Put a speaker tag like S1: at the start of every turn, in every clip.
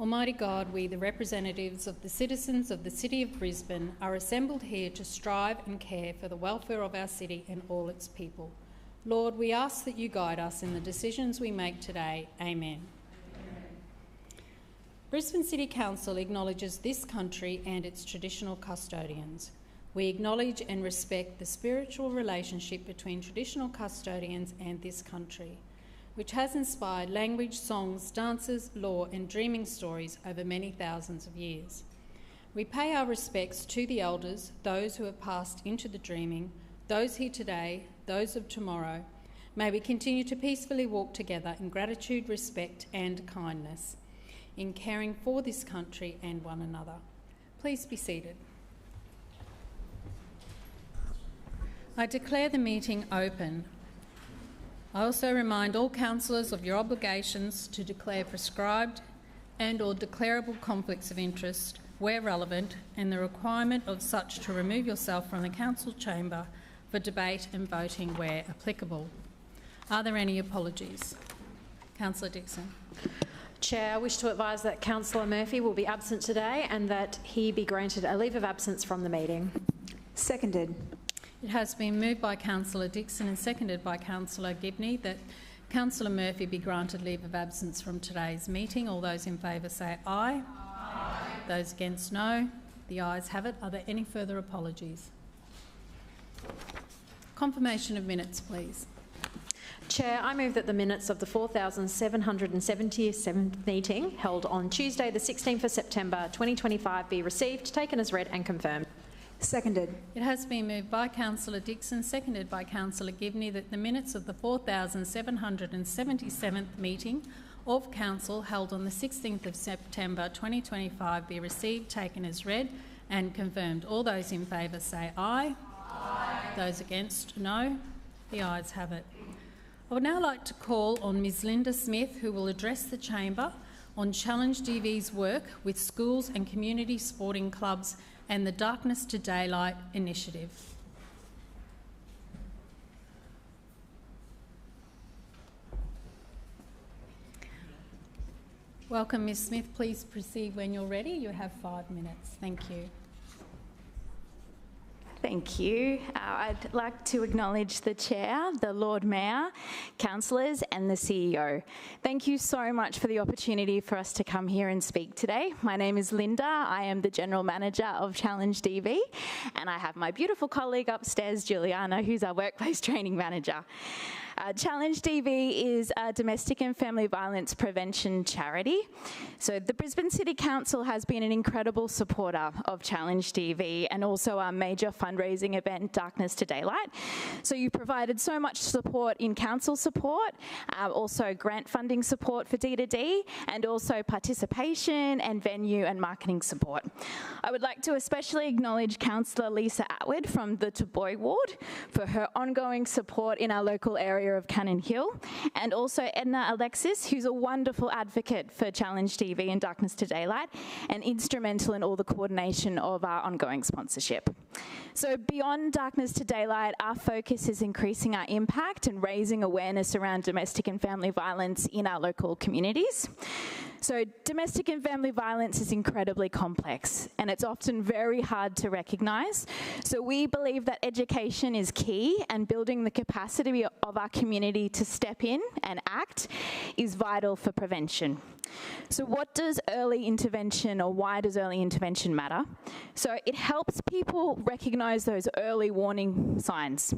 S1: Almighty God, we, the representatives of the citizens of the City of Brisbane, are assembled here to strive and care for the welfare of our city and all its people. Lord, we ask that you guide us in the decisions we make today. Amen. Brisbane City Council acknowledges this country and its traditional custodians. We acknowledge and respect the spiritual relationship between traditional custodians and this country, which has inspired language, songs, dances, lore and dreaming stories over many thousands of years. We pay our respects to the elders, those who have passed into the dreaming, those here today, those of tomorrow. May we continue to peacefully walk together in gratitude, respect and kindness, in caring for this country and one another. Please be seated. I declare the meeting open. I also remind all councillors of your obligations to declare prescribed and or declarable conflicts of interest where relevant, and the requirement of such to remove yourself from the council chamber for debate and voting where applicable. Are there any apologies? Councillor Dixon.
S2: Chair, I wish to advise that Councillor Murphy will be absent today and that he be granted a leave of absence from the meeting.
S3: Seconded.
S1: It has been moved by Councillor Dixon and seconded by Councillor Gibney that Councillor Murphy be granted leave of absence from today's meeting. All those in favour say aye. Aye. Those against no. The ayes have it. Are there any further apologies? Confirmation of minutes, please.
S2: Chair, I move that the minutes of the 4,777th meeting held on Tuesday the 16th of September 2025 be received, taken as read and confirmed.
S3: Seconded.
S1: It has been moved by Councillor Dixon, seconded by Councillor Gibney, that the minutes of the 4,777th meeting of Council held on the 16th of September 2025 be received, taken as read and confirmed. All those in favour say aye. Aye. Those against, no. The ayes have it. I would now like to call on Ms Linda Smith, who will address the Chamber on Challenge DV's work with schools and community sporting clubs and the Darkness to Daylight initiative. Welcome, Ms Smith. Please proceed when you're ready. You have 5 minutes. Thank you.
S4: Thank you. I'd like to acknowledge the Chair, the Lord Mayor, councillors and the CEO. Thank you so much for the opportunity for us to come here and speak today. My name is Linda. I am the General Manager of Challenge DV, and I have my beautiful colleague upstairs, Juliana, who's our Workplace Training Manager. Challenge DV is a domestic and family violence prevention charity. So the Brisbane City Council has been an incredible supporter of Challenge DV and also our major fundraising event, Darkness to Daylight. So you provided so much support in council support, also grant funding support for D2D, and also participation and venue and marketing support. I would like to especially acknowledge Councillor Lisa Atwood from the Taboy Ward for her ongoing support in our local area of Cannon Hill, and also Edna Alexis, who's a wonderful advocate for Challenge DV and Darkness to Daylight and instrumental in all the coordination of our ongoing sponsorship. So beyond Darkness to Daylight, our focus is increasing our impact and raising awareness around domestic and family violence in our local communities. So domestic and family violence is incredibly complex and it's often very hard to recognise. So we believe that education is key, and building the capacity of our community to step in and act is vital for prevention. So what does early intervention, or why does early intervention matter? So it helps people recognise those early warning signs.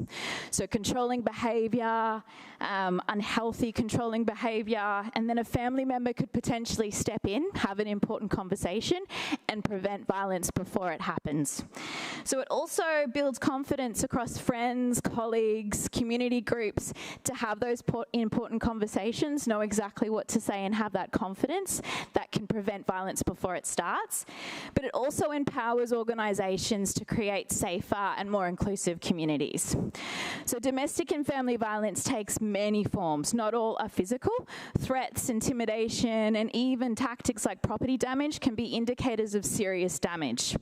S4: So controlling behaviour, unhealthy controlling behaviour, and then a family member could potentially step in, have an important conversation and prevent violence before it happens. So it also builds confidence across friends, colleagues, community groups to have those important conversations, know exactly what to say and have that confidence that can prevent violence before it starts. But it also empowers organisations to create safer and more inclusive communities. So domestic and family violence takes many forms. Not all are physical. Threats, intimidation, and even tactics like property damage can be indicators of serious damage.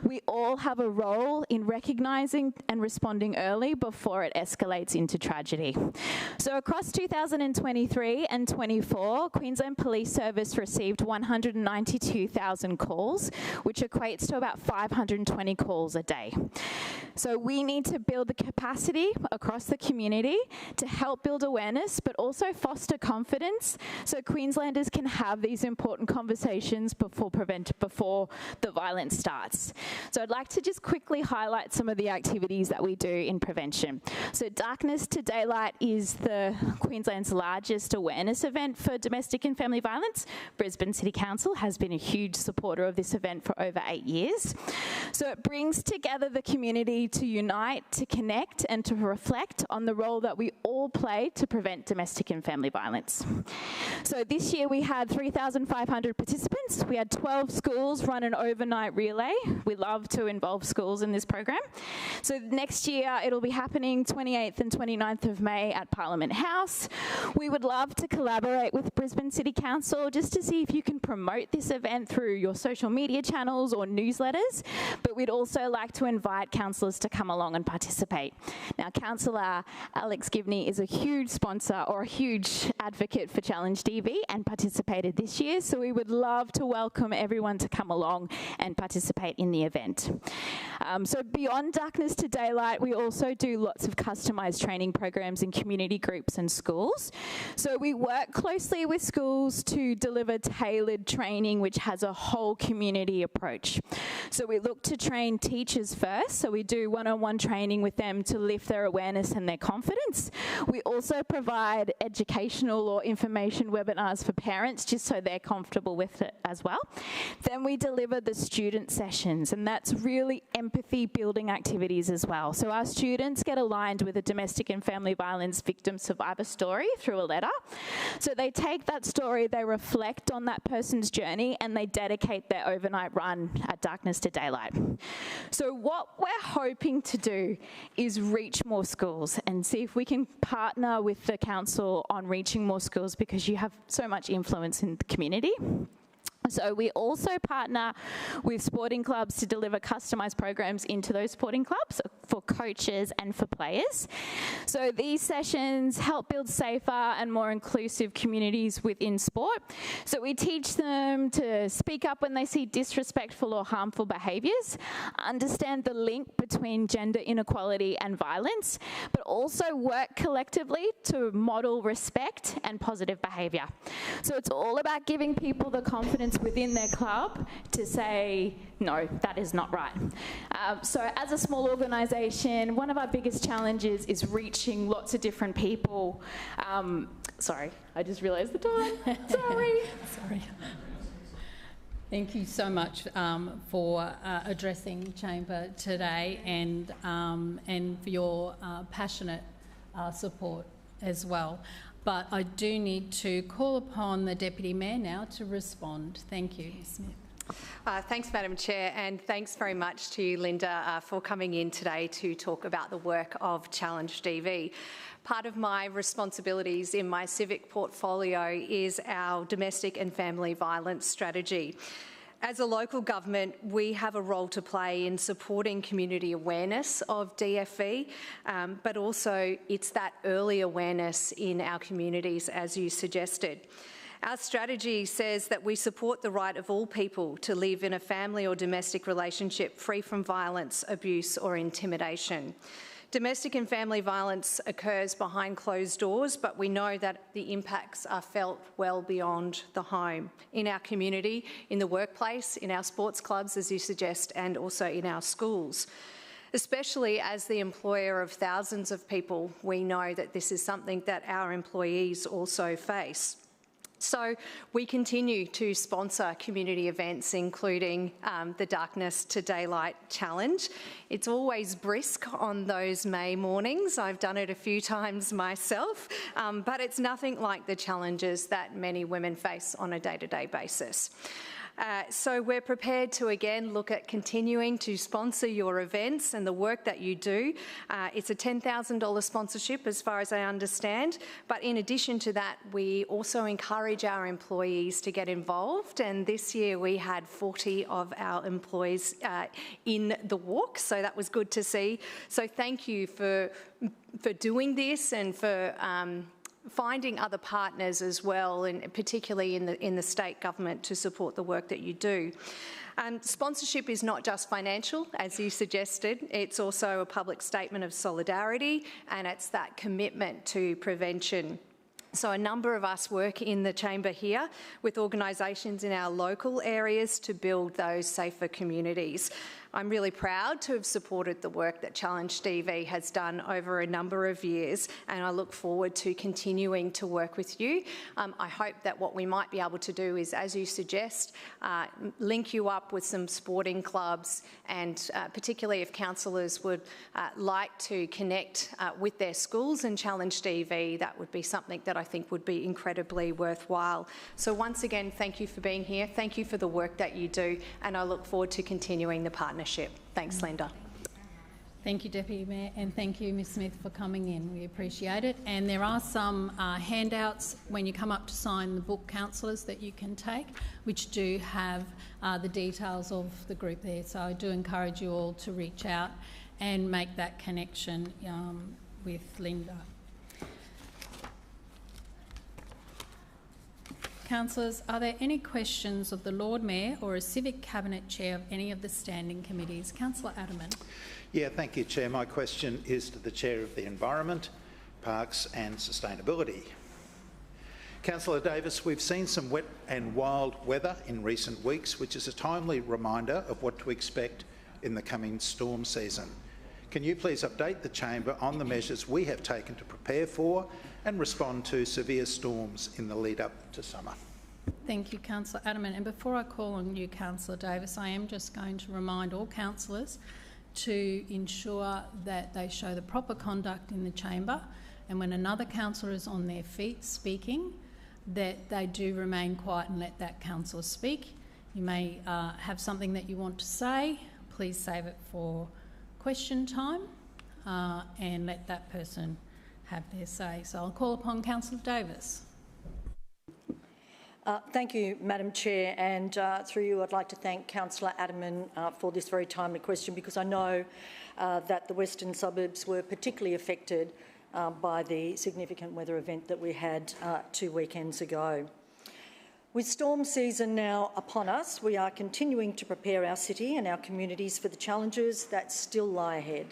S4: We all have a role in recognising and responding early before it escalates into tragedy. So across 2023 and 24, Queensland Police service received 192,000 calls, which equates to about 520 calls a day. So we need to build the capacity across the community to help build awareness, but also foster confidence so Queenslanders can have these important conversations before the violence starts. So I'd like to just quickly highlight some of the activities that we do in prevention. So Darkness to Daylight is Queensland's largest awareness event for domestic and family violence. Brisbane City Council has been a huge supporter of this event for over 8 years. So it brings together the community to unite, to connect, and to reflect on the role that we all play to prevent domestic and family violence. So this year we had 3,500 participants. We had 12 schools run an overnight relay. We love to involve schools in this program. So next year it'll be happening 28th and 29th of May at Parliament House. We would love to collaborate with Brisbane City Council just to see if you can promote this event through your social media channels or newsletters, but we'd also like to invite councillors to come along and participate. Now, Councillor Alex Gibney is a huge sponsor or a huge advocate for Challenge DV and participated this year, so we would love to welcome everyone to come along and participate in the event. So beyond Darkness to Daylight, we also do lots of customised training programs in community groups and schools. So we work closely with schools to deliver tailored training which has a whole community approach. So we look to train teachers first, so we do one-on-one training with them to lift their awareness and their confidence. We also provide educational or information webinars for parents just so they're comfortable with it as well. Then we deliver the student sessions, and that's really empathy building activities as well. So our students get aligned with a domestic and family violence victim survivor story through a letter. So they take that story, they reflect on that person's journey, and they dedicate their overnight run at Darkness to Daylight. So what we're hoping to do is reach more schools and see if we can partner with the council on reaching more schools, because you have so much influence in the community. So we also partner with sporting clubs to deliver customised programs into those sporting clubs for coaches and for players. So these sessions help build safer and more inclusive communities within sport. So we teach them to speak up when they see disrespectful or harmful behaviours, understand the link between gender inequality and violence, but also work collectively to model respect and positive behaviour. So it's all about giving people the confidence within their club to say, no, that is not right. So as a small organisation, one of our biggest challenges is reaching lots of different people. Sorry, I just realised the time. Sorry.
S1: Thank you so much for addressing Chamber today and for your passionate support as well. But I do need to call upon the Deputy Mayor now to respond. Thank you, Ms. Smith.
S5: Thanks, Madam Chair, and thanks very much to you, Linda, for coming in today to talk about the work of Challenge DV. Part of my responsibilities in my civic portfolio is our domestic and family violence strategy. As a local government, we have a role to play in supporting community awareness of DFV, but also it's that early awareness in our communities, as you suggested. Our strategy says that we support the right of all people to live in a family or domestic relationship free from violence, abuse or intimidation. Domestic and family violence occurs behind closed doors, but we know that the impacts are felt well beyond the home, in our community, in the workplace, in our sports clubs, as you suggest, and also in our schools. Especially as the employer of thousands of people, we know that this is something that our employees also face. So we continue to sponsor community events, including the Darkness to Daylight Challenge. It's always brisk on those May mornings. I've done it a few times myself, but it's nothing like the challenges that many women face on a day-to-day basis. So we're prepared to again look at continuing to sponsor your events and the work that you do. It's a $10,000 sponsorship as far as I understand, but in addition to that we also encourage our employees to get involved, and this year we had 40 of our employees in the walk, so that was good to see. So thank you for doing this and for finding other partners as well, and particularly in the state government, to support the work that you do. Sponsorship is not just financial, as you suggested. It's also a public statement of solidarity, and it's that commitment to prevention. So a number of us work in the chamber here with organisations in our local areas to build those safer communities. I'm really proud to have supported the work that Challenge DV has done over a number of years, and I look forward to continuing to work with you. I hope that what we might be able to do is, as you suggest, link you up with some sporting clubs, and particularly if councillors would like to connect with their schools and Challenge DV, that would be something that I think would be incredibly worthwhile. So once again, thank you for being here. Thank you for the work that you do, and I look forward to continuing the partnership. Thanks, Linda.
S1: Thank you, Deputy Mayor, and thank you, Ms Smith, for coming in. We appreciate it. And there are some handouts when you come up to sign the book, councillors, that you can take, which do have the details of the group there. So I do encourage you all to reach out and make that connection with Linda. Councillors, are there any questions of the Lord Mayor or a Civic Cabinet Chair of any of the standing committees? Councillor Adderman.
S6: Yeah, thank you, Chair. My question is to the Chair of the Environment, Parks and Sustainability. Councillor Davis, we've seen some wet and wild weather in recent weeks, which is a timely reminder of what to expect in the coming storm season. Can you please update the Chamber on the measures we have taken to prepare for and respond to severe storms in the lead up to summer?
S1: Thank you, Councillor Adderman. And before I call on you, Councillor Davis, I am just going to remind all councillors to ensure that they show the proper conduct in the chamber, and when another councillor is on their feet speaking, that they do remain quiet and let that councillor speak. You may have something that you want to say. Please save it for question time and let that person have their say. So I'll call upon Councillor Davis.
S7: Thank you, Madam Chair, and through you I'd like to thank Councillor Adderman for this very timely question, because I know that the western suburbs were particularly affected by the significant weather event that we had 2 weekends ago. With storm season now upon us, we are continuing to prepare our city and our communities for the challenges that still lie ahead.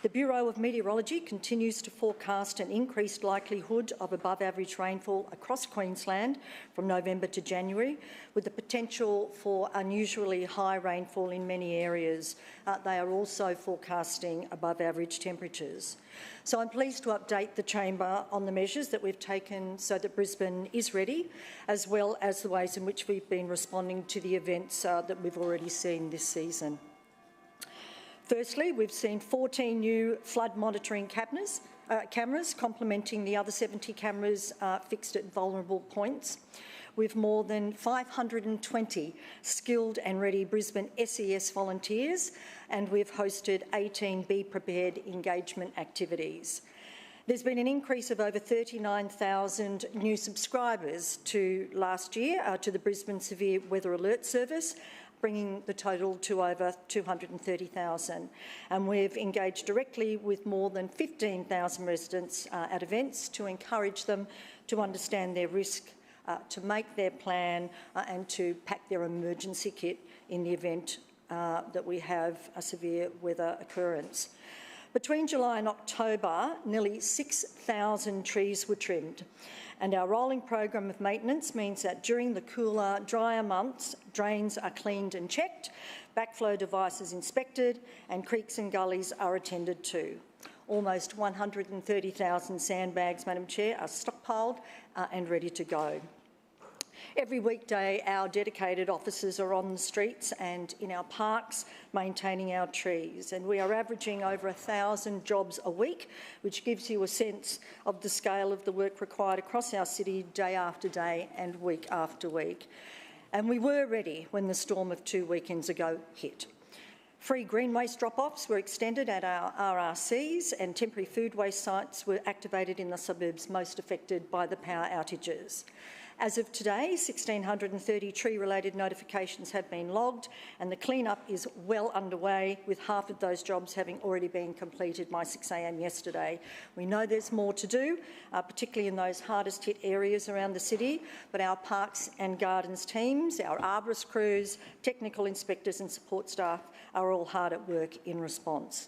S7: The Bureau of Meteorology continues to forecast an increased likelihood of above-average rainfall across Queensland from November to January, with the potential for unusually high rainfall in many areas. They are also forecasting above-average temperatures. So I'm pleased to update the Chamber on the measures that we've taken so that Brisbane is ready, as well as the ways in which we've been responding to the events that we've already seen this season. Firstly, we've seen 14 new flood monitoring cameras complementing the other 70 cameras fixed at vulnerable points, with more than 520 skilled and ready Brisbane SES volunteers, and we've hosted 18 Be Prepared engagement activities. There's been an increase of over 39,000 new subscribers to last year to the Brisbane Severe Weather Alert Service, bringing the total to over 230,000. And we've engaged directly with more than 15,000 residents at events to encourage them to understand their risk, to make their plan and to pack their emergency kit in the event that we have a severe weather occurrence. Between July and October, nearly 6,000 trees were trimmed, and our rolling program of maintenance means that during the cooler, drier months, drains are cleaned and checked, backflow devices inspected, and creeks and gullies are attended to. Almost 130,000 sandbags, Madam Chair, are stockpiled and ready to go. Every weekday, our dedicated officers are on the streets and in our parks maintaining our trees, and we are averaging over 1,000 jobs a week, which gives you a sense of the scale of the work required across our city day after day and week after week. And we were ready when the storm of 2 weekends ago hit. Free green waste drop-offs were extended at our RRCs, and temporary food waste sites were activated in the suburbs most affected by the power outages. As of today, 1,630 tree-related notifications have been logged and the clean-up is well underway, with half of those jobs having already been completed by 6 a.m. yesterday. We know there's more to do, particularly in those hardest hit areas around the city, but our Parks and Gardens teams, our arborist crews, technical inspectors and support staff are all hard at work in response.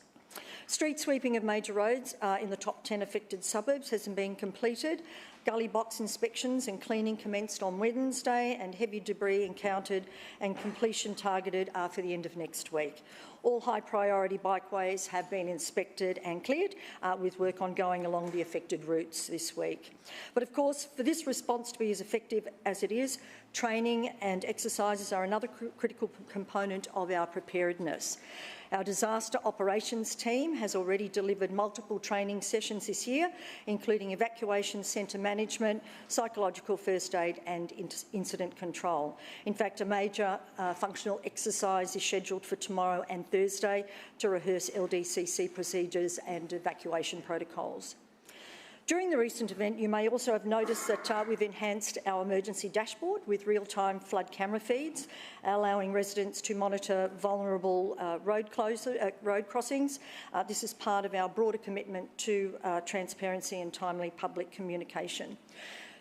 S7: Street sweeping of major roads in the top 10 affected suburbs has been completed. Gully box inspections and cleaning commenced on Wednesday, and heavy debris encountered and completion targeted for the end of next week. All high priority bikeways have been inspected and cleared, with work ongoing along the affected routes this week. But of course, for this response to be as effective as it is, training and exercises are another critical component of our preparedness. Our disaster operations team has already delivered multiple training sessions this year, including evacuation centre management, psychological first aid and incident control. In fact, a major functional exercise is scheduled for tomorrow and Thursday to rehearse LDCC procedures and evacuation protocols. During the recent event, you may also have noticed that we've enhanced our emergency dashboard with real-time flood camera feeds, allowing residents to monitor vulnerable road crossings. This is part of our broader commitment to transparency and timely public communication.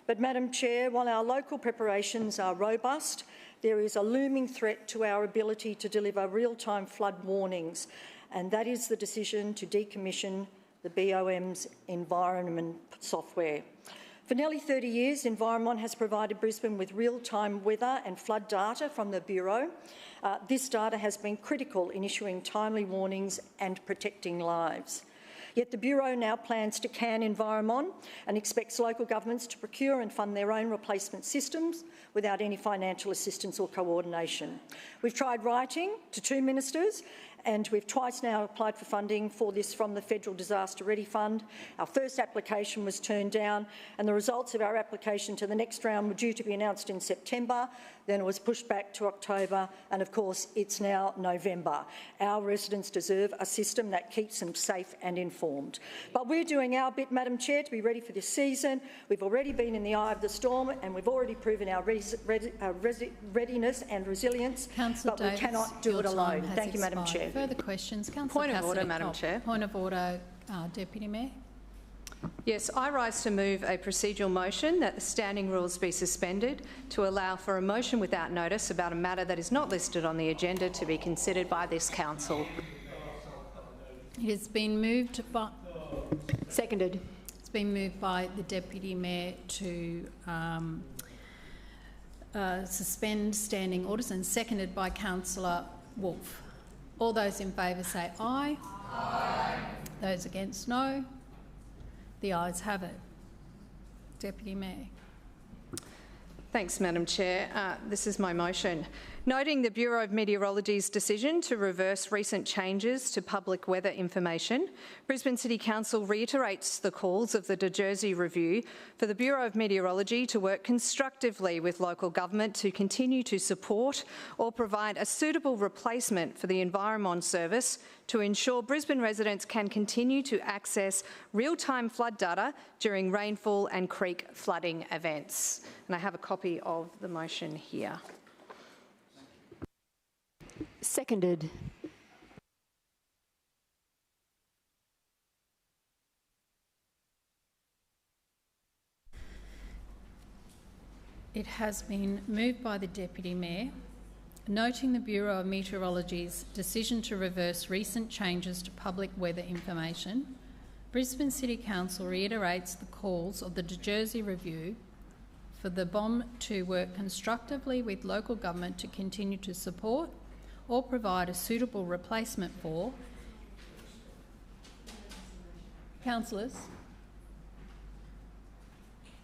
S7: But, Madam Chair, while our local preparations are robust, there is a looming threat to our ability to deliver real-time flood warnings, and that is the decision to decommission the BOM's environment software. For nearly 30 years, Environment has provided Brisbane with real-time weather and flood data from the Bureau. This data has been critical in issuing timely warnings and protecting lives. Yet the Bureau now plans to can Environment and expects local governments to procure and fund their own replacement systems without any financial assistance or coordination. We've tried writing to 2 ministers, and we've twice now applied for funding for this from the Federal Disaster Ready Fund. Our first application was turned down, and the results of our application to the next round were due to be announced in September. Then it was pushed back to October, and of course it's now November. Our residents deserve a system that keeps them safe and informed. But we're doing our bit, Madam Chair, to be ready for this season. We've already been in the eye of the storm, and we've already proven our readiness and resilience,
S1: Councillor
S7: but
S1: Davis,
S7: we cannot do it alone. Thank you, Madam Chair.
S1: Further questions? Councillor
S5: Point of order, Madam Chair.
S1: Point of order, Deputy Mayor.
S5: Yes, I rise to move a procedural motion that the standing rules be suspended to allow for a motion without notice about a matter that is not listed on the agenda to be considered by this council.
S1: It has been moved by...
S2: Seconded.
S1: It's been moved by the Deputy Mayor to suspend standing orders, and seconded by Councillor Wolfe. All those in favour say aye. Aye. Those against, no. The ayes have it. Deputy Mayor.
S5: Thanks, Madam Chair. This is my motion. Noting the Bureau of Meteorology's decision to reverse recent changes to public weather information, Brisbane City Council reiterates the calls of the De Jersey Review for the Bureau of Meteorology to work constructively with local government to continue to support or provide a suitable replacement for the Environment Service to ensure Brisbane residents can continue to access real-time flood data during rainfall and creek flooding events. And I have a copy of the motion here.
S2: Seconded.
S1: It has been moved by the Deputy Mayor. Noting the Bureau of Meteorology's decision to reverse recent changes to public weather information, Brisbane City Council reiterates the calls of the De Jersey Review for the BOM to work constructively with local government to continue to support or provide a suitable replacement for councillors,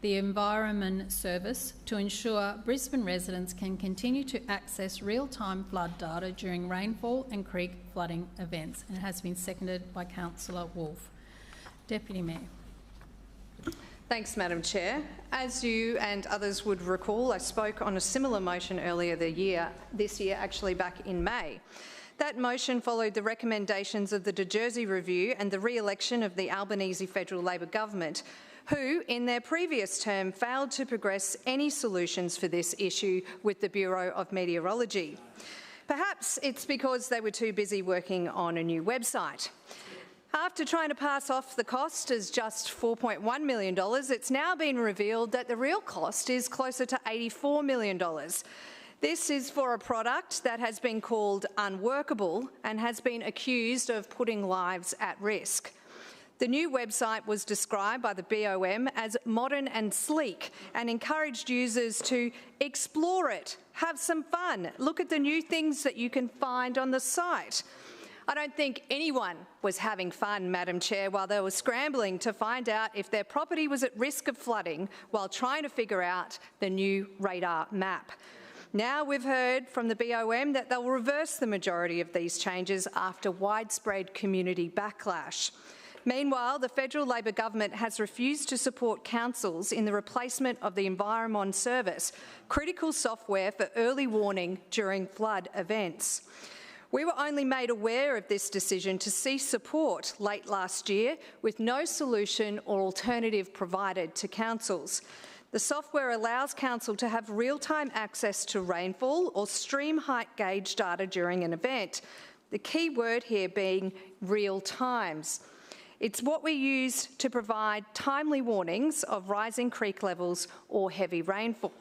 S1: the Environment Service, to ensure Brisbane residents can continue to access real-time flood data during rainfall and creek flooding events. And it has been seconded by Councillor Wolfe. Deputy Mayor.
S5: Thanks, Madam Chair. As you and others would recall, I spoke on a similar motion earlier this year, actually back in May. That motion followed the recommendations of the De Jersey Review and the re-election of the Albanese Federal Labor Government, who, in their previous term, failed to progress any solutions for this issue with the Bureau of Meteorology. Perhaps it's because they were too busy working on a new website. After trying to pass off the cost as just $4.1 million, it's now been revealed that the real cost is closer to $84 million. This is for a product that has been called unworkable and has been accused of putting lives at risk. The new website was described by the BOM as modern and sleek and encouraged users to explore it, have some fun, look at the new things that you can find on the site. I don't think anyone was having fun, Madam Chair, while they were scrambling to find out if their property was at risk of flooding while trying to figure out the new radar map. Now we've heard from the BOM that they'll reverse the majority of these changes after widespread community backlash. Meanwhile, the federal Labor government has refused to support councils in the replacement of the Environmon service, critical software for early warning during flood events. We were only made aware of this decision to cease support late last year, with no solution or alternative provided to councils. The software allows council to have real-time access to rainfall or stream height gauge data during an event. The key word here being real times. It's what we use to provide timely warnings of rising creek levels or heavy rainfall.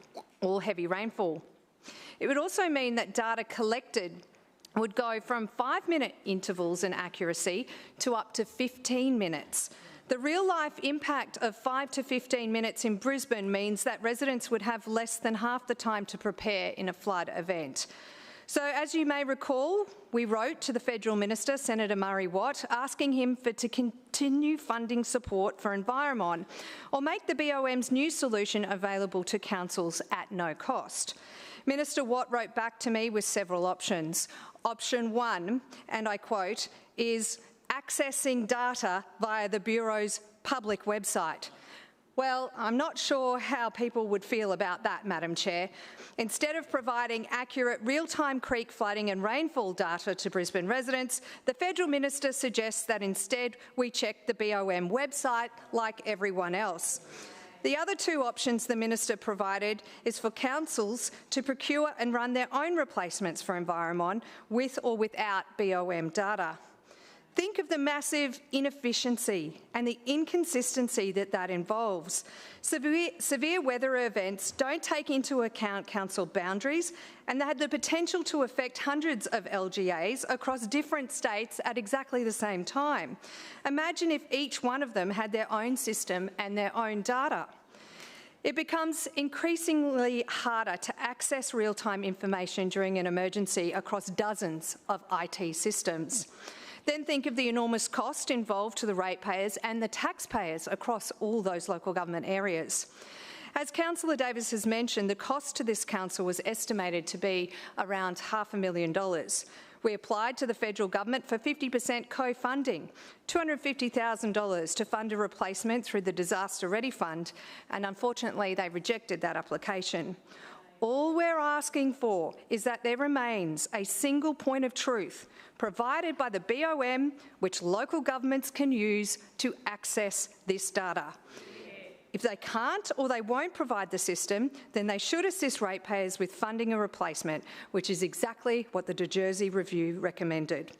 S5: It would also mean that data collected would go from 5-minute intervals in accuracy to up to 15 minutes. The real-life impact of 5 to 15 minutes in Brisbane means that residents would have less than half the time to prepare in a flood event. So, as you may recall, we wrote to the Federal Minister, Senator Murray Watt, asking him to continue funding support for Environmon or make the BOM's new solution available to councils at no cost. Minister Watt wrote back to me with several options. Option 1, and I quote, is accessing data via the Bureau's public website. Well, I'm not sure how people would feel about that, Madam Chair. Instead of providing accurate real-time creek flooding and rainfall data to Brisbane residents, the Federal Minister suggests that instead we check the BOM website like everyone else. The other two options the Minister provided is for councils to procure and run their own replacements for Environmon with or without BOM data. Think of the massive inefficiency and the inconsistency that involves. Severe weather events don't take into account council boundaries, and they had the potential to affect hundreds of LGAs across different states at exactly the same time. Imagine if each one of them had their own system and their own data. It becomes increasingly harder to access real-time information during an emergency across dozens of IT systems. Then think of the enormous cost involved to the ratepayers and the taxpayers across all those local government areas. As Councillor Davis has mentioned, the cost to this council was estimated to be around $500,000. We applied to the federal government for 50% co-funding, $250,000 to fund a replacement through the Disaster Ready Fund, and unfortunately they rejected that application. All we're asking for is that there remains a single point of truth provided by the BOM which local governments can use to access this data. If they can't or they won't provide the system, then they should assist ratepayers with funding a replacement, which is exactly what the De Jersey Review recommended.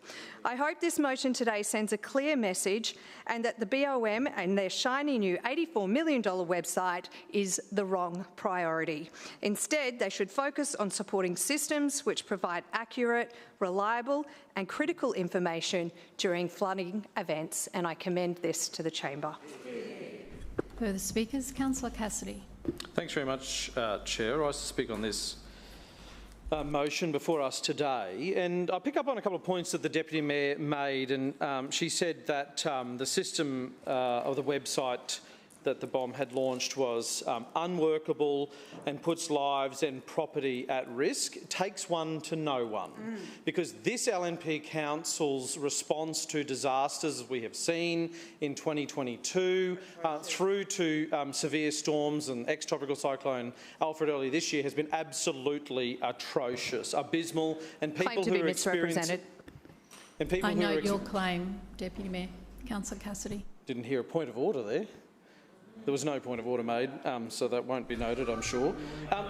S5: I hope this motion today sends a clear message and that the BOM and their shiny new $84 million website is the wrong priority. Instead, they should focus on supporting systems which provide accurate, reliable and critical information during flooding events, and I commend this to the Chamber.
S1: Further speakers, Councillor Cassidy.
S8: Thanks very much, Chair. I rise to speak on this motion before us today, and I'll pick up on a couple of points that the Deputy Mayor made, and she said that the system of the website that the BOM had launched was unworkable and puts lives and property at risk. It takes one to know one, because this LNP Council's response to disasters, as we have seen in 2022, through to severe storms and ex-tropical cyclone Alfred earlier this year, has been absolutely atrocious, abysmal, and people who are experiencing...
S1: I note your claim, Deputy Mayor. Councillor Cassidy.
S8: Didn't hear a point of order there. There was no point of order made, so that won't be noted, I'm sure.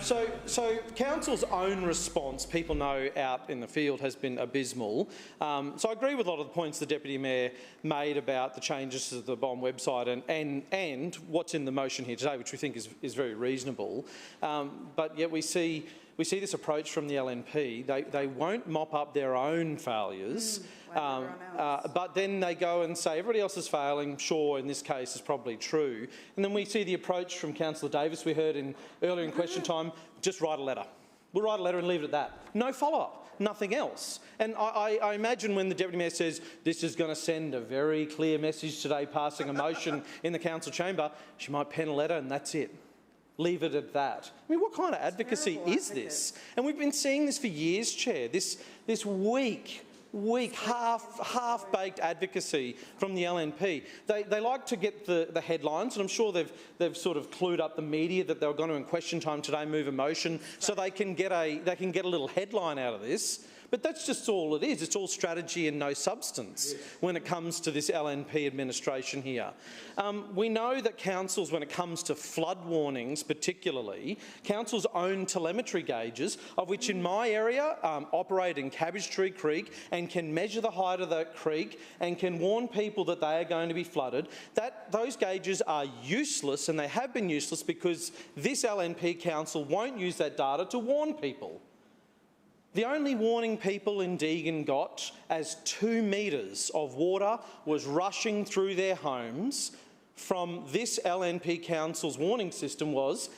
S8: So Council's own response, people know out in the field, has been abysmal. So I agree with a lot of the points the Deputy Mayor made about the changes to the BOM website and what's in the motion here today, which we think is very reasonable. But yet we see this approach from the LNP. They won't mop up their own failures, but then they go and say everybody else is failing. Sure, in this case is probably true. And then we see the approach from Councillor Davis we heard earlier in question time, just write a letter. We'll write a letter and leave it at that. No follow-up, nothing else. And I imagine when the Deputy Mayor says this is going to send a very clear message today, passing a motion in the Council chamber, she might pen a letter and that's it. Leave it at that. I mean, what kind of advocacy is this? And we've been seeing this for years, Chair, this weak, half-baked advocacy from the LNP. They like to get the headlines, and I'm sure they've sort of clued up the media that they were going to, in question time today, move a motion so they can get a little headline out of this. But that's just all it is. It's all strategy and no substance when it comes to this LNP administration here. We know that councils, when it comes to flood warnings particularly, councils own telemetry gauges, of which in my area operate in Cabbage Tree Creek and can measure the height of that creek and can warn people that they are going to be flooded. Those gauges are useless, and they have been useless because this LNP council won't use that data to warn people. The only warning people in Deagon got as 2 metres of water was rushing through their homes from this LNP council's warning system was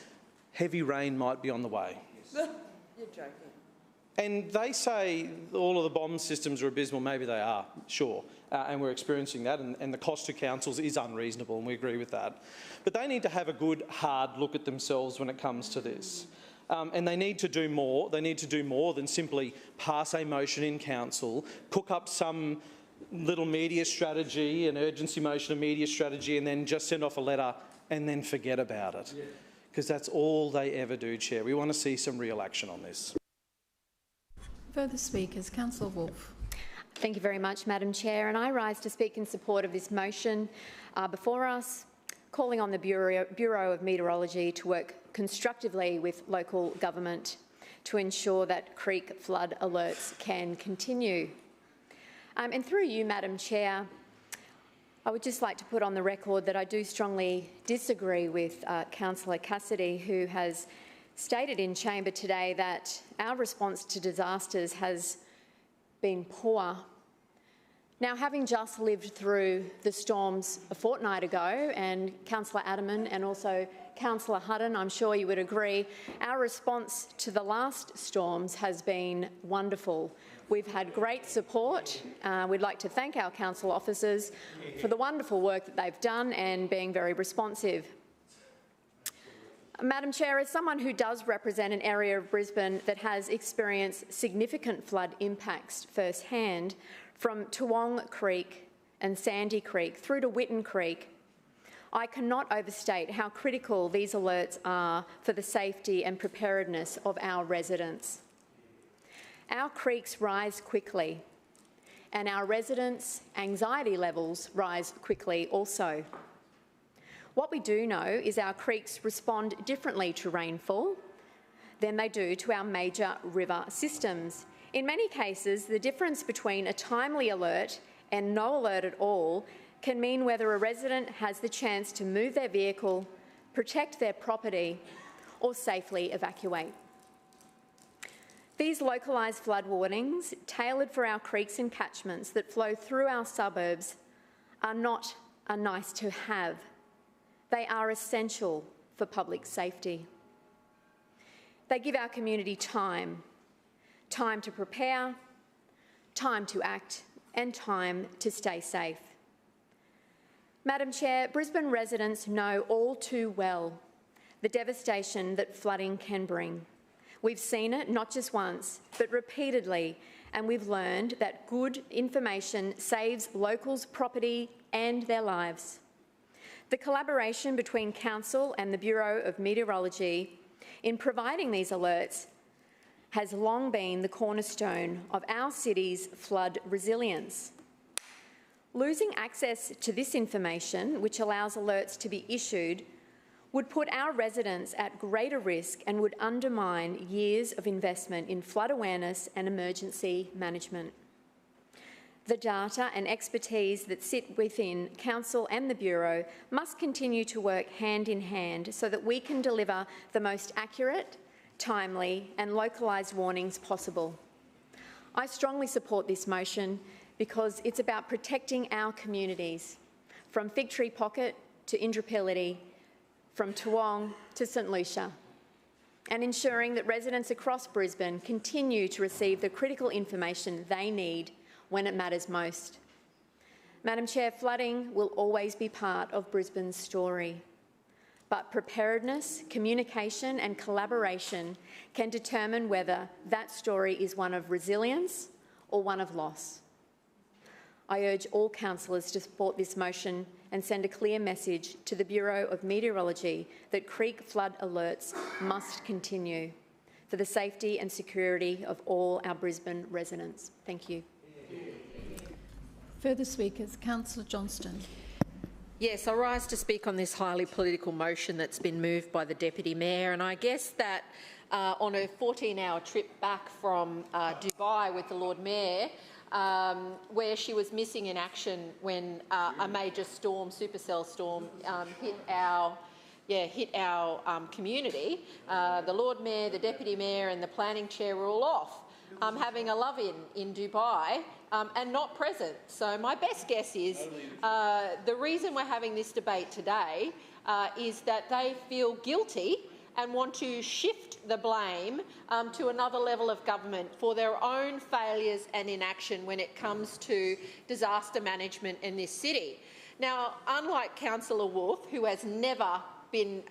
S8: heavy rain might be on the way.
S7: You're joking.
S8: And they say all of the BOM systems are abysmal. Maybe they are, sure, and we're experiencing that, and the cost to councils is unreasonable, and we agree with that. But they need to have a good, hard look at themselves when it comes to this. And they need to do more. They need to do more than simply pass a motion in council, cook up some little media strategy, an urgency motion, a media strategy, and then just send off a letter and then forget about it. Because that's all they ever do, Chair. We want to see some real action on this.
S1: Further speakers, Councillor Wolfe.
S9: Thank you very much, Madam Chair. And I rise to speak in support of this motion before us, calling on the Bureau of Meteorology to work constructively with local government to ensure that creek flood alerts can continue. And through you, Madam Chair, I would just like to put on the record that I do strongly disagree with Councillor Cassidy, who has stated in chamber today that our response to disasters has been poor. Now, having just lived through the storms a fortnight ago, and Councillor Adamant and also Councillor Hutton, I'm sure you would agree, our response to the last storms has been wonderful. We've had great support. We'd like to thank our council officers for the wonderful work that they've done and being very responsive. Madam Chair, as someone who does represent an area of Brisbane that has experienced significant flood impacts firsthand, from Toowong Creek and Sandy Creek through to Witten Creek, I cannot overstate how critical these alerts are for the safety and preparedness of our residents. Our creeks rise quickly, and our residents' anxiety levels rise quickly also. What we do know is our creeks respond differently to rainfall than they do to our major river systems. In many cases, the difference between a timely alert and no alert at all can mean whether a resident has the chance to move their vehicle, protect their property, or safely evacuate. These localised flood warnings, tailored for our creeks and catchments that flow through our suburbs, are not a nice to have. They are essential for public safety. They give our community time to prepare, time to act, and time to stay safe. Madam Chair, Brisbane residents know all too well the devastation that flooding can bring. We've seen it not just once, but repeatedly, and we've learned that good information saves locals' property and their lives. The collaboration between Council and the Bureau of Meteorology in providing these alerts has long been the cornerstone of our city's flood resilience. Losing access to this information, which allows alerts to be issued, would put our residents at greater risk and would undermine years of investment in flood awareness and emergency management. The data and expertise that sit within Council and the Bureau must continue to work hand in hand so that we can deliver the most accurate, timely and localised warnings possible. I strongly support this motion because it's about protecting our communities, from Fig Tree Pocket to Indooroopilly, from Toowong to St Lucia, and ensuring that residents across Brisbane continue to receive the critical information they need when it matters most. Madam Chair, flooding will always be part of Brisbane's story, but preparedness, communication and collaboration can determine whether that story is one of resilience or one of loss. I urge all councillors to support this motion and send a clear message to the Bureau of Meteorology that creek flood alerts must continue for the safety and security of all our Brisbane residents. Thank you.
S1: Further speakers, Councillor Johnston.
S10: Yes, I rise to speak on this highly political motion that's been moved by the Deputy Mayor, and I guess that on her 14-hour trip back from Dubai with the Lord Mayor, where she was missing in action when a major storm, supercell storm, hit our community. The Lord Mayor, the Deputy Mayor and the Planning Chair were all off having a love-in Dubai and not present. So my best guess is the reason we're having this debate today is that they feel guilty and want to shift the blame to another level of government for their own failures and inaction when it comes to disaster management in this city. Now, unlike Councillor Wolf, who has never been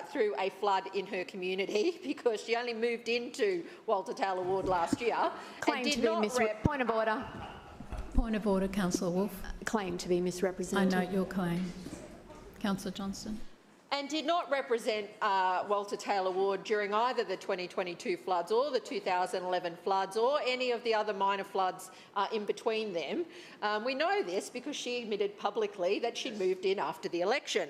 S10: through a flood in her community because she only moved into Walter Taylor Ward last year.
S9: Claim to be point of order.
S1: Point of order, Councillor Wolf.
S9: Claim to be misrepresented.
S1: I note your claim. Councillor Johnston.
S10: And did not represent Walter Taylor Ward during either the 2022 floods or the 2011 floods or any of the other minor floods in between them. We know this because she admitted publicly that she moved in after the election.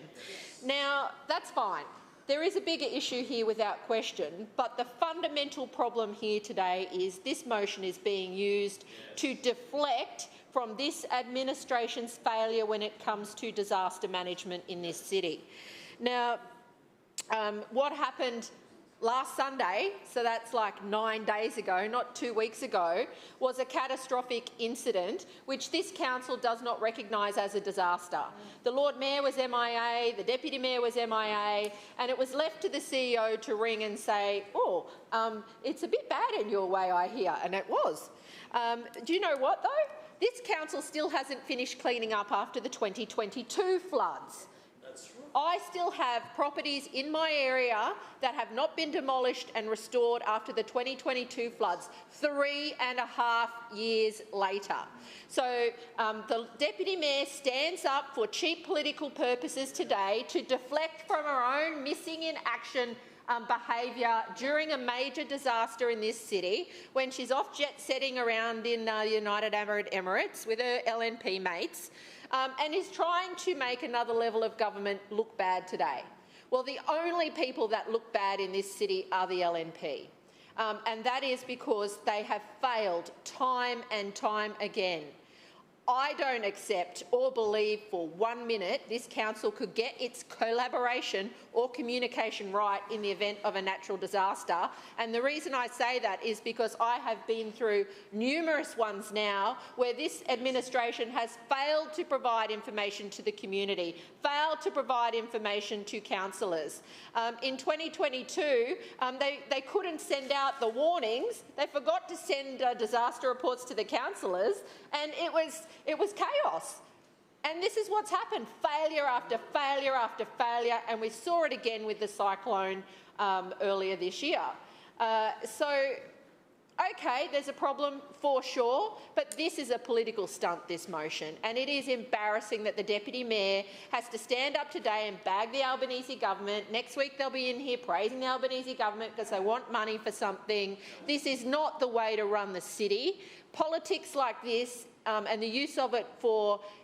S10: Now, that's fine. There is a bigger issue here without question, but the fundamental problem here today is this motion is being used to deflect from this administration's failure when it comes to disaster management in this city. Now, what happened last Sunday, so that's like 9 days ago, not 2 weeks ago, was a catastrophic incident which this council does not recognise as a disaster. The Lord Mayor was MIA, the Deputy Mayor was MIA, and it was left to the CEO to ring and say, oh, it's a bit bad in your way, I hear, and it was. Do you know what, though? This council still hasn't finished cleaning up after the 2022 floods. I still have properties in my area that have not been demolished and restored after the 2022 floods, 3.5 years later. So the Deputy Mayor stands up for cheap political purposes today to deflect from her own missing in action behaviour during a major disaster in this city when she's off jet-setting around in the United Arab Emirates with her LNP mates. And is trying to make another level of government look bad today. Well, the only people that look bad in this city are the LNP. And that is because they have failed time and time again. I don't accept or believe for 1 minute this council could get its collaboration or communication right in the event of a natural disaster. And the reason I say that is because I have been through numerous ones now where this administration has failed to provide information to the community, failed to provide information to councillors. In 2022, they couldn't send out the warnings. They forgot to send disaster reports to the councillors, and it was chaos. And this is what's happened, failure after failure after failure, and we saw it again with the cyclone earlier this year. Okay, there's a problem for sure, but this is a political stunt, this motion, and it is embarrassing that the Deputy Mayor has to stand up today and bag the Albanese government. Next week they'll be in here praising the Albanese government because they want money for something. This is not the way to run the city. Politics like this and the use of it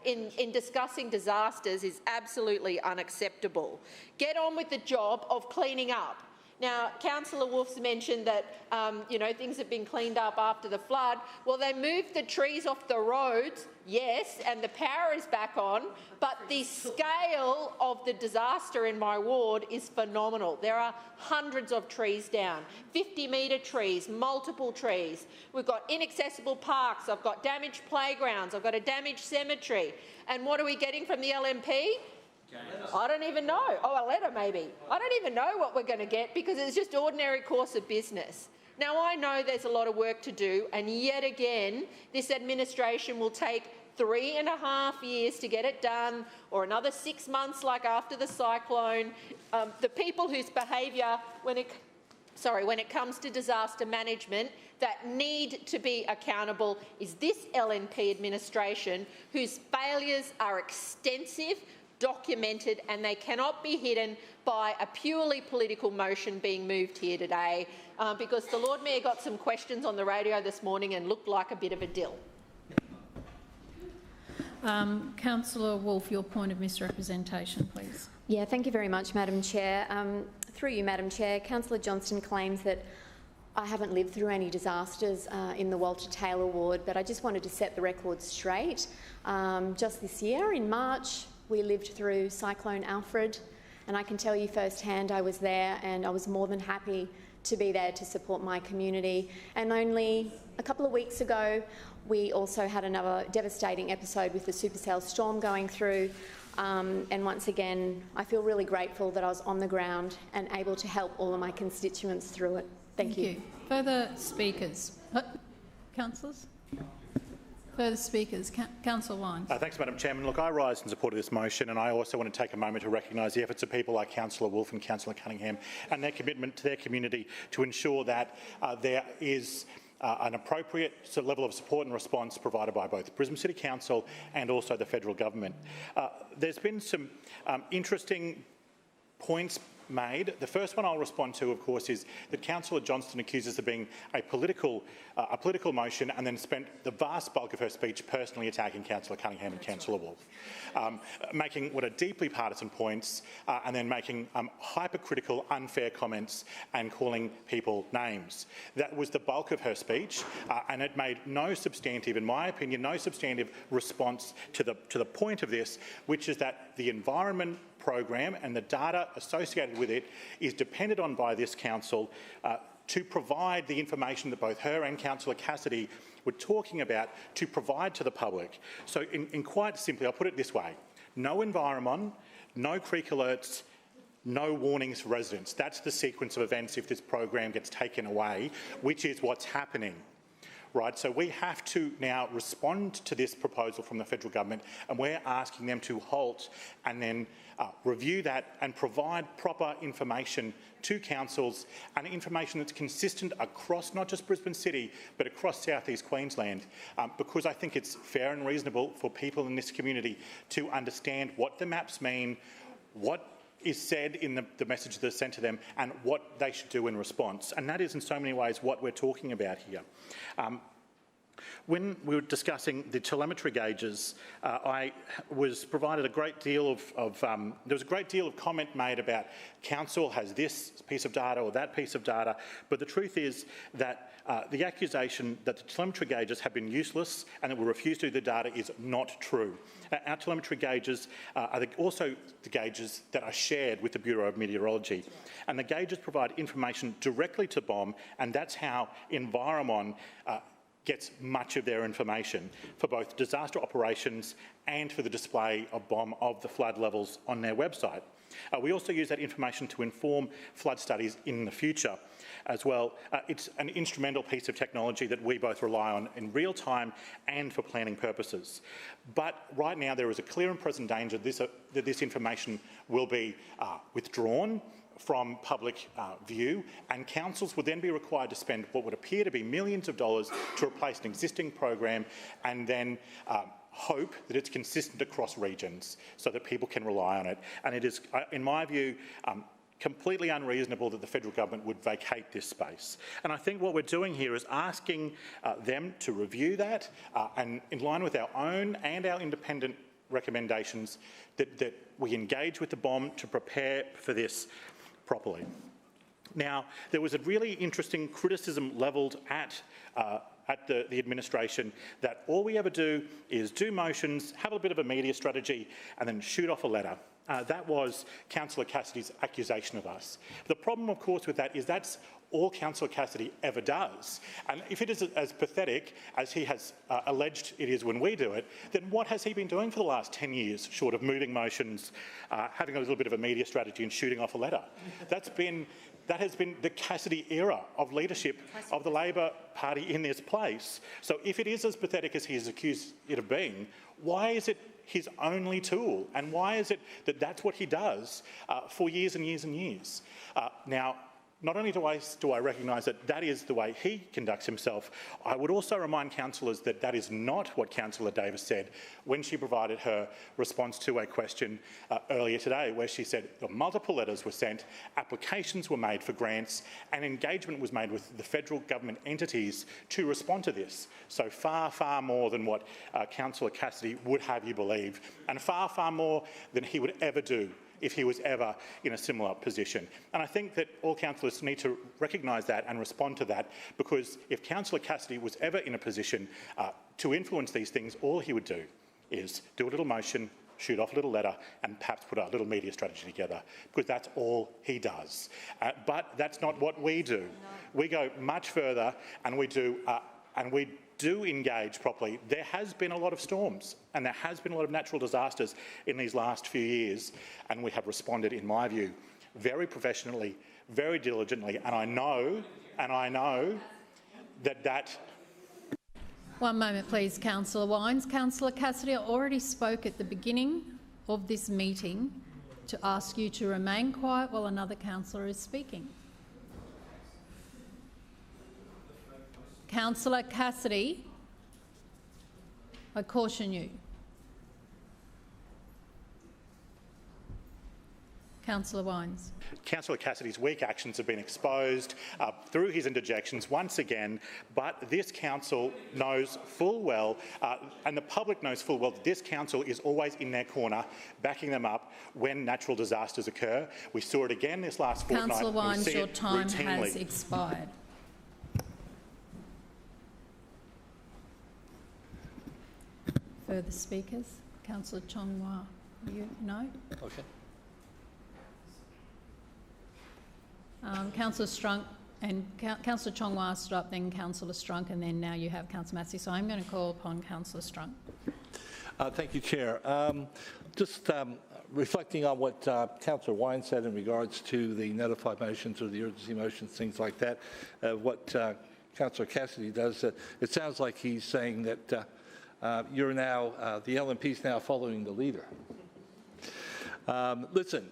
S10: in discussing disasters is absolutely unacceptable. Get on with the job of cleaning up. Now, Councillor Wolf's mentioned that, things have been cleaned up after the flood. Well, they moved the trees off the roads, yes, and the power is back on, but the scale of the disaster in my ward is phenomenal. There are hundreds of trees down, 50-metre trees, multiple trees. We've got inaccessible parks, I've got damaged playgrounds, I've got a damaged cemetery. And what are we getting from the LNP? I don't even know. Oh, a letter maybe. I don't even know what we're going to get because it's just ordinary course of business. Now, I know there's a lot of work to do, and yet again, this administration will take 3.5 years to get it done, or another 6 months like after the cyclone. The people whose behaviour when it comes to disaster management that need to be accountable is this LNP administration, whose failures are extensive, documented, and they cannot be hidden by a purely political motion being moved here today, because the Lord Mayor got some questions on the radio this morning and looked like a bit of a dill.
S1: Councillor Wolf, your point of misrepresentation, please.
S9: Yeah, thank you very much, Madam Chair. Through you, Madam Chair, Councillor Johnston claims that I haven't lived through any disasters in the Walter Taylor ward, but I just wanted to set the record straight. Just this year, in March, we lived through Cyclone Alfred, and I can tell you firsthand I was there and I was more than happy to be there to support my community. And only a couple of weeks ago, we also had another devastating episode with the supercell storm going through. And once again, I feel really grateful that I was on the ground and able to help all of my constituents through it. Thank you.
S1: Further speakers? Councillors? Further speakers? Councillor Wines.
S11: Thanks, Madam Chairman. Look, I rise in support of this motion, and I also want to take a moment to recognise the efforts of people like Councillor Wolf and Councillor Cunningham and their commitment to their community to ensure that there is an appropriate level of support and response provided by both Brisbane City Council and also the federal government. There's been some interesting points made. The first one I'll respond to, of course, is that Councillor Johnston accuses of being a political motion and then spent the vast bulk of her speech personally attacking Councillor Cunningham and Councillor Wolf, making what are deeply partisan points and then making hypercritical, unfair comments and calling people names. That was the bulk of her speech, and it made no substantive, in my opinion, no substantive response to the point of this, which is that the environment program and the data associated with it is depended on by this council to provide the information that both her and Councillor Cassidy were talking about to provide to the public. So in quite simply, I'll put it this way: no environment, no creek alerts, no warnings for residents. That's the sequence of events if this program gets taken away, which is what's happening. Right, so we have to now respond to this proposal from the federal government, and we're asking them to halt and then review that and provide proper information to councils, and information that's consistent across not just Brisbane City but across South East Queensland, because I think it's fair and reasonable for people in this community to understand what the maps mean, what is said in the message that's sent to them, and what they should do in response. And that is in so many ways what we're talking about here. When we were discussing the telemetry gauges, I was provided a great deal of there was a great deal of comment made about council has this piece of data or that piece of data, but the truth is that the accusation that the telemetry gauges have been useless and that we refuse to do the data is not true. Our telemetry gauges are also the gauges that are shared with the Bureau of Meteorology, and the gauges provide information directly to BOM, and that's how Environment gets much of their information for both disaster operations and for the display of BOM of the flood levels on their website. We also use that information to inform flood studies in the future as well. It's an instrumental piece of technology that we both rely on in real time and for planning purposes. But right now there is a clear and present danger that this information will be withdrawn from public view, and councils would then be required to spend what would appear to be millions of dollars to replace an existing program, and then hope that it's consistent across regions so that people can rely on it. And it is, in my view, completely unreasonable that the federal government would vacate this space. And I think what we're doing here is asking them to review that and in line with our own and our independent recommendations that we engage with the BOM to prepare for this properly. Now, there was a really interesting criticism levelled at the administration that all we ever do is do motions, have a bit of a media strategy and then shoot off a letter. That was Councillor Cassidy's accusation of us. The problem, of course, with that is that's all Councillor Cassidy ever does. And if it is as pathetic as he has alleged it is when we do it, then what has he been doing for the last 10 years, short of moving motions, having a little bit of a media strategy and shooting off a letter? That has been the Cassidy era of leadership of the Labor Party in this place. So if it is as pathetic as he has accused it of being, why is it his only tool? And why is it that that's what he does for years and years and years? Now, not only do I recognise that that is the way he conducts himself, I would also remind councillors that that is not what Councillor Davis said when she provided her response to a question earlier today, where she said multiple letters were sent, applications were made for grants, and engagement was made with the federal government entities to respond to this. So far, far more than what Councillor Cassidy would have you believe, and far, far more than he would ever do if he was ever in a similar position. And I think that all councillors need to recognise that and respond to that, because if Councillor Cassidy was ever in a position to influence these things, all he would do is do a little motion, shoot off a little letter and perhaps put a little media strategy together, because that's all he does. But that's not what we do. No. We go much further and we do engage properly. There has been a lot of storms and there has been a lot of natural disasters in these last few years, and we have responded, in my view, very professionally, very diligently, and I know that.
S1: One moment please, Councillor Wines. Councillor Cassidy, I already spoke at the beginning of this meeting to ask you to remain quiet while another councillor is speaking. Councillor Cassidy, I caution you. Councillor Wines.
S11: Councillor Cassidy's weak actions have been exposed through his interjections once again, but this council knows full well, and the public knows full well, that this council is always in their corner, backing them up when natural disasters occur. We saw it again this last fortnight.
S1: Councillor Wines, your time has expired. Further speakers? Councillor Chong-Wah, you no?
S12: Okay.
S1: Councillor Strunk and Councillor Chong-Wah stood up, then Councillor Strunk, and then now you have Councillor Massey. So I'm going to call upon Councillor Strunk.
S12: Thank you, Chair. Just reflecting on what Councillor Wine said in regards to the notified motions or the urgency motions, things like that, what Councillor Cassidy does, it sounds like he's saying that you're now, the LNP's now following the leader. Listen,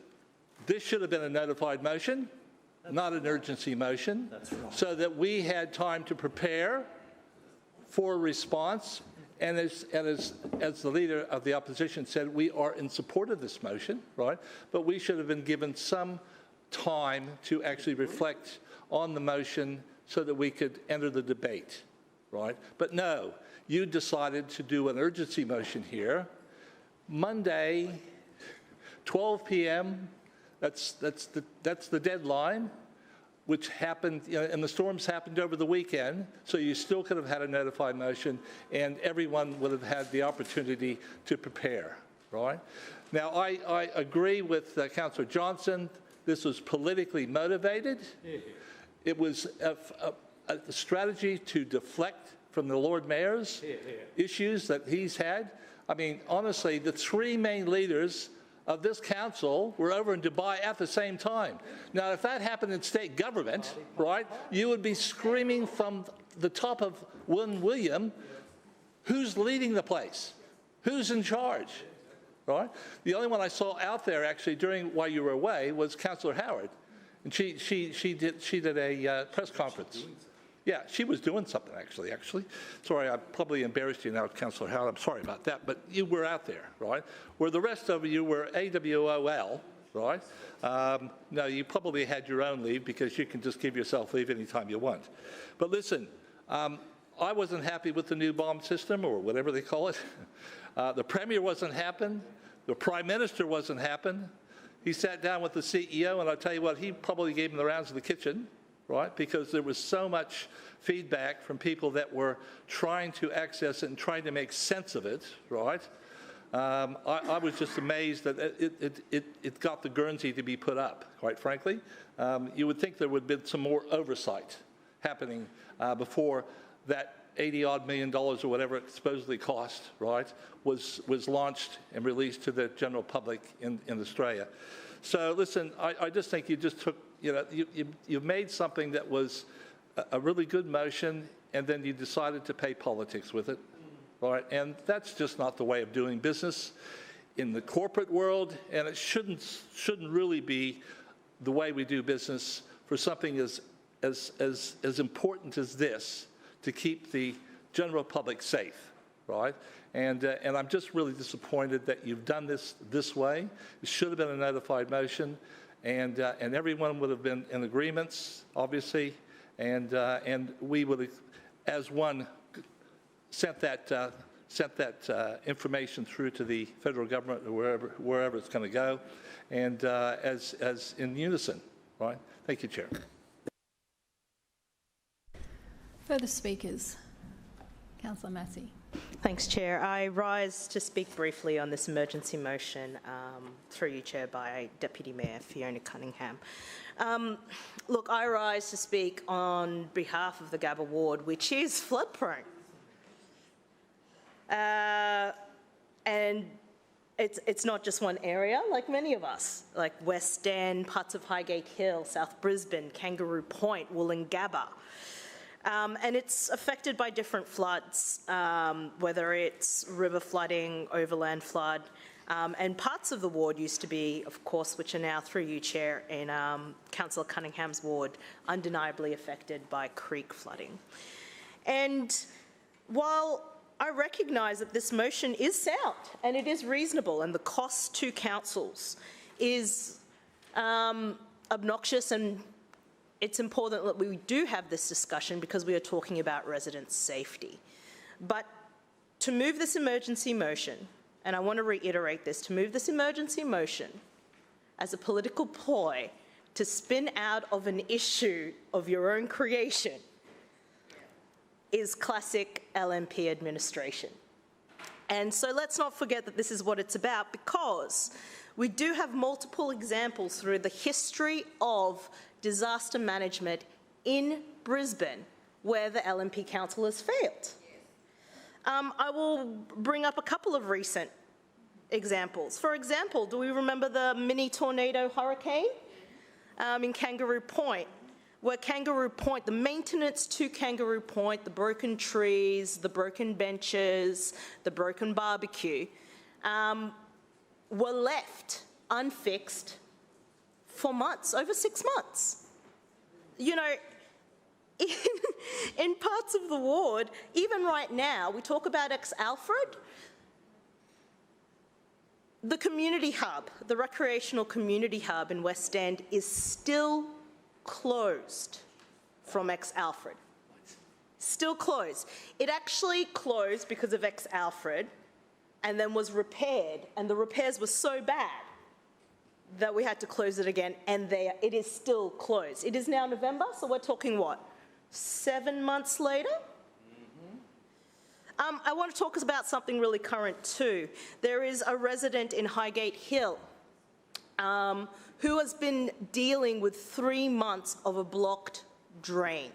S12: this should have been a notified motion, not an urgency motion, so that we had time to prepare for a response. And as the leader of the opposition said, we are in support of this motion, right? But we should have been given some time to actually reflect on the motion so that we could enter the debate, right? But no, you decided to do an urgency motion here. Monday, 12 p.m., that's the deadline, which happened, and the storms happened over the weekend, so you still could have had a notified motion and everyone would have had the opportunity to prepare, right? Now, I agree with Councillor Johnson. This was politically motivated. It was a strategy to deflect from the Lord Mayor's issues that he's had. I mean, honestly, the three main leaders of this council were over in Dubai at the same time. Now, if that happened in state government, right, you would be screaming from the top of William, who's leading the place? Who's in charge, right? The only one I saw out there actually while you were away was Councillor Howard. And she did a press conference. Yeah, she was doing something, actually. Sorry, I probably embarrassed you now, Councillor Howard. I'm sorry about that, but you were out there, right? Where the rest of you were AWOL, right? No, you probably had your own leave because you can just give yourself leave anytime you want. But listen, I wasn't happy with the new bomb system, or whatever they call it. The Premier wasn't happy. The Prime Minister wasn't happy. He sat down with the CEO, and I'll tell you what, he probably gave him the rounds of the kitchen, right? Because there was so much feedback from people that were trying to access it and trying to make sense of it, right? I was just amazed that it got the Guernsey to be put up, quite frankly. You would think there would have been some more oversight happening before that $80-odd million or whatever it supposedly cost, right, was launched and released to the general public in Australia. So listen, I just think you just took, you've made something that was a really good motion, and then you decided to play politics with it, right? And that's just not the way of doing business in the corporate world, and it shouldn't really be the way we do business for something as important as this, to keep the general public safe, right? And I'm just really disappointed that you've done this way. It should have been a notified motion, and everyone would have been in agreements, obviously, and we would have, as one, sent that information through to the federal government or wherever it's going to go, and as in unison, right? Thank you, Chair.
S1: Further speakers? Councillor Massey.
S13: Thanks, Chair. I rise to speak briefly on this emergency motion through you, Chair, by Deputy Mayor Fiona Cunningham. Look, I rise to speak on behalf of the Gabba ward, which is flood-prone. And it's not just one area, like many of us, like West End, parts of Highgate Hill, South Brisbane, Kangaroo Point, Woolloongabba. And it's affected by different floods, whether it's river flooding, overland flood, and parts of the ward used to be, of course, which are now through you, Chair, in Councillor Cunningham's ward, undeniably affected by creek flooding. And while I recognise that this motion is sound and it is reasonable, and the cost to councils is obnoxious, and it's important that we do have this discussion because we are talking about residents' safety. But to move this emergency motion, and I want to reiterate this, to move this emergency motion as a political ploy to spin out of an issue of your own creation is classic LNP administration. And so let's not forget that this is what it's about, because we do have multiple examples through the history of disaster management in Brisbane where the LNP Council has failed. I will bring up a couple of recent examples. For example, do we remember the mini tornado hurricane in Kangaroo Point, where Kangaroo Point, the maintenance to Kangaroo Point, the broken trees, the broken benches, the broken barbecue, were left unfixed for months, over 6 months. You know, in parts of the ward, even right now, we talk about ex-Alfred, the community hub, the recreational community hub in West End is still closed from ex-Alfred. Still closed. It actually closed because of ex-Alfred and then was repaired, and the repairs were so bad that we had to close it again, and it is still closed. It is now November, so we're talking what, 7 months later? I want to talk about something really current too. There is a resident in Highgate Hill who has been dealing with 3 months of a blocked drain.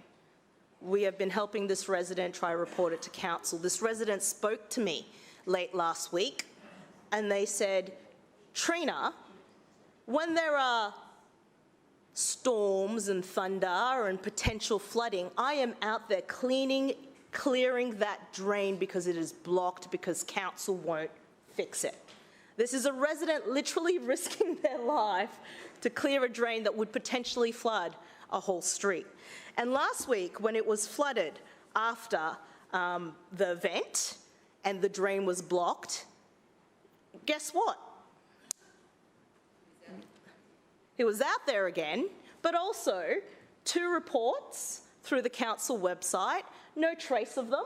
S13: We have been helping this resident try to report it to council. This resident spoke to me late last week, and they said, Trina, when there are storms and thunder and potential flooding, I am out there clearing that drain because it is blocked because council won't fix it. This is a resident literally risking their life to clear a drain that would potentially flood a whole street. And last week, when it was flooded after the event and the drain was blocked, guess what? He was out there again, but also 2 reports through the council website, no trace of them,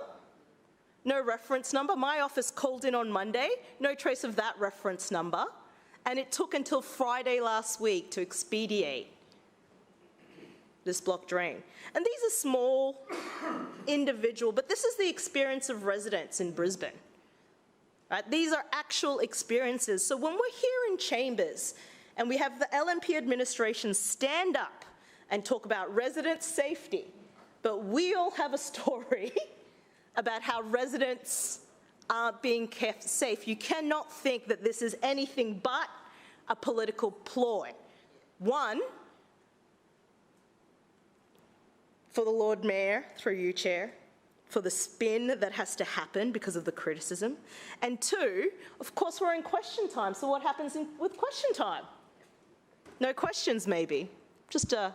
S13: no reference number. My office called in on Monday, no trace of that reference number, and it took until Friday last week to expedite this block drain. And these are small, individual, but this is the experience of residents in Brisbane. Right? These are actual experiences. So when we're here in chambers and we have the LNP administration stand up and talk about resident safety, but we all have a story about how residents aren't being kept safe, you cannot think that this is anything but a political ploy. One, for the Lord Mayor, through you, Chair, for the spin that has to happen because of the criticism. And 2, of course, we're in question time, so what happens with question time? No questions, maybe. Just a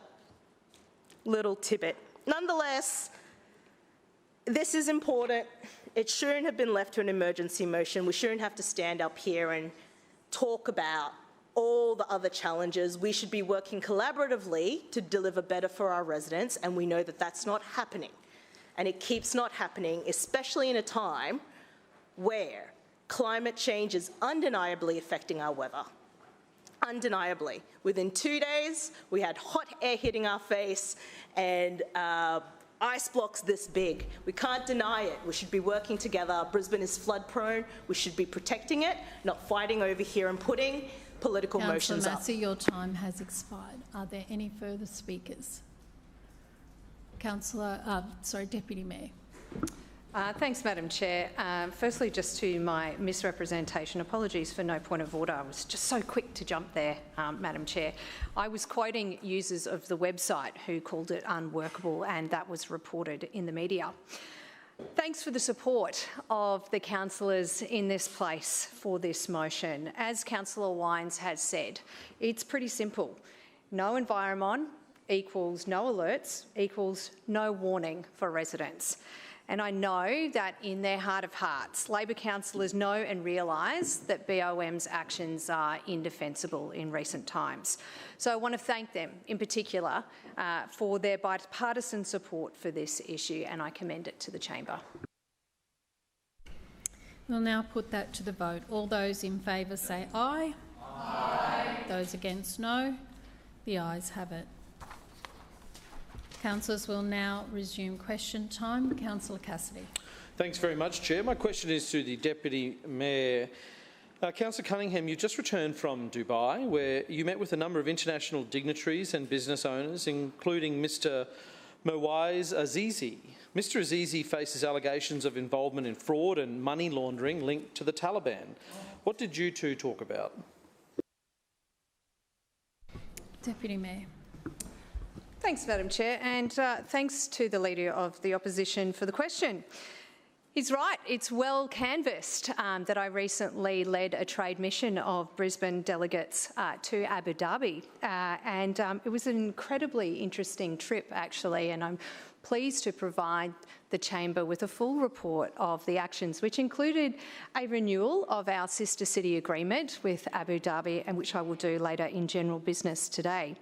S13: little tidbit. Nonetheless, this is important. It shouldn't have been left to an emergency motion. We shouldn't have to stand up here and talk about all the other challenges. We should be working collaboratively to deliver better for our residents, and we know that that's not happening. And it keeps not happening, especially in a time where climate change is undeniably affecting our weather. Undeniably. Within 2 days, we had hot air hitting our face and ice blocks this big. We can't deny it. We should be working together. Brisbane is flood prone. We should be protecting it, not fighting over here and putting political motions up.
S1: Councillor Massey, your time has expired. Are there any further speakers? Deputy Mayor.
S5: Thanks, Madam Chair. Firstly, just to my misrepresentation, apologies for no point of order. I was just so quick to jump there, Madam Chair. I was quoting users of the website who called it unworkable, and that was reported in the media. Thanks for the support of the councillors in this place for this motion. As Councillor Wines has said, it's pretty simple. No environment equals no alerts equals no warning for residents. And I know that in their heart of hearts, Labor councillors know and realise that BOM's actions are indefensible in recent times. So I want to thank them in particular for their bipartisan support for this issue, and I commend it to the chamber.
S1: We'll now put that to the vote. All those in favour say aye. Aye. Those against no. The ayes have it. Councillors will now resume question time. Councillor Cassidy.
S8: Thanks very much, Chair. My question is to the Deputy Mayor. Councillor Cunningham, you've just returned from Dubai, where you met with a number of international dignitaries and business owners, including Mr Mowais Azizi. Mr Azizi faces allegations of involvement in fraud and money laundering linked to the Taliban. What did you two talk about?
S1: Deputy Mayor.
S5: Thanks, Madam Chair, and thanks to the Leader of the Opposition for the question. He's right, it's well canvassed that I recently led a trade mission of Brisbane delegates to Abu Dhabi, and it was an incredibly interesting trip actually, and I'm pleased to provide the Chamber with a full report of the actions, which included a renewal of our sister city agreement with Abu Dhabi, and which I will do later in general business today.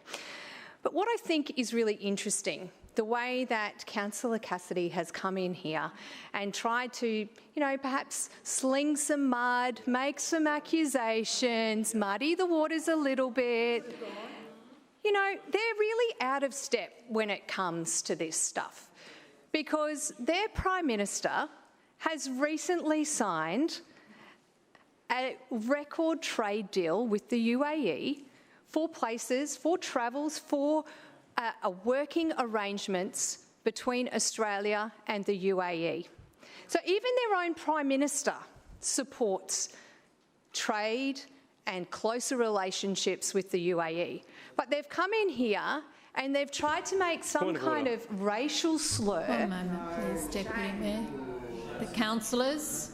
S5: But what I think is really interesting, the way that Councillor Cassidy has come in here and tried to, perhaps sling some mud, make some accusations, muddy the waters a little bit. They're really out of step when it comes to this stuff, because their Prime Minister has recently signed a record trade deal with the UAE for places, for travels, for working arrangements between Australia and the UAE. So even their own Prime Minister supports trade and closer relationships with the UAE. But they've come in here and they've tried to make some kind of racial slur.
S1: One moment, please, Deputy Mayor. The councillors.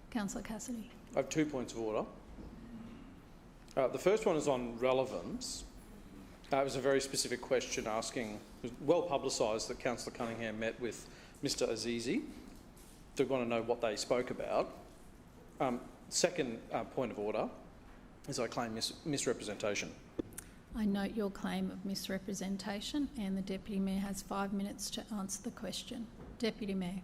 S1: Councillor Cassidy.
S8: I have 2 points of order. The first one is on relevance. It was a very specific question asking, it was well publicised that Councillor Cunningham met with Mr Azizi. They want to know what they spoke about. Second point of order, as I claim misrepresentation.
S1: I note your claim of misrepresentation, and the Deputy Mayor has 5 minutes to answer the question. Deputy Mayor.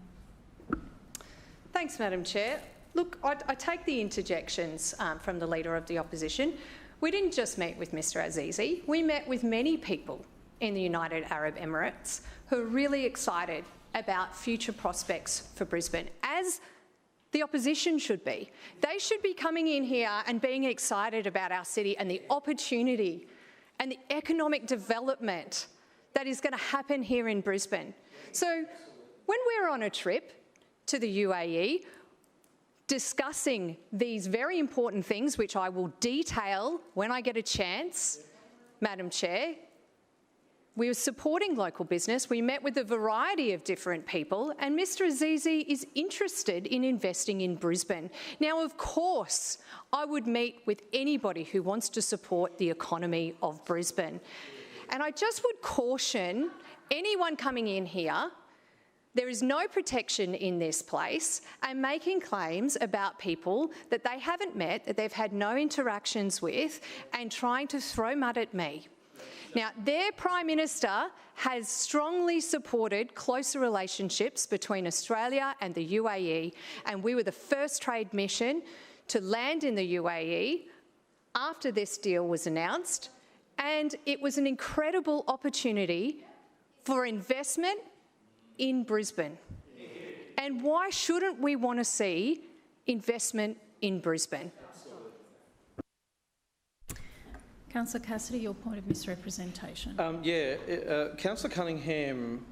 S5: Thanks, Madam Chair. Look, I take the interjections from the Leader of the Opposition. We didn't just meet with Mr Azizi, we met with many people in the United Arab Emirates who are really excited about future prospects for Brisbane, as the opposition should be. They should be coming in here and being excited about our city and the opportunity and the economic development that is going to happen here in Brisbane. So when we're on a trip to the UAE, discussing these very important things, which I will detail when I get a chance, Madam Chair, we were supporting local business. We met with a variety of different people, and Mr Azizi is interested in investing in Brisbane. Now, of course, I would meet with anybody who wants to support the economy of Brisbane. And I just would caution anyone coming in here, there is no protection in this place, and making claims about people that they haven't met, that they've had no interactions with, and trying to throw mud at me. Now, their Prime Minister has strongly supported closer relationships between Australia and the UAE, and we were the first trade mission to land in the UAE after this deal was announced, and it was an incredible opportunity for investment in Brisbane. And why shouldn't we want to see investment in Brisbane?
S1: Councillor Cassidy, your point of misrepresentation.
S8: Councillor Cunningham,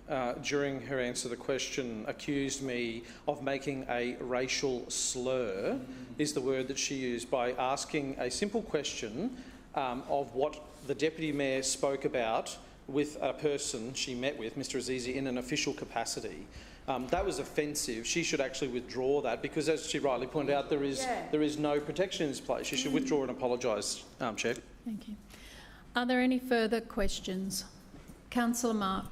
S8: during her answer to the question, accused me of making a racial slur, is the word that she used, by asking a simple question of what the Deputy Mayor spoke about with a person she met with, Mr Azizi, in an official capacity. That was offensive. She should actually withdraw that because, as she rightly pointed out, there is no protection in this place. She should withdraw and apologise, Chair.
S1: Thank you. Are there any further questions? Councillor Mark.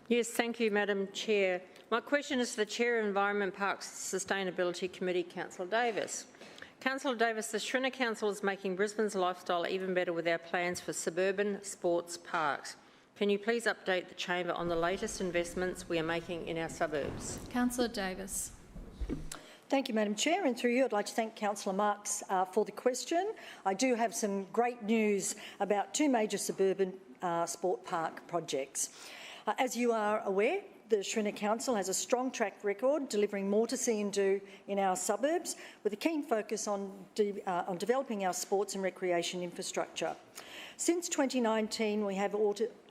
S14: Yes, thank you, Madam Chair. My question is to the Chair of Environment, Parks Sustainability Committee, Councillor Davis. Councillor Davis, the Schrinner Council is making Brisbane's lifestyle even better with our plans for suburban sports parks. Can you please update the Chamber on the latest investments we are making in our suburbs?
S1: Councillor Davis.
S7: Thank you, Madam Chair, and through you I'd like to thank Councillor Marx for the question. I do have some great news about two major suburban sport park projects. As you are aware, the Schrinner Council has a strong track record delivering more to see and do in our suburbs, with a keen focus on developing our sports and recreation infrastructure. Since 2019, we have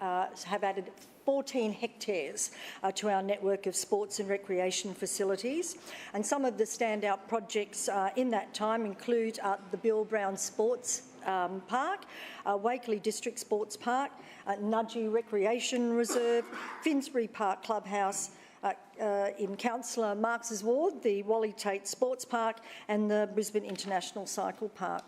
S7: added 14 hectares to our network of sports and recreation facilities, and some of the standout projects in that time include the Bill Brown Sports Park, Wakeley District Sports Park, Nudgee Recreation Reserve, Finsbury Park Clubhouse, in Councillor Marx's ward, the Wally Tate Sports Park and the Brisbane International Cycle Park.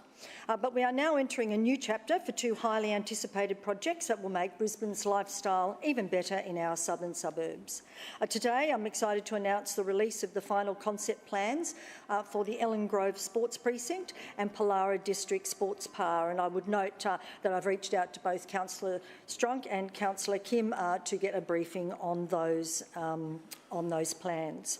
S7: But we are now entering a new chapter for two highly anticipated projects that will make Brisbane's lifestyle even better in our southern suburbs. Today, I'm excited to announce the release of the final concept plans for the Ellen Grove Sports Precinct and Pollara District Sports Park. And I would note that I've reached out to both Councillor Strunk and Councillor Kim to get a briefing on those plans.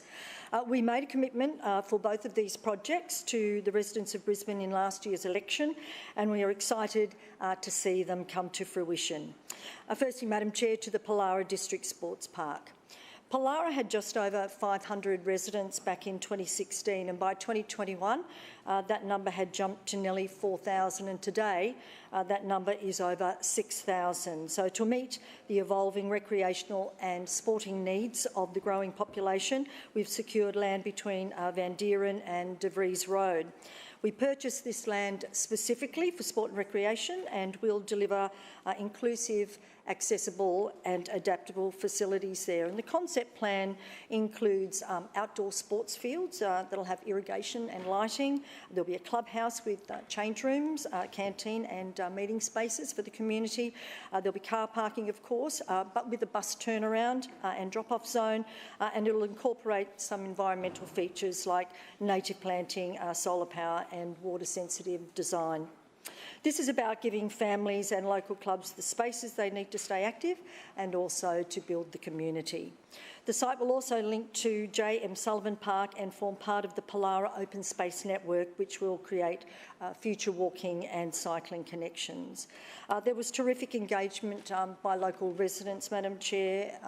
S7: We made a commitment for both of these projects to the residents of Brisbane in last year's election, and we are excited to see them come to fruition. Firstly, Madam Chair, to the Pollara District Sports Park. Pollara had just over 500 residents back in 2016, and by 2021 that number had jumped to nearly 4,000, and today that number is over 6,000. So to meet the evolving recreational and sporting needs of the growing population, we've secured land between Van Dieren and De Vries Road. We purchased this land specifically for sport and recreation, and will deliver inclusive, accessible and adaptable facilities there. And the concept plan includes outdoor sports fields that'll have irrigation and lighting. There'll be a clubhouse with change rooms, canteen and meeting spaces for the community. There'll be car parking, of course, but with a bus turnaround and drop-off zone, and it'll incorporate some environmental features like native planting, solar power and water-sensitive design. This is about giving families and local clubs the spaces they need to stay active and also to build the community. The site will also link to J.M. Sullivan Park and form part of the Pollara Open Space Network, which will create future walking and cycling connections. There was terrific engagement by local residents, Madam Chair,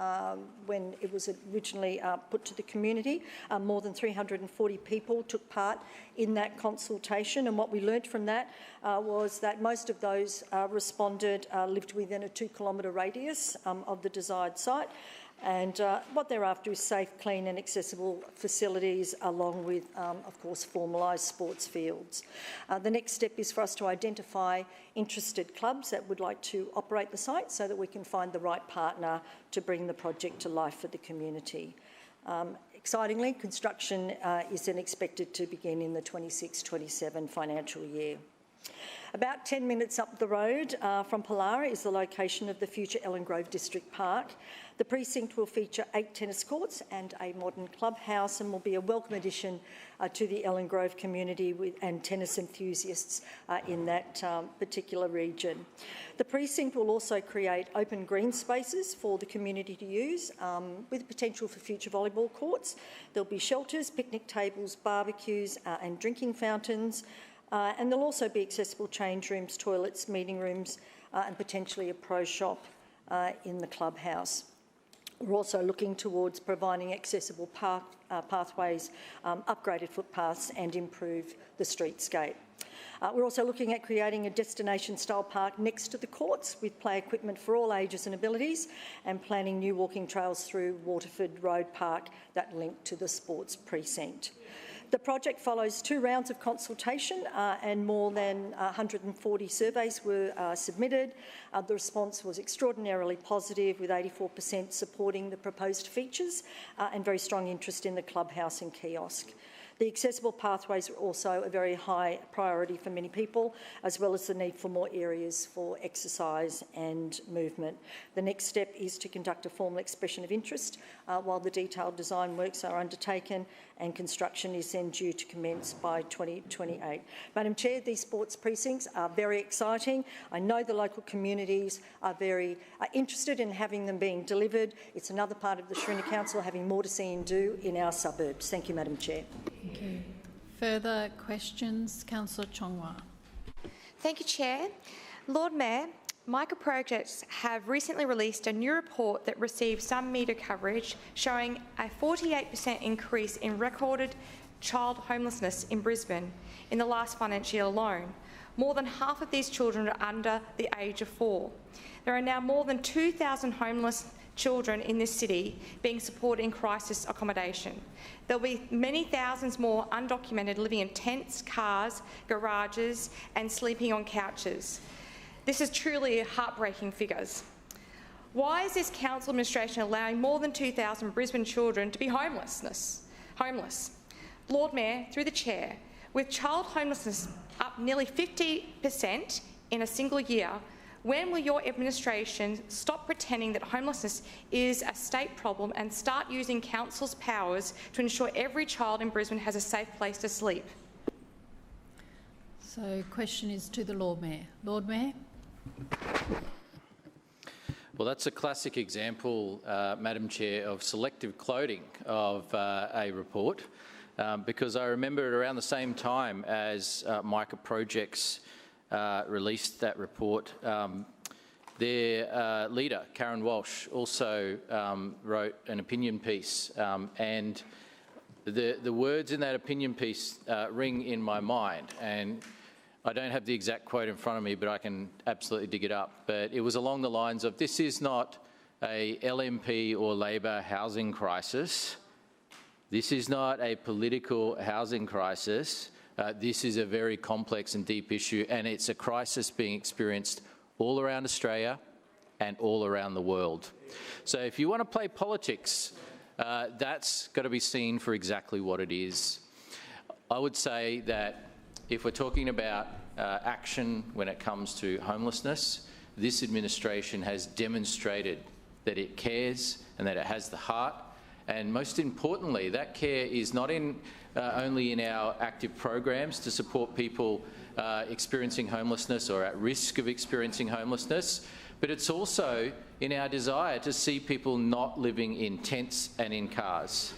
S7: when it was originally put to the community. More than 340 people took part in that consultation, and what we learnt from that was that most of those responded lived within a 2-kilometre radius of the desired site. And what they're after is safe, clean and accessible facilities, along with, of course, formalised sports fields. The next step is for us to identify interested clubs that would like to operate the site so that we can find the right partner to bring the project to life for the community. Excitingly, construction is then expected to begin in the 26-27 financial year. About 10 minutes up the road from Pollara is the location of the future Ellen Grove District Park. The precinct will feature 8 tennis courts and a modern clubhouse and will be a welcome addition to the Ellen Grove community and tennis enthusiasts in that particular region. The precinct will also create open green spaces for the community to use with potential for future volleyball courts. There'll be shelters, picnic tables, barbecues and drinking fountains. And there'll also be accessible change rooms, toilets, meeting rooms and potentially a pro shop in the clubhouse. We're also looking towards providing accessible pathways, upgraded footpaths and improve the streetscape. We're also looking at creating a destination-style park next to the courts with play equipment for all ages and abilities and planning new walking trails through Waterford Road Park that link to the sports precinct. The project follows 2 rounds of consultation and more than 140 surveys were submitted. The response was extraordinarily positive, with 84% supporting the proposed features and very strong interest in the clubhouse and kiosk. The accessible pathways are also a very high priority for many people, as well as the need for more areas for exercise and movement. The next step is to conduct a formal expression of interest while the detailed design works are undertaken, and construction is then due to commence by 2028. Madam Chair, these sports precincts are very exciting. I know the local communities are very interested in having them being delivered. It's another part of the Shrinner Council having more to see and do in our suburbs. Thank you, Madam Chair.
S1: Thank you. Further questions? Councillor Chongwa.
S15: Thank you, Chair. Lord Mayor, Micah Projects have recently released a new report that received some media coverage showing a 48% increase in recorded child homelessness in Brisbane in the last financial year alone. More than half of these children are under the age of 4. There are now more than 2,000 homeless children in this city being supported in crisis accommodation. There'll be many thousands more undocumented living in tents, cars, garages and sleeping on couches. This is truly heartbreaking figures. Why is this council administration allowing more than 2,000 Brisbane children to be homeless? Lord Mayor, through the chair, with child homelessness up nearly 50% in a single year, when will your administration stop pretending that homelessness is a state problem and start using council's powers to ensure every child in Brisbane has a safe place to sleep?
S1: So, question is to the Lord Mayor. Lord Mayor.
S16: Well, that's a classic example, Madam Chair, of selective clothing of a report, because I remember around the same time as Micah Projects released that report, their leader, Karen Walsh, also wrote an opinion piece, and the words in that opinion piece ring in my mind, and I don't have the exact quote in front of me, but I can absolutely dig it up. But it was along the lines of, this is not a LNP or Labor housing crisis. This is not a political housing crisis. This is a very complex and deep issue, and it's a crisis being experienced all around Australia and all around the world. So if you want to play politics, that's got to be seen for exactly what it is. I would say that if we're talking about action when it comes to homelessness, this administration has demonstrated that it cares and that it has the heart And most importantly, that care is not only in our active programs to support people experiencing homelessness or at risk of experiencing homelessness, but it's also in our desire to see people not living in tents and in cars.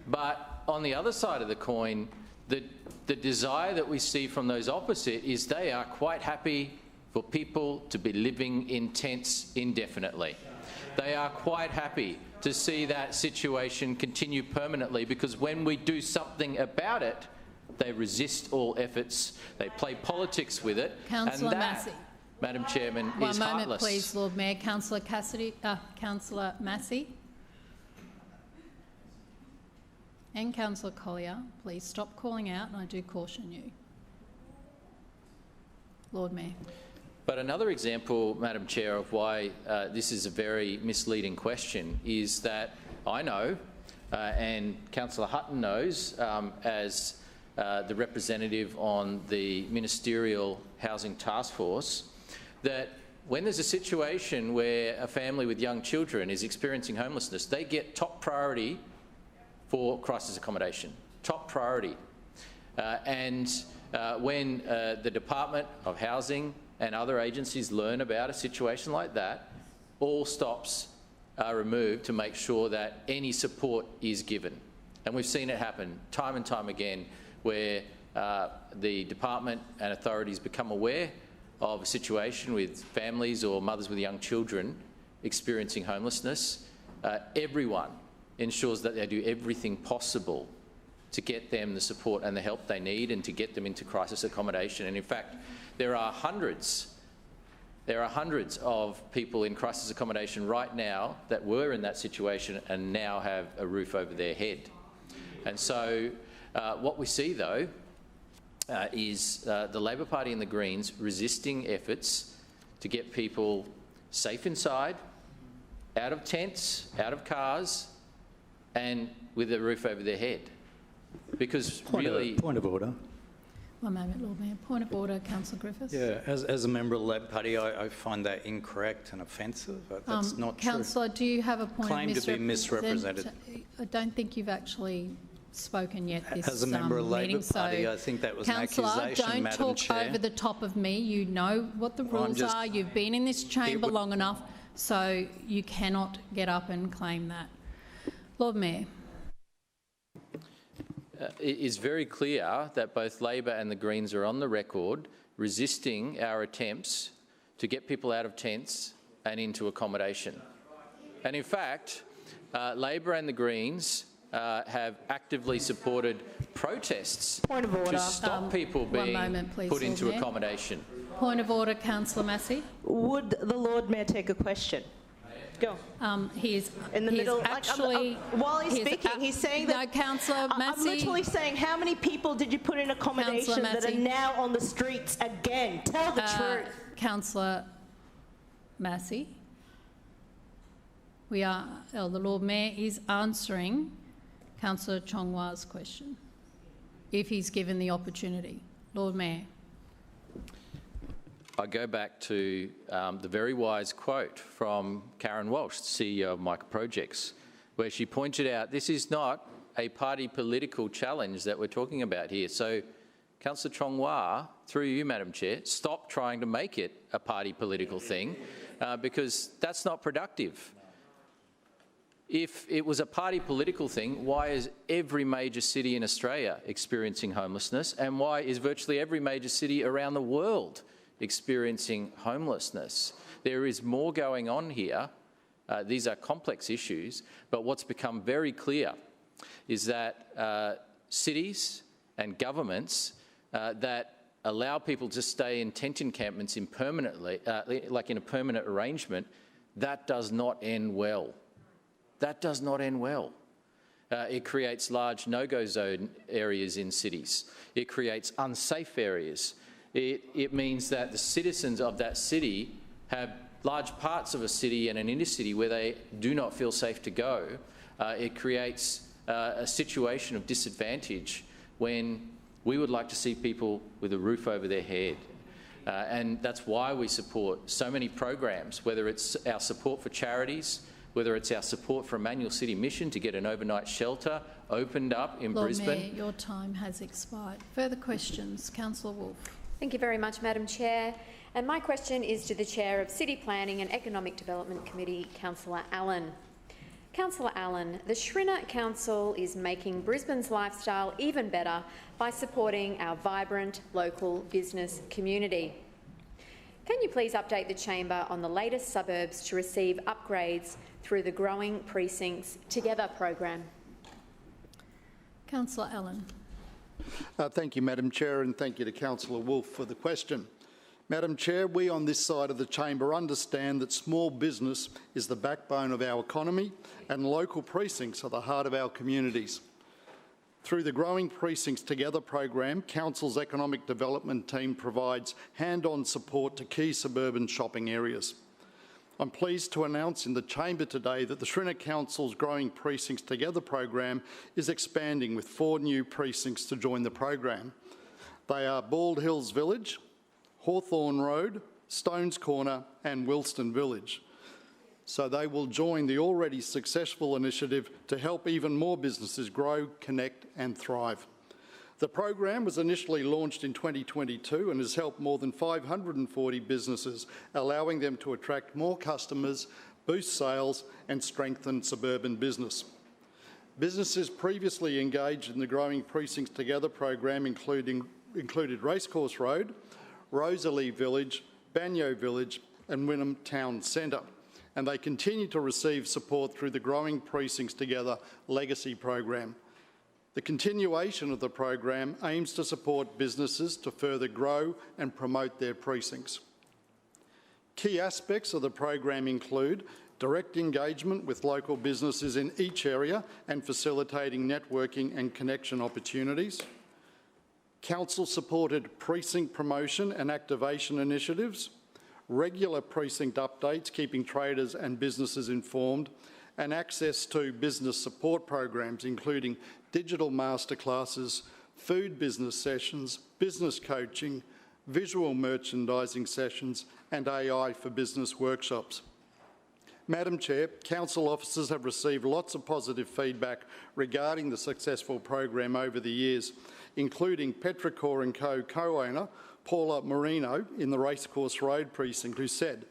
S16: But on the other side of the coin, the desire that we see from those opposite is they are quite happy for people to be living in tents indefinitely. They are quite happy to see that situation continue permanently, because when we do something about it, they resist all efforts, they play politics with it.
S1: Councillor
S16: and that,
S1: Massey.
S16: Madam Chairman,
S1: One
S16: is
S1: moment,
S16: heartless.
S1: please, Lord Mayor. Councillor Massey. And Councillor Collier, please stop calling out, and I do caution you. Lord Mayor.
S16: But another example, Madam Chair, of why this is a very misleading question is that I know, and Councillor Hutton knows, as the representative on the Ministerial Housing Task Force, that when there's a situation where a family with young children is experiencing homelessness, they get top priority for crisis accommodation, top priority. When the Department of Housing and other agencies learn about a situation like that, all stops are removed to make sure that any support is given. And we've seen it happen time and time again, where the department and authorities become aware of a situation with families or mothers with young children experiencing homelessness. Everyone ensures that they do everything possible to get them the support and the help they need and to get them into crisis accommodation. And in fact, there are hundreds of people in crisis accommodation right now that were in that situation and now have a roof over their head. And so what we see, though, is the Labor Party and the Greens resisting efforts to get people safe inside, out of tents, out of cars, and with a roof over their head. Because
S17: Point of order.
S1: One moment, Lord Mayor. Point of order, Councillor Griffiths.
S17: Yeah, as a member of the Labor Party, I find that incorrect and offensive. That's not true.
S1: Councillor, do you have a point
S17: Claim
S1: of
S17: to be misrepresented.
S1: I don't think you've actually spoken yet this
S17: As a member of the
S1: meeting,
S17: Labor Party,
S1: so
S17: I think that was an
S1: Councillor,
S17: accusation, Madam
S1: don't
S17: Chair.
S1: talk over the top of me. You know what the rules are. You've been in this chamber long enough, so you cannot get up and claim that. Lord Mayor.
S16: It is very clear that both Labor and the Greens are on the record resisting our attempts to get people out of tents and into accommodation. And in fact, Labor and the Greens have actively supported protests to stop people being put into accommodation.
S1: Point of order, Councillor Massey.
S13: Would the Lord Mayor take a question? Go.
S1: He is
S13: in the middle.
S1: Actually,
S13: while he's speaking, he's saying that.
S1: No, Councillor Massey.
S13: I'm literally saying, how many people did you put in accommodation that are now on the streets again? Tell the truth.
S1: Councillor Massey. The Lord Mayor is answering Councillor Chongwa's question, if he's given the opportunity. Lord Mayor.
S16: I go back to the very wise quote from Karen Walsh, CEO of Microprojects, where she pointed out this is not a party political challenge that we're talking about here. So, Councillor Chongwa, through you, Madam Chair, stop trying to make it a party political thing because that's not productive. If it was a party political thing, why is every major city in Australia experiencing homelessness, and why is virtually every major city around the world experiencing homelessness? There is more going on here. These are complex issues, but what's become very clear is that cities and governments that allow people to stay in tent encampments impermanently, like in a permanent arrangement, that does not end well. That does not end well. It creates large no-go zone areas in cities. It creates unsafe areas. It means that the citizens of that city have large parts of a city and an inner city where they do not feel safe to go. It creates a situation of disadvantage when we would like to see people with a roof over their head. And that's why we support so many programs, whether it's our support for charities, whether it's our support for Emmanuel City Mission to get an overnight shelter opened up in
S1: Lord
S16: Brisbane.
S1: Mayor, your time has expired. Further questions? Councillor Wolf.
S9: Thank you very much, Madam Chair. And my question is to the Chair of City Planning and Economic Development Committee, Councillor Allen. Councillor Allen, the Shrinner Council is making Brisbane's lifestyle even better by supporting our vibrant local business community. Can you please update the Chamber on the latest suburbs to receive upgrades through the Growing Precincts Together program?
S1: Councillor Allen.
S18: Thank you, Madam Chair, and thank you to Councillor Wolf for the question. Madam Chair, we on this side of the chamber understand that small business is the backbone of our economy and local precincts are the heart of our communities. Through the Growing Precincts Together program, Council's economic development team provides hand-on support to key suburban shopping areas. I'm pleased to announce in the chamber today that the Shrinner Council's Growing Precincts Together program is expanding with 4 new precincts to join the program. They are Bald Hills Village, Hawthorne Road, Stones Corner and Wilston Village. So they will join the already successful initiative to help even more businesses grow, connect and thrive. The program was initially launched in 2022 and has helped more than 540 businesses, allowing them to attract more customers, boost sales and strengthen suburban business. Businesses previously engaged in the Growing Precincts Together program included Racecourse Road, Rosalie Village, Banyo Village and Wynnum Town Centre, and they continue to receive support through the Growing Precincts Together Legacy program. The continuation of the program aims to support businesses to further grow and promote their precincts. Key aspects of the program include direct engagement with local businesses in each area and facilitating networking and connection opportunities, Council-supported precinct promotion and activation initiatives, regular precinct updates keeping traders and businesses informed, and access to business support programs including digital masterclasses, food business sessions, business coaching, visual merchandising sessions and AI for business workshops. Madam Chair, Council officers have received lots of positive feedback regarding the successful program over the years, including Petrichor & Co co-owner Paula Marino in the Racecourse Road precinct, who said,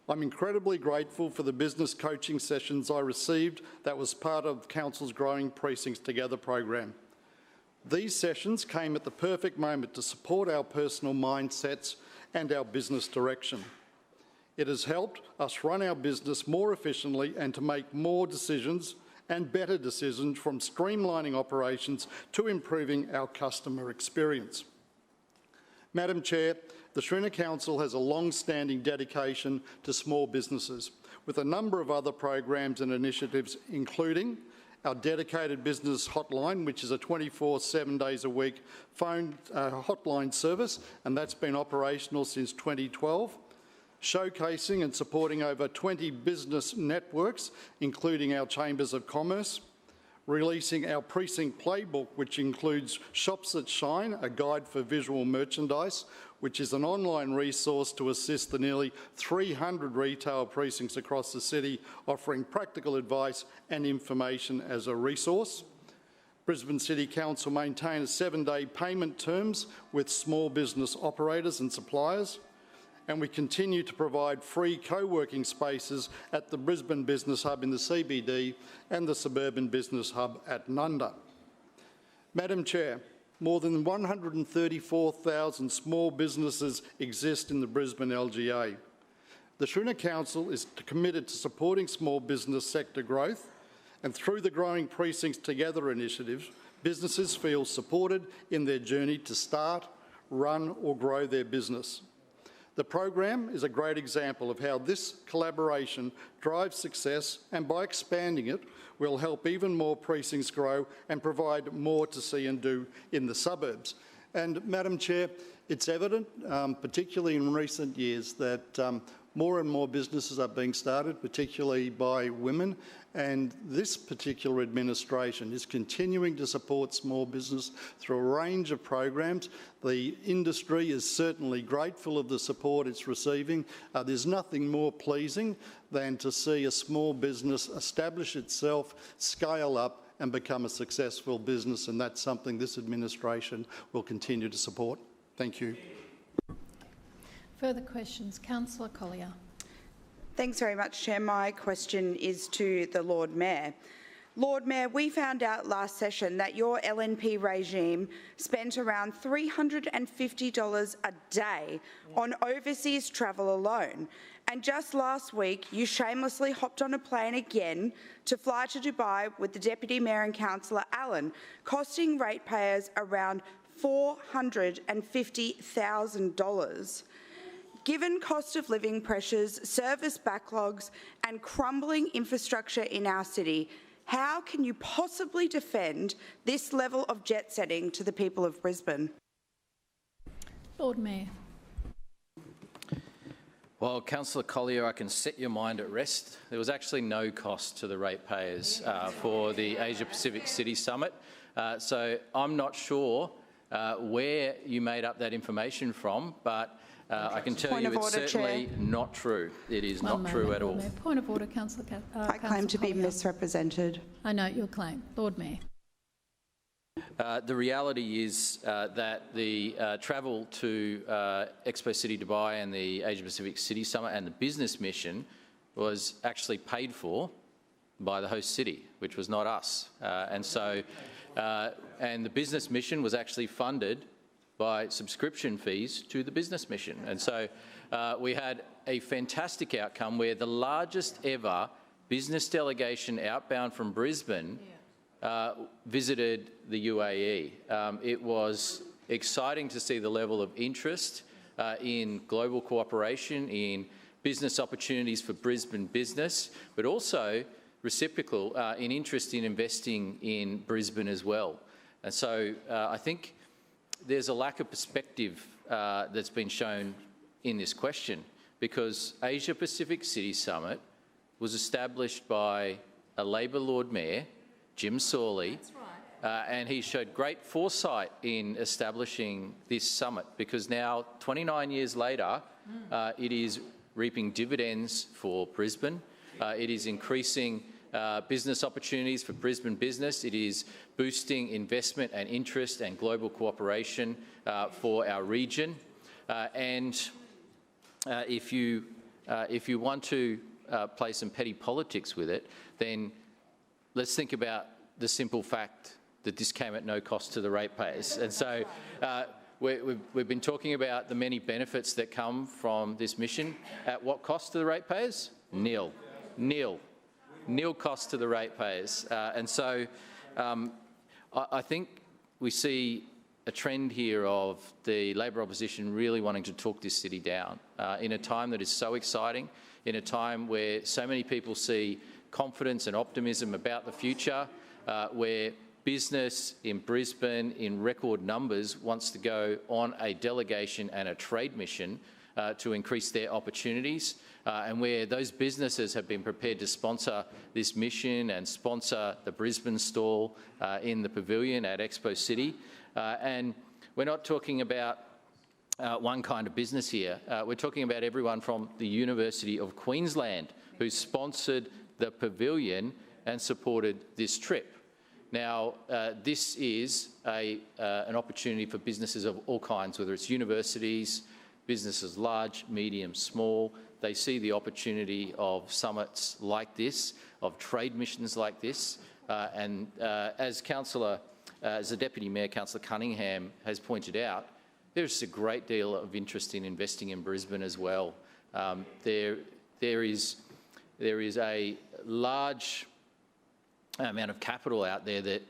S18: "I'm incredibly grateful for the business coaching sessions I received that was part of Council's Growing Precincts Together program. These sessions came at the perfect moment to support our personal mindsets and our business direction. It has helped us run our business more efficiently and to make more decisions and better decisions, from streamlining operations to improving our customer experience." Madam Chair, the Shrinner Council has a long-standing dedication to small businesses, with a number of other programs and initiatives, including our dedicated business hotline, which is a 24/7 7 days a week phone hotline service, and that's been operational since 2012. Showcasing and supporting over 20 business networks, including our Chambers of Commerce, releasing our precinct playbook, which includes Shops That Shine, a guide for visual merchandise, which is an online resource to assist the nearly 300 retail precincts across the city, offering practical advice and information as a resource. Brisbane City Council maintains 7-day payment terms with small business operators and suppliers. And we continue to provide free co-working spaces at the Brisbane Business Hub in the CBD and the Suburban Business Hub at Nunda. Madam Chair, more than 134,000 small businesses exist in the Brisbane LGA. The Shrinner Council is committed to supporting small business sector growth, and through the Growing Precincts Together initiative, businesses feel supported in their journey to start, run or grow their business. The program is a great example of how this collaboration drives success, and by expanding it, will help even more precincts grow and provide more to see and do in the suburbs. And Madam Chair, it's evident, particularly in recent years, that more and more businesses are being started, particularly by women, And this particular administration is continuing to support small business through a range of programs. The industry is certainly grateful of the support it's receiving. There's nothing more pleasing than to see a small business establish itself, scale up and become a successful business, and that's something this administration will continue to support. Thank you.
S1: Further questions? Councillor Collier.
S19: Thanks very much, Chair. My question is to the Lord Mayor. Lord Mayor, we found out last session that your LNP regime spent around $350 a day on overseas travel alone. And just last week, you shamelessly hopped on a plane again to fly to Dubai with the Deputy Mayor and Councillor Allen, costing ratepayers around $450,000. Given cost of living pressures, service backlogs and crumbling infrastructure in our city, how can you possibly defend this level of jet setting to the people of Brisbane?
S1: Lord Mayor.
S16: Well, Councillor Collier, I can set your mind at rest. There was actually no cost to the ratepayers for the Asia Pacific City Summit. So I'm not sure where you made up that information from, but I can tell you it's certainly not true. It is not true at all.
S1: Point of order, Councillor.
S19: I claim to be misrepresented.
S1: I note your claim. Lord Mayor.
S16: The reality is that the travel to Expo City Dubai and the Asia Pacific City Summit and the business mission was actually paid for by the host city, which was not us. And the business mission was actually funded by subscription fees to the business mission. And so we had a fantastic outcome where the largest ever business delegation outbound from Brisbane visited the UAE. It was exciting to see the level of interest in global cooperation, in business opportunities for Brisbane business, but also reciprocal in interest in investing in Brisbane as well. And so I think there's a lack of perspective that's been shown in this question, because Asia Pacific City Summit was established by a Labor Lord Mayor, Jim Sawley, and he showed great foresight in establishing this summit, because now, 29 years later, it is reaping dividends for Brisbane. It is increasing business opportunities for Brisbane business. It is boosting investment and interest and global cooperation for our region. If you want to play some petty politics with it, then let's think about the simple fact that this came at no cost to the ratepayers. And so we've been talking about the many benefits that come from this mission. At what cost to the ratepayers? Nil. Nil. Nil cost to the ratepayers. I think we see a trend here of the Labor opposition really wanting to talk this city down in a time that is so exciting, in a time where so many people see confidence and optimism about the future, where business in Brisbane in record numbers wants to go on a delegation and a trade mission to increase their opportunities, and where those businesses have been prepared to sponsor this mission and sponsor the Brisbane stall in the pavilion at Expo City. And we're not talking about one kind of business here. We're talking about everyone from the University of Queensland who sponsored the pavilion and supported this trip. Now, this is an opportunity for businesses of all kinds, whether it's universities, businesses large, medium, small. They see the opportunity of summits like this, of trade missions like this, as the Deputy Mayor, Councillor Cunningham, has pointed out, there's a great deal of interest in investing in Brisbane as well. There is a large amount of capital out there that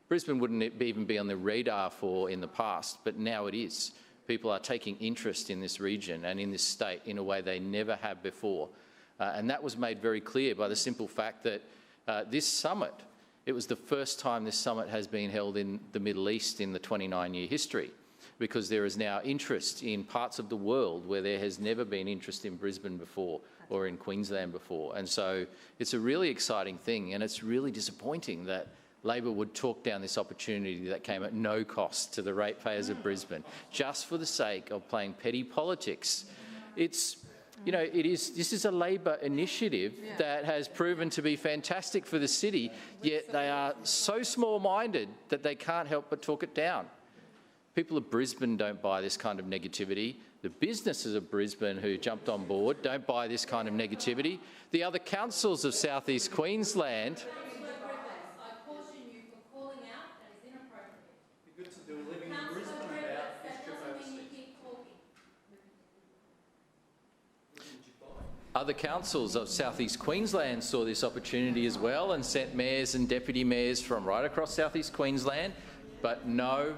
S16: Brisbane wouldn't even be on the radar for in the past, but now it is. People are taking interest in this region and in this state in a way they never have before. And that was made very clear by the simple fact that this summit, it was the first time this summit has been held in the Middle East in the 29-year history, because there is now interest in parts of the world where there has never been interest in Brisbane before. or in Queensland before. And so it's a really exciting thing, and it's really disappointing that Labor would talk down this opportunity that came at no cost to the ratepayers of Brisbane, just for the sake of playing petty politics. It's, you know, this is a Labor initiative that has proven to be fantastic for the city, yet they are so small-minded that they can't help but talk it down. People of Brisbane don't buy this kind of negativity. The businesses of Brisbane who jumped on board don't buy this kind of negativity. The other councils of South East Queensland... Other councils of South East Queensland saw this opportunity as well and sent mayors and deputy mayors from right across South East Queensland, but no,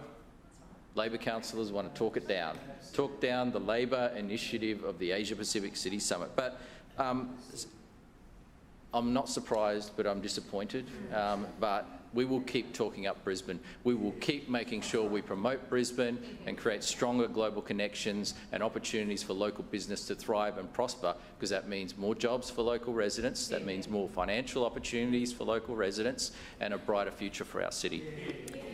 S16: Labor councillors want to talk it down, talk down the Labor initiative of the Asia Pacific City Summit. But I'm not surprised, but I'm disappointed. But we will keep talking up Brisbane. We will keep making sure we promote Brisbane and create stronger global connections and opportunities for local business to thrive and prosper, because that means more jobs for local residents, that means more financial opportunities for local residents and a brighter future for our city.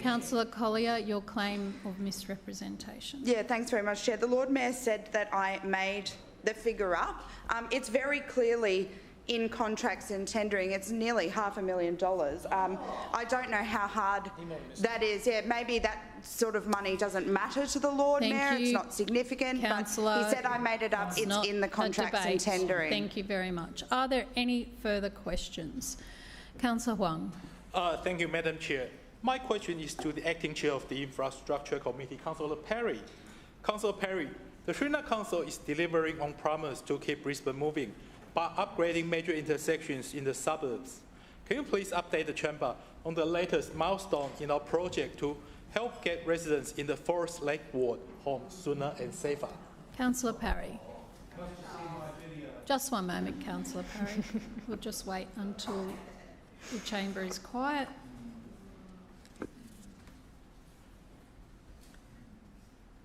S1: Councillor Collier, your claim of misrepresentation.
S19: Yeah, thanks very much, Chair. The Lord Mayor said that I made the figure up. It's very clearly in contracts and tendering. It's nearly $500,000. I don't know how hard that is. Yeah, maybe that sort of money doesn't matter to the Lord Mayor. It's not significant,
S1: Councillor,
S19: but he said I made it up. It's in the contracts and tendering.
S1: Thank you very much. Are there any further questions? Councillor Huang.
S20: Thank you, Madam Chair. My question is to the Acting Chair of the Infrastructure Committee, Councillor Perry. Councillor Perry, the Sri Lanka Council is delivering on promise to keep Brisbane moving by upgrading major intersections in the suburbs. Can you please update the Chamber on the latest milestone in our project to help get residents in the Forest Lake ward home sooner and safer?
S1: Councillor Parry. Just one moment, Councillor Parry. We'll just wait until the chamber is quiet.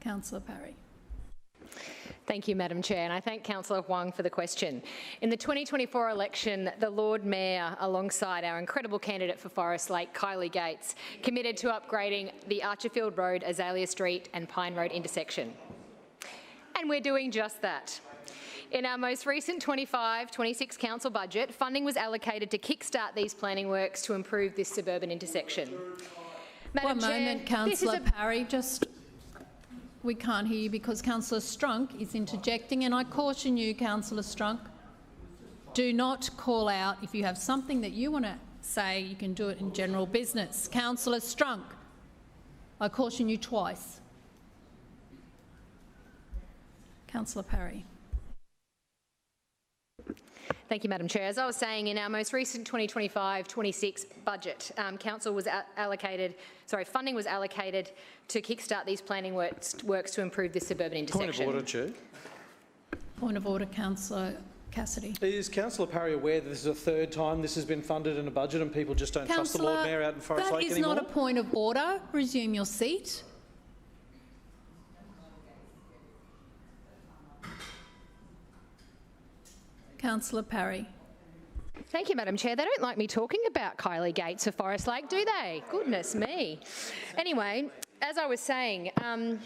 S1: Councillor Parry.
S21: Thank you, Madam Chair, and I thank Councillor Huang for the question. In the 2024 election, the Lord Mayor, alongside our incredible candidate for Forest Lake, Kylie Gates, committed to upgrading the Archerfield Road, Azalea Street and Pine Road intersection. And we're doing just that. In our most recent 25-26 council budget, funding was allocated to kickstart these planning works to improve this suburban intersection.
S1: Madam Chair, one moment, Councillor Parry, we can't hear you because Councillor Strunk is interjecting, and I caution you, Councillor Strunk, do not call out. If you have something that you want to say, you can do it in general business. Councillor Strunk, I caution you twice. Councillor Parry.
S21: Thank you, Madam Chair. As I was saying, in our most recent 2025-26 budget, funding was allocated to kickstart these planning works to improve this suburban intersection.
S8: Point of order, Chair.
S1: Point of order, Councillor Cassidy.
S8: Is Councillor Parry aware that this is the third time this has been funded in a budget and people just don't trust the Lord Mayor out in Forest Lake anymore?
S1: That is not a point of order. Resume your seat. Councillor Parry.
S21: Thank you, Madam Chair. They don't like me talking about Kylie Gates of Forest Lake, do they? Goodness me. Anyway, as I was saying,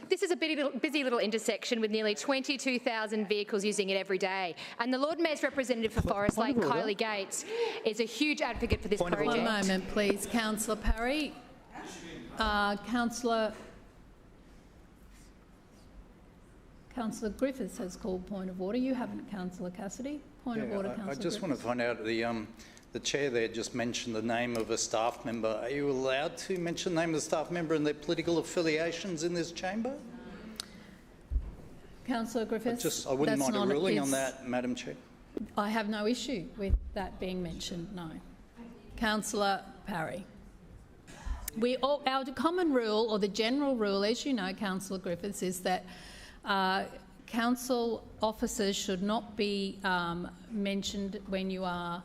S21: this is a busy little intersection with nearly 22,000 vehicles using it every day. And the Lord Mayor's representative for Forest Lake, Kylie Gates, is a huge advocate for this project.
S1: One moment, please. Councillor Parry. Councillor Griffiths has called point of order. You haven't, Councillor Cassidy. Point of order, Councillor
S17: I just want to find out, the chair there just mentioned the name of a staff member. Are you allowed to mention the name of the staff member and their political affiliations in this chamber?
S1: Councillor Griffiths.
S17: I wouldn't mind a ruling on that, Madam Chair.
S1: I have no issue with that being mentioned, no. Councillor Parry. Our common rule, or the general rule, as you know, Councillor Griffiths, is that council officers should not be mentioned when you are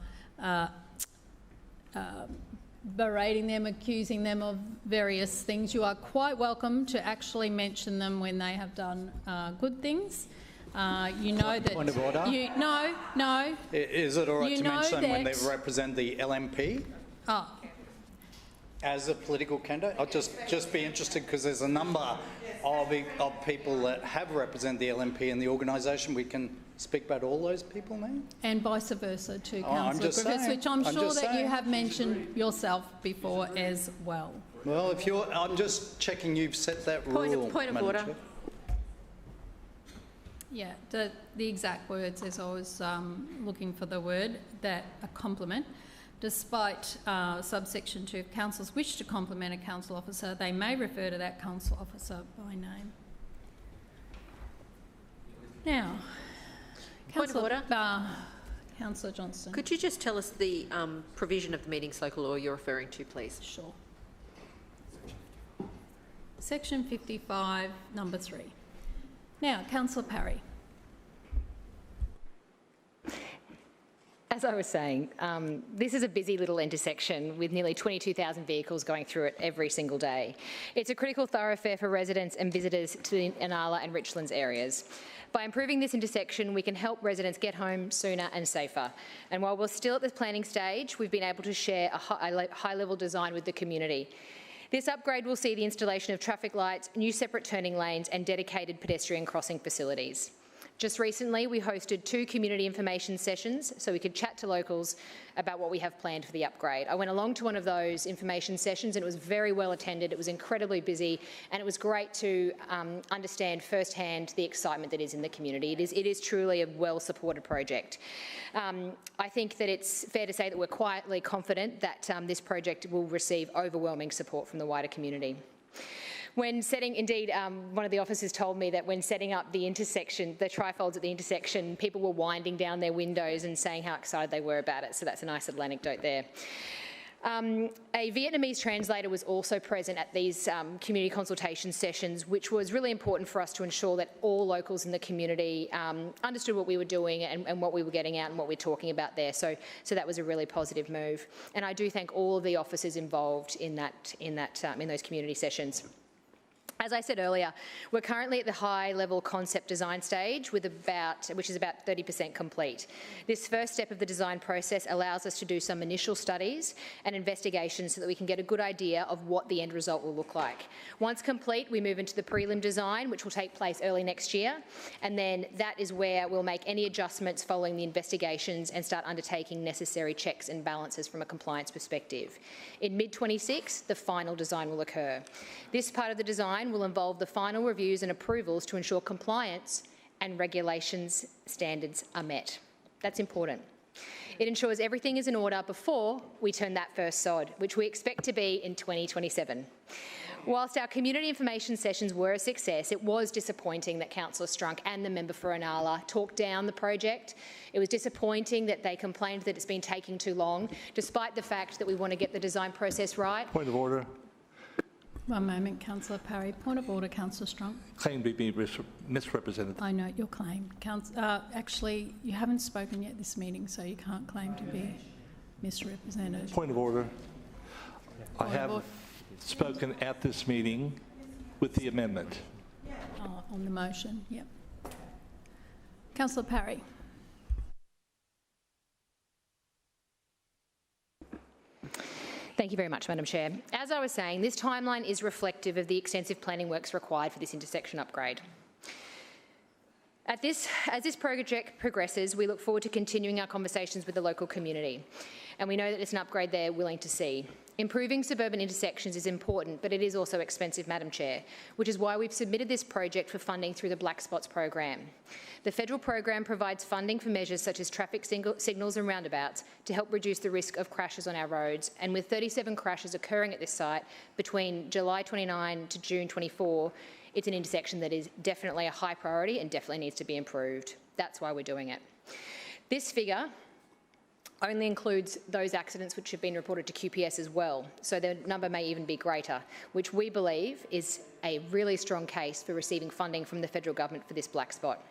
S1: berating them, accusing them of various things. You are quite welcome to actually mention them when they have done good things. You know that...
S17: Point of order?
S1: No.
S17: Is it all right to mention when they represent the LNP?
S1: Oh.
S17: As a political candidate? I'll just be interested because there's a number of people that have represented the LNP in the organisation. We can speak about all those people now?
S1: And vice versa to
S17: I'm
S1: Councillor
S17: just
S1: Griffiths,
S17: saying.
S1: which I'm sure that you
S17: saying.
S1: have mentioned yourself before as well.
S17: Well, if you're, I'm just checking you've set that rule.
S14: Point of
S17: Madam
S14: order.
S17: Chair.
S1: Yeah, the exact words as I was looking for the word, that a compliment. Despite subsection 2, if councillors wish to compliment a council officer, they may refer to that council officer by name. Now,
S14: Point of order.
S1: Councillor Johnston.
S10: Could you just tell us the provision of the meetings local law you're referring to, please?
S1: Sure. Section 55, number 3. Now, Councillor Parry.
S21: As I was saying, this is a busy little intersection with nearly 22,000 vehicles going through it every single day. It's a critical thoroughfare for residents and visitors to the Inala and Richlands areas. By improving this intersection, we can help residents get home sooner and safer. And while we're still at the planning stage, we've been able to share a high-level design with the community. This upgrade will see the installation of traffic lights, new separate turning lanes and dedicated pedestrian crossing facilities. Just recently, we hosted 2 community information sessions so we could chat to locals about what we have planned for the upgrade. I went along to one of those information sessions and it was very well attended. It was incredibly busy and it was great to understand firsthand the excitement that is in the community. It is truly a well-supported project. I think that it's fair to say that we're quietly confident that this project will receive overwhelming support from the wider community. When setting, indeed, one of the officers told me that when setting up the intersection, the trifolds at the intersection, people were winding down their windows and saying how excited they were about it. So that's a nice little anecdote there. A Vietnamese translator was also present at these community consultation sessions, which was really important for us to ensure that all locals in the community understood what we were doing and what we were getting out and what we were talking about there. So that was a really positive move. And I do thank all of the officers involved in those community sessions. As I said earlier, we're currently at the high-level concept design stage, which is about 30% complete. This first step of the design process allows us to do some initial studies and investigations so that we can get a good idea of what the end result will look like. Once complete, we move into the prelim design, which will take place early next year, and then that is where we'll make any adjustments following the investigations and start undertaking necessary checks and balances from a compliance perspective. In mid-26, the final design will occur. This part of the design will involve the final reviews and approvals to ensure compliance and regulations standards are met. That's important. It ensures everything is in order before we turn that first sod, which we expect to be in 2027. Whilst our community information sessions were a success, it was disappointing that Councillor Strunk and the member for Inala talked down the project. It was disappointing that they complained that it's been taking too long, despite the fact that we want to get the design process right.
S12: Point of order.
S1: One moment, Councillor Parry. Point of order, Councillor Strunk.
S12: Claim to be misrepresented.
S1: I note your claim. Actually, you haven't spoken yet this meeting, so you can't claim to be misrepresented.
S12: Point of order. I have spoken at this meeting with the amendment.
S1: On the motion, yep. Councillor Parry.
S21: Thank you very much, Madam Chair. As I was saying, this timeline is reflective of the extensive planning works required for this intersection upgrade. As this project progresses, we look forward to continuing our conversations with the local community, and we know that it's an upgrade they're willing to see. Improving suburban intersections is important, but it is also expensive, Madam Chair, which is why we've submitted this project for funding through the Black Spots program. The federal program provides funding for measures such as traffic signals and roundabouts to help reduce the risk of crashes on our roads, and with 37 crashes occurring at this site between July 29 to June 24, it's an intersection that is definitely a high priority and definitely needs to be improved. That's why we're doing it. This figure only includes those accidents which have been reported to QPS as well, so the number may even be greater, which we believe is a really strong case for receiving funding from the federal government for this black spot.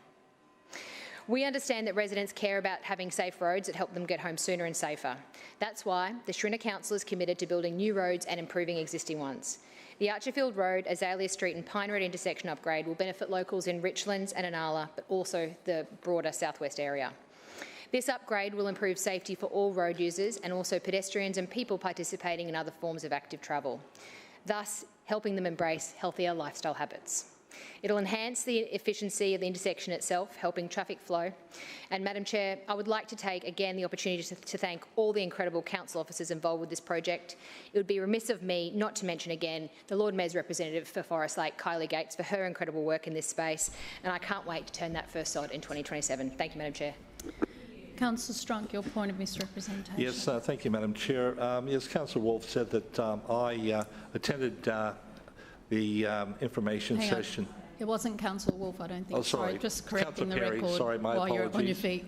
S21: We understand that residents care about having safe roads that help them get home sooner and safer. That's why the Shrinner Council is committed to building new roads and improving existing ones. The Archerfield Road, Azalea Street and Pine Road intersection upgrade will benefit locals in Richlands and Inala, but also the broader southwest area. This upgrade will improve safety for all road users and also pedestrians and people participating in other forms of active travel, thus helping them embrace healthier lifestyle habits. It'll enhance the efficiency of the intersection itself, helping traffic flow. And Madam Chair, I would like to take again the opportunity to thank all the incredible council officers involved with this project. It would be remiss of me not to mention again the Lord Mayor's representative for Forest Lake, Kylie Gates, for her incredible work in this space. And I can't wait to turn that first sod in 2027. Thank you, Madam Chair.
S1: Councillor Strunk, your point of misrepresentation.
S12: Yes, thank you, Madam Chair. Yes, Councillor Wolf said that I attended the information session.
S1: It wasn't Councillor Wolf, I don't think.
S12: Oh, sorry.
S1: Just correcting the
S12: Perry.
S1: record
S12: Sorry, my
S1: while
S12: apologies.
S1: you're on your feet.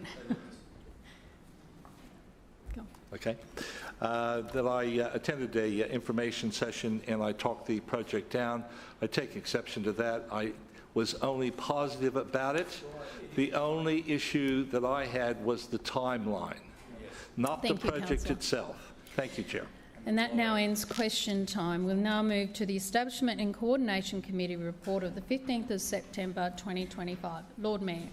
S12: Okay. That I attended a information session and I talked the project down. I take exception to that. I was only positive about it. The only issue that I had was the timeline, not the project itself. Thank you, Chair.
S1: And that now ends question time. We'll now move to the Establishment and Coordination Committee report of the 15th of September 2025. Lord Mayor.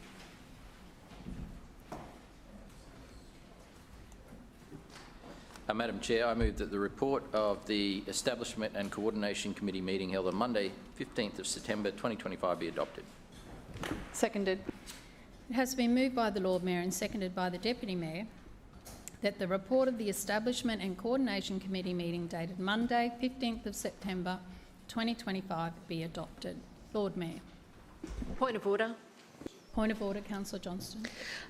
S16: Madam Chair, I move that the report of the Establishment and Coordination Committee meeting held on Monday, 15th of September 2025 be adopted.
S15: Seconded.
S1: It has been moved by the Lord Mayor and seconded by the Deputy Mayor that the report of the Establishment and Coordination Committee meeting dated Monday, 15th of September 2025 be adopted. Lord Mayor.
S10: Point of order.
S1: Point of order, Councillor Johnston.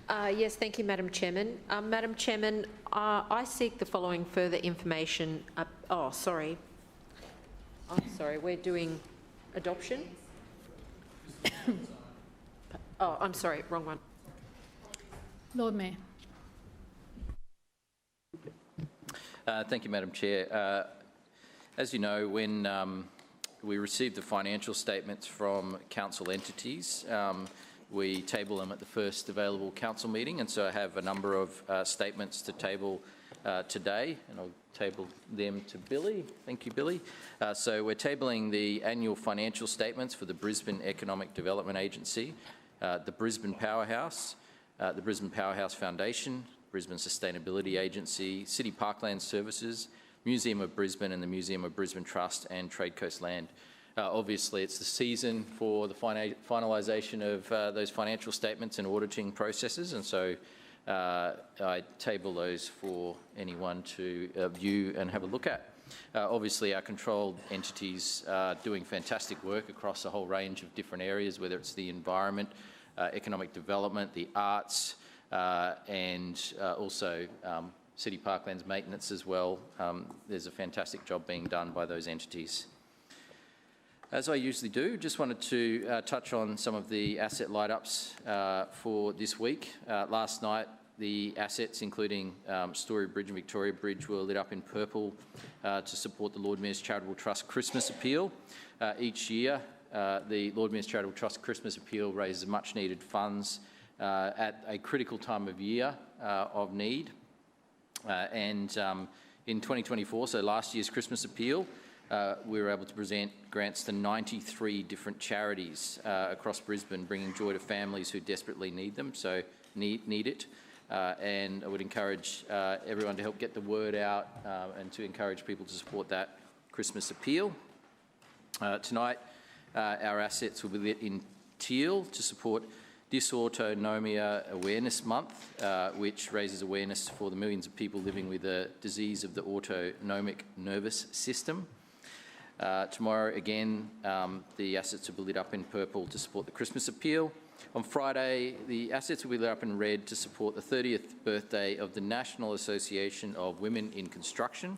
S10: Yes, thank you, Madam Chairman. Madam Chairman, I seek the following further information. Oh, sorry. I'm sorry, we're doing adoption? Oh, I'm sorry, wrong one.
S1: Lord Mayor.
S16: Thank you, Madam Chair. As you know, when we receive the financial statements from council entities, we table them at the first available council meeting, and so I have a number of statements to table today, and I'll table them to Billy. Thank you, Billy. So we're tabling the annual financial statements for the Brisbane Economic Development Agency, the Brisbane Powerhouse, the Brisbane Powerhouse Foundation, Brisbane Sustainability Agency, City Parkland Services, Museum of Brisbane and the Museum of Brisbane Trust and Trade Coast Land. Obviously, it's the season for the finalisation of those financial statements and auditing processes, and so I table those for anyone to view and have a look at. Obviously, our controlled entities are doing fantastic work across a whole range of different areas, whether it's the environment, economic development, the arts, and also City Parklands maintenance as well. There's a fantastic job being done by those entities. As I usually do, just wanted to touch on some of the asset light-ups for this week. Last night, the assets, including Story Bridge and Victoria Bridge, were lit up in purple to support the Lord Mayor's Charitable Trust Christmas Appeal. Each year, the Lord Mayor's Charitable Trust Christmas Appeal raises much-needed funds at a critical time of year of need. In 2024, so last year's Christmas Appeal, we were able to present grants to 93 different charities across Brisbane, bringing joy to families who desperately need them, so need it. And I would encourage everyone to help get the word out and to encourage people to support that Christmas appeal. Tonight, our assets will be lit in teal to support Dysautonomia Awareness Month, which raises awareness for the millions of people living with a disease of the autonomic nervous system. Tomorrow, again, the assets will be lit up in purple to support the Christmas appeal. On Friday, the assets will be lit up in red to support the 30th birthday of the National Association of Women in Construction,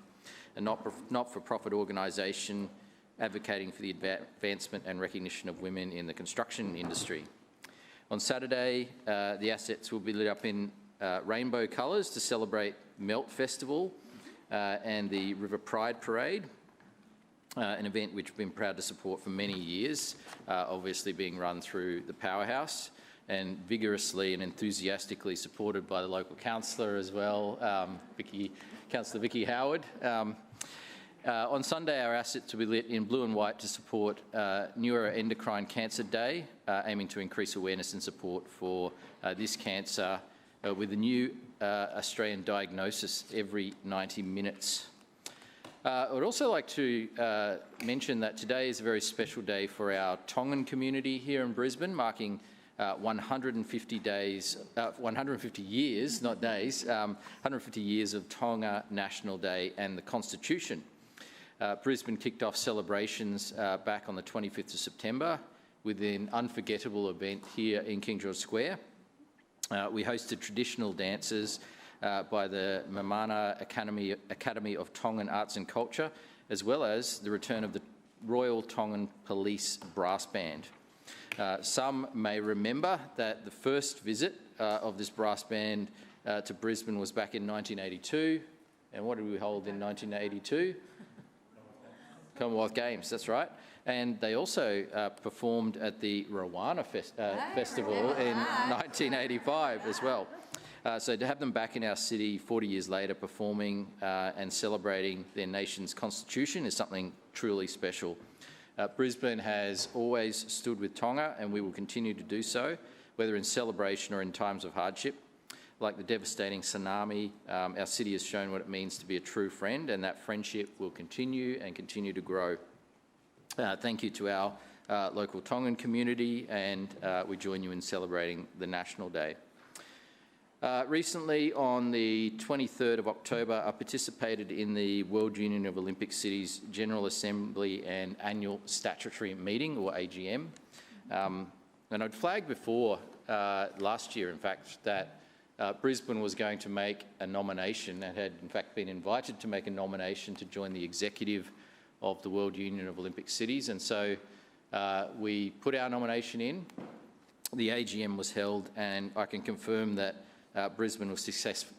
S16: a not-for-profit organisation advocating for the advancement and recognition of women in the construction industry. On Saturday, the assets will be lit up in rainbow colours to celebrate Melt Festival and the River Pride Parade, an event which we've been proud to support for many years, obviously being run through the Powerhouse. and vigorously and enthusiastically supported by the local councillor as well, Councillor Vicky Howard. On Sunday, our assets will be lit in blue and white to support Neuroendocrine Cancer Day, aiming to increase awareness and support for this cancer with a new Australian diagnosis every 90 minutes. I would also like to mention that today is a very special day for our Tongan community here in Brisbane, marking 150 years, not days, 150 years of Tonga National Day and the Constitution. Brisbane kicked off celebrations back on the 25th of September with an unforgettable event here in King George Square. We hosted traditional dances by the Mamana Academy of Tongan Arts and Culture, as well as the return of the Royal Tongan Police Brass Band. Some may remember that the first visit of this brass band to Brisbane was back in 1982. And what did we hold in 1982? Commonwealth Games, that's right. And they also performed at the Rawana Festival in 1985 as well. So to have them back in our city 40 years later performing and celebrating their nation's constitution is something truly special. Brisbane has always stood with Tonga, and we will continue to do so, whether in celebration or in times of hardship. Like the devastating tsunami, our city has shown what it means to be a true friend, and that friendship will continue and continue to grow. Thank you to our local Tongan community, and we join you in celebrating the National Day. Recently, on the 23rd of October, I participated in the World Union of Olympic Cities General Assembly and Annual Statutory Meeting, or AGM. And I'd flagged before, last year in fact, that Brisbane was going to make a nomination and had in fact been invited to make a nomination to join the executive of the World Union of Olympic Cities. And so we put our nomination in, the AGM was held, and I can confirm that Brisbane was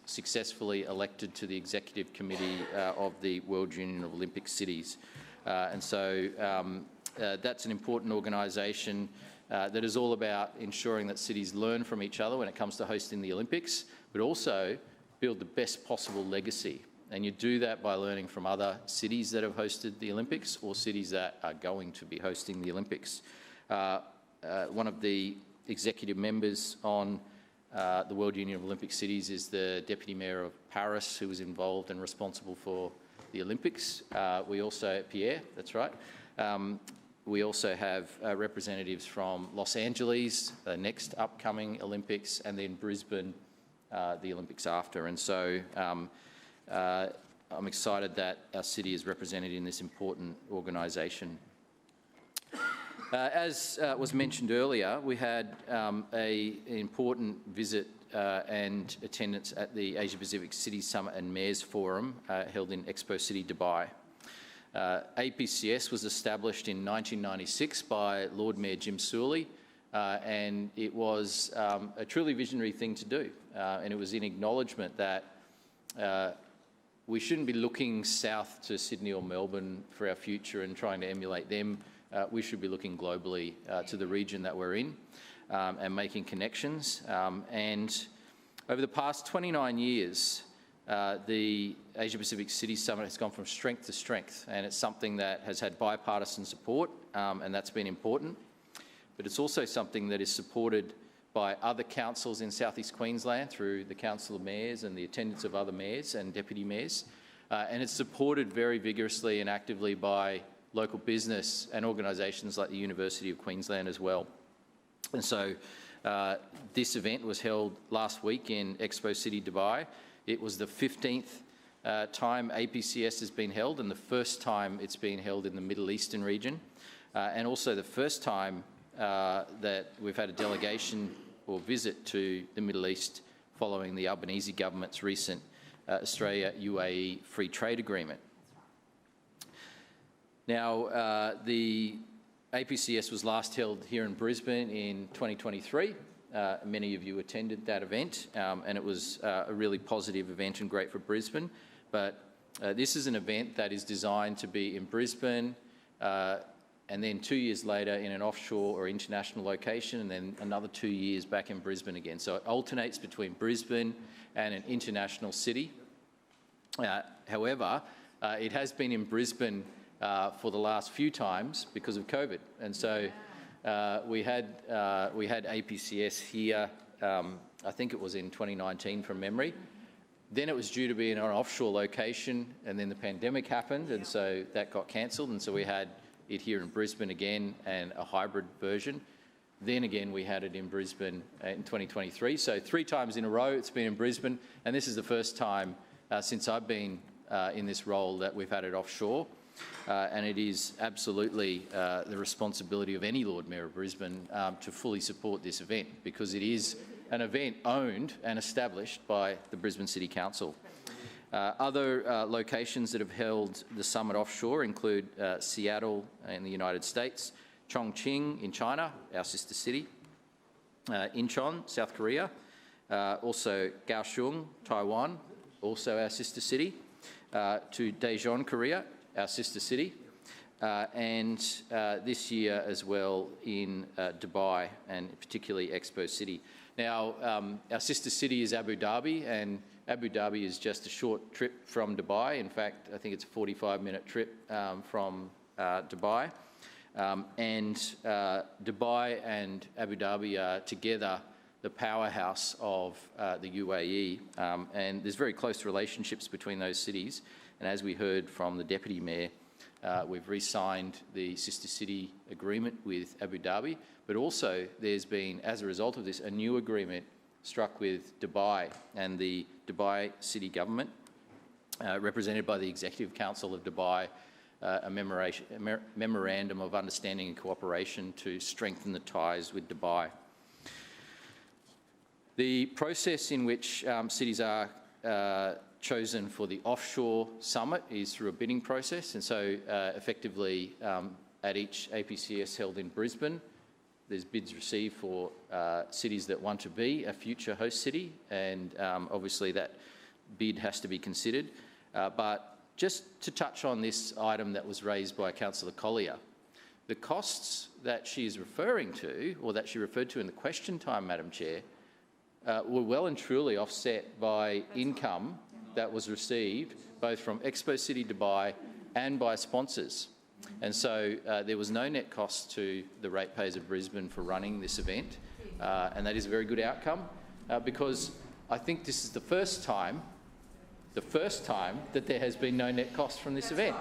S16: successfully elected to the Executive Committee of the World Union of Olympic Cities. And so that's an important organisation that is all about ensuring that cities learn from each other when it comes to hosting the Olympics, but also build the best possible legacy. And you do that by learning from other cities that have hosted the Olympics or cities that are going to be hosting the Olympics. One of the executive members on the World Union of Olympic Cities is the Deputy Mayor of Paris, who was involved and responsible for the Olympics. We also, Pierre, that's right. We also have representatives from Los Angeles, the next upcoming Olympics, and then Brisbane, the Olympics after. And so I'm excited that our city is represented in this important organisation. As was mentioned earlier, we had an important visit and attendance at the Asia Pacific City Summit and Mayors Forum held in Expo City, Dubai. APCS was established in 1996 by Lord Mayor Jim Sooley, and it was a truly visionary thing to do. And it was in acknowledgement that we shouldn't be looking south to Sydney or Melbourne for our future and trying to emulate them. We should be looking globally to the region that we're in and making connections. And over the past 29 years, the Asia Pacific City Summit has gone from strength to strength, and it's something that has had bipartisan support, and that's been important. But it's also something that is supported by other councils in South East Queensland through the Council of Mayors and the attendance of other mayors and deputy mayors. And it's supported very vigorously and actively by local business and organisations like the University of Queensland as well. And so this event was held last week in Expo City, Dubai. It was the 15th time APCS has been held, and the first time it's been held in the Middle Eastern region, and also the first time that we've had a delegation or visit to the Middle East following the Albanese government's recent Australia-UAE free trade agreement. Now, the APCS was last held here in Brisbane in 2023. Many of you attended that event, and it was a really positive event and great for Brisbane. But this is an event that is designed to be in Brisbane and then 2 years later in an offshore or international location, and then another 2 years back in Brisbane again. So it alternates between Brisbane and an international city. However, it has been in Brisbane for the last few times because of COVID, and so we had APCS here. I think it was in 2019 from memory. Then it was due to be in an offshore location, and then the pandemic happened, and so that got cancelled, and so we had it here in Brisbane again, and a hybrid version. Then again, we had it in Brisbane in 2023. So 3 times in a row it's been in Brisbane, and this is the first time since I've been in this role that we've had it offshore. And it is absolutely the responsibility of any Lord Mayor of Brisbane to fully support this event, because it is an event owned and established by the Brisbane City Council. Other locations that have held the summit offshore include Seattle in the United States, Chongqing in China, our sister city, Incheon, South Korea, also Kaohsiung, Taiwan, also our sister city, to Daejeon, Korea, our sister city, and this year as well in Dubai, and particularly Expo City. Now, our sister city is Abu Dhabi, and Abu Dhabi is just a short trip from Dubai. In fact, I think it's a 45-minute trip from Dubai. Dubai and Abu Dhabi are together the powerhouse of the UAE, and there's very close relationships between those cities. And as we heard from the Deputy Mayor, we've re-signed the sister city agreement with Abu Dhabi, but also there's been, as a result of this, a new agreement struck with Dubai and the Dubai city government, represented by the Executive Council of Dubai, a memorandum of understanding and cooperation to strengthen the ties with Dubai. The process in which cities are chosen for the offshore summit is through a bidding process, and so effectively at each APCS held in Brisbane, there's bids received for cities that want to be a future host city, and obviously that bid has to be considered. But just to touch on this item that was raised by Councillor Collier, the costs that she is referring to, or that she referred to in the question time, Madam Chair, were well and truly offset by income that was received both from Expo City Dubai and by sponsors. And so there was no net cost to the ratepayers of Brisbane for running this event, and that is a very good outcome, because I think this is the first time that there has been no net cost from this event.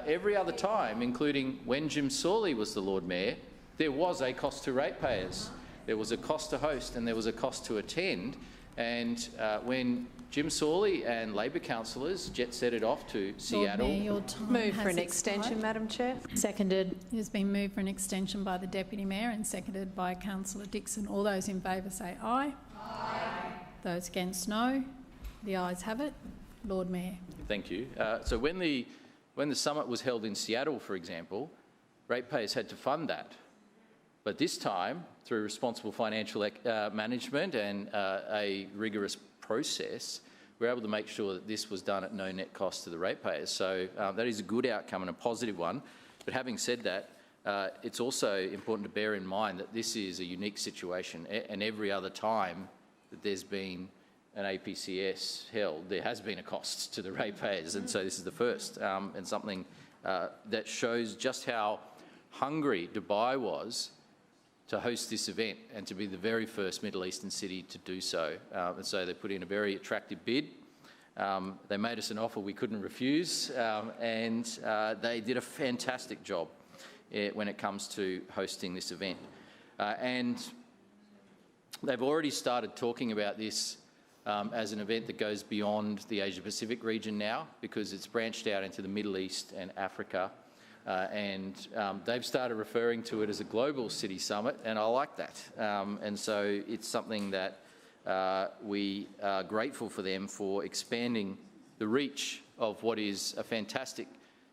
S16: Every other time, including when Jim Sawley was the Lord Mayor, there was a cost to ratepayers. There was a cost to host and there was a cost to attend, and when Jim Sawley and Labor councillors jet-set it off to Seattle.
S1: Lord Mayor, your time
S2: Move
S1: has
S2: for an extension, Madam Chair. Seconded.
S1: It has been moved for an extension by the Deputy Mayor and seconded by Councillor Dixon. All those in favour say aye. Aye. Those against no. The ayes have it. Lord Mayor.
S16: Thank you. So when the summit was held in Seattle, for example, ratepayers had to fund that. But this time, through responsible financial management and a rigorous process, we're able to make sure that this was done at no net cost to the ratepayers. So that is a good outcome and a positive one. But having said that, it's also important to bear in mind that this is a unique situation, and every other time that there's been an APCS held, there has been a cost to the ratepayers, and so this is the first, and something that shows just how hungry Dubai was to host this event and to be the very first Middle Eastern city to do so. And so they put in a very attractive bid. They made us an offer we couldn't refuse, and they did a fantastic job when it comes to hosting this event. And they've already started talking about this as an event that goes beyond the Asia-Pacific region now, because it's branched out into the Middle East and Africa. And they've started referring to it as a global city summit, and I like that. And so it's something that we are grateful for them for expanding the reach of what is a fantastic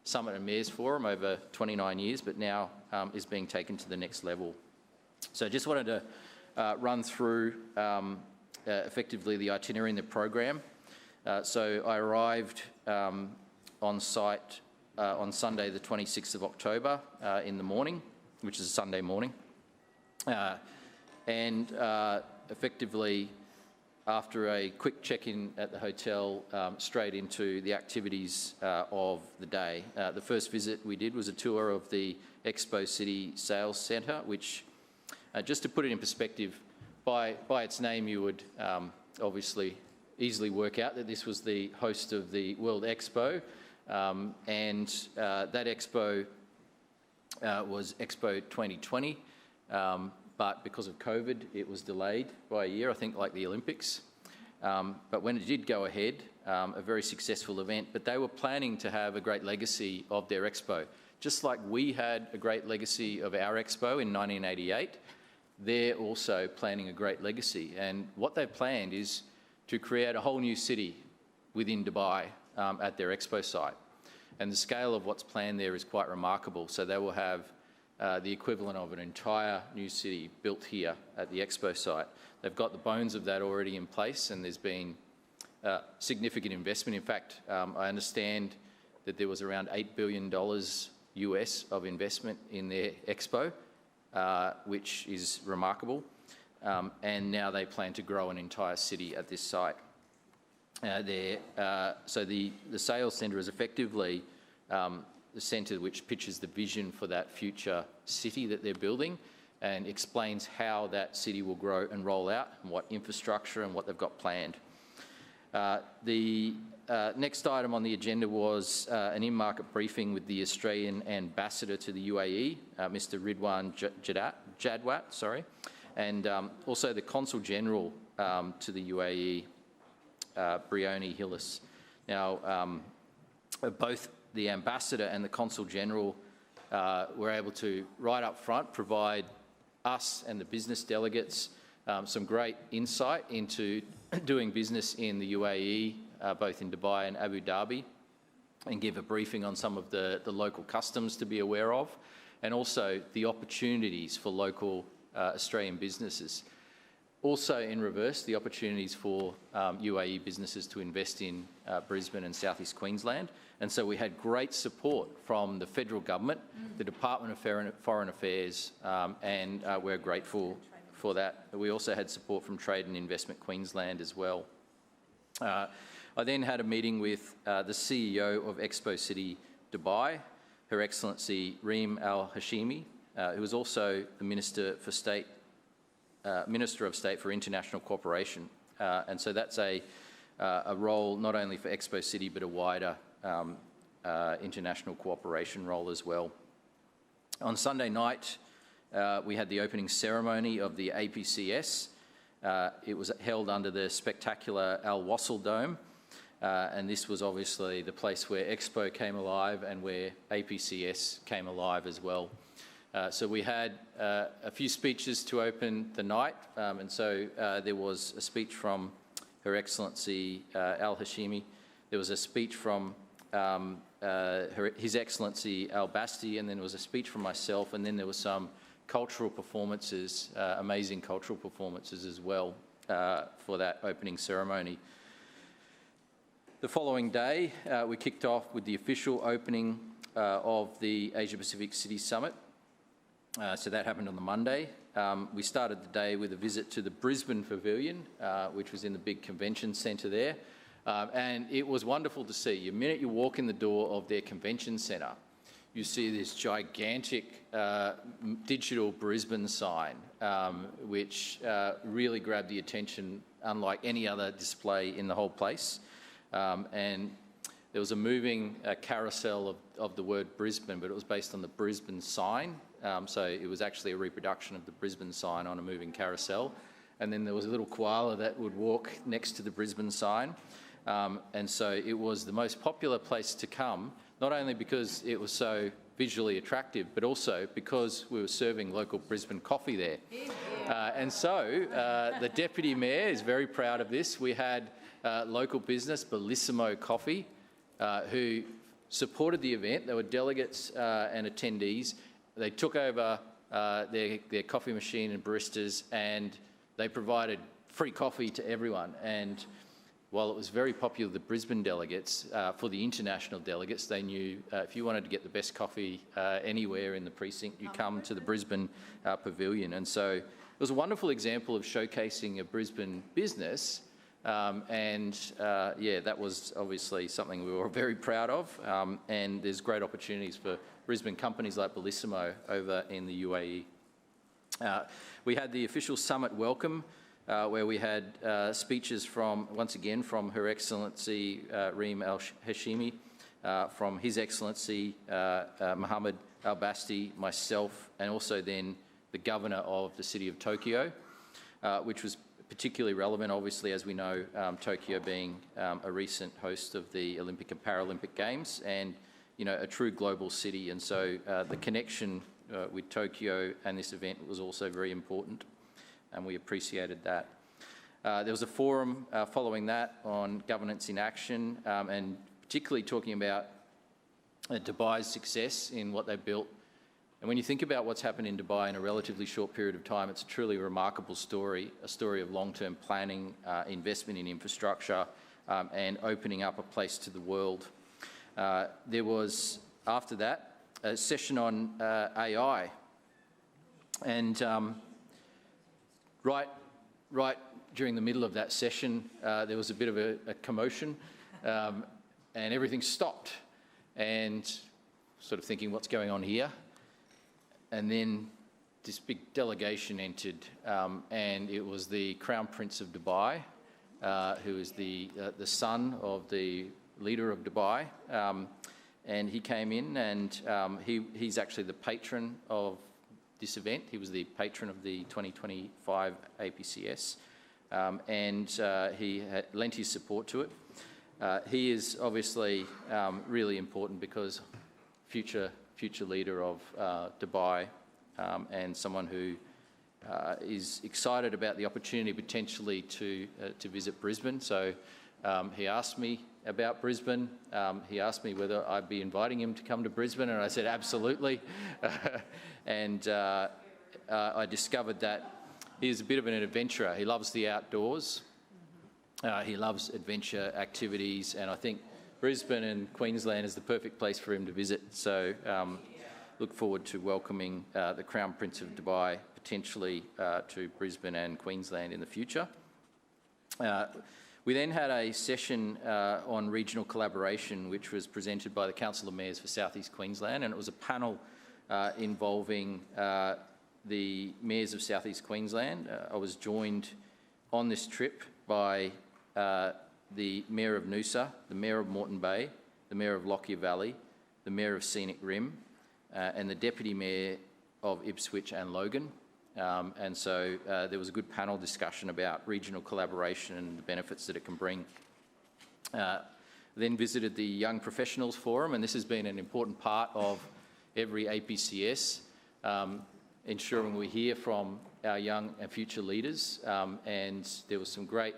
S16: Summit and Mayors Forum over 29 years, but now is being taken to the next level. So I just wanted to run through effectively the itinerary in the program. So I arrived on site on Sunday the 26th of October in the morning, which is a Sunday morning. Effectively, after a quick check-in at the hotel, straight into the activities of the day. The first visit we did was a tour of the Expo City Sales Centre, which, just to put it in perspective, by its name you would obviously easily work out that this was the host of the World Expo, that Expo was Expo 2020. But because of COVID, it was delayed by a year, I think like the Olympics. But when it did go ahead, a very successful event, but they were planning to have a great legacy of their expo. Just like we had a great legacy of our expo in 1988, they're also planning a great legacy. And what they've planned is to create a whole new city within Dubai at their expo site. And the scale of what's planned there is quite remarkable. So they will have the equivalent of an entire new city built here at the expo site. They've got the bones of that already in place, and there's been significant investment. In fact, I understand that there was around $8 billion US of investment in their expo, which is remarkable. And now they plan to grow an entire city at this site. So the sales centre is effectively the centre which pitches the vision for that future city that they're building and explains how that city will grow and roll out and what infrastructure and what they've got planned. The next item on the agenda was an in-market briefing with the Australian ambassador to the UAE, Mr. Ridwan Jadwat, and also the Consul General to the UAE, Brioni Hillis. Now, both the ambassador and the Consul General were able to, right up front, provide us and the business delegates some great insight into doing business in the UAE, both in Dubai and Abu Dhabi, and give a briefing on some of the local customs to be aware of, and also the opportunities for local Australian businesses. Also, in reverse, the opportunities for UAE businesses to invest in Brisbane and South East Queensland. And so we had great support from the federal government, the Department of Foreign Affairs, and we're grateful for that. We also had support from Trade and Investment Queensland as well. I then had a meeting with the CEO of Expo City Dubai, Her Excellency Reem Al Hashimi, who is also the Minister of State for International Cooperation. And so that's a role not only for Expo City, but a wider international cooperation role as well. On Sunday night, we had the opening ceremony of the APCS. It was held under the spectacular Al Wasl Dome, and this was obviously the place where Expo came alive and where APCS came alive as well. So we had a few speeches to open the night, and so there was a speech from Her Excellency Al Hashimi. There was a speech from His Excellency Al Basti, and then there was a speech from myself, and then there was some cultural performances, amazing cultural performances as well for that opening ceremony. The following day, we kicked off with the official opening of the Asia Pacific City Summit. So that happened on the Monday. We started the day with a visit to the Brisbane Pavilion, which was in the big convention centre there. And it was wonderful to see. The minute you walk in the door of their convention centre, you see this gigantic digital Brisbane sign, which really grabbed the attention, unlike any other display in the whole place. And there was a moving carousel of the word Brisbane, but it was based on the Brisbane sign. So it was actually a reproduction of the Brisbane sign on a moving carousel. And then there was a little koala that would walk next to the Brisbane sign. And so it was the most popular place to come, not only because it was so visually attractive, but also because we were serving local Brisbane coffee there. And so the Deputy Mayor is very proud of this. We had local business, Bellissimo Coffee, who supported the event. There were delegates and attendees. They took over their coffee machine and baristas, and they provided free coffee to everyone. And while it was very popular with the Brisbane delegates, for the international delegates, they knew if you wanted to get the best coffee anywhere in the precinct, you come to the Brisbane Pavilion. And so it was a wonderful example of showcasing a Brisbane business. Yeah, that was obviously something we were very proud of. And there's great opportunities for Brisbane companies like Bellissimo over in the UAE. We had the official summit welcome, where we had speeches from, once again, from Her Excellency Reem Al Hashimi, from His Excellency Mohammed Al Basti, myself, and also then the Governor of the City of Tokyo, which was particularly relevant, obviously, as we know, Tokyo being a recent host of the Olympic and Paralympic Games, and a true global city. And so the connection with Tokyo and this event was also very important, and we appreciated that. There was a forum following that on governance in action, and particularly talking about Dubai's success in what they built. And when you think about what's happened in Dubai in a relatively short period of time, it's a truly remarkable story, a story of long-term planning, investment in infrastructure, and opening up a place to the world. There was, after that, a session on AI. And right during the middle of that session, there was a bit of a commotion, and everything stopped. And sort of thinking, what's going on here? And then this big delegation entered, and it was the Crown Prince of Dubai, who is the son of the leader of Dubai. And he came in, and he's actually the patron of this event. He was the patron of the 2025 APCS, and he had lent his support to it. He is obviously really important because future leader of Dubai, and someone who is excited about the opportunity potentially to visit Brisbane. So he asked me about Brisbane. He asked me whether I'd be inviting him to come to Brisbane, and I said absolutely. And I discovered that he's a bit of an adventurer. He loves the outdoors. He loves adventure activities, and I think Brisbane and Queensland is the perfect place for him to visit. So look forward to welcoming the Crown Prince of Dubai potentially to Brisbane and Queensland in the future. We then had a session on regional collaboration, which was presented by the Council of Mayors for South East Queensland, and it was a panel involving the mayors of South East Queensland. I was joined on this trip by the Mayor of Noosa, the Mayor of Moreton Bay, the Mayor of Lockyer Valley, the Mayor of Scenic Rim, and the Deputy Mayor of Ipswich and Logan. And so there was a good panel discussion about regional collaboration and the benefits that it can bring. Then visited the Young Professionals Forum, and this has been an important part of every APCS, ensuring we hear from our young and future leaders. And there was some great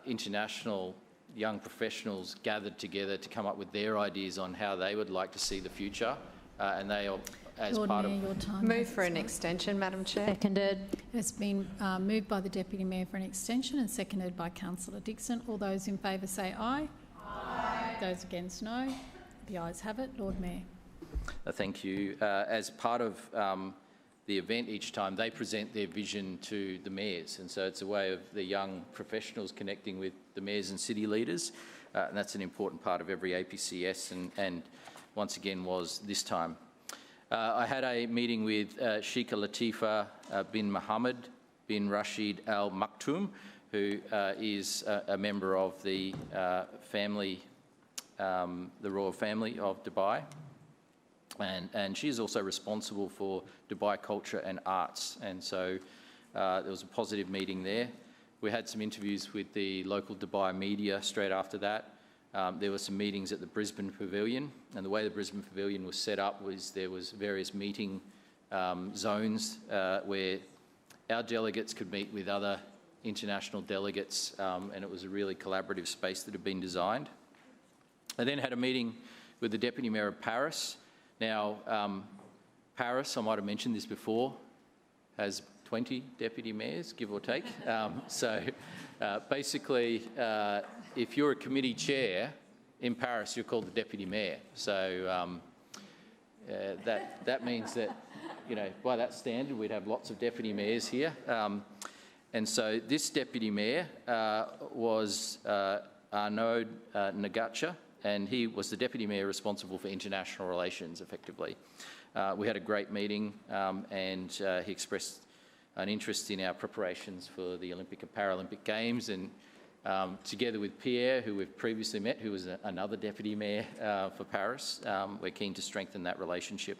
S16: international young professionals gathered together to come up with their ideas on how they would like to see the future, and they are, as
S1: Lord
S16: part
S1: Mayor,
S16: of...
S1: your time
S5: Move for an extension, Madam Chair.
S2: Seconded.
S1: It's been moved by the Deputy Mayor for an extension and seconded by Councillor Dixon. All those in favour say aye. Aye. Those against, no. The ayes have it. Lord Mayor.
S16: Thank you. As part of the event each time, they present their vision to the mayors, and so it's a way of the young professionals connecting with the mayors and city leaders, and that's an important part of every APCS, and once again was this time. I had a meeting with Sheikha Latifa bin Mohammed bin Rashid Al Maktoum, who is a member of the family, the royal family of Dubai. And she is also responsible for Dubai culture and arts. And so there was a positive meeting there. We had some interviews with the local Dubai media straight after that. There were some meetings at the Brisbane Pavilion. And the way the Brisbane Pavilion was set up was there was various meeting zones where our delegates could meet with other international delegates. And it was a really collaborative space that had been designed. I then had a meeting with the Deputy Mayor of Paris. Now, Paris, I might have mentioned this before, has 20 deputy mayors, give or take. So Basically, if you're a committee chair in Paris, you're called the deputy mayor. So that means that, you know, by that standard, we'd have lots of deputy mayors here. And so this deputy mayor was Arnaud Nagacha, and he was the deputy mayor responsible for international relations, effectively. We had a great meeting, and he expressed an interest in our preparations for the Olympic and Paralympic Games, and together with Pierre, who we've previously met, who was another deputy mayor for Paris, we're keen to strengthen that relationship.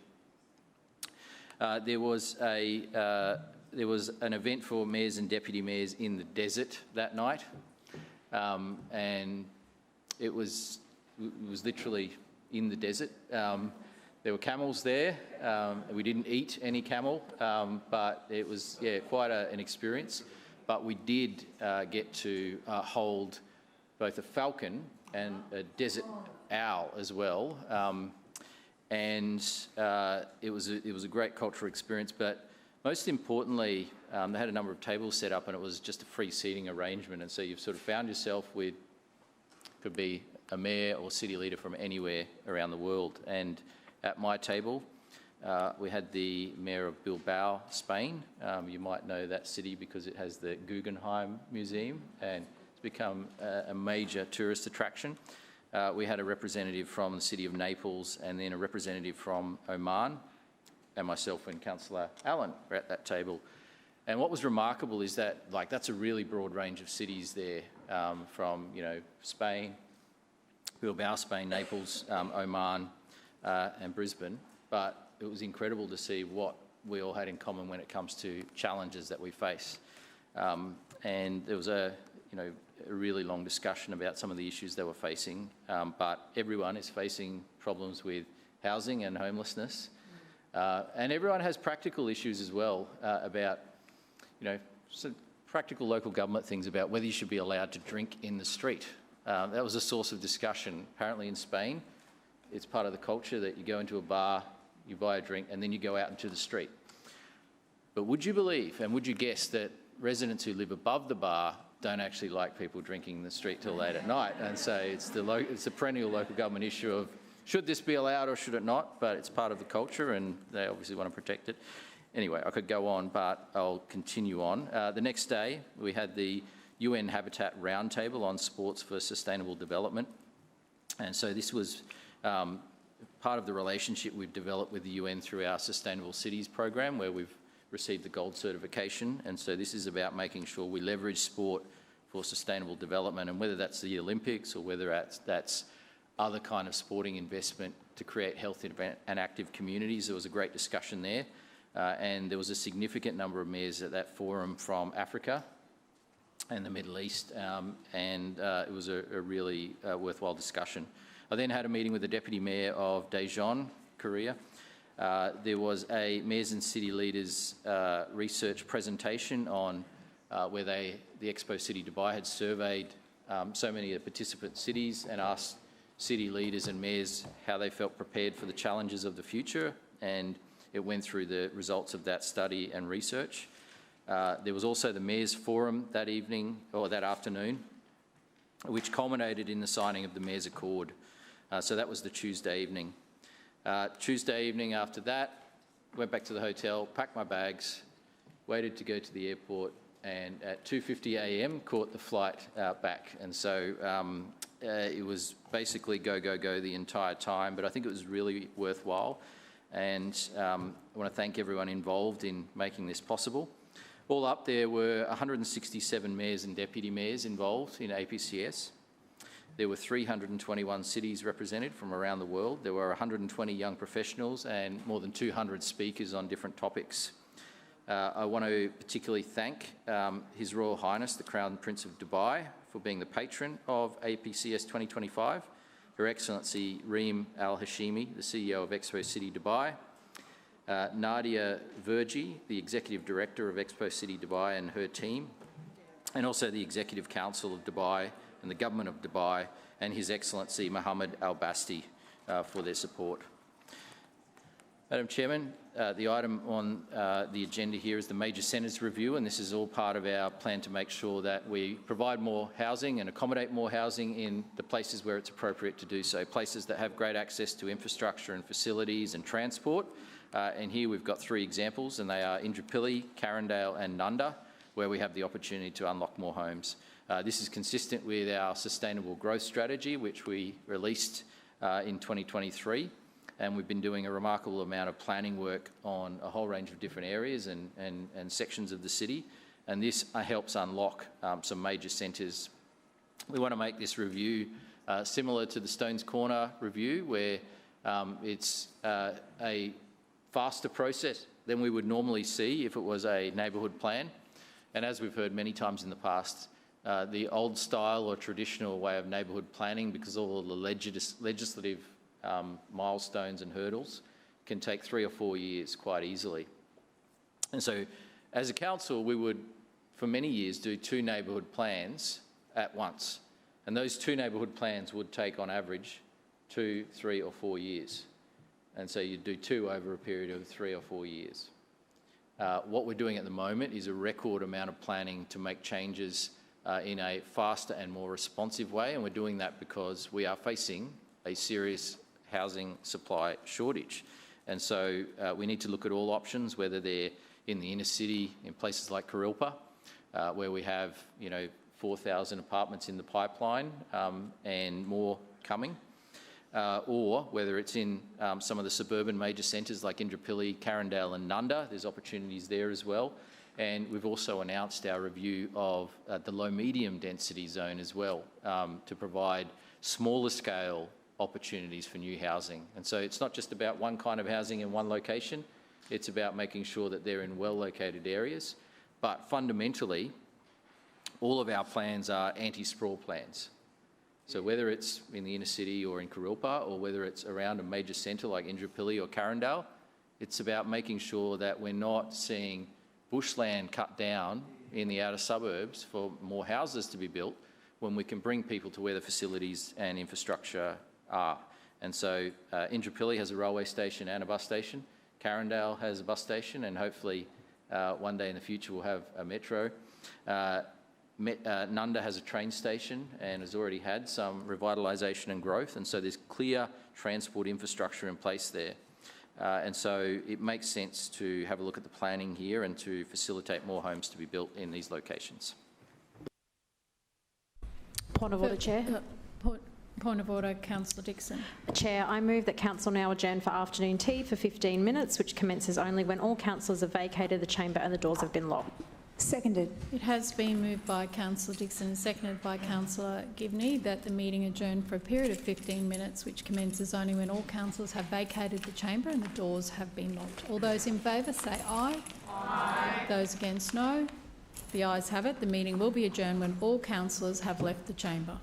S16: There was an event for mayors and deputy mayors in the desert that night, and it was literally in the desert. There were camels there. We didn't eat any camel, but it was, yeah, quite an experience. But we did get to hold both a falcon and a desert owl as well. And it was a great cultural experience. But most importantly, they had a number of tables set up, and it was just a free seating arrangement. And so you've sort of found yourself with, could be a mayor or city leader from anywhere around the world. And at my table, we had the mayor of Bilbao, Spain. You might know that city because it has the Guggenheim Museum, and it's become a major tourist attraction. We had a representative from the city of Naples, and then a representative from Oman, and myself and Councillor Allen were at that table. And what was remarkable is that, like, that's a really broad range of cities there, from, you know, Spain, Bilbao, Spain, Naples, Oman, and Brisbane. But it was incredible to see what we all had in common when it comes to challenges that we face. And there was a really long discussion about some of the issues they were facing, but everyone is facing problems with housing and homelessness. And everyone has practical issues as well about, some practical local government things about whether you should be allowed to drink in the street. That was a source of discussion. Apparently in Spain, it's part of the culture that you go into a bar, you buy a drink, and then you go out into the street. But would you believe and would you guess that residents who live above the bar don't actually like people drinking in the street till late at night? And so it's a perennial local government issue of should this be allowed or should it not? But it's part of the culture and they obviously want to protect it. Anyway, I could go on, but I'll continue on. The next day, we had the UN Habitat Roundtable on Sports for Sustainable Development. And so this was part of the relationship we've developed with the UN through our Sustainable Cities program, where we've received the gold certification. And so this is about making sure we leverage sport for sustainable development, and whether that's the Olympics or whether that's other kind of sporting investment to create healthy and active communities. There was a great discussion there. And there was a significant number of mayors at that forum from Africa and the Middle East, and it was a really worthwhile discussion. I then had a meeting with the Deputy Mayor of Daejeon, Korea. There was a Mayors and City Leaders research presentation on where the Expo City Dubai had surveyed so many of the participant cities and asked city leaders and mayors how they felt prepared for the challenges of the future, and it went through the results of that study and research. There was also the Mayor's Forum that evening, or that afternoon, which culminated in the signing of the Mayor's Accord. So that was the Tuesday evening. Tuesday evening after that, went back to the hotel, packed my bags, waited to go to the airport, and at 2:50 a.m. caught the flight back. And so it was basically go, go, go the entire time, but I think it was really worthwhile. And I want to thank everyone involved in making this possible. All up, there were 167 mayors and deputy mayors involved in APCS. There were 321 cities represented from around the world. There were 120 young professionals and more than 200 speakers on different topics. I want to particularly thank His Royal Highness, the Crown Prince of Dubai, for being the patron of APCS 2025. Her Excellency Reem Al Hashimi, the CEO of Expo City Dubai, Nadia Verji, the Executive Director of Expo City Dubai and her team, and also the Executive Council of Dubai and the Government of Dubai, and His Excellency Mohammed Al Basti for their support. Madam Chairman, the item on the agenda here is the Major Centres Review, and this is all part of our plan to make sure that we provide more housing and accommodate more housing in the places where it's appropriate to do so, places that have great access to infrastructure and facilities and transport. And here we've got 3 examples, and they are Indooroopilly, Carindale and Nunda, where we have the opportunity to unlock more homes. This is consistent with our sustainable growth strategy, which we released in 2023. And we've been doing a remarkable amount of planning work on a whole range of different areas and sections of the city. And this helps unlock some major centres. We want to make this review similar to the Stones Corner review, where it's a faster process than we would normally see if it was a neighbourhood plan. And as we've heard many times in the past, the old style or traditional way of neighbourhood planning, because all the legislative milestones and hurdles, can take 3 or 4 years quite easily. And so as a council, we would for many years do 2 neighbourhood plans at once, and those 2 neighbourhood plans would take on average 2, 3 or 4 years, and so you'd do 2 over a period of 3 or 4 years. What we're doing at the moment is a record amount of planning to make changes in a faster and more responsive way, and we're doing that because we are facing a serious housing supply shortage. And so we need to look at all options, whether they're in the inner city, in places like Kurilpa, where we have 4,000 apartments in the pipeline and more coming, or whether it's in some of the suburban major centres like Indooroopilly, Carindale and Nunda. There's opportunities there as well. And we've also announced our review of the low-medium density zone as well, to provide smaller scale opportunities for new housing. And so it's not just about one kind of housing in one location, it's about making sure that they're in well-located areas. But fundamentally, all of our plans are anti-sprawl plans. So whether it's in the inner city or in Kurilpa, or whether it's around a major centre like Indooroopilly or Carindale, it's about making sure that we're not seeing bushland cut down in the outer suburbs for more houses to be built, when we can bring people to where the facilities and infrastructure are. And so Indooroopilly has a railway station and a bus station. Carindale has a bus station, and hopefully one day in the future we'll have a metro. Nunda has a train station and has already had some revitalisation and growth, and so there's clear transport infrastructure in place there. And so it makes sense to have a look at the planning here and to facilitate more homes to be built in these locations.
S2: Point of order, Chair.
S1: Point of order, Councillor Dixon.
S2: Chair, I move that Council now adjourn for afternoon tea for 15 minutes, which commences only when all councillors have vacated the chamber and the doors have been locked.
S1: Seconded. It has been moved by Councillor Dixon and seconded by Councillor Givney that the meeting adjourn for a period of 15 minutes, which commences only when all councillors have vacated the chamber and the doors have been locked. All those in favour say aye. Aye. Those against no. The ayes have it. The meeting will be adjourned when all councillors have left the chamber.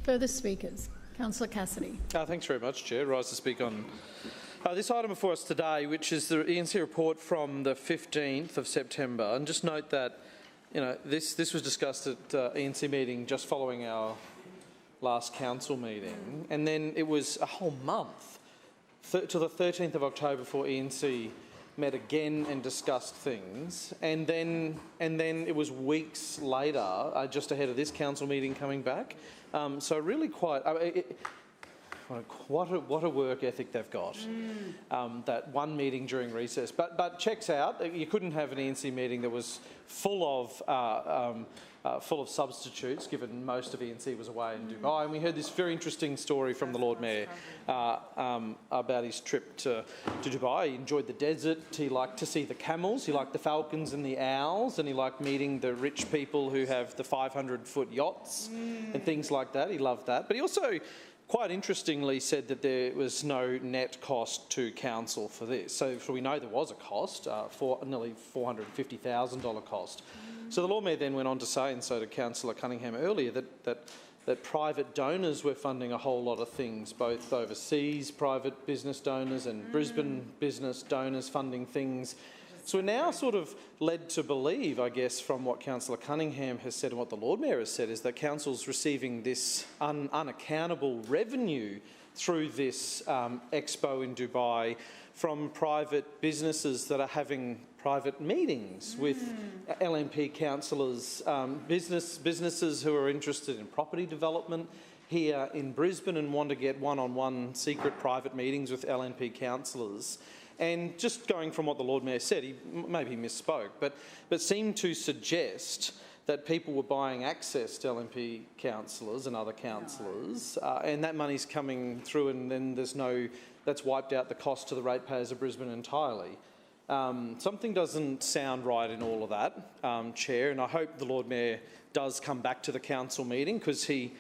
S3: Further speakers? Councillor Cassidy.
S8: Thanks very much, Chair. Rise to speak on this item before us today, which is the ENC report from the 15th of September. And just note that, you know, this was discussed at ENC meeting just following our last council meeting, and then it was a whole month to the 13th of October before ENC met again and discussed things, and then it was weeks later, just ahead of this council meeting coming back. So really quite. What a work ethic they've got. That one meeting during recess, but checks out. You couldn't have an ENC meeting that was full of substitutes, given most of ENC was away in Dubai. And we heard this very interesting story from the Lord Mayor about his trip to Dubai. He enjoyed the desert. He liked to see the camels. He liked the falcons and the owls, and he liked meeting the rich people who have the 500-foot yachts and things like that. He loved that. But he also, quite interestingly, said that there was no net cost to council for this. So we know there was a cost, nearly $450,000 cost. So the Lord Mayor then went on to say, and so did Councillor Cunningham earlier, that private donors were funding a whole lot of things, both overseas private business donors and Brisbane business donors funding things. So we're now sort of led to believe, I guess, from what Councillor Cunningham has said and what the Lord Mayor has said, is that council's receiving this unaccountable revenue through this expo in Dubai from private businesses that are having private meetings with LNP councillors, businesses who are interested in property development here in Brisbane and want to get one-on-one secret private meetings with LNP councillors. And just going from what the Lord Mayor said, he maybe misspoke, but seemed to suggest that people were buying access to LNP councillors and other councillors, and that money's coming through, and then that's wiped out the cost to the ratepayers of Brisbane entirely. Something doesn't sound right in all of that, Chair, and I hope the Lord Mayor does come back to the council meeting, because he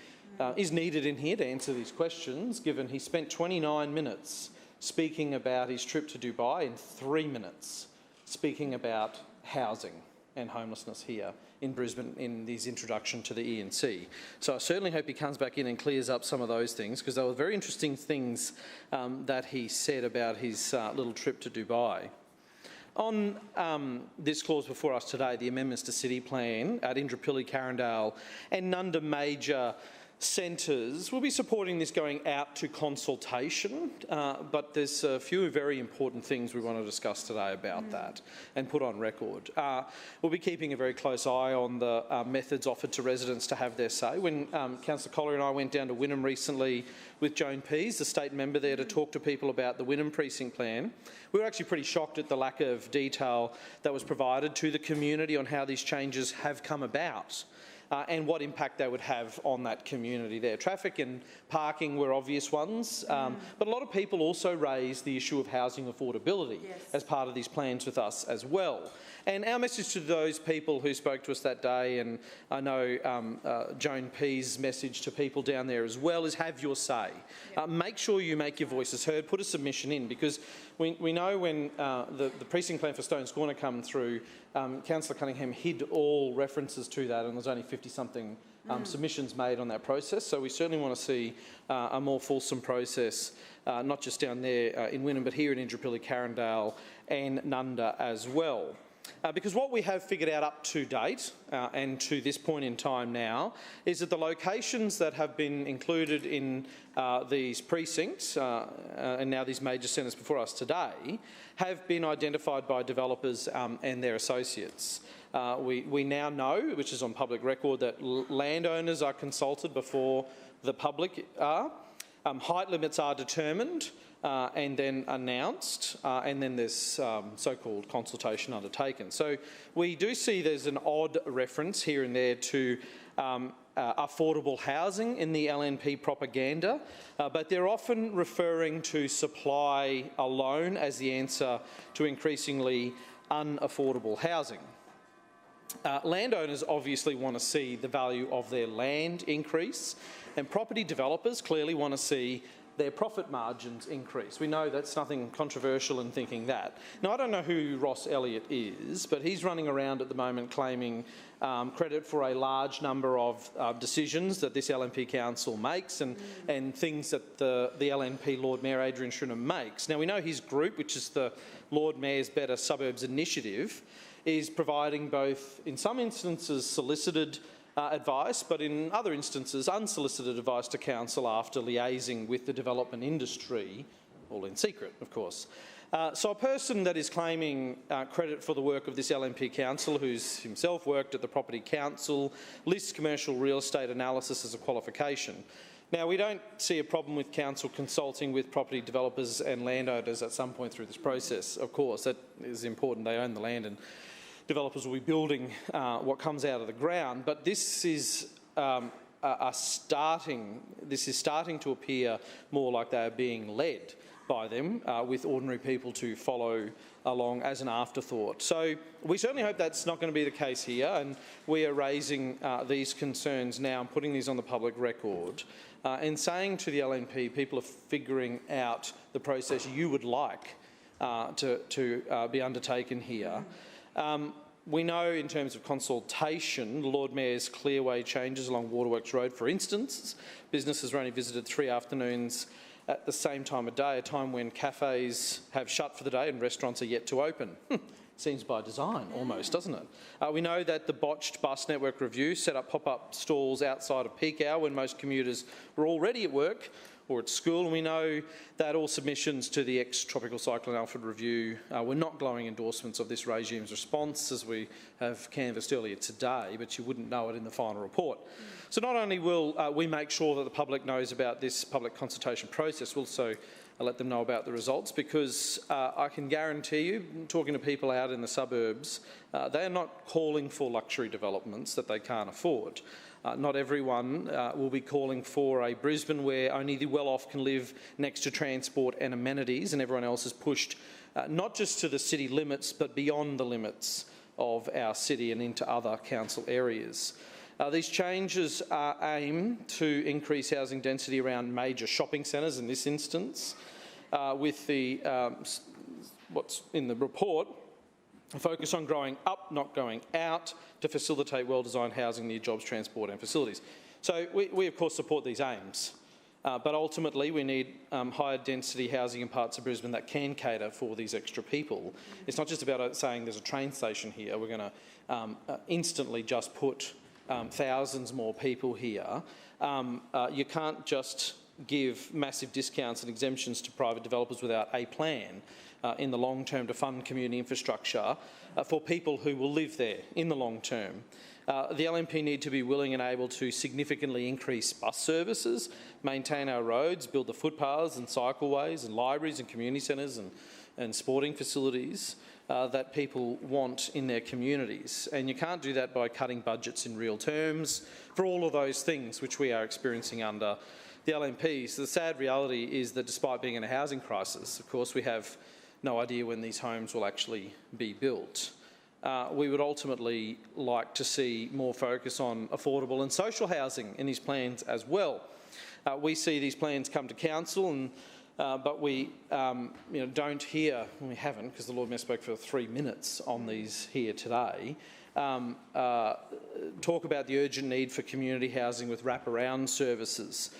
S8: is needed in here to answer these questions, given he spent 29 minutes speaking about his trip to Dubai and 3 minutes speaking about housing and homelessness here in Brisbane in his introduction to the ENC. So I certainly hope he comes back in and clears up some of those things, because they were very interesting things that he said about his little trip to Dubai. On this clause before us today, the amendments to City Plan at Indooroopilly, Carindale and Nunda major centres, we'll be supporting this going out to consultation, but there's a few very important things we want to discuss today about that and put on record. We'll be keeping a very close eye on the methods offered to residents to have their say. When Councillor Collier and I went down to Wynnum recently with Joan Pease, the state member there, to talk to people about the Wynnum precinct plan, we were actually pretty shocked at the lack of detail that was provided to the community on how these changes have come about. And what impact they would have on that community there. Traffic and parking were obvious ones, but a lot of people also raised the issue of housing affordability as part of these plans with us as well. And our message to those people who spoke to us that day, and I know Joan Pease's message to people down there as well, is have your say. Make sure you make your voices heard, put a submission in, because we know when the precinct plan for Stones Corner come through, Councillor Cunningham hid all references to that, and there's only 50-something submissions made on that process. So we certainly want to see a more fulsome process, not just down there in Wynnum, but here in Indooroopilly, Carindale and Nunda as well. Because what we have figured out up to date and to this point in time now is that the locations that have been included in these precincts and now these major centres before us today have been identified by developers and their associates. We now know, which is on public record, that landowners are consulted before the public are. Height limits are determined and then announced, and then there's so-called consultation undertaken. So we do see there's an odd reference here and there to affordable housing in the LNP propaganda, but they're often referring to supply alone as the answer to increasingly unaffordable housing. Landowners obviously want to see the value of their land increase, and property developers clearly want to see their profit margins increase. We know that's nothing controversial in thinking that. Now, I don't know who Ross Elliott is, but he's running around at the moment claiming credit for a large number of decisions that this LNP Council makes and things that the LNP Lord Mayor Adrian Schrinner makes. Now, we know his group, which is the Lord Mayor's Better Suburbs Initiative, is providing both, in some instances, solicited advice, but in other instances unsolicited advice to council after liaising with the development industry, all in secret, of course. So a person that is claiming credit for the work of this LNP council, who's himself worked at the Property Council, lists commercial real estate analysis as a qualification. Now, we don't see a problem with council consulting with property developers and landowners at some point through this process. Of course, that is important. They own the land and developers will be building what comes out of the ground, but this is starting to appear more like they are being led by them, with ordinary people to follow along as an afterthought. So we certainly hope that's not going to be the case here, and we are raising these concerns now and putting these on the public record and saying to the LNP, people are figuring out the process you would like to be undertaken here. We know in terms of consultation, the Lord Mayor's clearway changes along Waterworks Road, for instance, businesses are only visited 3 afternoons at the same time of day, a time when cafes have shut for the day and restaurants are yet to open. Seems by design almost, doesn't it? We know that the botched bus network review set up pop-up stalls outside of peak hour when most commuters were already at work or at school, and we know that all submissions to the ex-Tropical Cyclone Alfred review were not glowing endorsements of this regime's response, as we have canvassed earlier today, but you wouldn't know it in the final report. So not only will we make sure that the public knows about this public consultation process, we'll also let them know about the results, because I can guarantee you, talking to people out in the suburbs, they are not calling for luxury developments that they can't afford. Not everyone will be calling for a Brisbane where only the well-off can live next to transport and amenities, and everyone else is pushed not just to the city limits but beyond the limits of our city and into other council areas. These changes aim to increase housing density around major shopping centres in this instance, with the what's in the report, a focus on growing up, not going out, to facilitate well-designed housing near jobs, transport and facilities. So we of course support these aims, but ultimately we need higher density housing in parts of Brisbane that can cater for these extra people. It's not just about saying there's a train station here, we're going to instantly just put thousands more people here. You can't just give massive discounts and exemptions to private developers without a plan in the long term to fund community infrastructure for people who will live there in the long term. The LNP need to be willing and able to significantly increase bus services, maintain our roads, build the footpaths and cycleways and libraries and community centres and sporting facilities that people want in their communities. And you can't do that by cutting budgets in real terms for all of those things which we are experiencing under the LNP. So the sad reality is that despite being in a housing crisis, of course, we have no idea when these homes will actually be built. We would ultimately like to see more focus on affordable and social housing in these plans as well. We see these plans come to council, and but we don't hear, we haven't, because the Lord Mayor spoke for 3 minutes on these here today, talk about the urgent need for community housing with wraparound services.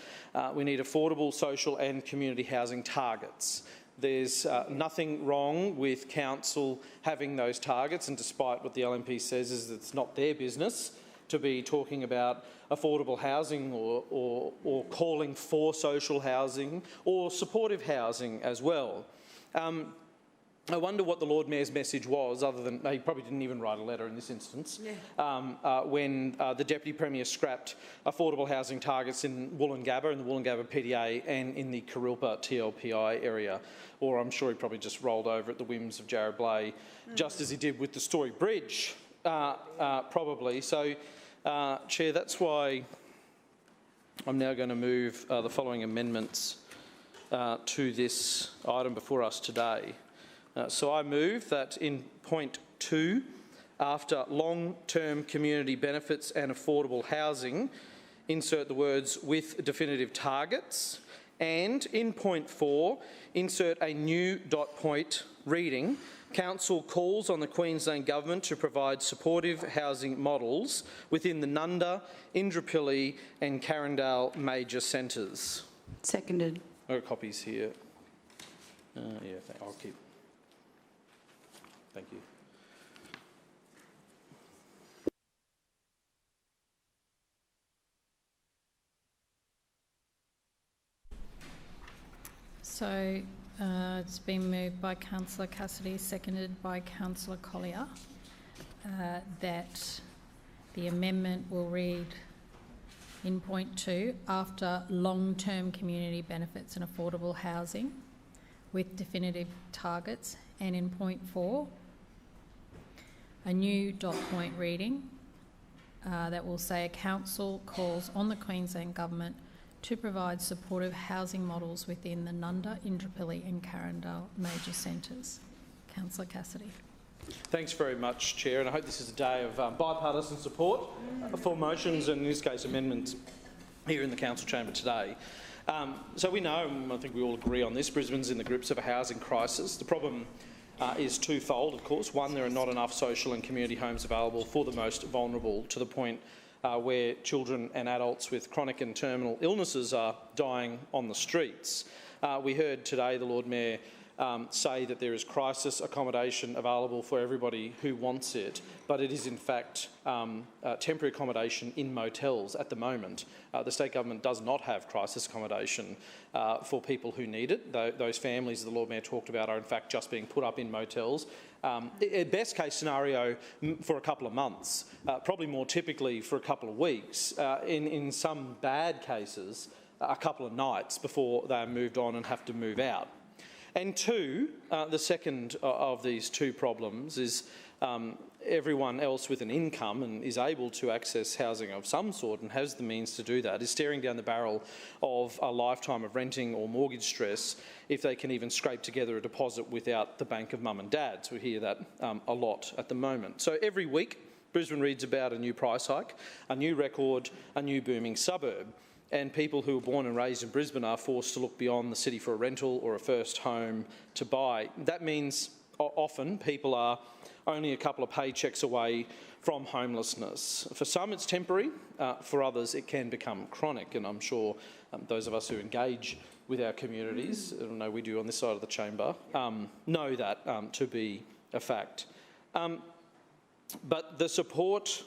S8: We need affordable social and community housing targets. There's nothing wrong with council having those targets, and despite what the LNP says is that it's not their business to be talking about affordable housing or calling for social housing or supportive housing as well. I wonder what the Lord Mayor's message was, other than he probably didn't even write a letter in this instance, when the Deputy Premier scrapped affordable housing targets in Woolloongabba, in the Woolloongabba PDA, and in the Kurilpa TLPI area. Or I'm sure he probably just rolled over at the whims of Jared Blay, just as he did with the Story Bridge, probably. So, Chair, that's why I'm now going to move the following amendments to this item before us today. So I move that in point 2, after long-term community benefits and affordable housing, insert the words "with definitive targets," And in point 4, insert a new dot point reading. Council calls on the Queensland Government to provide supportive housing models within the Nunda, Indooroopilly and Carindale major centres.
S19: Seconded.
S8: I've got copies here. I'll keep. Thank you.
S3: So it's been moved by Councillor Cassidy, seconded by Councillor Collier, that the amendment will read in point 2, after long-term community benefits and affordable housing with definitive targets, and in point 4, a new dot point reading that will say a council calls on the Queensland Government to provide supportive housing models within the Nunda, Indooroopilly and Carindale major centres. Councillor Cassidy.
S8: Thanks very much, Chair, and I hope this is a day of bipartisan support for motions and, in this case, amendments here in the Council chamber today. So we know, and I think we all agree on this, Brisbane's in the grips of a housing crisis. The problem is twofold, of course. One, there are not enough social and community homes available for the most vulnerable, to the point where children and adults with chronic and terminal illnesses are dying on the streets. We heard today the Lord Mayor say that there is crisis accommodation available for everybody who wants it, but it is in fact temporary accommodation in motels at the moment. The state government does not have crisis accommodation for people who need it. Those families the Lord Mayor talked about are in fact just being put up in motels. Best case scenario for a couple of months, probably more typically for a couple of weeks, in some bad cases a couple of nights before they are moved on and have to move out. And two, the second of these two problems is everyone else with an income and is able to access housing of some sort and has the means to do that is staring down the barrel of a lifetime of renting or mortgage stress if they can even scrape together a deposit without the bank of mum and dad. So we hear that a lot at the moment. So every week Brisbane reads about a new price hike, a new record, a new booming suburb. And people who are born and raised in Brisbane are forced to look beyond the city for a rental or a first home to buy. That means often people are only a couple of paychecks away from homelessness. For some it's temporary, for others it can become chronic, and I'm sure those of us who engage with our communities, I know we do on this side of the chamber, know that to be a fact. But the support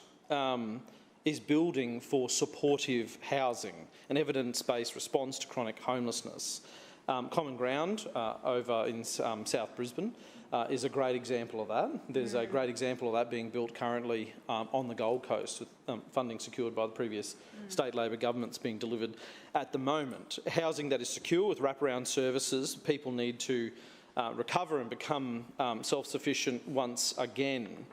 S8: is building for supportive housing, an evidence-based response to chronic homelessness. Common Ground over in South Brisbane is a great example of that. There's a great example of that being built currently on the Gold Coast, with funding secured by the previous state Labor governments being delivered at the moment. Housing that is secure with wraparound services. People need to recover and become self-sufficient once again.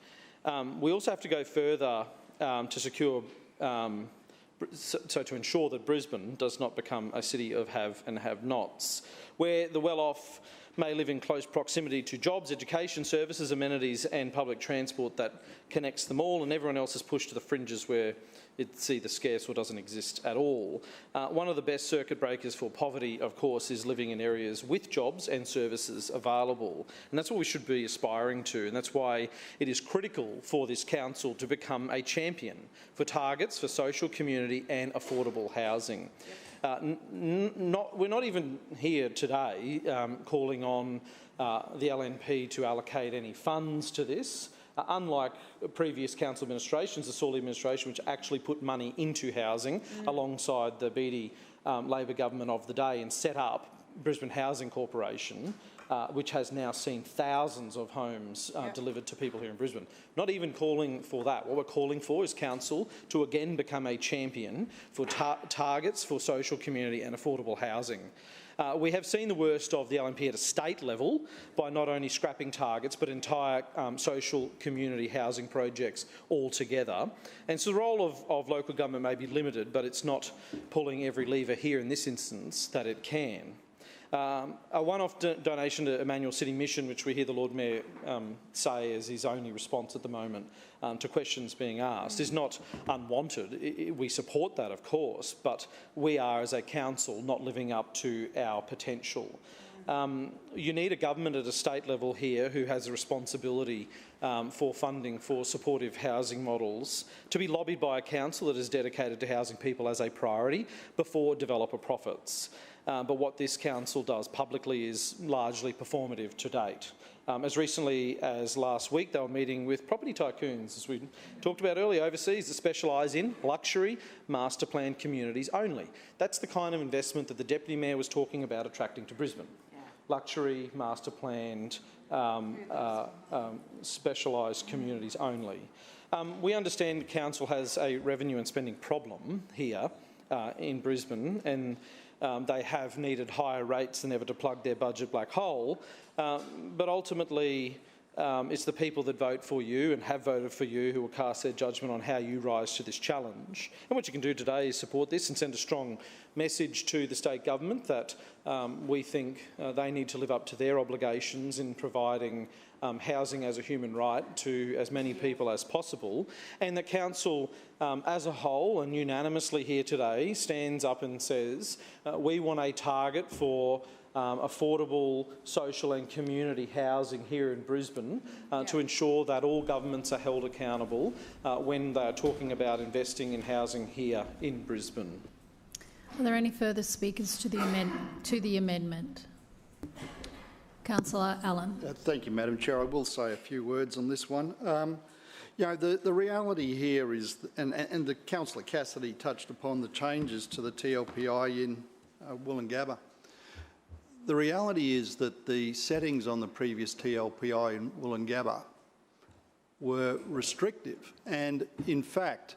S8: We also have to go further to secure, so to ensure that Brisbane does not become a city of have and have-nots, where the well-off may live in close proximity to jobs, education, services, amenities and public transport that connects them all, and everyone else is pushed to the fringes where it's either scarce or doesn't exist at all. One of the best circuit breakers for poverty, of course, is living in areas with jobs and services available. And that's what we should be aspiring to, and that's why it is critical for this council to become a champion for targets for social, community and affordable housing. We're not even here today calling on the LNP to allocate any funds to this. Unlike previous council administrations, the Sawley administration, which actually put money into housing alongside the Beattie Labor government of the day and set up Brisbane Housing Corporation, which has now seen thousands of homes delivered to people here in Brisbane. Not even calling for that. What we're calling for is council to again become a champion for targets for social, community and affordable housing. We have seen the worst of the LNP at a state level by not only scrapping targets but entire social community housing projects altogether. And so the role of local government may be limited, but it's not pulling every lever here in this instance that it can. A one-off donation to Emmanuel City Mission, which we hear the Lord Mayor say is his only response at the moment to questions being asked, is not unwanted. We support that, of course, but we are, as a council, not living up to our potential. You need a government at a state level here who has a responsibility for funding for supportive housing models to be lobbied by a council that is dedicated to housing people as a priority before developer profits. But what this council does publicly is largely performative to date. As recently as last week, they were meeting with property tycoons, as we talked about earlier, overseas, that specialise in luxury master plan communities only. That's the kind of investment that the Deputy Mayor was talking about attracting to Brisbane. Yeah. Luxury master planned specialised communities only. We understand the council has a revenue and spending problem here in Brisbane, and they have needed higher rates than ever to plug their budget black hole. But ultimately, it's the people that vote for you and have voted for you who will cast their judgment on how you rise to this challenge. And what you can do today is support this and send a strong message to the state government that we think they need to live up to their obligations in providing housing as a human right to as many people as possible, and the council as a whole and unanimously here today stands up and says we want a target for affordable social and community housing here in Brisbane to ensure that all governments are held accountable when they are talking about investing in housing here in Brisbane.
S3: Are there any further speakers to the amendment? Councillor Allen.
S18: Thank you, Madam Chair. I will say a few words on this one. You know, the reality here is, and the Councillor Cassidy touched upon the changes to the TLPI in Woolloongabba. The reality is that the settings on the previous TLPI in Woolloongabba were restrictive and, in fact,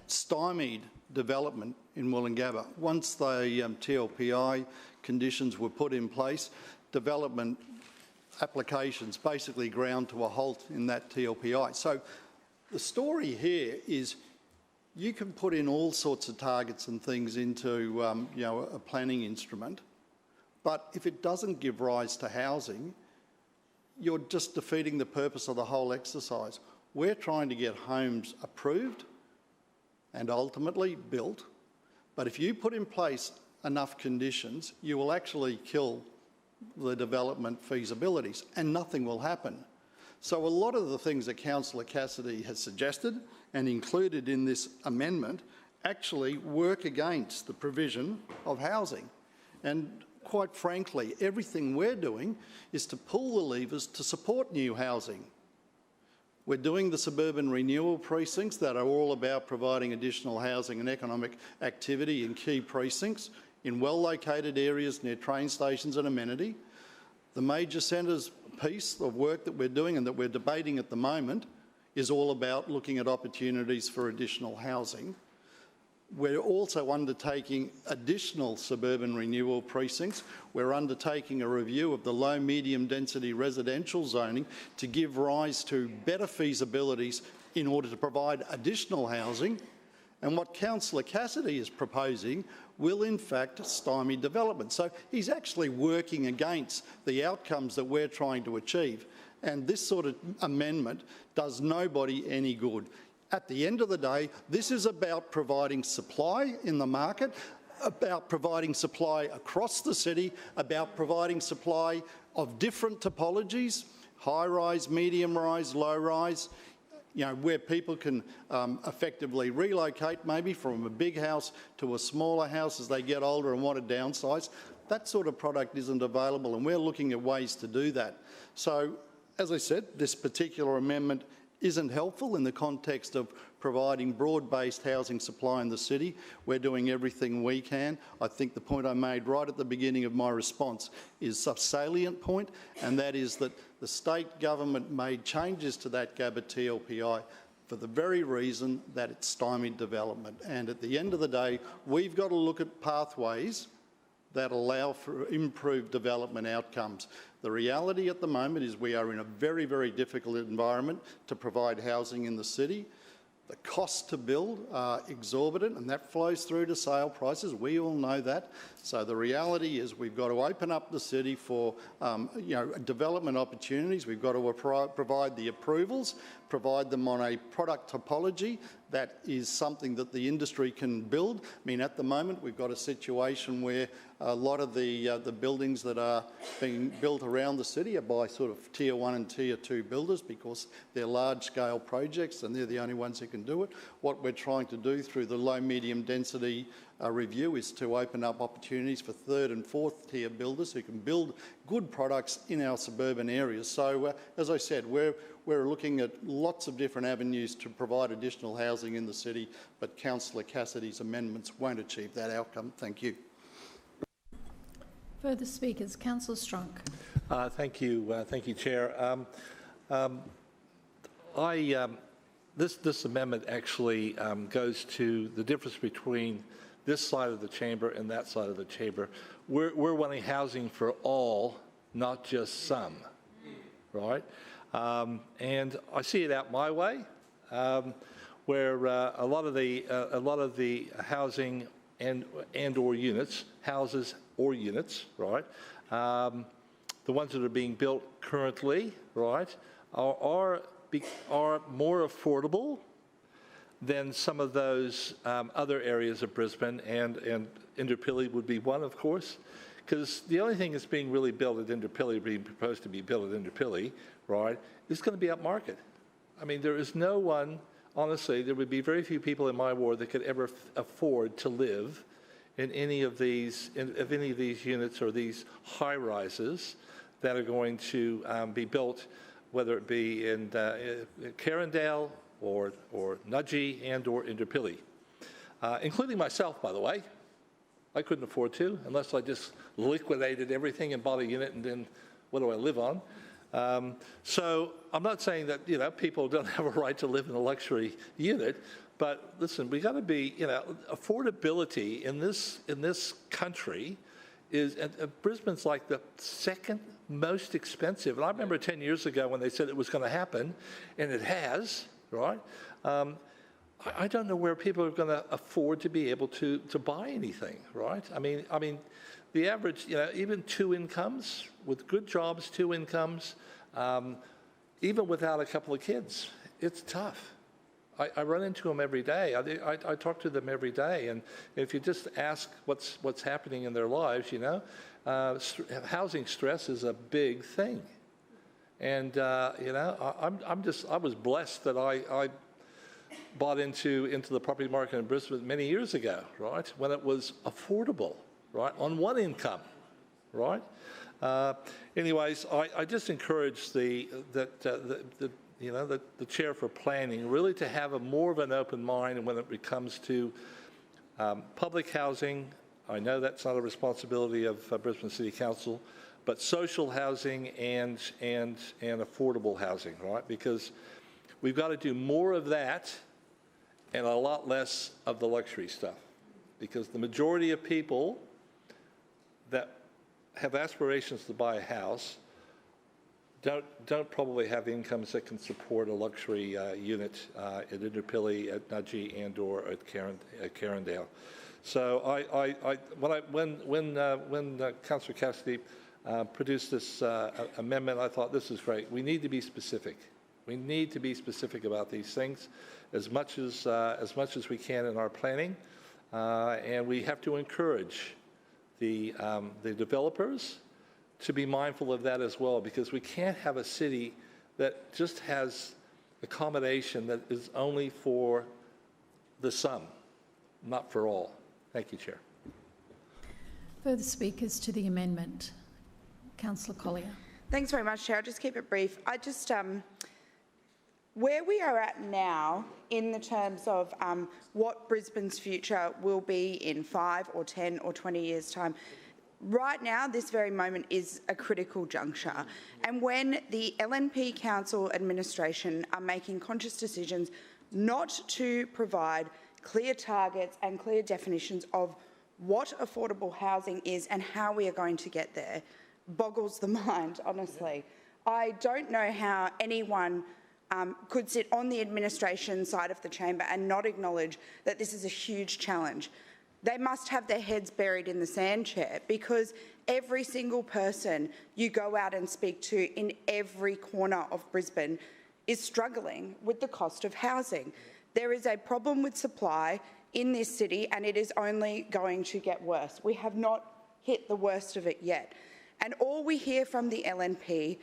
S18: stymied development in Woolloongabba. Once the TLPI conditions were put in place, development applications basically ground to a halt in that TLPI. So the story here is you can put in all sorts of targets and things into you know, a planning instrument, but if it doesn't give rise to housing, you're just defeating the purpose of the whole exercise. We're trying to get homes approved and ultimately built, but if you put in place enough conditions, you will actually kill the development feasibilities and nothing will happen. So a lot of the things that Councillor Cassidy has suggested and included in this amendment actually work against the provision of housing. And quite frankly, everything we're doing is to pull the levers to support new housing. We're doing the suburban renewal precincts that are all about providing additional housing and economic activity in key precincts in well-located areas near train stations and amenity. The major centres piece of work that we're doing and that we're debating at the moment is all about looking at opportunities for additional housing. We're also undertaking additional suburban renewal precincts. We're undertaking a review of the low medium density residential zoning to give rise to better feasibilities in order to provide additional housing. And what Councillor Cassidy is proposing will in fact stymie development. So he's actually working against the outcomes that we're trying to achieve. And this sort of amendment does nobody any good. At the end of the day, this is about providing supply in the market, about providing supply across the city, about providing supply of different topologies, high-rise, medium-rise, low-rise, you know, where people can effectively relocate maybe from a big house to a smaller house as they get older and want to downsize. That sort of product isn't available, and we're looking at ways to do that. So, as I said, this particular amendment isn't helpful in the context of providing broad-based housing supply in the city. We're doing everything we can. I think the point I made right at the beginning of my response is a salient point, and that is that the state government made changes to that Gabba TLPI for the very reason that it stymied development. And at the end of the day, we've got to look at pathways that allow for improved development outcomes. The reality at the moment is we are in a very, very difficult environment to provide housing in the city. The costs to build are exorbitant, and that flows through to sale prices. We all know that. So the reality is we've got to open up the city for development opportunities. We've got to provide the approvals, provide them on a product topology that is something that the industry can build. I mean, at the moment, we've got a situation where a lot of the buildings that are being built around the city are by sort of Tier 1 and Tier 2 builders because they're large-scale projects and they're the only ones who can do it. What we're trying to do through the low-medium density review is to open up opportunities for third and fourth tier builders who can build good products in our suburban areas. So, as I said, we're looking at lots of different avenues to provide additional housing in the city, but Councillor Cassidy's amendments won't achieve that outcome. Thank you.
S3: Further speakers, Councillor Strunk.
S12: Thank you, Chair. This amendment actually goes to the difference between this side of the chamber and that side of the chamber. We're wanting housing for all, not just some, right? And I see it out my way, where a lot of the housing and/or units, houses or units, right? The ones that are being built currently, right, are more affordable than some of those other areas of Brisbane, and Indooroopilly would be one, of course, because the only thing that's being really built at Indooroopilly, being proposed to be built at Indooroopilly, right, is going to be upmarket. I mean, there is no one, honestly, there would be very few people in my ward that could ever afford to live in any of these units or these high rises that are going to be built, whether it be in Carindale or Nudgee and/or Indooroopilly, including myself, by the way. I couldn't afford to unless I just liquidated everything and bought a unit, and then what do I live on? So I'm not saying that people don't have a right to live in a luxury unit, but listen, we got to be affordability in this country is, and Brisbane's like the second most expensive. And I remember 10 years ago when they said it was going to happen, and it has, right? I don't know where people are going to afford to be able to buy anything, right? I mean, the average, even two incomes, with good jobs, two incomes, even without a couple of kids, it's tough. I run into them every day. I talk to them every day, and if you just ask what's happening in their lives, housing stress is a big thing. And I was blessed that I bought into the property market in Brisbane many years ago, right, when it was affordable, right, on one income, right. Anyways, I just encourage the chair for planning really to have more of an open mind when it comes to public housing. I know that's not a responsibility of Brisbane City Council, but social housing and affordable housing, right? Because we've got to do more of that and a lot less of the luxury stuff. Because the majority of people that have aspirations to buy a house don't probably have incomes that can support a luxury unit at Indooroopilly, at Nudgee, and/or at Carindale. So when Councillor Cassidy produced this amendment, I thought this is great. We need to be specific. We need to be specific about these things as much as we can in our planning, and we have to encourage the developers to be mindful of that as well, because we can't have a city that just has accommodation that is only for the some, not for all. Thank you, Chair.
S3: Further speakers to the amendment. Councillor Collier.
S19: Thanks very much, Chair. I'll just keep it brief. I just, where we are at now in the terms of what Brisbane's future will be in 5 or 10 or 20 years' time, right now, this very moment is a critical juncture. And when the LNP Council administration are making conscious decisions not to provide clear targets and clear definitions of what affordable housing is and how we are going to get there, boggles the mind, honestly. I don't know how anyone could sit on the administration side of the chamber and not acknowledge that this is a huge challenge. They must have their heads buried in the sand, Chair, because every single person you go out and speak to in every corner of Brisbane is struggling with the cost of housing. There is a problem with supply in this city, and it is only going to get worse. We have not hit the worst of it yet. And all we hear from the LNP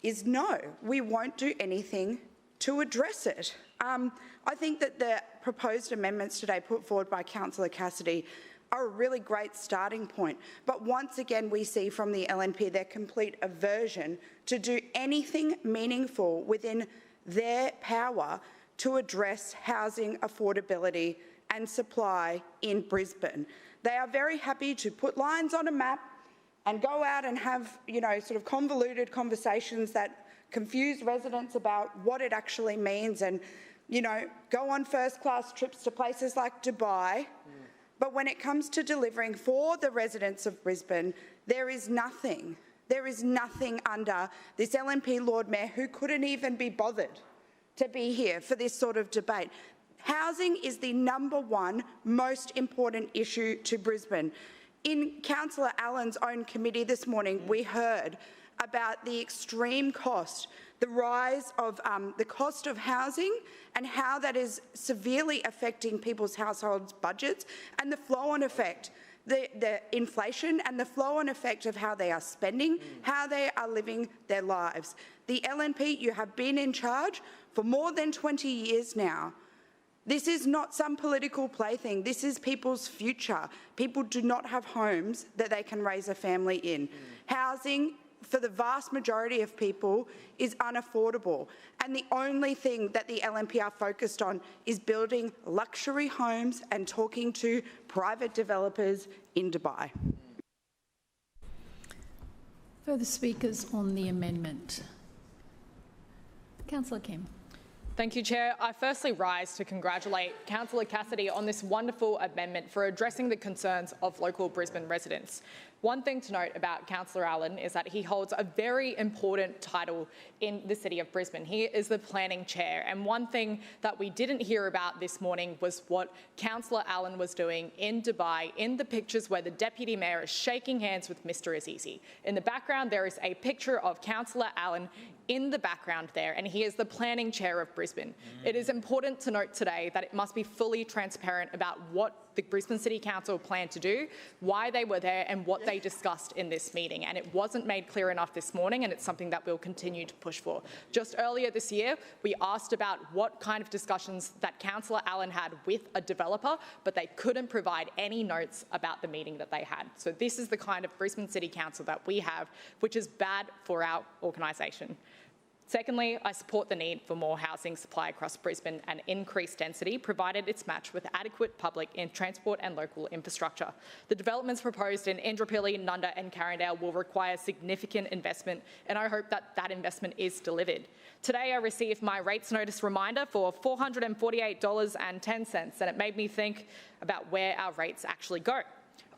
S19: is no, we won't do anything to address it. I think that the proposed amendments today put forward by Councillor Cassidy are a really great starting point. But once again, we see from the LNP their complete aversion to do anything meaningful within their power to address housing affordability and supply in Brisbane. They are very happy to put lines on a map and go out and have, sort of convoluted conversations that confuse residents about what it actually means and, go on first-class trips to places like Dubai. But when it comes to delivering for the residents of Brisbane, there is nothing. There is nothing under this LNP Lord Mayor who couldn't even be bothered to be here for this sort of debate. Housing is the #1 most important issue to Brisbane. In Councillor Allen's own committee this morning, we heard about the extreme cost, the rise of the cost of housing and how that is severely affecting people's households' budgets and the flow-on effect, the inflation and the flow-on effect of how they are spending, how they are living their lives. The LNP, you have been in charge for more than 20 years now. This is not some political plaything. This is people's future. People do not have homes that they can raise a family in. Housing, for the vast majority of people, is unaffordable. And the only thing that the LNP are focused on is building luxury homes and talking to private developers in Dubai.
S3: Further speakers on the amendment. Councillor Kim.
S4: Thank you, Chair. I firstly rise to congratulate Councillor Cassidy on this wonderful amendment for addressing the concerns of local Brisbane residents. One thing to note about Councillor Allen is that he holds a very important title in the City of Brisbane. He is the Planning Chair, and one thing that we didn't hear about this morning was what Councillor Allen was doing in Dubai in the pictures where the Deputy Mayor is shaking hands with Mr Azizi. In the background there is a picture of Councillor Allen in the background there, and he is the Planning Chair of Brisbane. It is important to note today that it must be fully transparent about what the Brisbane City Council planned to do, why they were there and what they discussed in this meeting. And it wasn't made clear enough this morning, and it's something that we'll continue to push for. Just earlier this year, we asked about what kind of discussions that Councillor Allen had with a developer, but they couldn't provide any notes about the meeting that they had. So this is the kind of Brisbane City Council that we have, which is bad for our organisation. Secondly, I support the need for more housing supply across Brisbane and increased density, provided it's matched with adequate public transport and local infrastructure. The developments proposed in Indooroopilly, Nunda and Carindale will require significant investment, and I hope that that investment is delivered. Today I received my rates notice reminder for $448.10, and it made me think about where our rates actually go.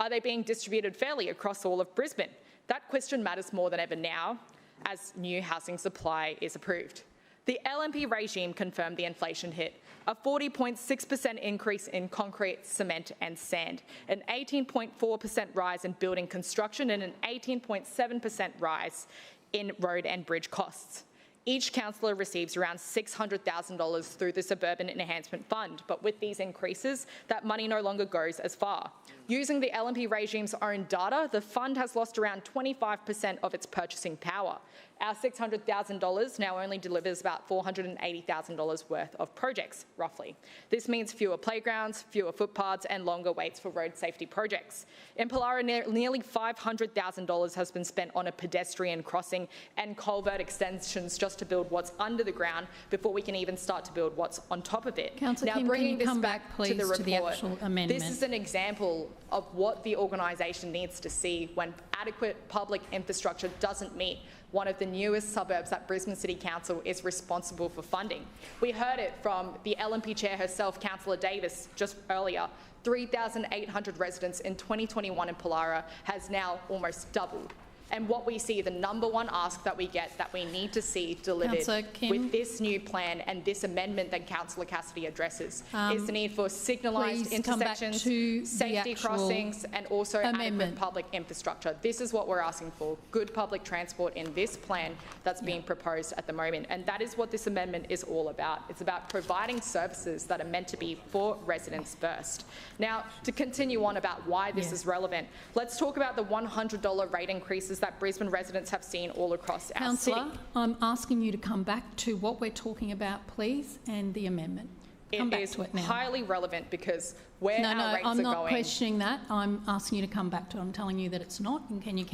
S4: Are they being distributed fairly across all of Brisbane? That question matters more than ever now, as new housing supply is approved. The LNP regime confirmed the inflation hit, a 40.6% increase in concrete, cement and sand, an 18.4% rise in building construction and an 18.7% rise in road and bridge costs. Each councillor receives around $600,000 through the Suburban Enhancement Fund, but with these increases, that money no longer goes as far. Using the LNP regime's own data, the fund has lost around 25% of its purchasing power. Our $600,000 now only delivers about $480,000 worth of projects, roughly. This means fewer playgrounds, fewer footpaths and longer waits for road safety projects. In Pollara, nearly $500,000 has been spent on a pedestrian crossing and culvert extensions just to build what's under the ground before we can even start to build what's on top of it.
S3: Councillor Kim,
S4: bringing
S3: can you come
S4: this
S3: back, please,
S4: to
S3: the actual amendment?
S4: This is an example of what the organisation needs to see when adequate public infrastructure doesn't meet one of the newest suburbs that Brisbane City Council is responsible for funding. We heard it from the LNP chair herself, Councillor Davis, just earlier. 3,800 residents in 2021 in Pollara has now almost doubled. And what we see, the number one ask that we get that we need to see delivered with this new plan and this amendment that Councillor Cassidy addresses is the need for signalised intersections, safety crossings and also adequate public infrastructure. This is what we're asking for, good public transport in this plan that's being proposed at the moment. And that is what this amendment is all about. It's about providing services that are meant to be for residents first. Now, to continue on about why this is relevant, let's talk about the $100 rate increases that Brisbane residents have seen all across our city.
S1: Councillor, I'm asking you to come back to what we're talking about, please, and the amendment. Come back to it now.
S4: Highly relevant because where our rates are going...
S1: No, I'm not questioning that. I'm asking you to come back to it. I'm telling you that it's not, and can you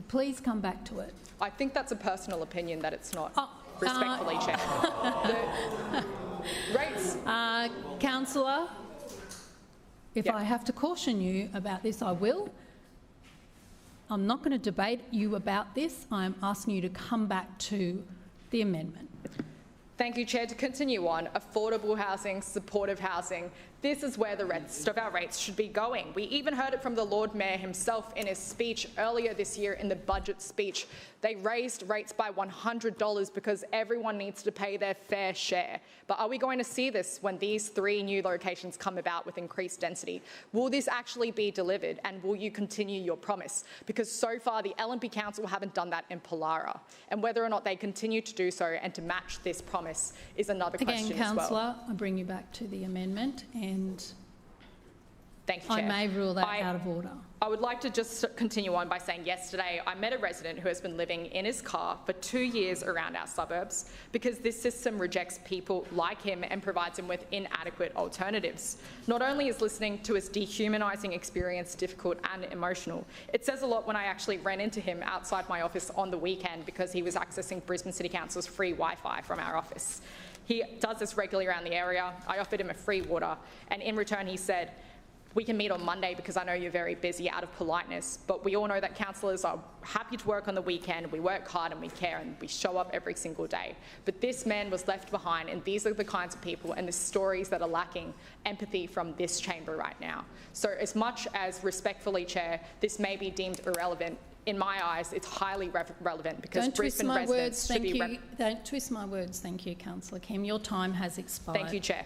S1: please come back to it?
S4: I think that's a personal opinion that it's not. Respectfully, Chair. The rates...
S1: Councillor, if I have to caution you about this, I will. I'm not going to debate you about this. I'm asking you to come back to the amendment.
S4: Thank you, Chair. To continue on, affordable housing, supportive housing, this is where the rest of our rates should be going. We even heard it from the Lord Mayor himself in his speech earlier this year in the budget speech. They raised rates by $100 because everyone needs to pay their fair share. But are we going to see this when these 3 new locations come about with increased density? Will this actually be delivered, and will you continue your promise? Because so far the LNP Council haven't done that in Pollara, and whether or not they continue to do so and to match this promise is another question as well.
S1: Again, Councillor, I bring you back to the amendment, and
S4: thank you, Chair.
S1: I may rule that out of order.
S4: I would like to just continue on by saying yesterday I met a resident who has been living in his car for 2 years around our suburbs because this system rejects people like him and provides him with inadequate alternatives. Not only is listening to his dehumanising experience difficult and emotional, it says a lot when I actually ran into him outside my office on the weekend because he was accessing Brisbane City Council's free Wi-Fi from our office. He does this regularly around the area. I offered him a free water, and in return he said, "We can meet on Monday because I know you're very busy," out of politeness. But we all know that councillors are happy to work on the weekend. We work hard and we care and we show up every single day. But this man was left behind, and these are the kinds of people and the stories that are lacking empathy from this chamber right now. So as much as, respectfully, Chair, this may be deemed irrelevant, in my eyes, it's highly relevant because Brisbane residents should be...
S1: Don't twist my words. Thank you, Councillor Kim. Your time has expired.
S4: Thank you, Chair.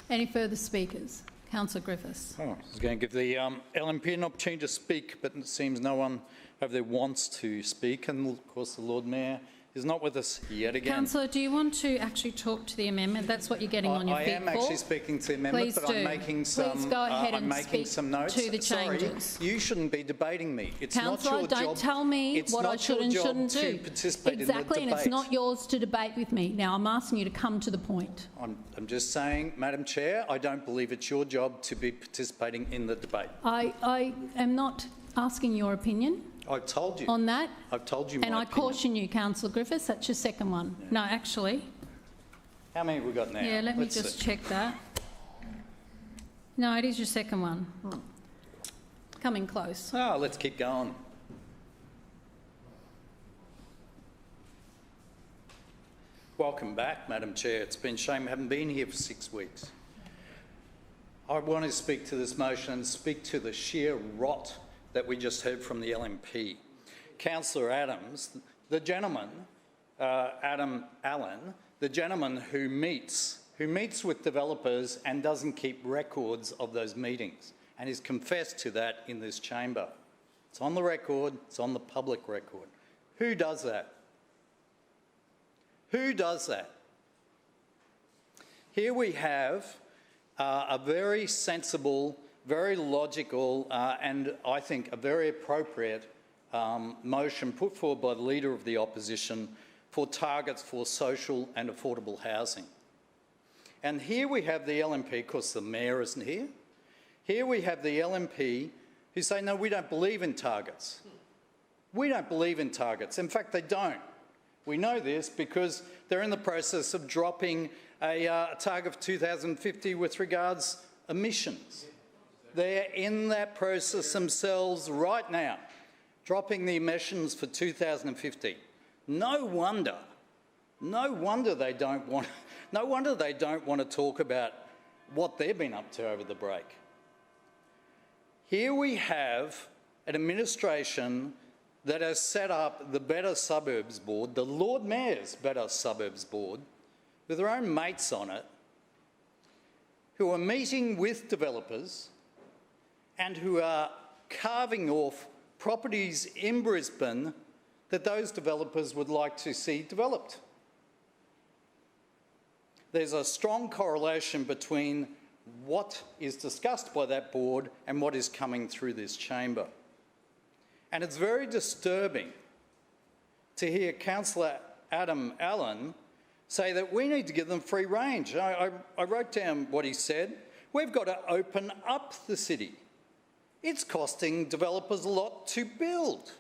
S1: Any further speakers? Councillor Griffiths.
S17: I was going to give the LNP an opportunity to speak, but it seems no one over there wants to speak. And, of course, the Lord Mayor is not with us yet again.
S1: Councillor, do you want to actually talk to the amendment? That's what you're getting on your feet for.
S17: I am actually speaking to the amendment, but I'm making some,
S1: Please go ahead and
S17: speak
S1: notes. To the changes.
S17: Sorry, you shouldn't be debating me. It's
S1: Councillor,
S17: not your job.
S1: Don't tell me what I should and shouldn't do.
S17: Participate
S1: exactly,
S17: in the
S1: and it's not yours to debate with me. Now, I'm asking you to come to the point.
S17: I'm just saying, Madam Chair, I don't believe it's your job to be participating in the debate.
S1: I am not asking your opinion.
S17: I've told you.
S1: On that.
S17: I've told you my
S1: And I
S17: opinion.
S1: caution you, Councillor Griffiths, that's your second one. Yeah. No, actually.
S17: How many have we got now?
S1: Yeah, let me just check that. No, it is your second one. Coming close.
S17: Oh, let's keep going. Welcome back, Madam Chair. It's been a shame I haven't been here for 6 weeks. I want to speak to this motion and speak to the sheer rot that we just heard from the LNP. Councillor Adams, the gentleman, Adam Allen, the gentleman who meets with developers and doesn't keep records of those meetings, and he's confessed to that in this chamber. It's on the record, it's on the public record. Who does that? Who does that? Here we have a very sensible, very logical and I think a very appropriate motion put forward by the Leader of the Opposition for targets for social and affordable housing. And here we have the LNP, of course the Mayor isn't here. Here we have the LNP who say, no, we don't believe in targets. We don't believe in targets. In fact, they don't. We know this because they're in the process of dropping a target of 2050 with regards emissions. They're in that process themselves right now, dropping the emissions for 2050. No wonder they don't want to talk about what they've been up to over the break. Here we have an administration that has set up the Better Suburbs Board, the Lord Mayor's Better Suburbs Board, with their own mates on it, who are meeting with developers and who are carving off properties in Brisbane that those developers would like to see developed. There's a strong correlation between what is discussed by that board and what is coming through this chamber. And it's very disturbing to hear Councillor Adam Allen say that we need to give them free range. I wrote down what he said. We've got to open up the city. It's costing developers a lot to build.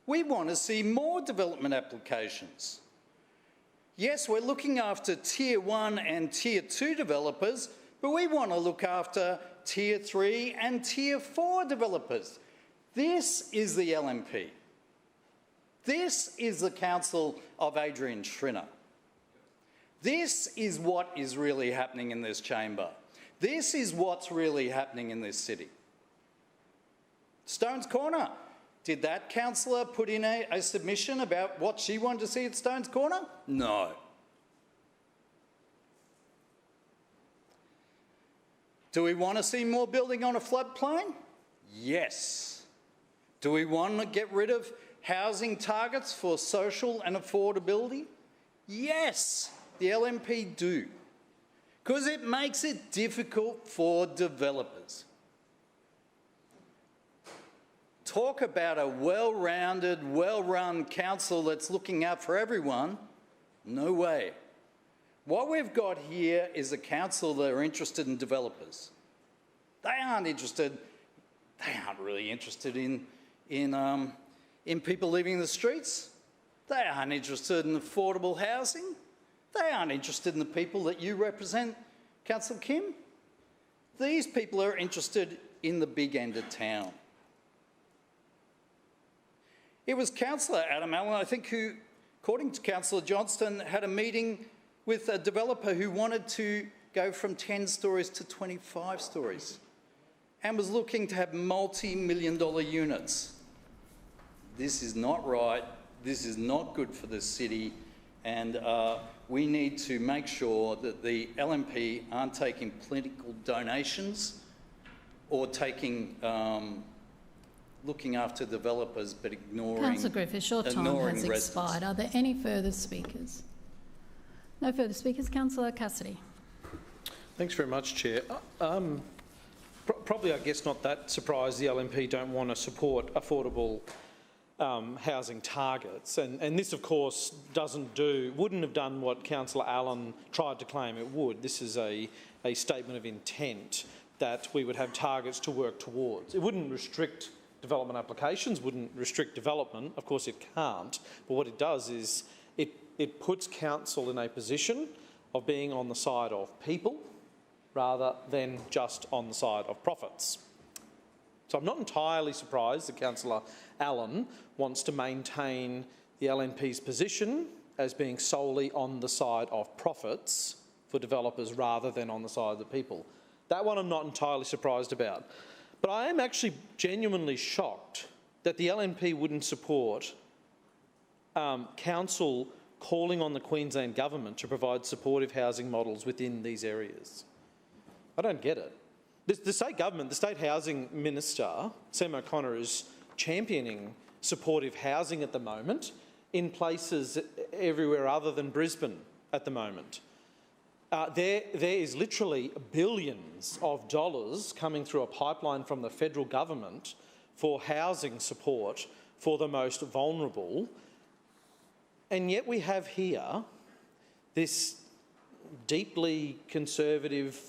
S17: We want to see more development applications. Yes, we're looking after Tier 1 and Tier 2 developers, but we want to look after Tier 3 and Tier 4 developers. This is the LNP. This is the Council of Adrian Schrinner. This is what is really happening in this chamber. This is what's really happening in this city. Stones Corner. Did that councillor put in a submission about what she wanted to see at Stones Corner? No. Do we want to see more building on a floodplain? Yes. Do we want to get rid of housing targets for social and affordability? Yes, the LNP do. Because it makes it difficult for developers. Talk about a well-rounded, well-run council that's looking out for everyone. No way. What we've got here is a council that are interested in developers. They aren't really interested in people living in the streets. They aren't interested in affordable housing. They aren't interested in the people that you represent, Councillor Kim. These people are interested in the big end of town. It was Councillor Adam Allen, I think, who, according to Councillor Johnston, had a meeting with a developer who wanted to go from 10 stories to 25 stories and was looking to have multi-million-dollar units. This is not right. This is not good for the city, and we need to make sure that the LNP aren't taking political donations or taking looking after developers but ignoring
S3: Councillor Griffiths, your time has expired. Are there any further speakers? No further speakers. Councillor Cassidy.
S8: Thanks very much, Chair. Probably, I guess, not that surprised the LNP don't want to support affordable housing targets, and this, of course, wouldn't have done what Councillor Allen tried to claim it would. This is a statement of intent that we would have targets to work towards. It wouldn't restrict development applications, wouldn't restrict development. Of course, it can't. But what it does is it puts council in a position of being on the side of people rather than just on the side of profits. So I'm not entirely surprised that Councillor Allen wants to maintain the LNP's position as being solely on the side of profits for developers rather than on the side of the people. That one I'm not entirely surprised about. But I am actually genuinely shocked that the LNP wouldn't support council calling on the Queensland Government to provide supportive housing models within these areas. I don't get it. The state government, the state housing minister, Sam O'Connor, is championing supportive housing at the moment in places everywhere other than Brisbane at the moment. There is literally billions of dollars coming through a pipeline from the federal government for housing support for the most vulnerable. And yet we have here this deeply conservative,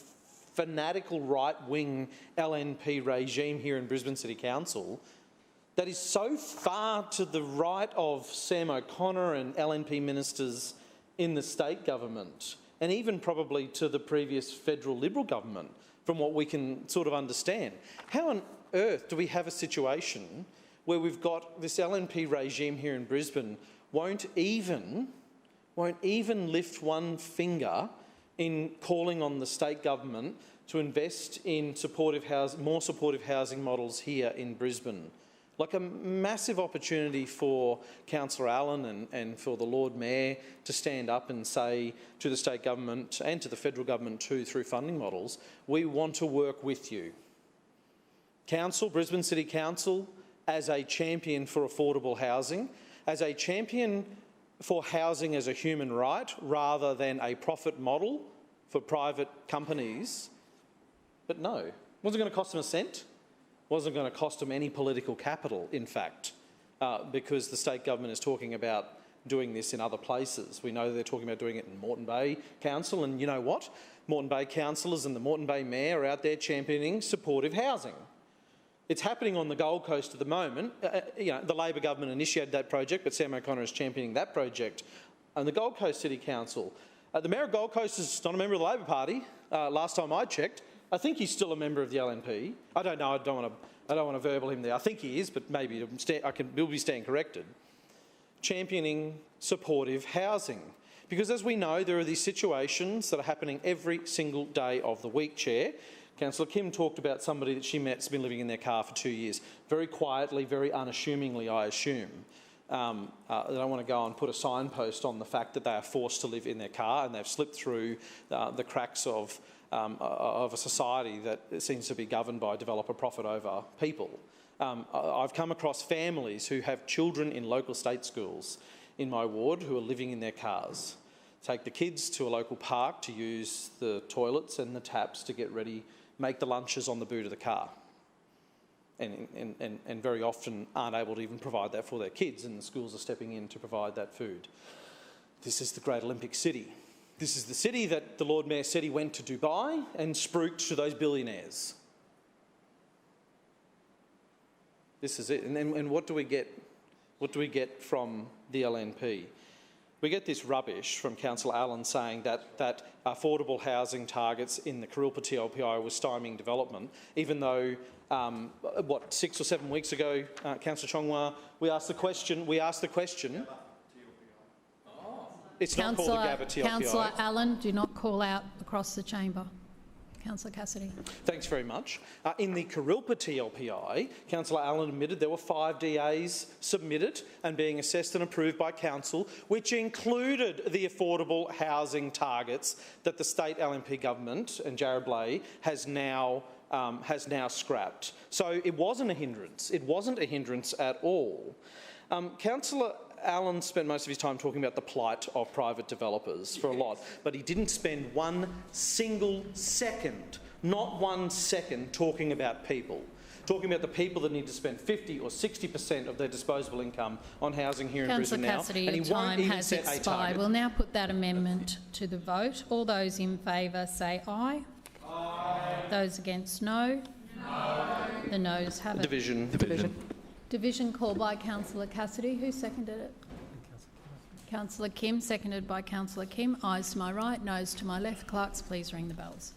S8: fanatical right-wing LNP regime here in Brisbane City Council that is so far to the right of Sam O'Connor and LNP ministers in the state government, and even probably to the previous federal Liberal government, from what we can sort of understand. How on earth do we have a situation where we've got this LNP regime here in Brisbane won't even lift one finger in calling on the state government to invest in more supportive housing models here in Brisbane. Like a massive opportunity for Councillor Allen and for the Lord Mayor to stand up and say to the state government and to the federal government too, through funding models, we want to work with you. Brisbane City Council, as a champion for affordable housing, as a champion for housing as a human right rather than a profit model for private companies. But no, it wasn't going to cost them a cent. Wasn't going to cost them any political capital, in fact, because the state government is talking about doing this in other places. We know they're talking about doing it in Moreton Bay Council, and you know what? Moreton Bay councillors and the Moreton Bay Mayor are out there championing supportive housing. It's happening on the Gold Coast at the moment. The Labor government initiated that project, but Sam O'Connor is championing that project. And the Gold Coast City Council, the Mayor of Gold Coast is not a member of the Labor Party. Last time I checked, I think he's still a member of the LNP. I don't know. I don't want to verbal him there. I think he is, but maybe he'll be staying corrected. Championing supportive housing, because as we know, there are these situations that are happening every single day of the week. Chair, Councillor Kim talked about somebody that she met's been living in their car for 2 years, very quietly, very unassumingly, I assume. They don't want to go and put a signpost on the fact that they are forced to live in their car and they've slipped through the cracks of a society that seems to be governed by developer profit over people. I've come across families who have children in local state schools in my ward who are living in their cars. Take the kids to a local park to use the toilets and the taps to get ready, make the lunches on the boot of the car. And very often aren't able to even provide that for their kids, and the schools are stepping in to provide that food. This is the great Olympic city. This is the city that the Lord Mayor said he went to Dubai and spruiked to those billionaires. This is it. And what do we get? What do we get from the LNP? We get this rubbish from Councillor Allen saying that affordable housing targets in the Kurilpa TLPI was stymieing development, even though, 6 or 7 weeks ago, Councillor Chongwa, we asked the question. It's not called the Gabba TLPI.
S3: Councillor Allen, do not call out across the chamber. Councillor Cassidy.
S8: Thanks very much. In the Kurilpa TLPI, Councillor Allen admitted there were 5 DAs submitted and being assessed and approved by Council, which included the affordable housing targets that the state LNP government and Jared Blay has now scrapped. So it wasn't a hindrance. It wasn't a hindrance at all. Councillor Allen spent most of his time talking about the plight of private developers for a lot, but he didn't spend one single second, not 1 second, talking about people. Talking about the people that need to spend 50 or 60% of their disposable income on housing here in Brisbane now.
S3: Councillor Cassidy, your time has expired. We'll now put that amendment to the vote. All those in favour say aye. Aye. Those against, no. No. The noes have it. Division called by Councillor Cassidy. Who seconded it? Councillor Kim, seconded by Councillor Kim. Ayes to my right, noes to my left. Clerks, please ring the bells.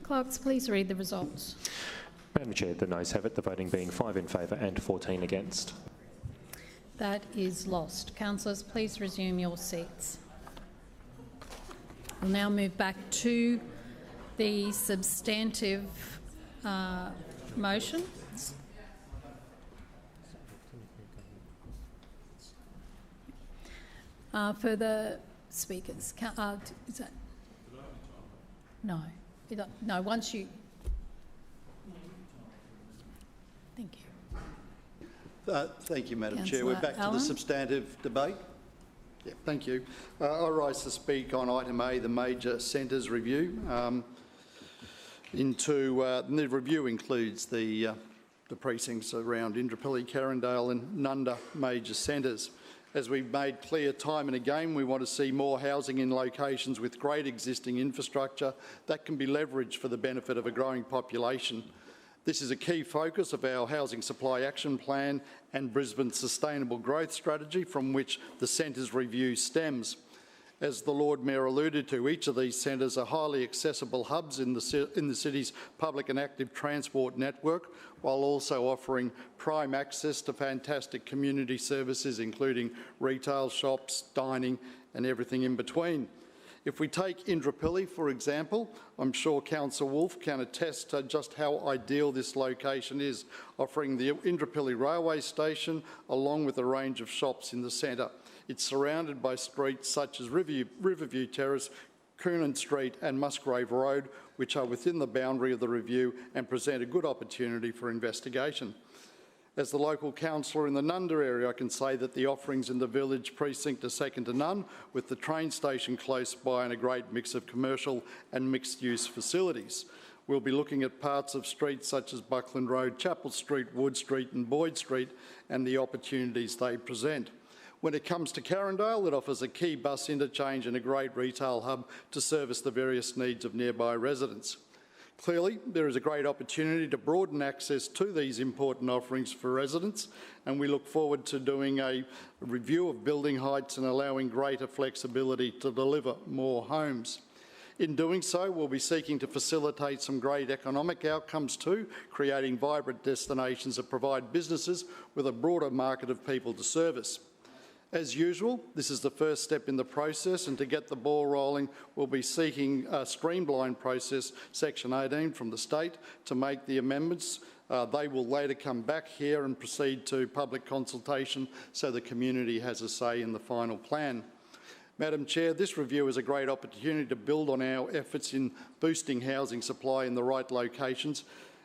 S3: Clerks, please read the results.
S6: Madam Chair, the noes have it, the voting being 5 in favour and 14 against.
S3: That is lost. Councillors, please resume your seats. We'll now move back to the substantive motions. For the speakers. Is that? No. No, once you... Thank you.
S18: Thank you, Madam Chair.
S3: Councillor
S18: We're back to the
S3: Allen.
S18: substantive debate. Yeah, thank you. I rise to speak on item A, the major centres review. The review includes the precincts around Indooroopilly, Carindale and Nunda major centres. As we've made clear time and again, we want to see more housing in locations with great existing infrastructure that can be leveraged for the benefit of a growing population. This is a key focus of our Housing Supply Action Plan and Brisbane's Sustainable Growth Strategy, from which the centres review stems. As the Lord Mayor alluded to, each of these centres are highly accessible hubs in the city's public and active transport network, while also offering prime access to fantastic community services, including retail shops, dining and everything in between. If we take Indooroopilly, for example, I'm sure Councillor Wolfe can attest to just how ideal this location is, offering the Indooroopilly railway station along with a range of shops in the centre. It's surrounded by streets such as Riverview Terrace, Coonan Street and Musgrave Road, which are within the boundary of the review and present a good opportunity for investigation. As the local councillor in the Nunda area, I can say that the offerings in the village precinct are second to none, with the train station close by and a great mix of commercial and mixed-use facilities. We'll be looking at parts of streets such as Buckland Road, Chapel Street, Wood Street and Boyd Street and the opportunities they present. When it comes to Carindale, it offers a key bus interchange and a great retail hub to service the various needs of nearby residents. Clearly, there is a great opportunity to broaden access to these important offerings for residents, and we look forward to doing a review of building heights and allowing greater flexibility to deliver more homes. In doing so, we'll be seeking to facilitate some great economic outcomes too, creating vibrant destinations that provide businesses with a broader market of people to service. As usual, this is the first step in the process, and to get the ball rolling, we'll be seeking a streamlined process, Section 18 from the state, to make the amendments. They will later come back here and proceed to public consultation so the community has a say in the final plan. Madam Chair, this review is a great opportunity to build on our efforts in boosting housing supply in the right locations,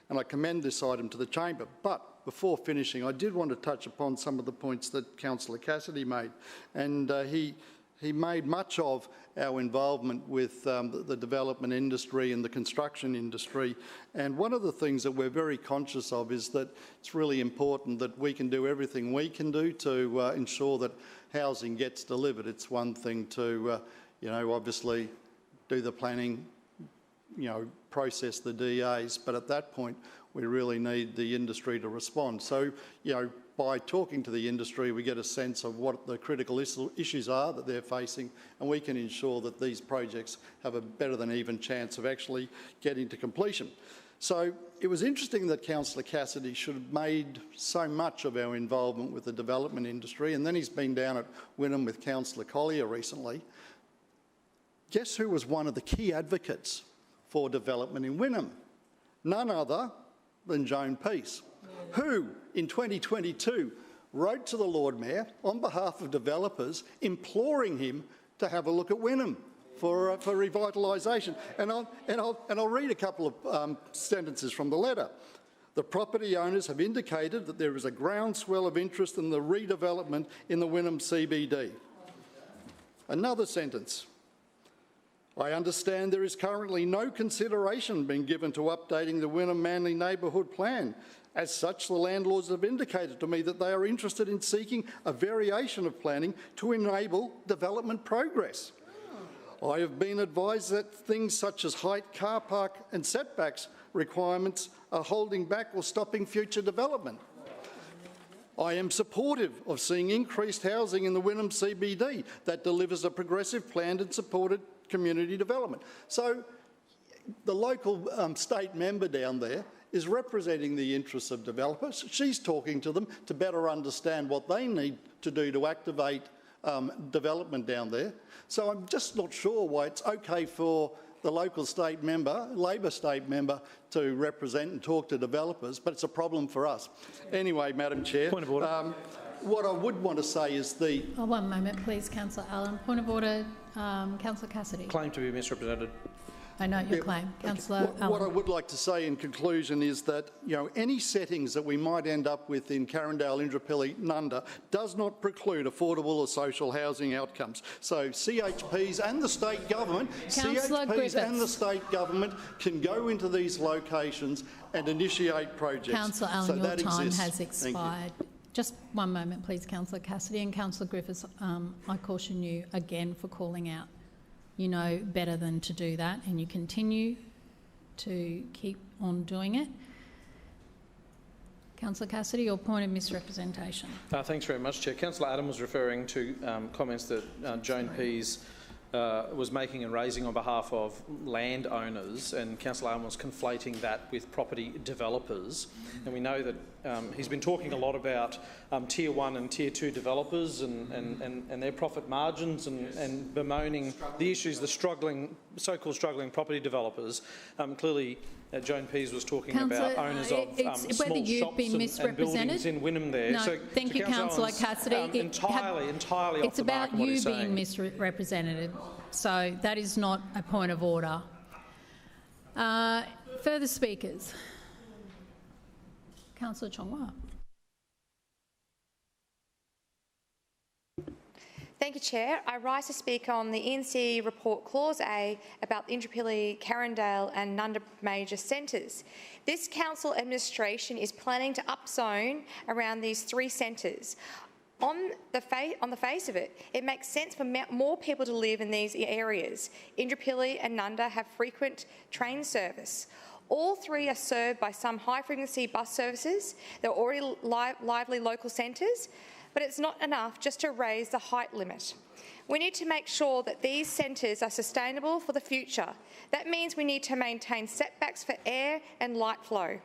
S18: and I commend this item to the Chamber. But before finishing, I did want to touch upon some of the points that Councillor Cassidy made, and he made much of our involvement with the development industry and the construction industry. And one of the things that we're very conscious of is that it's really important that we can do everything we can do to ensure that housing gets delivered. It's one thing to, obviously do the planning, process the DAs, but at that point, we really need the industry to respond. So, by talking to the industry, we get a sense of what the critical issues are that they're facing, and we can ensure that these projects have a better than even chance of actually getting to completion. So it was interesting that Councillor Cassidy should have made so much of our involvement with the development industry, and then he's been down at Wynnum with Councillor Collier recently. Guess who was one of the key advocates for development in Wynnum? None other than Joan Peace, who in 2022 wrote to the Lord Mayor on behalf of developers imploring him to have a look at Wynnum for revitalisation. And I'll read a couple of sentences from the letter. The property owners have indicated that there is a groundswell of interest in the redevelopment in the Wynnum CBD. Another sentence. I understand there is currently no consideration being given to updating the Wynnum Manly Neighbourhood Plan. As such, the landlords have indicated to me that they are interested in seeking a variation of planning to enable development progress. I have been advised that things such as height, car park and setbacks requirements are holding back or stopping future development. I am supportive of seeing increased housing in the Wynnum CBD that delivers a progressive planned and supported community development. So the local state member down there is representing the interests of developers. She's talking to them to better understand what they need to do to activate development down there. So I'm just not sure why it's okay for the local state member, Labor state member, to represent and talk to developers, but it's a problem for us. Anyway, Madam Chair.
S8: Point of order.
S18: what I would want to say is the...
S3: Oh, one moment, please, Councillor Allen. Point of order, Councillor Cassidy.
S8: Claim to be misrepresented.
S3: I note your claim. Councillor Allen.
S18: What I would like to say in conclusion is that, you know, any settings that we might end up with in Carindale, Indooroopilly, Nunda does not preclude affordable or social housing outcomes. So CHPs and the state government, can go into these locations and initiate projects.
S3: Councillor Allen,
S18: so
S3: your time
S18: exists.
S3: has expired. Just one moment, please, Councillor Cassidy. And Councillor Griffiths, I caution you again for calling out. You know better than to do that, and you continue to keep on doing it. Councillor Cassidy, your point of misrepresentation.
S8: Thanks very much, Chair. Councillor Adam was referring to comments that Joan Pease was making and raising on behalf of landowners, and Councillor Adam was conflating that with property developers. And we know that he's been talking a lot about Tier 1 and Tier 2 developers and their profit margins and bemoaning the issues the so-called struggling property developers. Clearly, Joan Pease was talking about owners of small shops and buildings in Wynnum there.
S3: No,
S8: so,
S3: thank you, Councillor Cassidy.
S8: Entirely off
S3: it's
S8: the mark
S3: about
S8: what
S3: you
S8: he's
S3: being
S8: saying.
S3: misrepresented, so that is not a point of order. Further speakers. Councillor Chongwa.
S15: Thank you, Chair. I rise to speak on the ENC report Clause A about Indooroopilly, Carindale and Nunda major centres. This council administration is planning to upzone around these 3 centres. On the face of it, it makes sense for more people to live in these areas. Indooroopilly and Nunda have frequent train service. All 3 are served by some high-frequency bus services. They're already lively local centres, but it's not enough just to raise the height limit. We need to make sure that these centres are sustainable for the future. That means we need to maintain setbacks for air and light flow.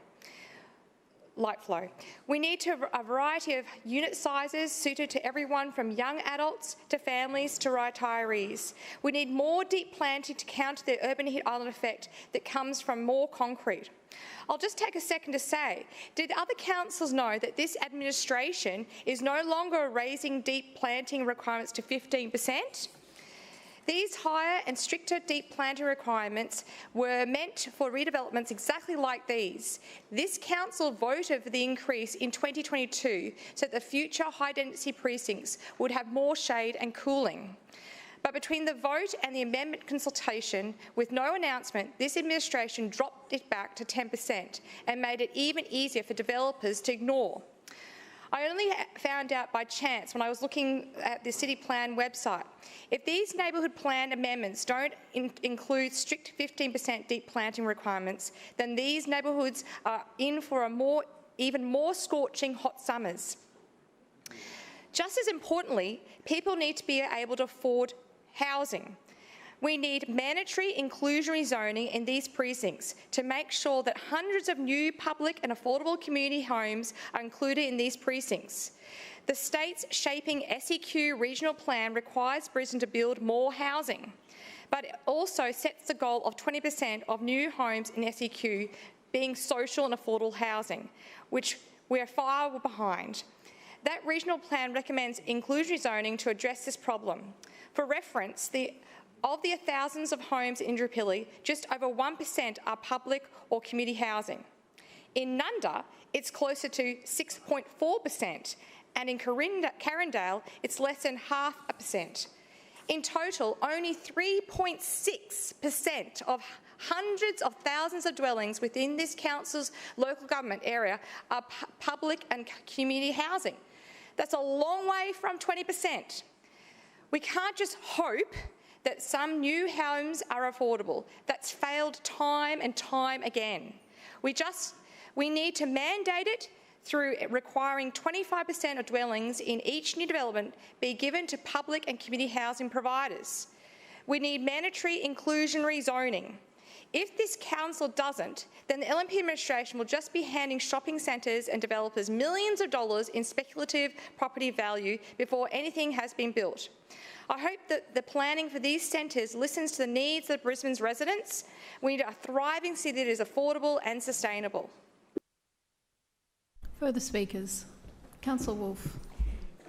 S15: We need a variety of unit sizes suited to everyone from young adults to families to retirees. We need more deep planting to counter the urban heat island effect that comes from more concrete. I'll just take a second to say, did other councils know that this administration is no longer raising deep planting requirements to 15%? These higher and stricter deep planting requirements were meant for redevelopments exactly like these. This council voted for the increase in 2022 so that the future high-density precincts would have more shade and cooling. But between the vote and the amendment consultation, with no announcement, this administration dropped it back to 10% and made it even easier for developers to ignore. I only found out by chance when I was looking at the City Plan website. If these neighbourhood plan amendments don't include strict 15% deep planting requirements, then these neighbourhoods are in for even more scorching hot summers. Just as importantly, people need to be able to afford housing. We need mandatory inclusionary zoning in these precincts to make sure that hundreds of new public and affordable community homes are included in these precincts. The state's shaping SEQ regional plan requires Brisbane to build more housing, but it also sets the goal of 20% of new homes in SEQ being social and affordable housing, which we are far behind. That regional plan recommends inclusionary zoning to address this problem. For reference, of the thousands of homes in Indooroopilly, just over 1% are public or community housing. In Nunda, it's closer to 6.4%, and in Carindale, it's less than 0.5%. In total, only 3.6% of hundreds of thousands of dwellings within this council's local government area are public and community housing. That's a long way from 20%. We can't just hope that some new homes are affordable. That's failed time and time again. We need to mandate it through requiring 25% of dwellings in each new development be given to public and community housing providers. We need mandatory inclusionary zoning. If this council doesn't, then the LNP administration will just be handing shopping centres and developers millions of dollars in speculative property value before anything has been built. I hope that the planning for these centres listens to the needs of Brisbane's residents. We need a thriving city that is affordable and sustainable.
S3: Further speakers. Councillor Wolfe.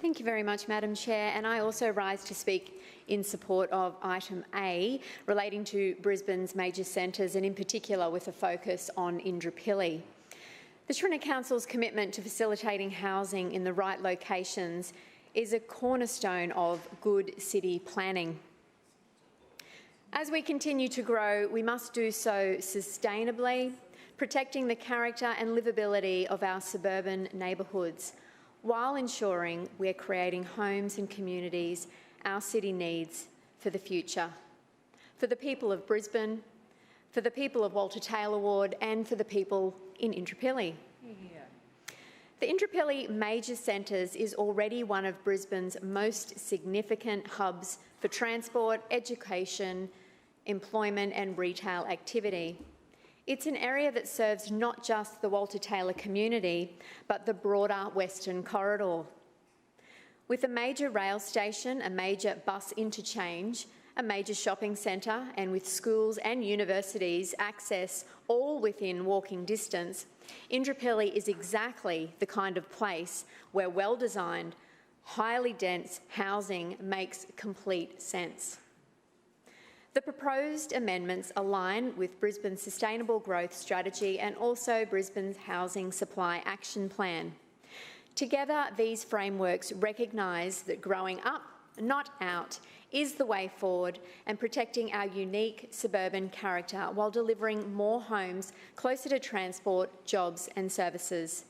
S9: Thank you very much, Madam Chair. And I also rise to speak in support of item A, relating to Brisbane's major centres and in particular with a focus on Indooroopilly. The Trinity Council's commitment to facilitating housing in the right locations is a cornerstone of good city planning. As we continue to grow, we must do so sustainably, protecting the character and livability of our suburban neighbourhoods, while ensuring we're creating homes and communities our city needs for the future, for the people of Brisbane, for the people of Walter Taylor Ward and for the people in Indooroopilly. The Indooroopilly Major Centres is already one of Brisbane's most significant hubs for transport, education, employment and retail activity. It's an area that serves not just the Walter Taylor community, but the broader Western Corridor. With a major rail station, a major bus interchange, a major shopping centre, and with schools and universities access all within walking distance, Indooroopilly is exactly the kind of place where well-designed, highly dense housing makes complete sense. The proposed amendments align with Brisbane's Sustainable Growth Strategy and also Brisbane's Housing Supply Action Plan. Together, these frameworks recognise that growing up, not out, is the way forward and protecting our unique suburban character while delivering more homes closer to transport, jobs and services.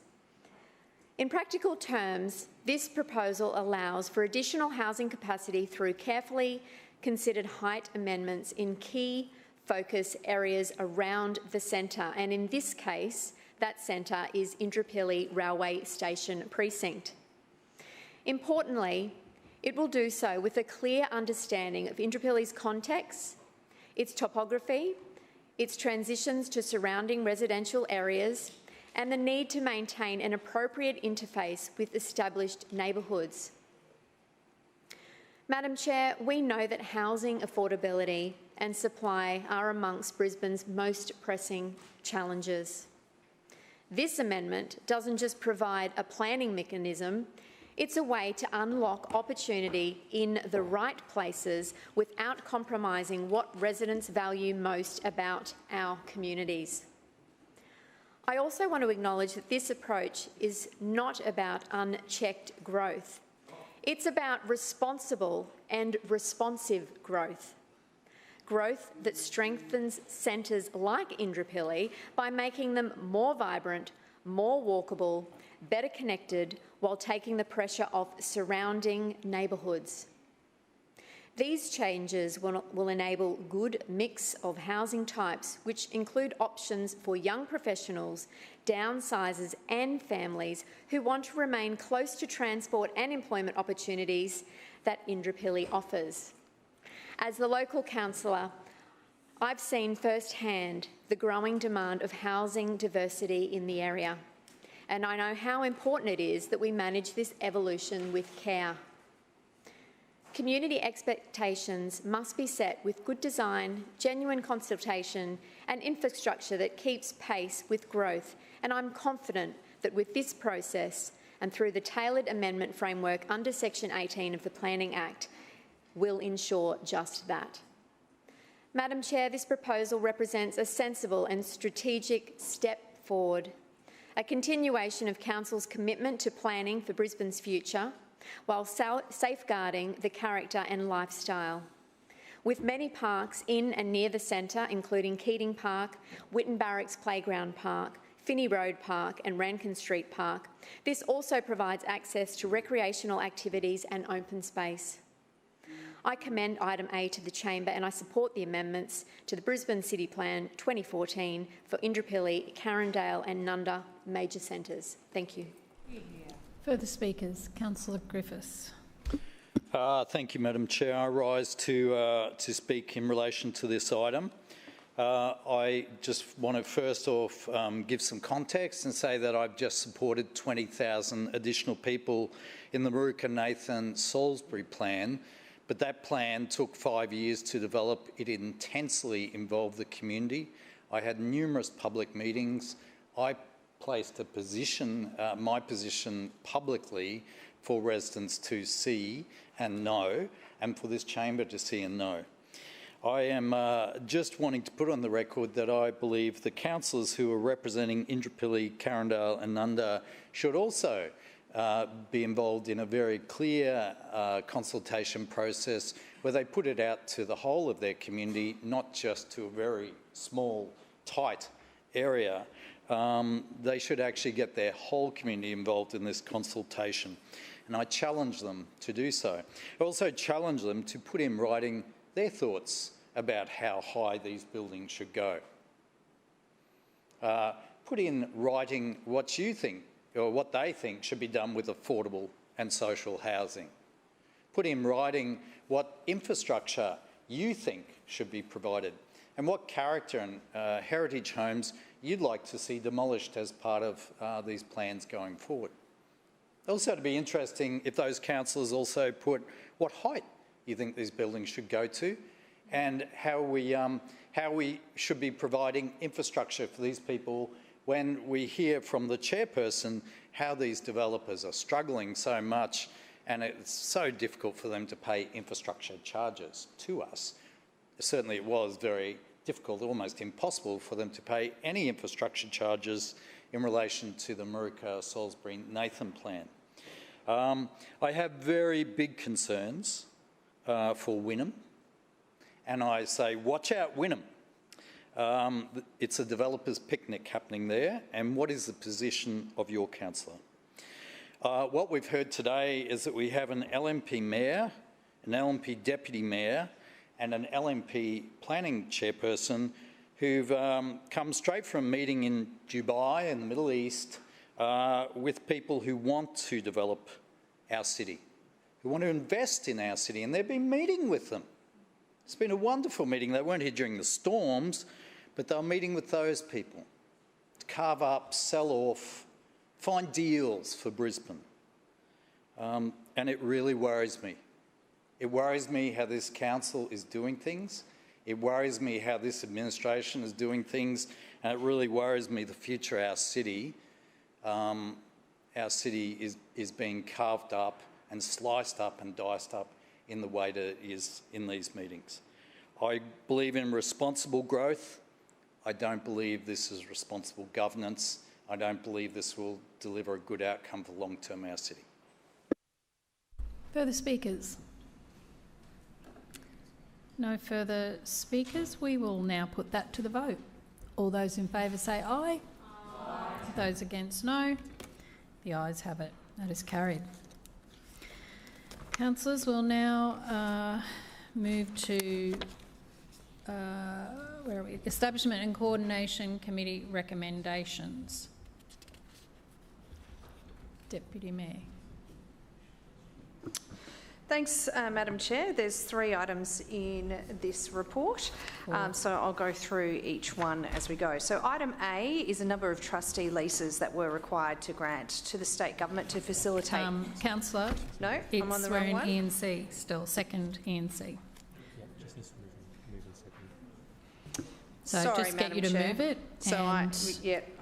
S9: In practical terms, this proposal allows for additional housing capacity through carefully considered height amendments in key focus areas around the centre, and in this case, that centre is Indooroopilly Railway Station Precinct. Importantly, it will do so with a clear understanding of Indooroopilly's context, its topography, its transitions to surrounding residential areas, and the need to maintain an appropriate interface with established neighbourhoods. Madam Chair, we know that housing affordability and supply are amongst Brisbane's most pressing challenges. This amendment doesn't just provide a planning mechanism, it's a way to unlock opportunity in the right places without compromising what residents value most about our communities. I also want to acknowledge that this approach is not about unchecked growth. It's about responsible and responsive growth. Growth that strengthens centres like Indooroopilly by making them more vibrant, more walkable, better connected, while taking the pressure off surrounding neighbourhoods. These changes will enable a good mix of housing types, which include options for young professionals, downsizers and families who want to remain close to transport and employment opportunities that Indooroopilly offers. As the local councillor, I've seen firsthand the growing demand of housing diversity in the area, and I know how important it is that we manage this evolution with care. Community expectations must be set with good design, genuine consultation and infrastructure that keeps pace with growth, and I'm confident that with this process and through the tailored amendment framework under Section 18 of the Planning Act, will ensure just that. Madam Chair, this proposal represents a sensible and strategic step forward, a continuation of Council's commitment to planning for Brisbane's future, while safeguarding the character and lifestyle. With many parks in and near the centre, including Keating Park, Whitten Barracks Playground Park, Finney Road Park and Rankin Street Park, this also provides access to recreational activities and open space. I commend item A to the Chamber and I support the amendments to the Brisbane City Plan 2014 for Indooroopilly, Carindale and Nunda major centres. Thank you.
S3: Further speakers, Councillor Griffiths.
S17: Thank you, Madam Chair. I rise to speak in relation to this item. I just want to first off give some context and say that I've just supported 20,000 additional people in the Maruka-Nathan-Salisbury plan, but that plan took 5 years to develop. It intensely involved the community. I had numerous public meetings. I placed a position, my position publicly, for residents to see and know, and for this chamber to see and know. I am just wanting to put on the record that I believe the councillors who are representing Indooroopilly, Carindale and Nunda should also be involved in a very clear consultation process where they put it out to the whole of their community, not just to a very small, tight area. They should actually get their whole community involved in this consultation. And I challenge them to do so. I also challenge them to put in writing their thoughts about how high these buildings should go. Put in writing what you think, or what they think should be done with affordable and social housing. Put in writing what infrastructure you think should be provided and what character and heritage homes you'd like to see demolished as part of these plans going forward. Also, to be interesting if those councillors also put what height you think these buildings should go to and how we should be providing infrastructure for these people when we hear from the chairperson how these developers are struggling so much and it's so difficult for them to pay infrastructure charges to us. Certainly it was very difficult, almost impossible for them to pay any infrastructure charges in relation to the Maruka, Salisbury, Nathan plan. I have very big concerns for Wynnum, and I say, watch out, Wynnum. It's a developer's picnic happening there, and what is the position of your councillor? What we've heard today is that we have an LNP mayor, an LNP deputy mayor, and an LNP planning chairperson who've come straight from a meeting in Dubai in the Middle East with people who want to develop our city, who want to invest in our city, and they've been meeting with them. It's been a wonderful meeting. They weren't here during the storms, but they were meeting with those people to carve up, sell off, find deals for Brisbane. And it really worries me. It worries me how this council is doing things. It worries me how this administration is doing things, and it really worries me the future of our city. Our city is being carved up and sliced up and diced up in the way that it is in these meetings. I believe in responsible growth. I don't believe this is responsible governance. I don't believe this will deliver a good outcome for long-term our city.
S3: Further speakers? No further speakers. We will now put that to the vote. All those in favour say aye. Aye. Those against, no. The ayes have it. That is carried. Councillors, we'll now move to where are we? Establishment and Coordination Committee recommendations. Deputy Mayor.
S5: Thanks, Madam Chair. There's 3 items in this report, so I'll go through each one as we go. So item A is a number of trustee leases that were required to grant to the state government to facilitate...
S3: Councillor?
S5: No, I'm on the wrong one.
S3: It's we're in ENC still, second ENC. So
S5: sorry,
S3: just get
S5: Madam
S3: you to
S5: Chair.
S3: move it.
S5: So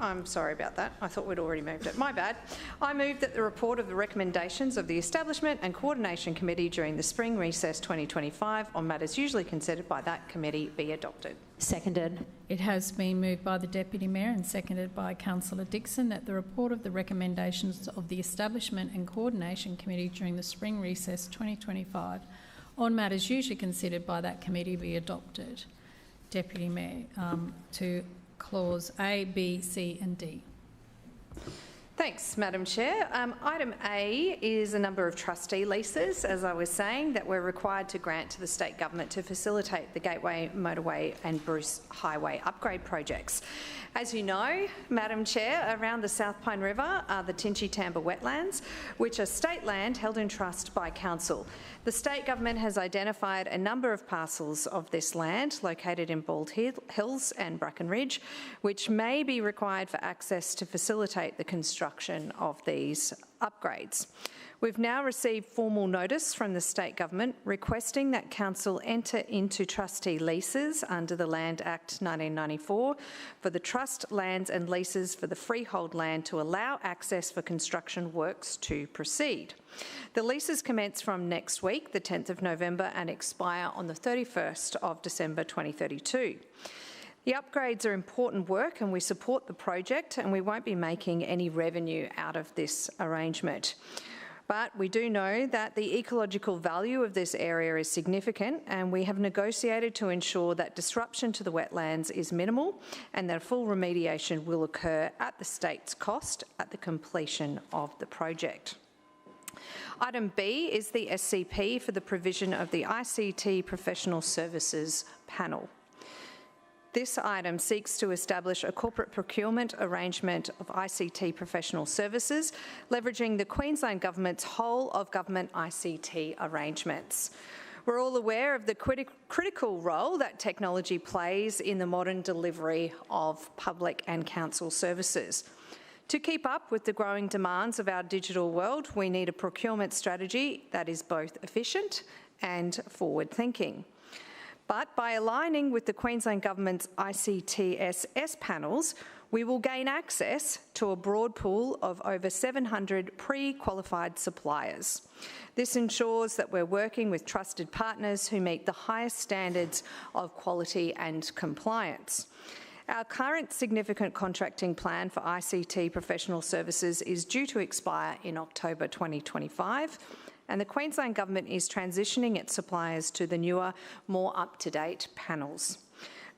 S5: I'm sorry about that. I thought we'd already moved it. My bad. I move that the report of the recommendations of the Establishment and Coordination Committee during the spring recess 2025 on matters usually considered by that committee be adopted.
S2: Seconded.
S3: It has been moved by the Deputy Mayor and seconded by Councillor Dixon that the report of the recommendations of the Establishment and Coordination Committee during the spring recess 2025 on matters usually considered by that committee be adopted. Deputy Mayor, to clause A, B, C and D.
S5: Thanks, Madam Chair. Item A is a number of trustee leases, as I was saying, that we're required to grant to the state government to facilitate the Gateway, Motorway and Bruce Highway upgrade projects. As you know, Madam Chair, around the South Pine River are the Tinchy-Tamba wetlands, which are state land held in trust by council. The state government has identified a number of parcels of this land located in Bald Hills and Bracken Ridge, which may be required for access to facilitate the construction construction of these upgrades. We've now received formal notice from the state government requesting that council enter into trustee leases under the Land Act 1994 for the trust lands and leases for the freehold land to allow access for construction works to proceed. The leases commence from next week, the 10th of November, and expire on the 31st of December 2032. The upgrades are important work and we support the project, and we won't be making any revenue out of this arrangement. But we do know that the ecological value of this area is significant, and we have negotiated to ensure that disruption to the wetlands is minimal and that full remediation will occur at the state's cost at the completion of the project. Item B is the SCP for the provision of the ICT Professional Services Panel. This item seeks to establish a corporate procurement arrangement of ICT professional services, leveraging the Queensland Government's whole of government ICT arrangements. We're all aware of the critical role that technology plays in the modern delivery of public and council services. To keep up with the growing demands of our digital world, we need a procurement strategy that is both efficient and forward-thinking. But by aligning with the Queensland Government's ICTSS panels, we will gain access to a broad pool of over 700 pre-qualified suppliers. This ensures that we're working with trusted partners who meet the highest standards of quality and compliance. Our current significant contracting plan for ICT professional services is due to expire in October 2025, and the Queensland Government is transitioning its suppliers to the newer, more up-to-date panels.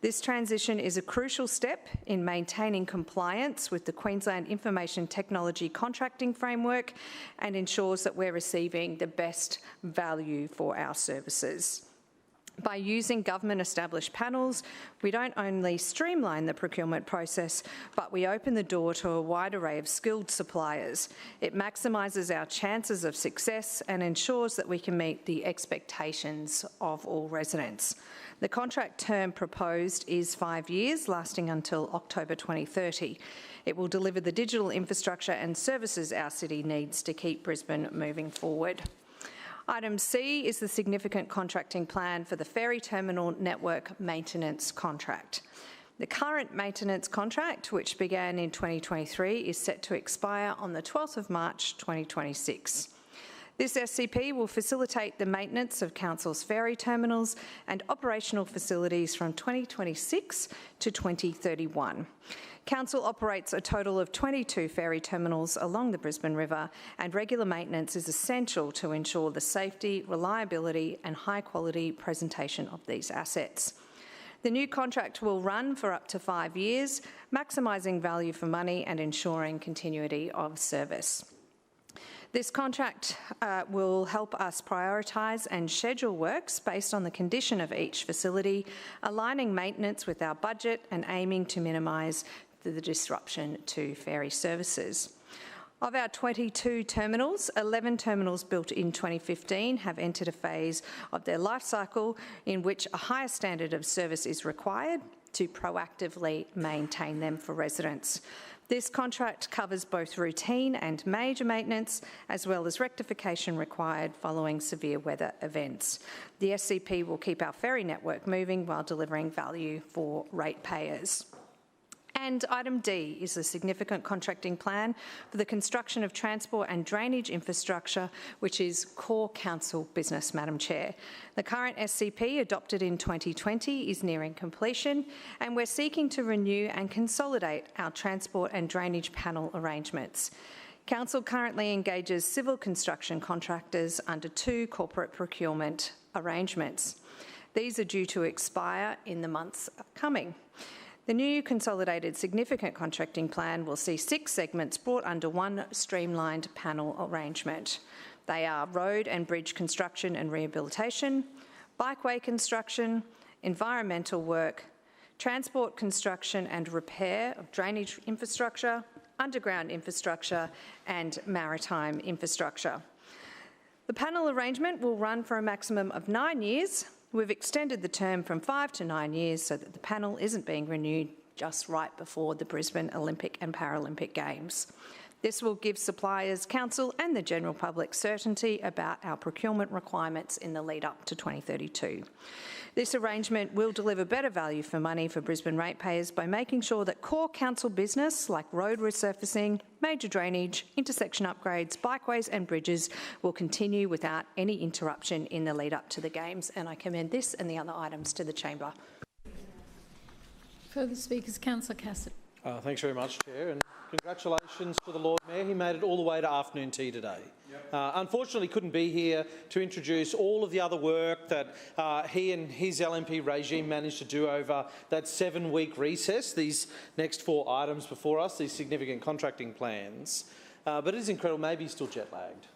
S5: This transition is a crucial step in maintaining compliance with the Queensland Information Technology Contracting Framework and ensures that we're receiving the best value for our services. By using government-established panels, we don't only streamline the procurement process, but we open the door to a wide array of skilled suppliers. It maximises our chances of success and ensures that we can meet the expectations of all residents. The contract term proposed is 5 years, lasting until October 2030. It will deliver the digital infrastructure and services our city needs to keep Brisbane moving forward. Item C is the significant contracting plan for the ferry terminal network maintenance contract. The current maintenance contract, which began in 2023, is set to expire on the 12th of March 2026. This SCP will facilitate the maintenance of Council's ferry terminals and operational facilities from 2026 to 2031. Council operates a total of 22 ferry terminals along the Brisbane River, and regular maintenance is essential to ensure the safety, reliability and high-quality presentation of these assets. The new contract will run for up to 5 years, maximising value for money and ensuring continuity of service. This contract will help us prioritise and schedule works based on the condition of each facility, aligning maintenance with our budget and aiming to minimise the disruption to ferry services. Of our 22 terminals, 11 terminals built in 2015 have entered a phase of their life cycle in which a higher standard of service is required to proactively maintain them for residents. This contract covers both routine and major maintenance, as well as rectification required following severe weather events. The SCP will keep our ferry network moving while delivering value for ratepayers. And item D is a significant contracting plan for the construction of transport and drainage infrastructure, which is core council business, Madam Chair. The current SCP, adopted in 2020, is nearing completion, and we're seeking to renew and consolidate our transport and drainage panel arrangements. Council currently engages civil construction contractors under 2 corporate procurement arrangements. These are due to expire in the months coming. The new consolidated significant contracting plan will see 6 segments brought under one streamlined panel arrangement. They are road and bridge construction and rehabilitation, bikeway construction, environmental work, transport construction and repair of drainage infrastructure, underground infrastructure and maritime infrastructure. The panel arrangement will run for a maximum of 9 years. We've extended the term from 5 to 9 years so that the panel isn't being renewed just right before the Brisbane Olympic and Paralympic Games.
S11: This will give suppliers, council and the general public certainty about our procurement requirements in the lead up to 2032. This arrangement will deliver better value for money for Brisbane ratepayers by making sure that core council business like road resurfacing, major drainage, intersection upgrades, bikeways and bridges will continue without any interruption in the lead up to the Games, and I commend this and the other items to the Chamber.
S3: Further speakers, Councillor Cassidy.
S8: Thanks very much, Chair, and congratulations to the Lord Mayor. He made it all the way to afternoon tea today. Unfortunately, couldn't be here to introduce all of the other work that he and his LNP regime managed to do over that 7-week recess, these next 4 items before us, these significant contracting plans. But it is incredible. Maybe he's still jet-lagged.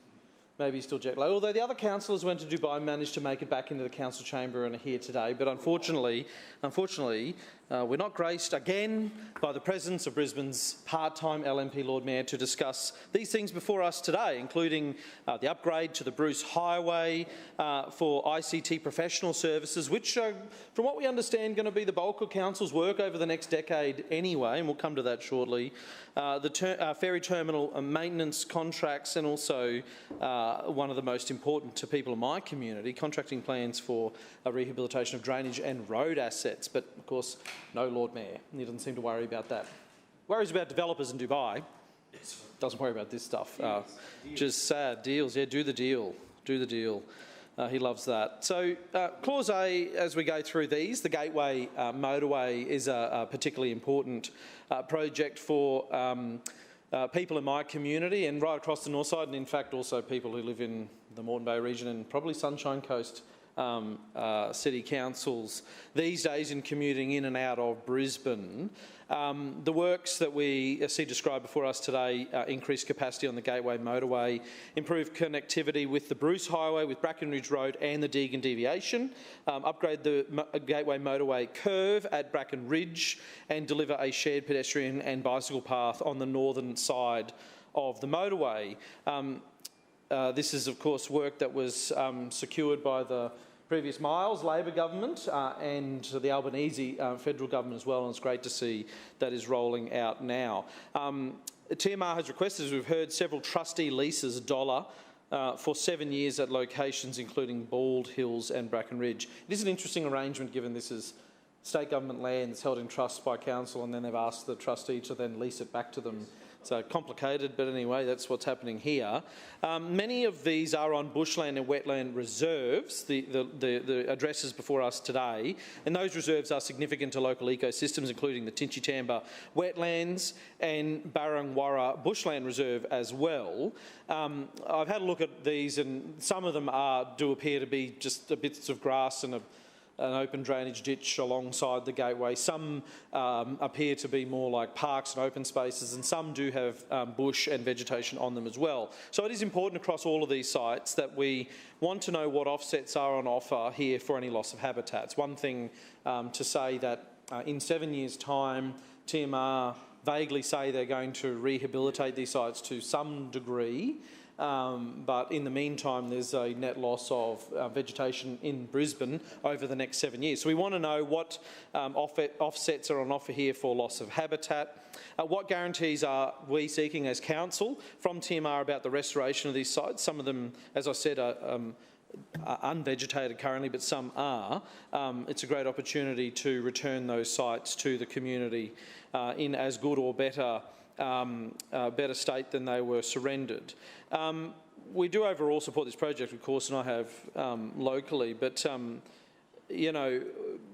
S8: Although the other councillors went to Dubai and managed to make it back into the council chamber and are here today. But unfortunately, we're not graced again by the presence of Brisbane's part-time LNP Lord Mayor to discuss these things before us today, including the upgrade to the Bruce Highway for ICT professional services, which are, from what we understand, going to be the bulk of council's work over the next decade anyway, and we'll come to that shortly. The ferry terminal maintenance contracts, and also one of the most important to people in my community, contracting plans for a rehabilitation of drainage and road assets. But of course, no Lord Mayor. He doesn't seem to worry about that. Worries about developers in Dubai. Doesn't worry about this stuff. Just sad deals. Yeah, do the deal. He loves that. So Clause A, as we go through these, the Gateway motorway is a particularly important project for people in my community and right across the north side, and in fact also people who live in the Moreton Bay region and probably Sunshine Coast city councils these days in commuting in and out of Brisbane. The works that we see described before us today increase capacity on the Gateway motorway, improve connectivity with the Bruce Highway, with Brackenridge Road and the Deagon deviation, upgrade the Gateway motorway curve at Brackenridge and deliver a shared pedestrian and bicycle path on the northern side of the motorway. This is, of course, work that was secured by the previous Miles Labor government and the Albanese federal government as well, and it's great to see that is rolling out now. TMR has requested, as we've heard, several trustee leases for 7 years at locations including Bald Hills and Brackenridge. It is an interesting arrangement given this is state government land that's held in trust by council, and then they've asked the trustee to then lease it back to them. So complicated, but anyway, that's what's happening here. Many of these are on bushland and wetland reserves, the addresses before us today, and those reserves are significant to local ecosystems, including the Tinchitamba wetlands and Barangwarra bushland reserve as well. I've had a look at these, and some of them do appear to be just bits of grass and an open drainage ditch alongside the Gateway. Some appear to be more like parks and open spaces, and some do have bush and vegetation on them as well. So it is important across all of these sites that we want to know what offsets are on offer here for any loss of habitats. One thing to say that in 7 years' time, TMR vaguely say they're going to rehabilitate these sites to some degree, but in the meantime there's a net loss of vegetation in Brisbane over the next 7 years. So we want to know what offsets are on offer here for loss of habitat. What guarantees are we seeking as council from TMR about the restoration of these sites? Some of them, as I said, are unvegetated currently, but some are. It's a great opportunity to return those sites to the community in as good or better state than they were surrendered. We do overall support this project, of course, and I have locally, but you know,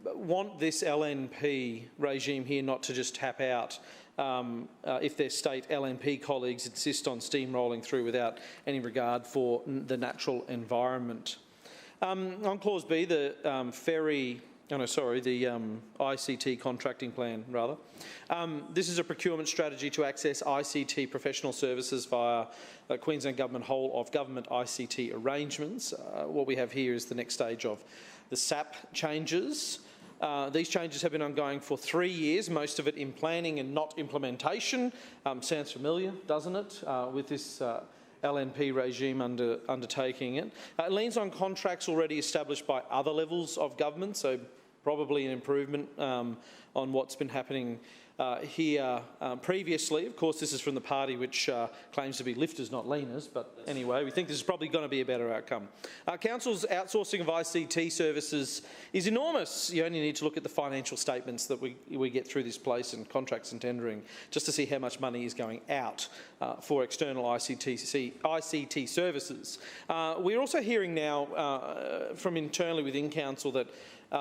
S8: want this LNP regime here not to just tap out if their state LNP colleagues insist on steamrolling through without any regard for the natural environment. On Clause B, the ICT contracting plan, rather. This is a procurement strategy to access ICT professional services via Queensland Government whole of government ICT arrangements. What we have here is the next stage of the SAP changes. These changes have been ongoing for 3 years, most of it in planning and not implementation. Sounds familiar, doesn't it, with this LNP regime undertaking it. It leans on contracts already established by other levels of government, so probably an improvement on what's been happening here previously. Of course, this is from the party which claims to be lifters, not leaners, but anyway, we think this is probably going to be a better outcome. Council's outsourcing of ICT services is enormous. You only need to look at the financial statements that we get through this place and contracts and tendering just to see how much money is going out for external ICT services. We're also hearing now from internally within Council that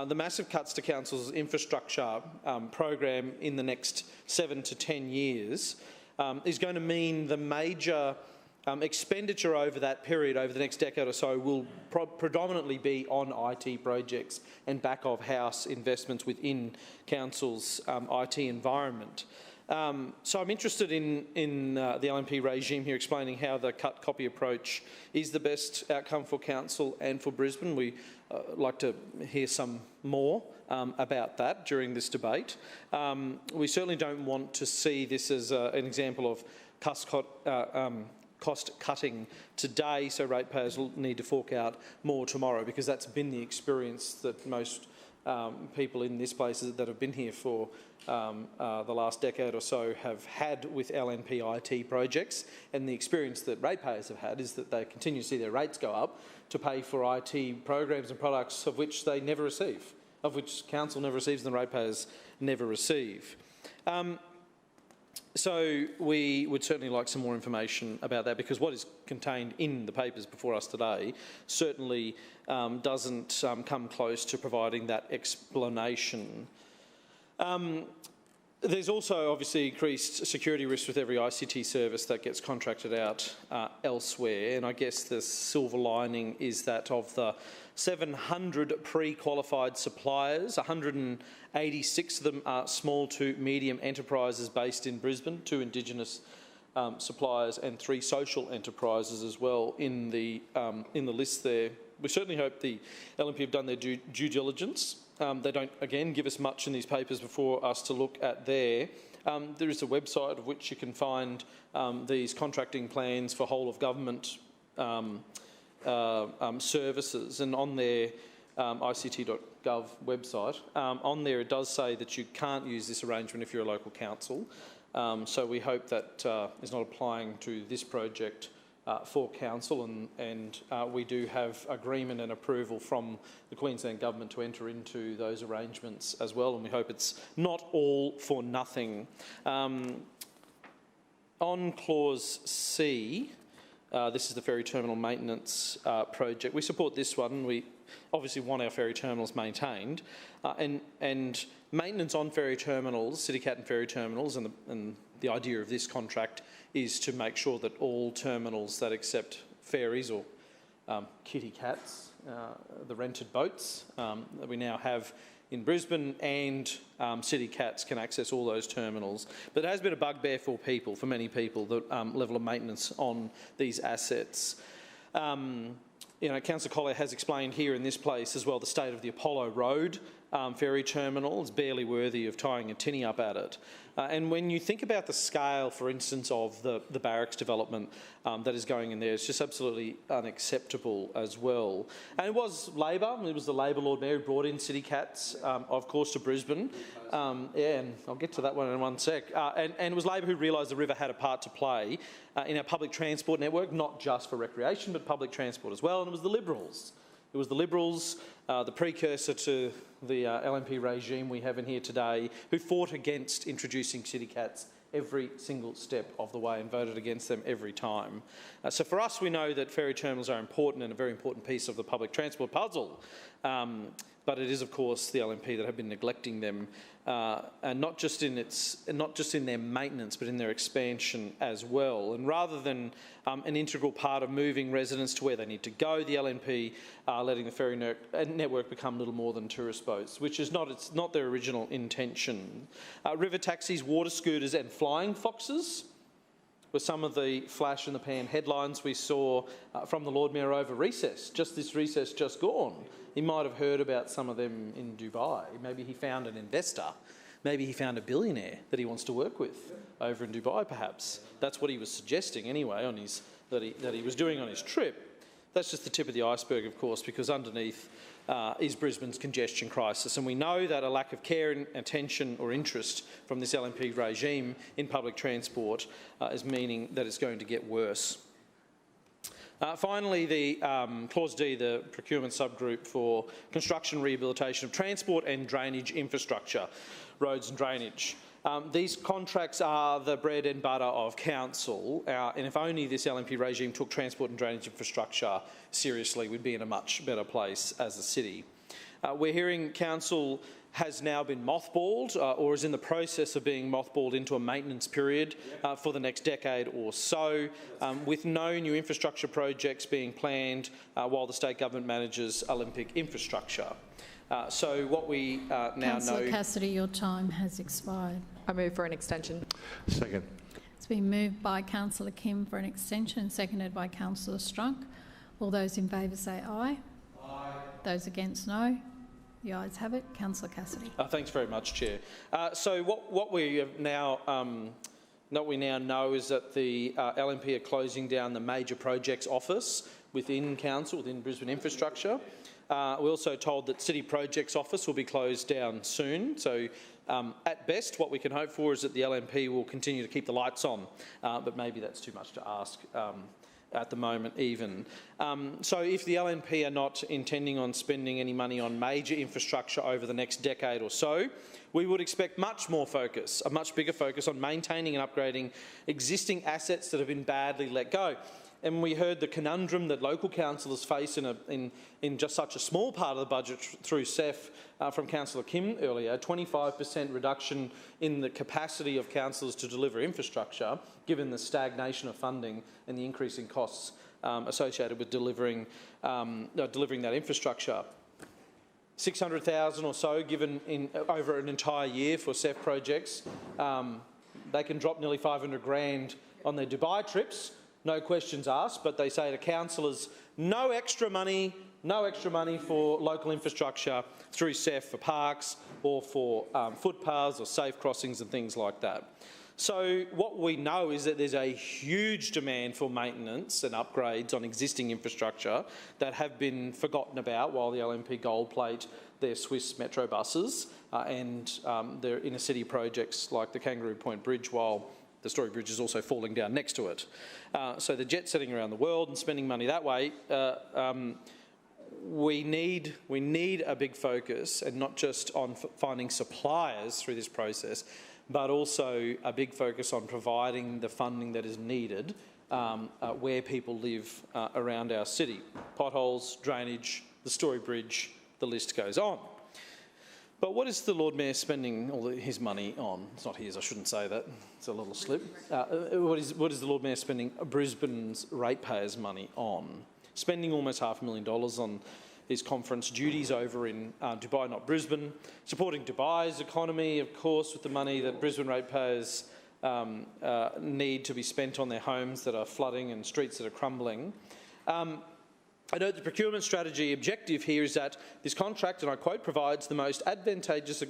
S8: the massive cuts to Council's infrastructure program in the next 7 to 10 years is going to mean the major expenditure over that period, over the next decade or so, will predominantly be on IT projects and back-of-house investments within Council's IT environment. So I'm interested in the LNP regime here explaining how the cut copy approach is the best outcome for Council and for Brisbane. We like to hear some more about that during this debate. We certainly don't want to see this as an example of cost cutting today, so ratepayers will need to fork out more tomorrow, because that's been the experience that most people in this place that have been here for the last decade or so have had with LNP IT projects, and the experience that ratepayers have had is that they continue to see their rates go up to pay for IT programs and products of which they never receive, of which Council never receives and the ratepayers never receive. So we would certainly like some more information about that, because what is contained in the papers before us today certainly doesn't come close to providing that explanation. There's also obviously increased security risks with every ICT service that gets contracted out elsewhere, and I guess the silver lining is that of the 700 pre-qualified suppliers, 186 of them are small to medium enterprises based in Brisbane, 2 Indigenous suppliers and 3 social enterprises as well in the list there. We certainly hope the LNP have done their due diligence. They don't, again, give us much in these papers before us to look at there. There is a website of which you can find these contracting plans for whole of government services, and on their ict.gov website, on there it does say that you can't use this arrangement if you're a local council. So we hope that is not applying to this project for Council, and we do have agreement and approval from the Queensland Government to enter into those arrangements as well, and we hope it's not all for nothing. On Clause C, this is the ferry terminal maintenance project. We support this one. We obviously want our ferry terminals maintained, and maintenance on ferry terminals, City Cat and ferry terminals, and the idea of this contract is to make sure that all terminals that accept ferries or kitty cats, the rented boats that we now have in Brisbane, and City Cats can access all those terminals. But it has been a bugbear for people, for many people, the level of maintenance on these assets. Councillor Collier has explained here in this place as well the state of the Apollo Road ferry terminal is barely worthy of tying a tinny up at it. And when you think about the scale, for instance, of the barracks development that is going in there, it's just absolutely unacceptable as well. And it was Labor, it was the Labor Lord Mayor who brought in City Cats, of course, to Brisbane. And I'll get to that one in one sec. And it was Labor who realised the river had a part to play in our public transport network, not just for recreation, but public transport as well. And it was the Liberals. It was the Liberals, the precursor to the LNP regime we have in here today, who fought against introducing City Cats every single step of the way and voted against them every time. So for us, we know that ferry terminals are important and a very important piece of the public transport puzzle. But it is, of course, the LNP that have been neglecting them, and not just in their maintenance, but in their expansion as well. And rather than an integral part of moving residents to where they need to go, the LNP are letting the ferry network become little more than tourist boats, which is it's not their original intention. River taxis, water scooters, and flying foxes were some of the flash in the pan headlines we saw from the Lord Mayor over recess, this recess just gone. He might have heard about some of them in Dubai. Maybe he found an investor. Maybe he found a billionaire that he wants to work with over in Dubai, perhaps. That's what he was suggesting anyway that he was doing on his trip. That's just the tip of the iceberg, of course, because underneath is Brisbane's congestion crisis. And we know that a lack of care and attention or interest from this LNP regime in public transport is meaning that it's going to get worse. Finally, the Clause D, the procurement subgroup for construction rehabilitation of transport and drainage infrastructure, roads and drainage. These contracts are the bread and butter of council, and if only this LNP regime took transport and drainage infrastructure seriously, we'd be in a much better place as a city. We're hearing council has now been mothballed or is in the process of being mothballed into a maintenance period for the next decade or so, with no new infrastructure projects being planned while the state government manages Olympic infrastructure. So what we now know...
S3: Councillor Cassidy, your time has expired.
S4: I move for an extension.
S12: Second.
S3: It's been moved by Councillor Kim for an extension, seconded by Councillor Strunk. All those in favour say aye. Aye. Those against, no. The ayes have it. Councillor Cassidy.
S8: Thanks very much, Chair. So what we have now know is that the LNP are closing down the major projects office within council, within Brisbane Infrastructure. We're also told that City Projects Office will be closed down soon. So at best, what we can hope for is that the LNP will continue to keep the lights on, but maybe that's too much to ask at the moment even. So if the LNP are not intending on spending any money on major infrastructure over the next decade or so, we would expect much more focus, a much bigger focus on maintaining and upgrading existing assets that have been badly let go. And we heard the conundrum that local councillors face in just such a small part of the budget through CEF from Councillor Kim earlier, 25% reduction in the capacity of councillors to deliver infrastructure, given the stagnation of funding and the increasing costs associated with delivering that infrastructure. 600,000 or so given over an entire year for CEF projects. They can drop nearly 500 grand on their Dubai trips. No questions asked, but they say to councillors, no extra money for local infrastructure through CEF for parks or for footpaths or safe crossings and things like that. So what we know is that there's a huge demand for maintenance and upgrades on existing infrastructure that have been forgotten about while the LNP gold plate their Swiss metro buses and their inner city projects like the Kangaroo Point Bridge, while the Story Bridge is also falling down next to it. So the jet setting around the world and spending money that way, we need a big focus, and not just on finding suppliers through this process, but also a big focus on providing the funding that is needed where people live around our city. Potholes, drainage, the Story Bridge, the list goes on. But what is the Lord Mayor spending all his money on? It's not his, I shouldn't say that. It's a little slip. What is the Lord Mayor spending Brisbane's ratepayers' money on? Spending almost $500,000 on his conference duties over in Dubai, not Brisbane. Supporting Dubai's economy, of course, with the money that Brisbane ratepayers need to be spent on their homes that are flooding and streets that are crumbling. I note the procurement strategy objective here is that this contract, and I quote, provides the most advantageous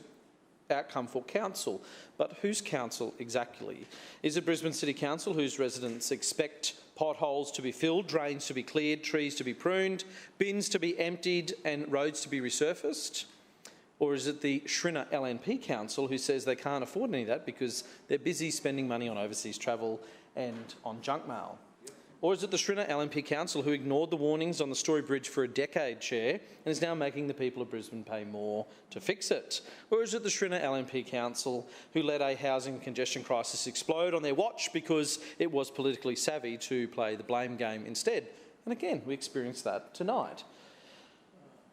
S8: outcome for council. But whose council exactly? Is it Brisbane City Council, whose residents expect potholes to be filled, drains to be cleared, trees to be pruned, bins to be emptied and roads to be resurfaced? Or is it the Shrinner LNP Council, who says they can't afford any of that because they're busy spending money on overseas travel and on junk mail? Or is it the Shrinner LNP Council, who ignored the warnings on the Story Bridge for a decade, Chair, and is now making the people of Brisbane pay more to fix it? Or is it the Shrinner LNP Council, who let a housing congestion crisis explode on their watch because it was politically savvy to play the blame game instead? And again, we experienced that tonight.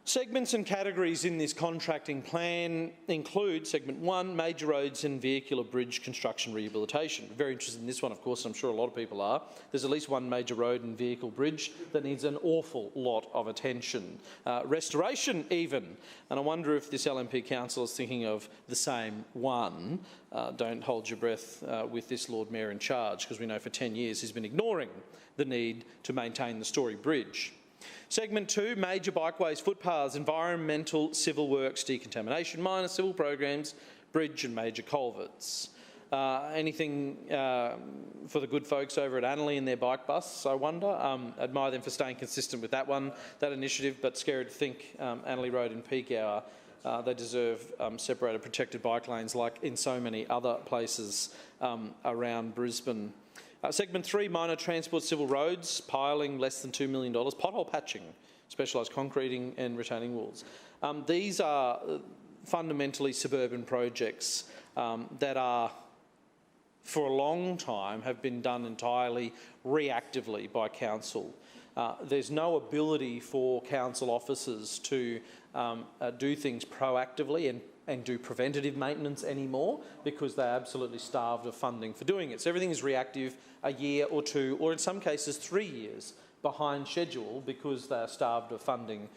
S8: Segments and categories in this contracting plan include Segment 1, major roads and vehicular bridge construction rehabilitation. Very interested in this one, of course, I'm sure a lot of people are. There's at least one major road and vehicle bridge that needs an awful lot of attention. Restoration even. And I wonder if this LNP Council is thinking of the same one. Don't hold your breath with this Lord Mayor in charge, because we know for 10 years he's been ignoring the need to maintain the Story Bridge. Segment 2, major bikeways, footpaths, environmental, civil works, decontamination, minor civil programs, bridge and major culverts. Anything for the good folks over at Annerley and their bike bus, I wonder. Admire them for staying consistent with that initiative, but scary to think Annerley Road in peak hour, they deserve separated protected bike lanes like in so many other places around Brisbane. Segment 3, minor transport civil roads, piling less than $2 million, pothole patching, specialised concreting and retaining walls. These are fundamentally suburban projects that are, for a long time, have been done entirely reactively by council. There's no ability for council officers to do things proactively and do preventative maintenance anymore because they're absolutely starved of funding for doing it. So everything is reactive, a year or two, or in some cases 3 years behind schedule because they're starved of funding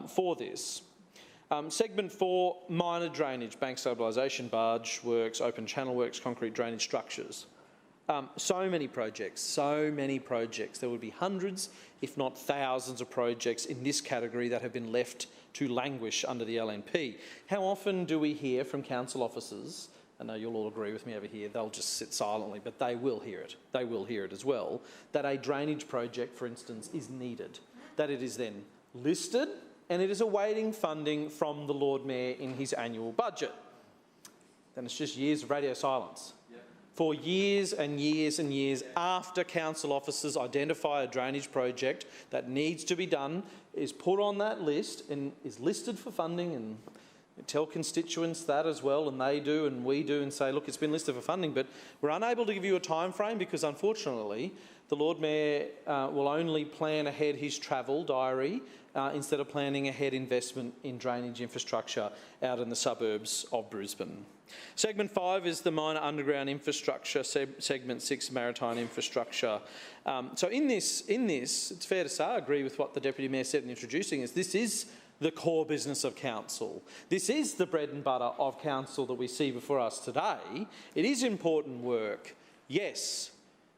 S8: for this. Segment 4, minor drainage, bank stabilisation, barge works, open channel works, concrete drainage structures. So many projects. There would be hundreds, if not thousands of projects in this category that have been left to languish under the LNP. How often do we hear from council officers, I know you'll all agree with me over here, they'll just sit silently, but they will hear it. They will hear it as well, that a drainage project, for instance, is needed, that it is then listed and it is awaiting funding from the Lord Mayor in his annual budget. Then it's just years of radio silence. For years and years and years after council officers identify a drainage project that needs to be done, is put on that list and is listed for funding, and tell constituents that as well, and they do and we do, and say, look, it's been listed for funding, but we're unable to give you a time frame because unfortunately the Lord Mayor will only plan ahead his travel diary instead of planning ahead investment in drainage infrastructure out in the suburbs of Brisbane. Segment 5 is the minor underground infrastructure. Segment 6, maritime infrastructure. So in this, it's fair to say, I agree with what the Deputy Mayor said in introducing is this is the core business of council. This is the bread and butter of council that we see before us today. It is important work. Yes.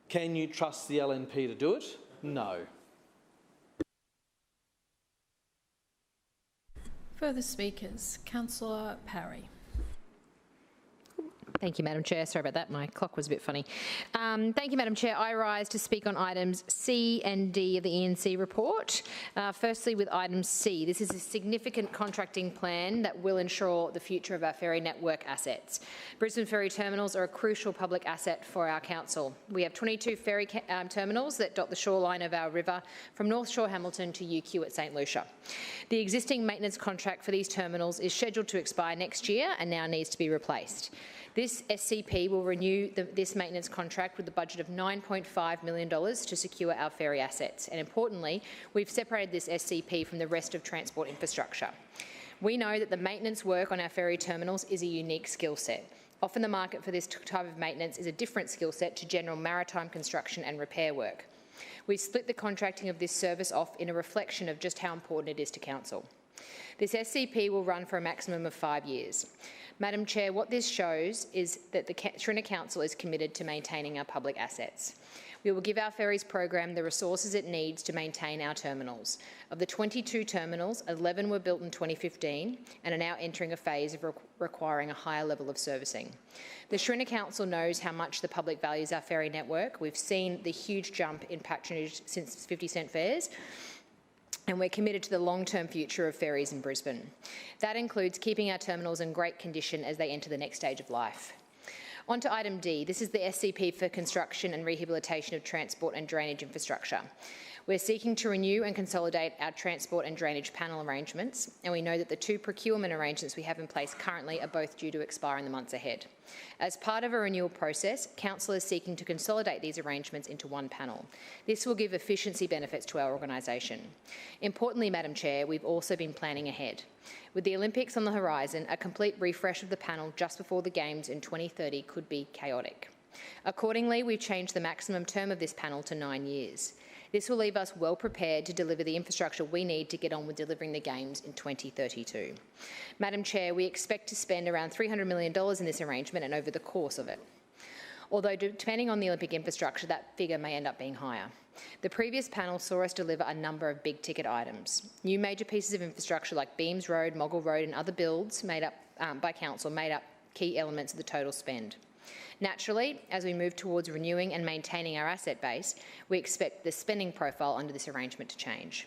S8: Can you trust the LNP to do it? No.
S3: Further speakers. Councillor Parry.
S21: Thank you, Madam Chair. Sorry about that. My clock was a bit funny. Thank you, Madam Chair. I rise to speak on items C and D of the ENC report. Firstly, with item C, this is a significant contracting plan that will ensure the future of our ferry network assets. Brisbane ferry terminals are a crucial public asset for our council. We have 22 ferry terminals that dot the shoreline of our river from North Shore Hamilton to UQ at St Lucia. The existing maintenance contract for these terminals is scheduled to expire next year and now needs to be replaced. This SCP will renew this maintenance contract with a budget of $9.5 million to secure our ferry assets. And importantly, we've separated this SCP from the rest of transport infrastructure. We know that the maintenance work on our ferry terminals is a unique skill set. Often the market for this type of maintenance is a different skill set to general maritime construction and repair work. We've split the contracting of this service off in a reflection of just how important it is to council. This SCP will run for a maximum of 5 years. Madam Chair, what this shows is that the Trinity Council is committed to maintaining our public assets. We will give our ferries program the resources it needs to maintain our terminals. Of the 22 terminals, 11 were built in 2015 and are now entering a phase of requiring a higher level of servicing. The Trinity Council knows how much the public values our ferry network. We've seen the huge jump in patronage since 50-cent fares, and we're committed to the long-term future of ferries in Brisbane. That includes keeping our terminals in great condition as they enter the next stage of life. On to item D. This is the SCP for construction and rehabilitation of transport and drainage infrastructure. We're seeking to renew and consolidate our transport and drainage panel arrangements, and we know that the 2 procurement arrangements we have in place currently are both due to expire in the months ahead. As part of a renewal process, Council is seeking to consolidate these arrangements into one panel. This will give efficiency benefits to our organisation. Importantly, Madam Chair, we've also been planning ahead. With the Olympics on the horizon, a complete refresh of the panel just before the Games in 2030 could be chaotic. Accordingly, we've changed the maximum term of this panel to 9 years. This will leave us well prepared to deliver the infrastructure we need to get on with delivering the Games in 2032. Madam Chair, we expect to spend around $300 million in this arrangement and over the course of it. Although depending on the Olympic infrastructure, that figure may end up being higher. The previous panel saw us deliver a number of big-ticket items. New major pieces of infrastructure like Beams Road, Moggle Road and other builds made up by Council made up key elements of the total spend. Naturally, as we move towards renewing and maintaining our asset base, we expect the spending profile under this arrangement to change.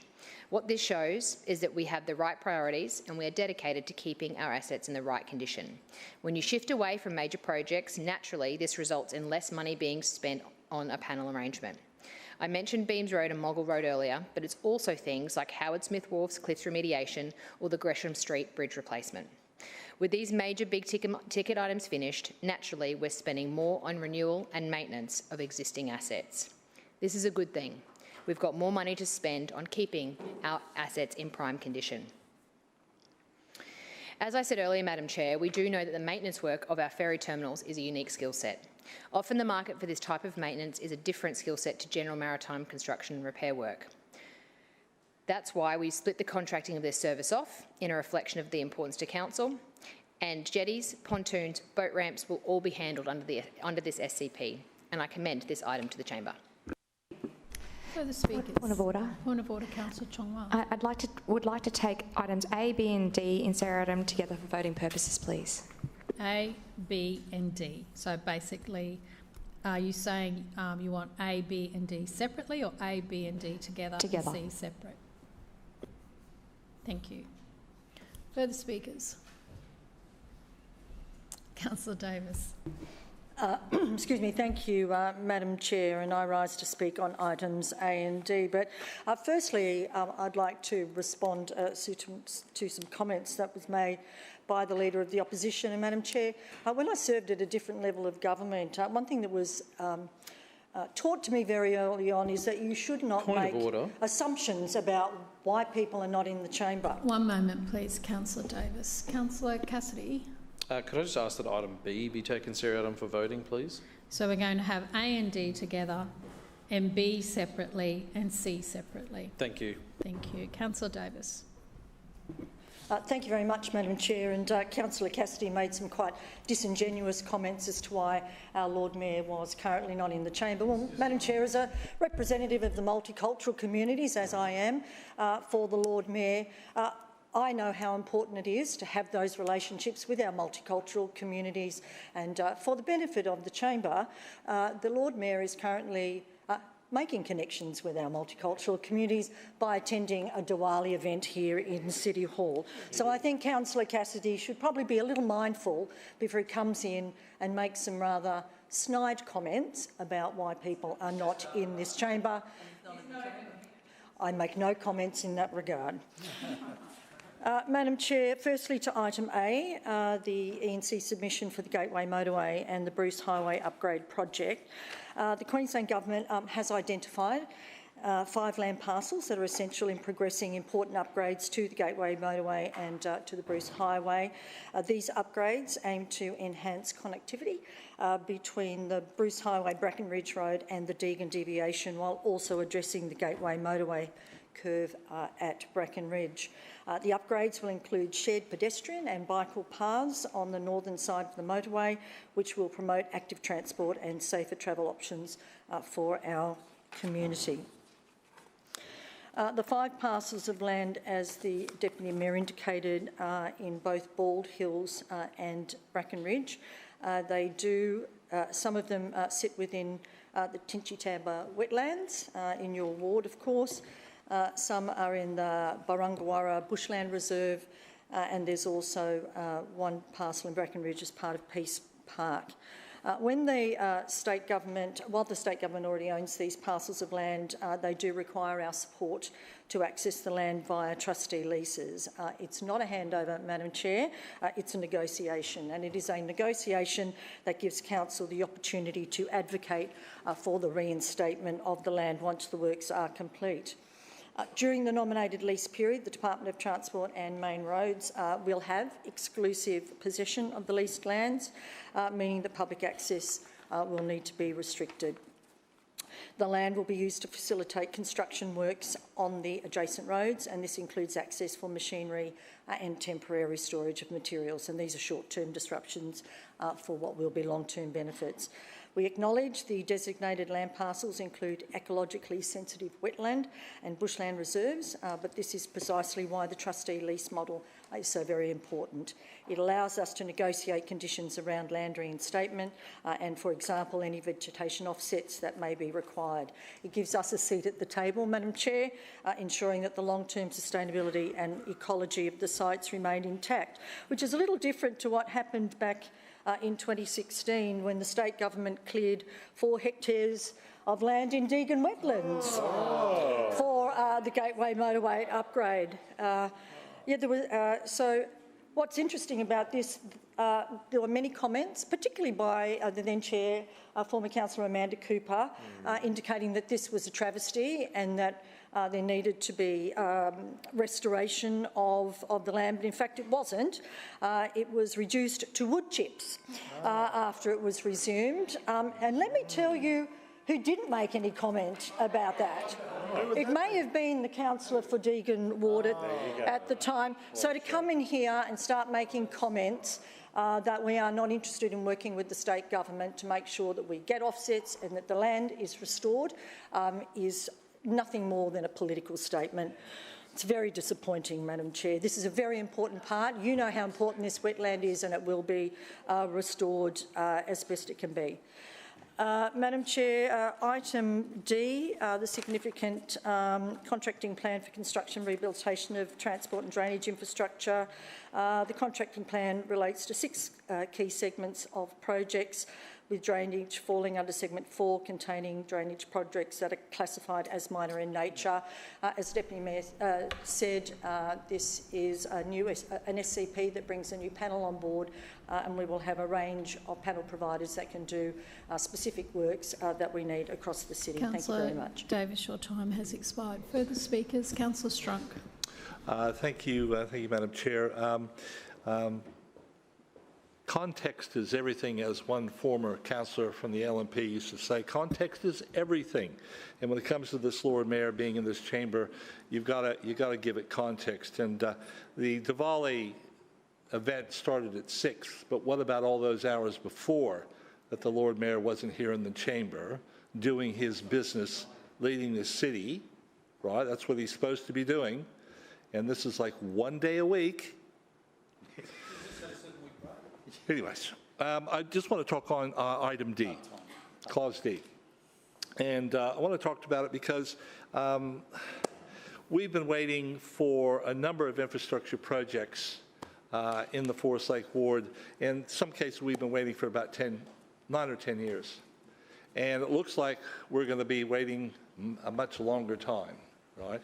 S21: What this shows is that we have the right priorities and we are dedicated to keeping our assets in the right condition. When you shift away from major projects, naturally this results in less money being spent on a panel arrangement. I mentioned Beams Road and Moggle Road earlier, but it's also things like Howard Smith Wharf's cliffs remediation or the Gresham Street bridge replacement. With these major big ticket items finished, naturally we're spending more on renewal and maintenance of existing assets. This is a good thing. We've got more money to spend on keeping our assets in prime condition. As I said earlier, Madam Chair, we do know that the maintenance work of our ferry terminals is a unique skill set. Often the market for this type of maintenance is a different skill set to general maritime construction and repair work. That's why we split the contracting of this service off in a reflection of the importance to Council, and jetties, pontoons, boat ramps will all be handled under this SCP, and I commend this item to the Chamber.
S3: Further speakers.
S15: Point of order.
S3: Point of order, Councillor Chongwang.
S15: Would like to take items A, B and D in seriatim together for voting purposes, please.
S3: A, B and D. So basically, are you saying you want A, B and D separately, or A, B and D together?
S15: Together.
S3: And C separate? Thank you. Further speakers. Councillor Davis.
S7: Excuse me, thank you, Madam Chair, and I rise to speak on items A and D. But firstly, I'd like to respond to some comments that was made by the Leader of the Opposition. And Madam Chair, when I served at a different level of government, one thing that was taught to me very early on is that you should not make assumptions about why people are not in the chamber.
S3: One moment, please, Councillor Davis. Councillor Cassidy.
S8: Could I just ask that item B be taken seriatim for voting, please?
S3: So we're going to have A and D together, and B separately, and C separately.
S8: Thank you.
S3: Thank you. Councillor Davis.
S7: Thank you very much, Madam Chair. And Councillor Cassidy made some quite disingenuous comments as to why our Lord Mayor was currently not in the chamber. Well, Madam Chair, as a representative of the multicultural communities, as I am, for the Lord Mayor, I know how important it is to have those relationships with our multicultural communities, and for the benefit of the chamber, the Lord Mayor is currently making connections with our multicultural communities by attending a Diwali event here in City Hall. So I think Councillor Cassidy should probably be a little mindful before he comes in and makes some rather snide comments about why people are not in this chamber. I make no comments in that regard. Madam Chair, firstly to item A, the E&C submission for the Gateway Motorway and the Bruce Highway Upgrade Project. The Queensland Government has identified 5 land parcels that are essential in progressing important upgrades to the Gateway Motorway and to the Bruce Highway. These upgrades aim to enhance connectivity between the Bruce Highway, Bracken Ridge Road and the Deagon Deviation, while also addressing the Gateway Motorway curve at Bracken Ridge. The upgrades will include shared pedestrian and bicycle paths on the northern side of the motorway, which will promote active transport and safer travel options for our community. The 5 parcels of land, as the Deputy Mayor indicated, in both Bald Hills and Bracken Ridge. They do, some of them sit within the Tinchitamba wetlands in your ward, of course. Some are in the Barangawara Bushland Reserve, and there's also one parcel in Bracken Ridge as part of Peace Park. When the state government, while the state government already owns these parcels of land, they do require our support to access the land via trustee leases. It's not a handover, Madam Chair, it's a negotiation, and it is a negotiation that gives Council the opportunity to advocate for the reinstatement of the land once the works are complete. During the nominated lease period, the Department of Transport and Main Roads will have exclusive possession of the leased lands, meaning that public access will need to be restricted. The land will be used to facilitate construction works on the adjacent roads, and this includes access for machinery and temporary storage of materials, and these are short-term disruptions for what will be long-term benefits. We acknowledge the designated land parcels include ecologically sensitive wetland and bushland reserves, but this is precisely why the trustee lease model is so very important. It allows us to negotiate conditions around land reinstatement and, for example, any vegetation offsets that may be required. It gives us a seat at the table, Madam Chair, ensuring that the long-term sustainability and ecology of the sites remain intact, which is a little different to what happened back in 2016 when the state government cleared 4 hectares of land in Deagon wetlands for the Gateway motorway upgrade. So what's interesting about this, there were many comments, particularly by the then Chair, former Councillor Amanda Cooper, indicating that this was a travesty and that there needed to be restoration of the land. But in fact, it wasn't. It was reduced to wood chips after it was resumed. And let me tell you who didn't make any comment about that. It may have been the councillor for Deagon Ward at the time. So to come in here and start making comments that we are not interested in working with the state government to make sure that we get offsets and that the land is restored is nothing more than a political statement. It's very disappointing, Madam Chair. This is a very important part. You know how important this wetland is, and it will be restored as best it can be. Madam Chair, item D, the significant contracting plan for construction rehabilitation of transport and drainage infrastructure. The contracting plan relates to 6 key segments of projects, with drainage falling under segment 4, containing drainage projects that are classified as minor in nature. As Deputy Mayor said, this is an SCP that brings a new panel on board, and we will have a range of panel providers that can do specific works that we need across the city. Thank you very much.
S3: Davis, your time has expired. Further speakers? Councillor Strunk.
S12: Thank you, Madam Chair. Context is everything, as one former councillor from the LNP used to say. Context is everything. And when it comes to this Lord Mayor being in this chamber, you've got to give it context. And the Diwali event started at 6, but what about all those hours before that the Lord Mayor wasn't here in the chamber doing his business, leading the city, right? That's what he's supposed to be doing. And this is like 1 day a week. Anyways, I just want to talk on item D, clause D. And I want to talk about it because we've been waiting for a number of infrastructure projects in the Forest Lake Ward. In some cases, we've been waiting for about 9 or 10 years. And it looks like we're going to be waiting a much longer time, right?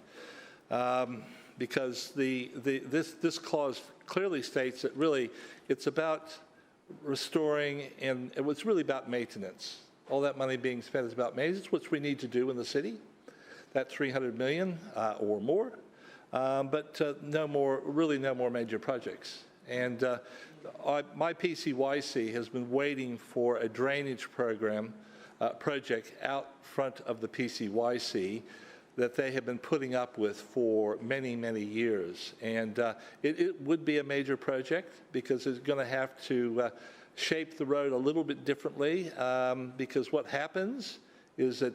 S12: Because this clause clearly states that really it's about restoring, and it was really about maintenance. All that money being spent is about maintenance, which we need to do in the city. That $300 million or more, but no more major projects. And my PCYC has been waiting for a drainage program project out front of the PCYC that they have been putting up with for many, many years. And it would be a major project because it's going to have to shape the road a little bit differently because what happens is that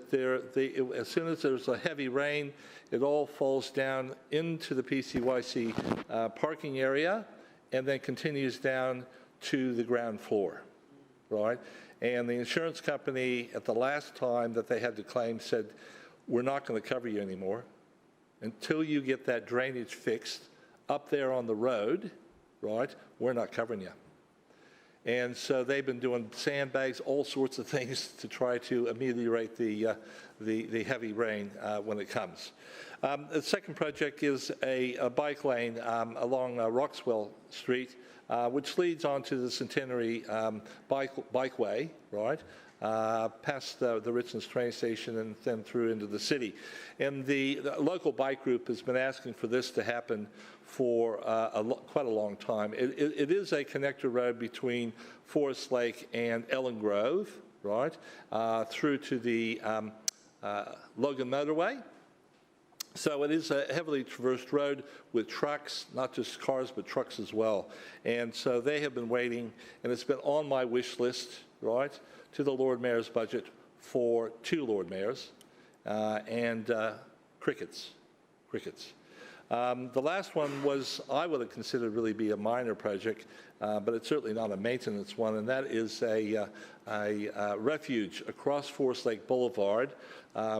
S12: as soon as there's a heavy rain, it all falls down into the PCYC parking area and then continues down to the ground floor, right? And the insurance company at the last time that they had to claim said, we're not going to cover you anymore until you get that drainage fixed up there on the road, right? We're not covering you. And so they've been doing sandbags, all sorts of things to try to ameliorate the heavy rain when it comes. The second project is a bike lane along Roxwell Street, which leads onto the Centenary bikeway, right? Past the Richlands train station and then through into the city. And the local bike group has been asking for this to happen for quite a long time. It is a connector road between Forest Lake and Ellen Grove, right, through to the Logan motorway. So it is a heavily traversed road with trucks, not just cars, but trucks as well. And so they have been waiting, and it's been on my wish list, right, to the Lord Mayor's budget for 2 Lord Mayors and crickets. The last one was, I would have considered really be a minor project, but it's certainly not a maintenance one, and that is a refuge across Forest Lake Boulevard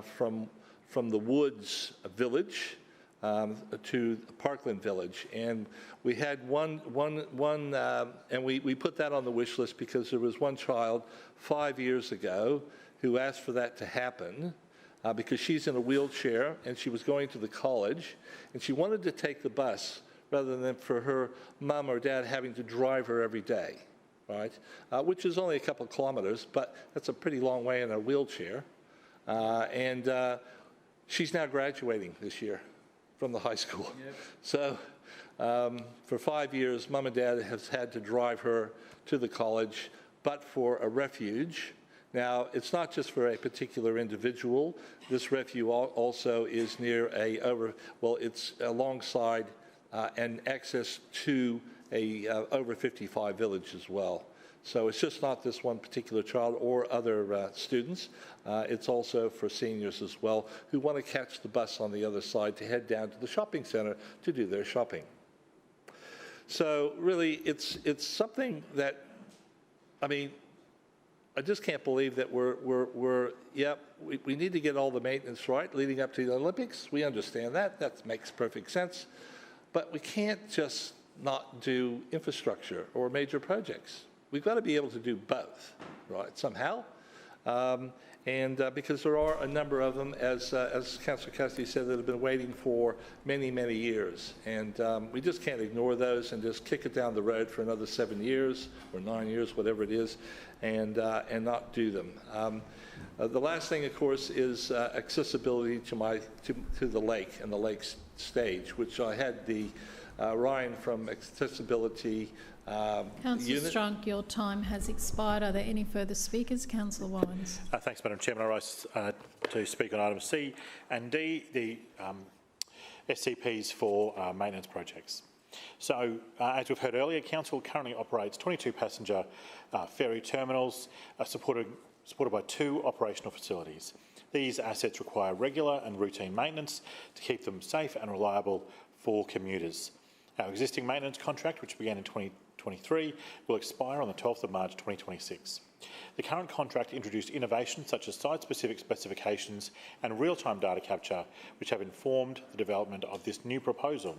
S12: from the Woods Village to Parkland Village. And we had one and we put that on the wish list because there was one child 5 years ago who asked for that to happen. Because she's in a wheelchair and she was going to the college and she wanted to take the bus rather than for her mum or dad having to drive her every day, right? Which is only a couple of kilometers, but that's a pretty long way in a wheelchair. And she's now graduating this year from the high school. Yep. So for 5 years, mum and dad have had to drive her to the college, but for a refuge. Now, it's not just for a particular individual. This refuge also is near it's alongside and access to a over 55 village as well. So it's just not this one particular child or other students. It's also for seniors as well who want to catch the bus on the other side to head down to the shopping centre to do their shopping. So really, it's something that, I mean, I just can't believe that we need to get all the maintenance right leading up to the Olympics. We understand that. That makes perfect sense. But we can't just not do infrastructure or major projects. We've got to be able to do both, right, somehow. Because there are a number of them, as Councillor Cassidy said, that have been waiting for many, many years. And we just can't ignore those and just kick it down the road for another 7 years or 9 years, whatever it is, and not do them. The last thing, of course, is accessibility to the lake and the lake stage, which I had the Ryan from Accessibility
S3: Councillor Strunk, your time has expired. Are there any further speakers? Councillor Wines.
S13: Thanks, Madam Chairman. I rise to speak on items C and D, the SCPs for maintenance projects. So, as we've heard earlier, Council currently operates 22 passenger ferry terminals supported by 2 operational facilities. These assets require regular and routine maintenance to keep them safe and reliable for commuters. Our existing maintenance contract, which began in 2023, will expire on the 12th of March 2026. The current contract introduced innovations such as site-specific specifications and real-time data capture, which have informed the development of this new proposal.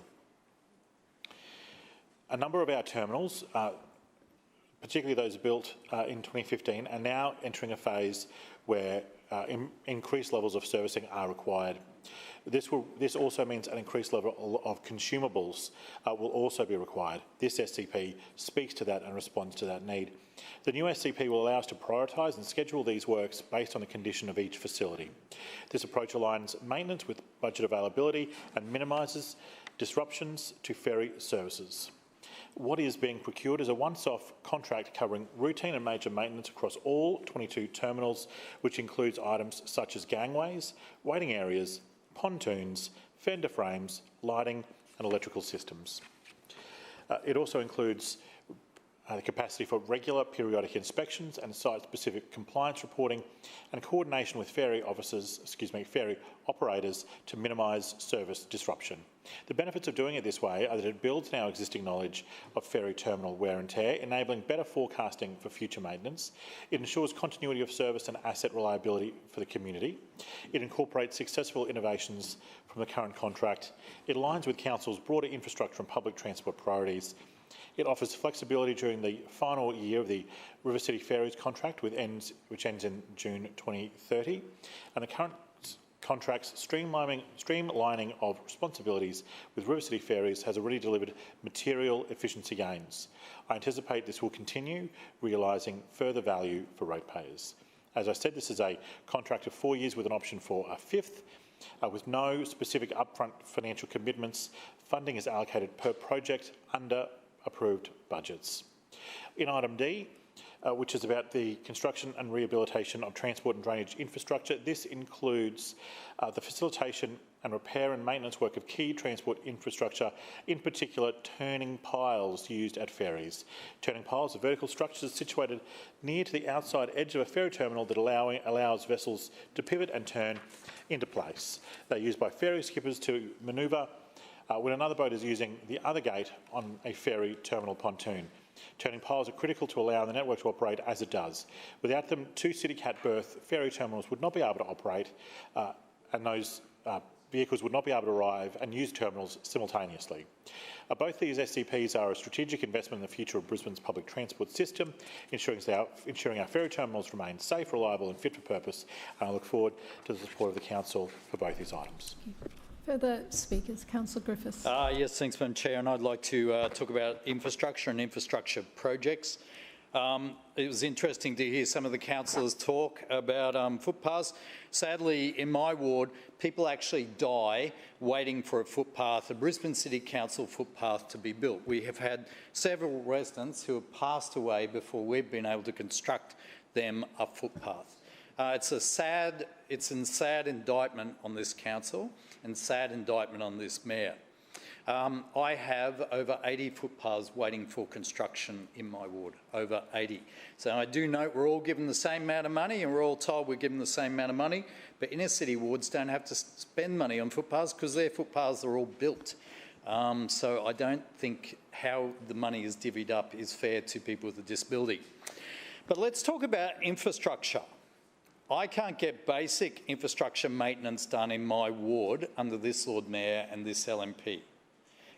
S13: A number of our terminals, particularly those built in 2015, are now entering a phase where increased levels of servicing are required. This also means an increased level of consumables will also be required. This SCP speaks to that and responds to that need. The new SCP will allow us to prioritise and schedule these works based on the condition of each facility. This approach aligns maintenance with budget availability and minimises disruptions to ferry services. What is being procured is a once-off contract covering routine and major maintenance across all 22 terminals, which includes items such as gangways, waiting areas, pontoons, fender frames, lighting and electrical systems. It also includes the capacity for regular periodic inspections and site-specific compliance reporting and coordination with ferry operators to minimise service disruption. The benefits of doing it this way are that it builds on our existing knowledge of ferry terminal wear and tear, enabling better forecasting for future maintenance. It ensures continuity of service and asset reliability for the community. It incorporates successful innovations from the current contract. It aligns with Council's broader infrastructure and public transport priorities. It offers flexibility during the final year of the River City Ferries contract, which ends in June 2030, and the current contract's streamlining of responsibilities with River City Ferries has already delivered material efficiency gains. I anticipate this will continue, realising further value for ratepayers. As I said, this is a contract of 4 years with an option for a 5th, with no specific upfront financial commitments. Funding is allocated per project under approved budgets. In item D, which is about the construction and rehabilitation of transport and drainage infrastructure, this includes the facilitation and repair and maintenance work of key transport infrastructure, in particular turning piles used at ferries. Turning piles are vertical structures situated near to the outside edge of a ferry terminal that allows vessels to pivot and turn into place. They're used by ferry skippers to manoeuvre when another boat is using the other gate on a ferry terminal pontoon. Turning poles are critical to allow the network to operate as it does. Without them, 2 CityCat berth ferry terminals would not be able to operate, and those vehicles would not be able to arrive and use terminals simultaneously. Both these SCPs are a strategic investment in the future of Brisbane's public transport system, ensuring our ferry terminals remain safe, reliable and fit for purpose. And I look forward to the support of the Council for both these items.
S3: Further speakers, Councillor Griffiths.
S17: Yes, thanks, Madam Chair, and I'd like to talk about infrastructure and infrastructure projects. It was interesting to hear some of the councillors talk about footpaths. Sadly, in my ward, people actually die waiting for a footpath, a Brisbane City Council footpath, to be built. We have had several residents who have passed away before we've been able to construct them a footpath. It's a sad indictment on this council and sad indictment on this mayor. I have over 80 footpaths waiting for construction in my ward, over 80. So I do note we're all given the same amount of money and we're all told we're given the same amount of money, but inner city wards don't have to spend money on footpaths because their footpaths are all built. So I don't think how the money is divvied up is fair to people with a disability. But let's talk about infrastructure. I can't get basic infrastructure maintenance done in my ward under this Lord Mayor and this LNP.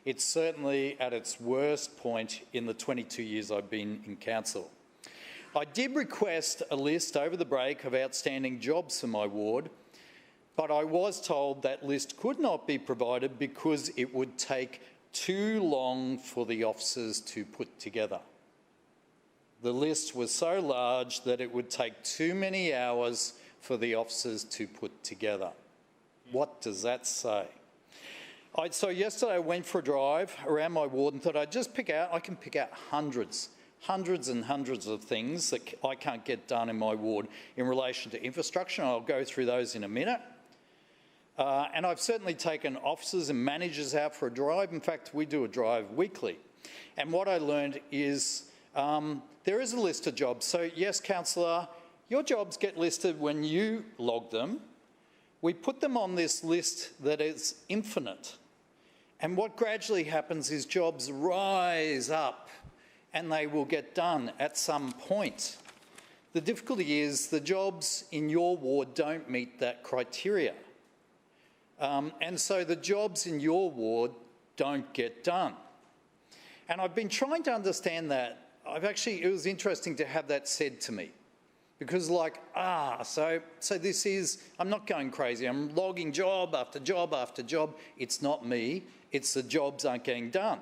S17: It's certainly at its worst point in the 22 years I've been in council. I did request a list over the break of outstanding jobs for my ward, but I was told that list could not be provided because it would take too long for the officers to put together. The list was so large that it would take too many hours for the officers to put together. What does that say? So yesterday I went for a drive around my ward and thought I can pick out hundreds and hundreds of things that I can't get done in my ward in relation to infrastructure, and I'll go through those in a minute. And I've certainly taken officers and managers out for a drive. In fact, we do a drive weekly. And what I learned is there is a list of jobs. So yes, councillor, your jobs get listed when you log them. We put them on this list that is infinite. And what gradually happens is jobs rise up and they will get done at some point. The difficulty is the jobs in your ward don't meet that criteria. And so the jobs in your ward don't get done. And I've been trying to understand that. It was interesting to have that said to me. Because so this is, I'm not going crazy. I'm logging job after job after job. It's not me. It's the jobs aren't getting done.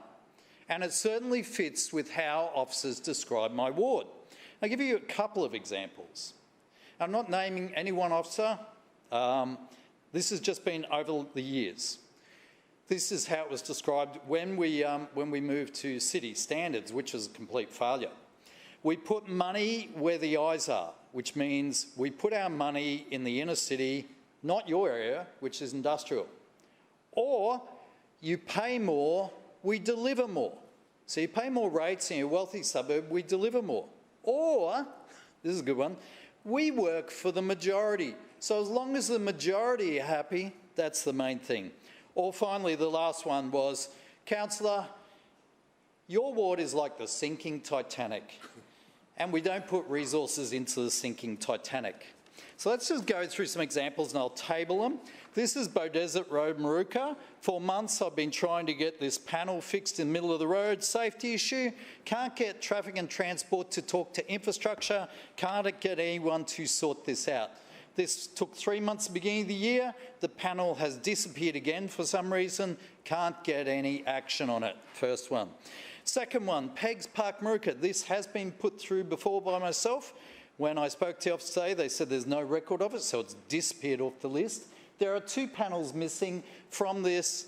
S17: And it certainly fits with how officers describe my ward. I'll give you a couple of examples. I'm not naming any one officer. This has just been over the years. This is how it was described when we moved to city standards, which was a complete failure. We put money where the eyes are, which means we put our money in the inner city, not your area, which is industrial. Or you pay more, we deliver more. So you pay more rates in your wealthy suburb, we deliver more. Or, this is a good one, we work for the majority. So as long as the majority are happy, that's the main thing. Or finally, the last one was, councillor, your ward is like the sinking Titanic, and we don't put resources into the sinking Titanic. So let's just go through some examples and I'll table them. This is Beaudesert Road, Maruka. For months I've been trying to get this panel fixed in the middle of the road. Safety issue. Can't get traffic and transport to talk to infrastructure. Can't get anyone to sort this out. This took 3 months at the beginning of the year. The panel has disappeared again for some reason. Can't get any action on it. First one. Second one, Pegs Park, Maruka. This has been put through before by myself. When I spoke to the office today, they said there's no record of it, so it's disappeared off the list. There are 2 panels missing from these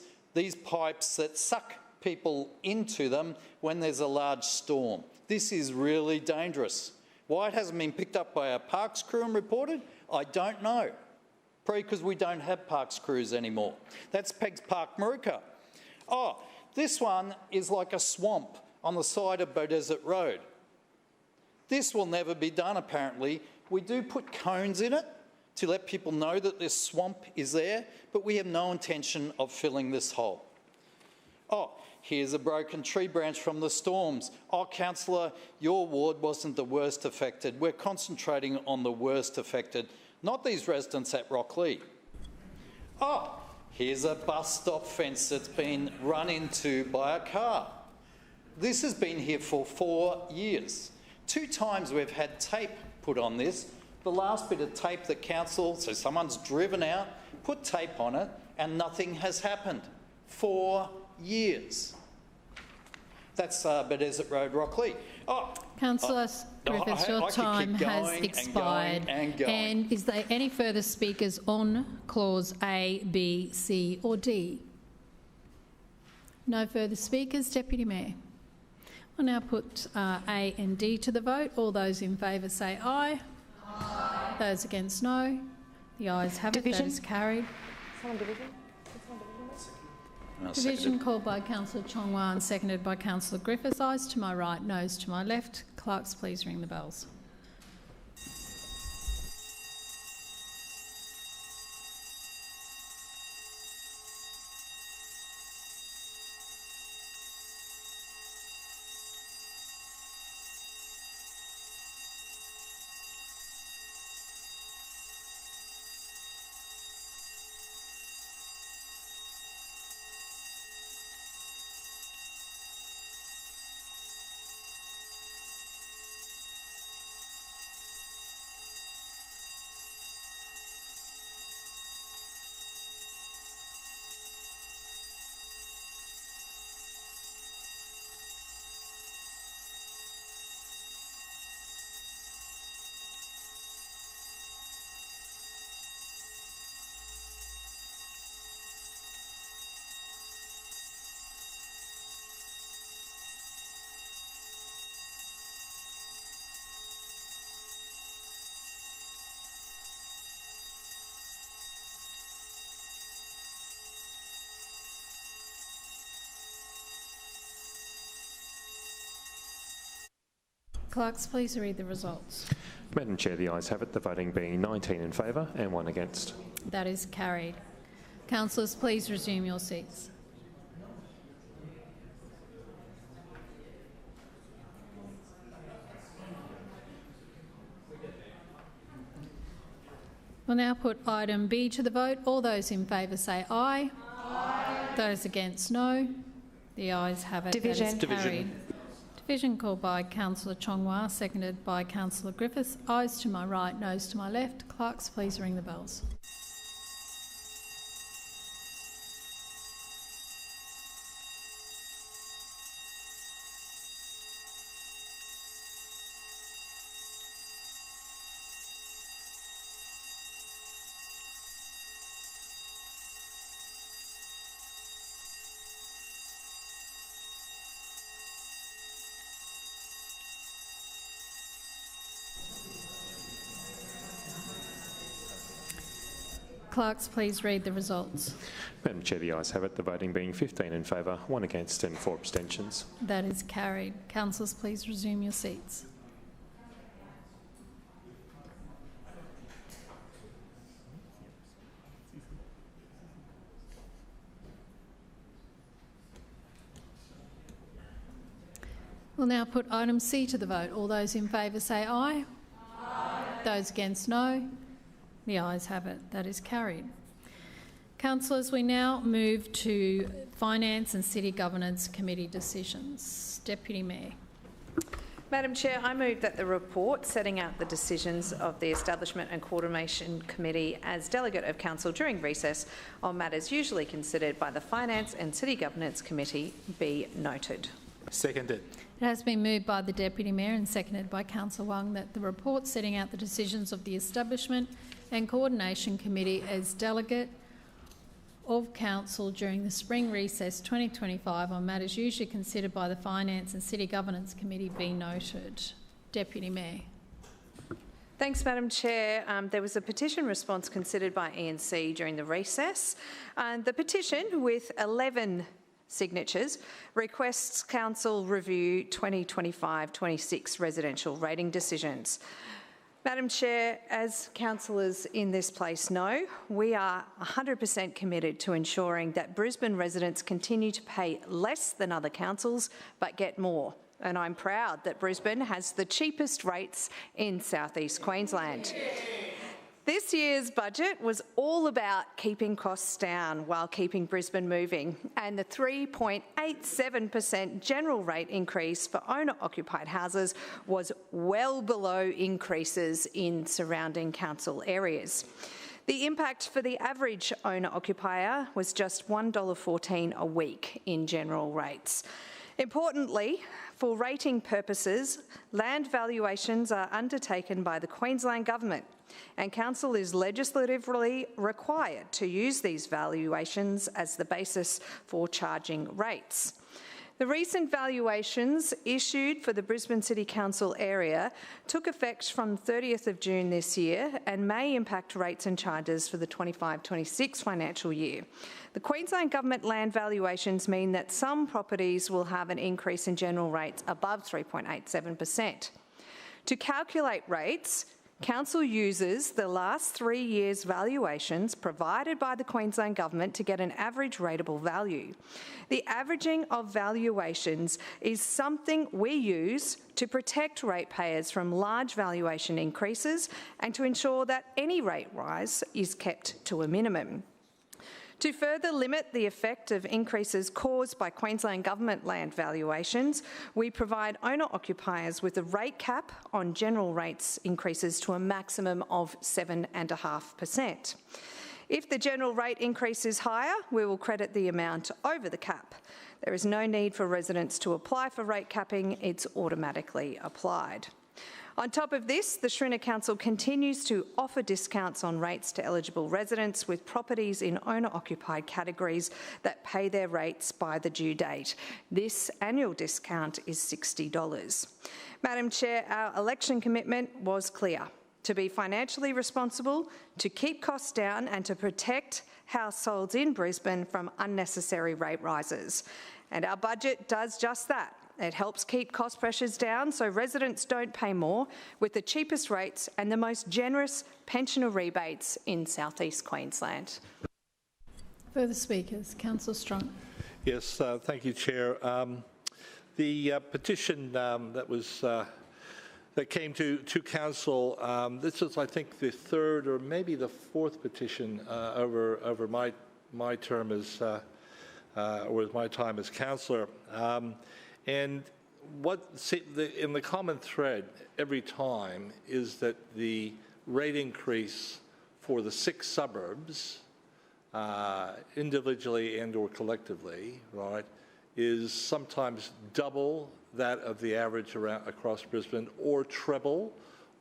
S17: pipes that suck people into them when there's a large storm. This is really dangerous. Why it hasn't been picked up by our parks crew and reported, I don't know. Probably because we don't have parks crews anymore. That's Pegs Park, Maruka. Oh, this one is like a swamp on the side of Beaudesert Road. This will never be done, apparently. We do put cones in it to let people know that this swamp is there, but we have no intention of filling this hole. Oh, here's a broken tree branch from the storms. Oh, councillor, your ward wasn't the worst affected. We're concentrating on the worst affected, not these residents at Rocklea. Oh, here's a bus stop fence that's been run into by a car. This has been here for 4 years. 2 times we've had tape put on this. The last bit of tape that council, so someone's driven out, put tape on it, and nothing has happened. 4 years. That's Bedesert Road, Rocklea. Oh,
S3: Councillor Griffiths, your time has expired. And is there any further speakers on clause A, B, C or D? No further speakers. Deputy Mayor. I'll now put A and D to the vote. All those in favour say aye. Aye. Those against no. The ayes have it. That is carried. Division called by Councillor Chong-Wah and seconded by Councillor Griffiths. Ayes to my right, noes to my left. Clerks, please ring the bells. Clerks, please read the results.
S6: Madam Chair, the ayes have it, the voting being 19 in favour and 1 against.
S3: That is carried. Councillors, please resume your seats. We'll now put item B to the vote. All those in favour say aye. Aye. Those against no. The ayes have it.
S2: Division.
S3: That is carried. Division called by Councillor Chong-Wah, seconded by Councillor Griffiths. Ayes to my right, noes to my left. Clerks, please ring the bells. Clerks, please read the results.
S6: Madam Chair, the ayes have it, the voting being 15 in favour, 1 against and 4 abstentions.
S3: That is carried. Councillors, please resume your seats. We'll now put item C to the vote. All those in favour say aye. Aye. Those against no. The ayes have it. That is carried. Councillors, we now move to Finance and City Governance Committee decisions. Deputy Mayor.
S11: Madam Chair, I move that the report setting out the decisions of the Establishment and Coordination Committee as delegate of Council during recess on matters usually considered by the Finance and City Governance Committee be noted.
S13: Seconded.
S3: It has been moved by the Deputy Mayor and seconded by Councillor Wong that the report setting out the decisions of the Establishment and Coordination Committee as delegate of Council during the spring recess 2025 on matters usually considered by the Finance and City Governance Committee be noted. Deputy Mayor.
S11: Thanks, Madam Chair. There was a petition response considered by E&C during the recess. The petition, with 11 signatures, requests Council review 2025-26 residential rating decisions. Madam Chair, as councillors in this place know, we are 100% committed to ensuring that Brisbane residents continue to pay less than other councils but get more. And I'm proud that Brisbane has the cheapest rates in South East Queensland. This year's budget was all about keeping costs down while keeping Brisbane moving, and the 3.87% general rate increase for owner-occupied houses was well below increases in surrounding council areas. The impact for the average owner-occupier was just $1.14 a week in general rates. Importantly, for rating purposes, land valuations are undertaken by the Queensland Government, and Council is legislatively required to use these valuations as the basis for charging rates. The recent valuations issued for the Brisbane City Council area took effect from 30th of June this year and may impact rates and charges for the 25-26 financial year. The Queensland Government land valuations mean that some properties will have an increase in general rates above 3.87%. To calculate rates, Council uses the last 3 years' valuations provided by the Queensland Government to get an average rateable value. The averaging of valuations is something we use to protect ratepayers from large valuation increases and to ensure that any rate rise is kept to a minimum. To further limit the effect of increases caused by Queensland Government land valuations, we provide owner-occupiers with a rate cap on general rates increases to a maximum of 7.5%. If the general rate increase is higher, we will credit the amount over the cap. There is no need for residents to apply for rate capping, it's automatically applied. On top of this, the Schrinner Council continues to offer discounts on rates to eligible residents with properties in owner-occupied categories that pay their rates by the due date. This annual discount is $60. Madam Chair, our election commitment was clear: to be financially responsible, to keep costs down and to protect households in Brisbane from unnecessary rate rises. And our budget does just that. It helps keep cost pressures down so residents don't pay more, with the cheapest rates and the most generous pensioner rebates in South East Queensland.
S3: Further speakers, Councillor Strunk.
S12: Yes, thank you, Chair. The petition that came to Council, this is, I think, the third or maybe the fourth petition over my term as or my time as councillor. And in the common thread every time is that the rate increase for the 6 suburbs, individually and or collectively, right, is sometimes double that of the average across Brisbane, or treble,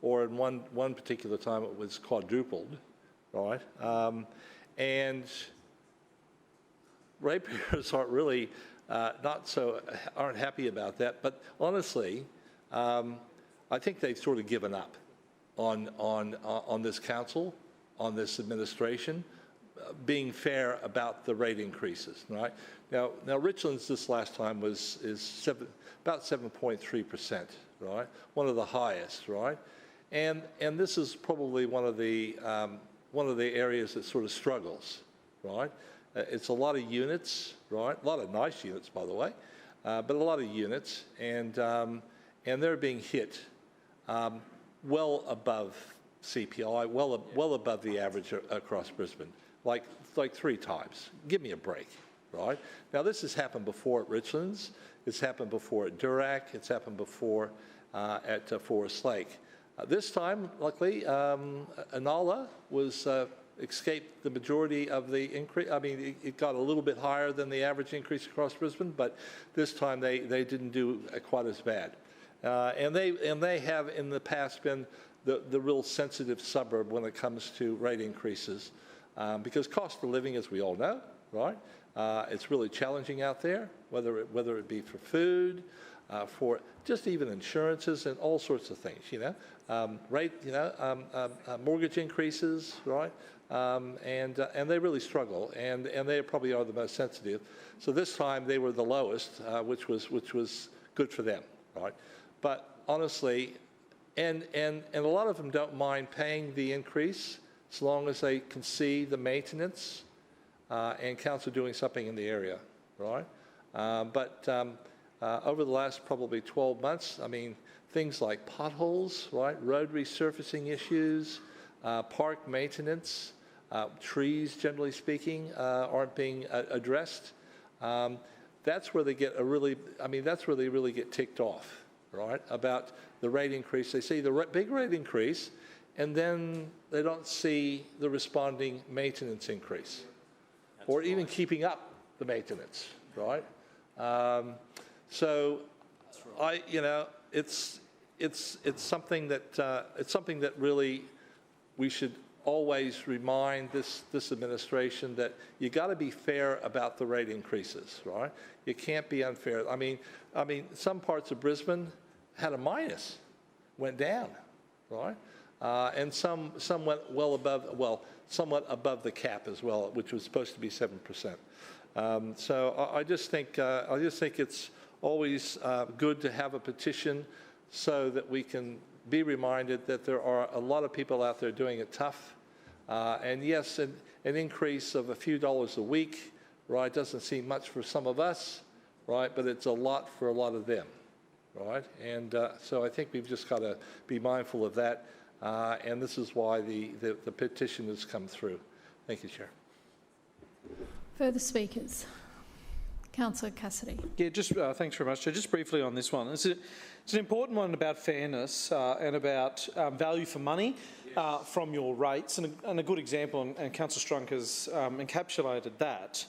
S12: or in one particular time it was quadrupled, right? And ratepayers aren't really aren't happy about that. But honestly, I think they've sort of given up on this council, on this administration, being fair about the rate increases. Right now Richland's this last time is about 7.3%. Right, one of the highest. Right, and this is probably one of the areas that sort of struggles. Right. It's a lot of units, right? A lot of nice units, by the way, but a lot of units, and they're being hit well above CPI, well above the average across Brisbane, like 3 times. Give me a break, right? Now this has happened before at Richlands, it's happened before at Durack, it's happened before at Forest Lake. This time, luckily, Anala was. Escaped the majority of the increase. I mean, it got a little bit higher than the average increase across Brisbane, but this time they didn't do quite as bad. And they have in the past been the real sensitive suburb when it comes to rate increases, because cost of living, as we all know, right? It's really challenging out there, whether it be for food, for just even insurances and all sorts of things. Mortgage increases, right? And they really struggle, and they probably are the most sensitive. So this time they were the lowest, which was good for them, right? But honestly, And a lot of them don't mind paying the increase as long as they can see the maintenance and council doing something in the area, right? But over the last probably 12 months, I mean, things like potholes, right, road resurfacing issues, park maintenance, trees, generally speaking, aren't being addressed. That's where they get that's where they really get ticked off, right, about the rate increase. They see the big rate increase, and then they don't see the responding maintenance increase, or even keeping up the maintenance, right? So, it's something that really we should always remind this administration that you got to be fair about the rate increases, right? You can't be unfair. I mean, some parts of Brisbane had a minus, went down, right? And some went somewhat above the cap as well, which was supposed to be 7%. So I just think it's always good to have a petition so that we can be reminded that there are a lot of people out there doing it tough. And yes, an increase of a few dollars a week, right, doesn't seem much for some of us, right, but it's a lot for a lot of them, right? And so I think we've just got to be mindful of that. And this is why the petition has come through. Thank you, Chair.
S3: Further speakers? Councillor Cassidy.
S8: Yeah, just thanks very much, Chair. Just briefly on this one. It's an important one about fairness and about value for money from your rates, and a good example, and Councillor Strunk has encapsulated that.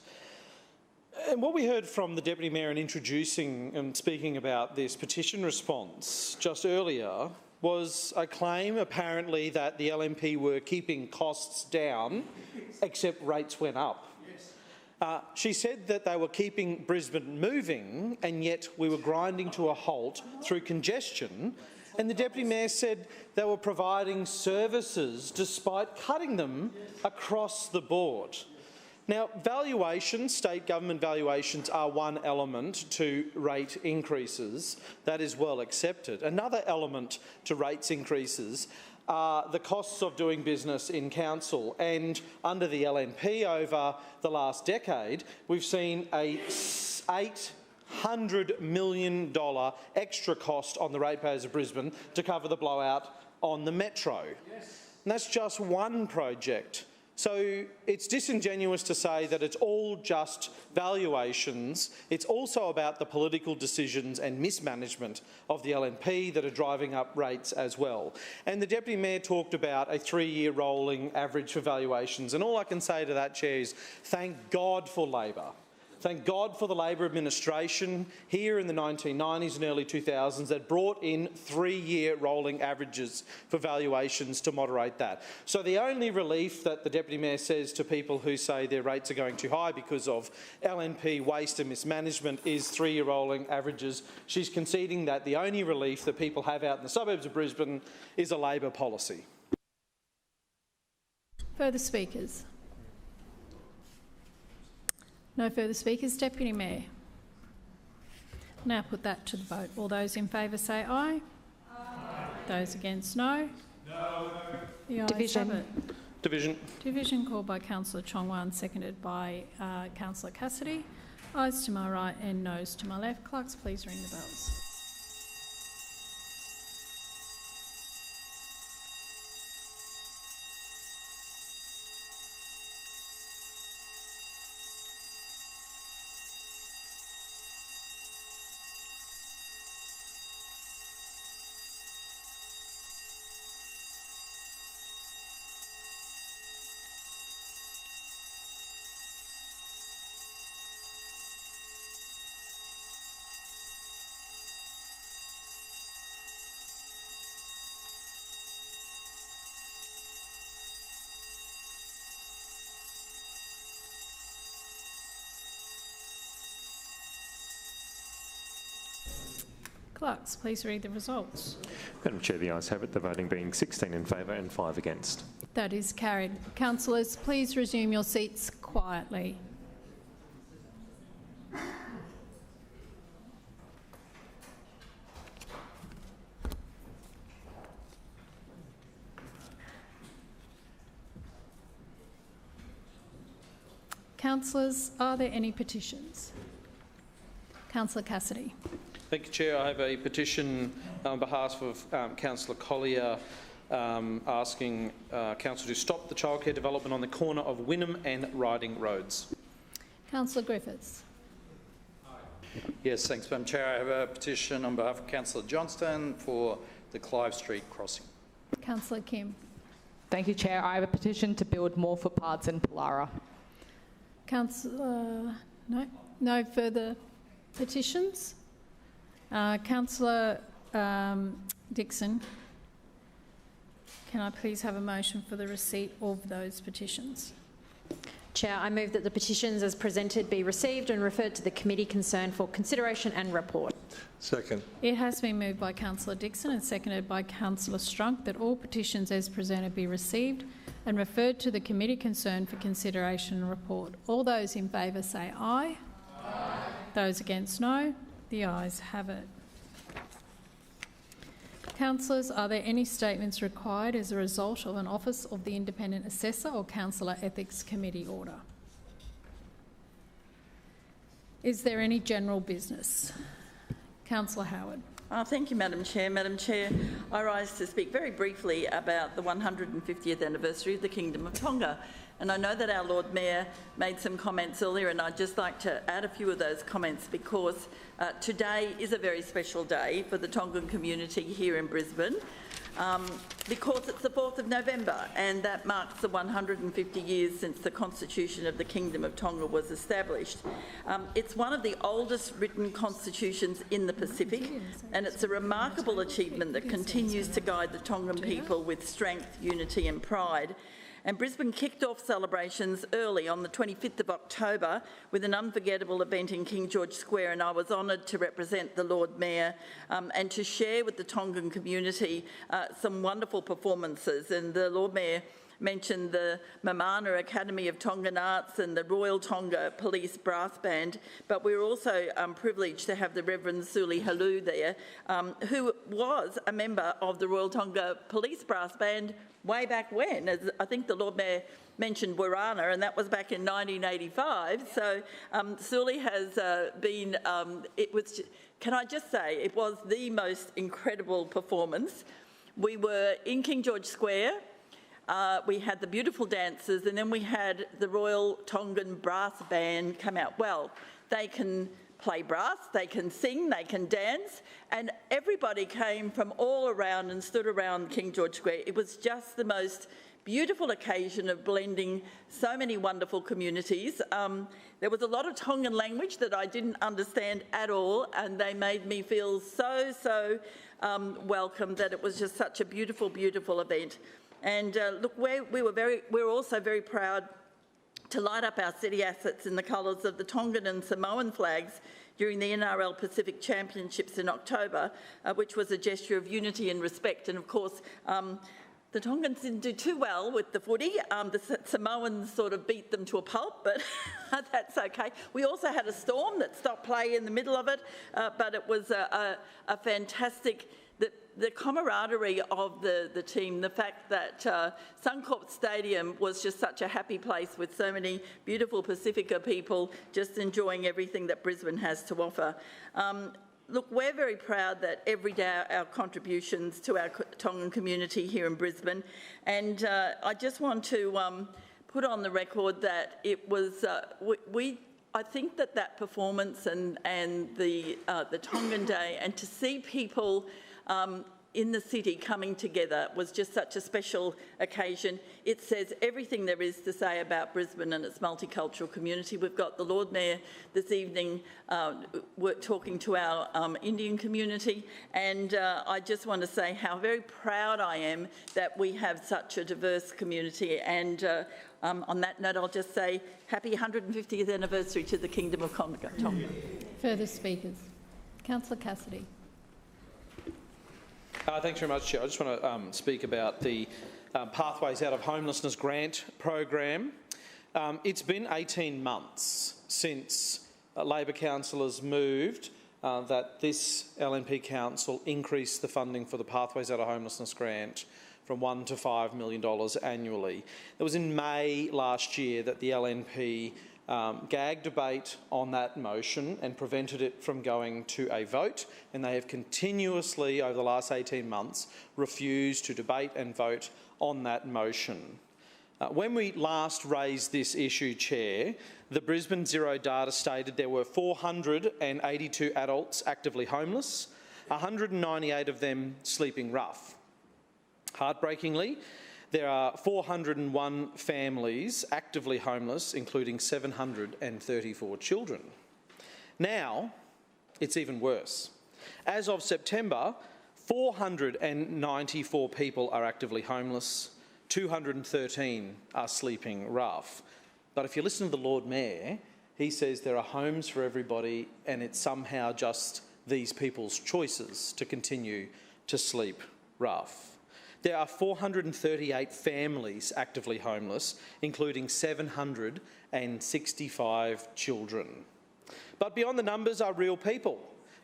S8: And what we heard from the Deputy Mayor in introducing and speaking about this petition response just earlier was a claim apparently that the LNP were keeping costs down, except rates went up. She said that they were keeping Brisbane moving, and yet we were grinding to a halt through congestion. And the Deputy Mayor said they were providing services despite cutting them across the board. Now, valuations, state government valuations, are one element to rate increases. That is well accepted. Another element to rates increases are the costs of doing business in council, and under the LNP over the last decade, we've seen a $800 million extra cost on the ratepayers of Brisbane to cover the blowout on the metro. Yes. And that's just one project. So it's disingenuous to say that it's all just valuations. It's also about the political decisions and mismanagement of the LNP that are driving up rates as well. And the Deputy Mayor talked about a 3-year rolling average for valuations. And all I can say to that, Chair, is thank God for Labor. Thank God for the Labor administration here in the 1990s and early 2000s that brought in 3-year rolling averages for valuations to moderate that. So the only relief that the Deputy Mayor says to people who say their rates are going too high because of LNP waste and mismanagement is 3-year rolling averages. She's conceding that the only relief that people have out in the suburbs of Brisbane is a Labor policy.
S3: Further speakers? No further speakers. Deputy Mayor. Now put that to the vote. All those in favour say aye. Aye. Those against no. No. The ayes have it.
S8: Division.
S3: Division called by Councillor Chongwan, seconded by Councillor Cassidy. Ayes to my right and noes to my left. Clerks, please ring the bells. Clerks, please read the results.
S6: Madam Chair, the ayes have it, the voting being 16 in favour and 5 against.
S3: That is carried. Councillors, please resume your seats quietly. Councillors, are there any petitions? Councillor Cassidy.
S8: Thank you, Chair. I have a petition on behalf of Councillor Collier asking Council to stop the childcare development on the corner of Wynnum and Riding Roads.
S3: Councillor Griffiths.
S17: Yes, thanks, Madam Chair. I have a petition on behalf of Councillor Johnston for the Clive Street crossing.
S3: Councillor Kim.
S20: Thank you, Chair. I have a petition to build more footpaths in Pollara.
S3: Councillor, no further petitions. Councillor Dixon, can I please have a motion for the receipt of those petitions?
S2: Chair, I move that the petitions as presented be received and referred to the committee concerned for consideration and report.
S12: Second.
S3: It has been moved by Councillor Dixon and seconded by Councillor Strunk that all petitions as presented be received and referred to the committee concerned for consideration and report. All those in favour say aye. Aye. Those against no. The ayes have it. Councillors, are there any statements required as a result of an Office of the Independent Assessor or Councillor Ethics Committee order? Is there any general business? Councillor Howard.
S22: Thank you, Madam Chair. Madam Chair, I rise to speak very briefly about the 150th anniversary of the Kingdom of Tonga. And I know that our Lord Mayor made some comments earlier, and I'd just like to add a few of those comments because today is a very special day for the Tongan community here in Brisbane because it's the 4th of November and that marks the 150 years since the Constitution of the Kingdom of Tonga was established. It's one of the oldest written constitutions in the Pacific, and it's a remarkable achievement that continues to guide the Tongan people with strength, unity and pride. And Brisbane kicked off celebrations early on the 25th of October with an unforgettable event in King George Square, and I was honoured to represent the Lord Mayor and to share with the Tongan community some wonderful performances. And the Lord Mayor mentioned the Mamana Academy of Tongan Arts and the Royal Tonga Police Brass Band, but we were also privileged to have the Reverend Suli Halu there, who was a member of the Royal Tonga Police Brass Band way back when. As I think the Lord Mayor mentioned Warrant, and that was back in 1985. So Suli has been, can I just say, it was the most incredible performance. We were in King George Square. We had the beautiful dancers, and then we had the Royal Tongan Brass Band come out. Well, they can play brass, they can sing, they can dance, and everybody came from all around and stood around King George Square. It was just the most beautiful occasion of blending so many wonderful communities. There was a lot of Tongan language that I didn't understand at all, and they made me feel so welcome that it was just such a beautiful, beautiful event. And look, we were also very proud to light up our city assets in the colours of the Tongan and Samoan flags during the NRL Pacific Championships in October, which was a gesture of unity and respect. And of course, the Tongans didn't do too well with the footy. The Samoans sort of beat them to a pulp, but that's okay. We also had a storm that stopped play in the middle of it, but it was a fantastic... The camaraderie of the team, the fact that Suncorp Stadium was just such a happy place with so many beautiful Pacifica people just enjoying everything that Brisbane has to offer. Look, we're very proud that every day our contributions to our Tongan community here in Brisbane, and I just want to put on the record that it was, I think that performance and the Tongan Day, and to see people in the city coming together was just such a special occasion. It says everything there is to say about Brisbane and its multicultural community. We've got the Lord Mayor this evening talking to our Indian community, and I just want to say how very proud I am that we have such a diverse community. And on that note, I'll just say happy 150th anniversary to the Kingdom of Tonga.
S3: Further speakers. Councillor Cassidy.
S8: Thanks very much, Chair. I just want to speak about the Pathways Out of Homelessness grant program. It's been 18 months since Labor councillors moved that this LNP council increased the funding for the Pathways Out of Homelessness grant from $1 to $5 million annually. It was in May last year that the LNP gag debate on that motion and prevented it from going to a vote, and they have continuously, over the last 18 months, refused to debate and vote on that motion. When we last raised this issue, Chair, the Brisbane Zero data stated there were 482 adults actively homeless, 198 of them sleeping rough. Heartbreakingly, there are 401 families actively homeless, including 734 children. Now, it's even worse. As of September, 494 people are actively homeless, 213 are sleeping rough. But if you listen to the Lord Mayor, he says there are homes for everybody and it's somehow just these people's choices to continue to sleep rough. There are 438 families actively homeless, including 765 children. But beyond the numbers are real people.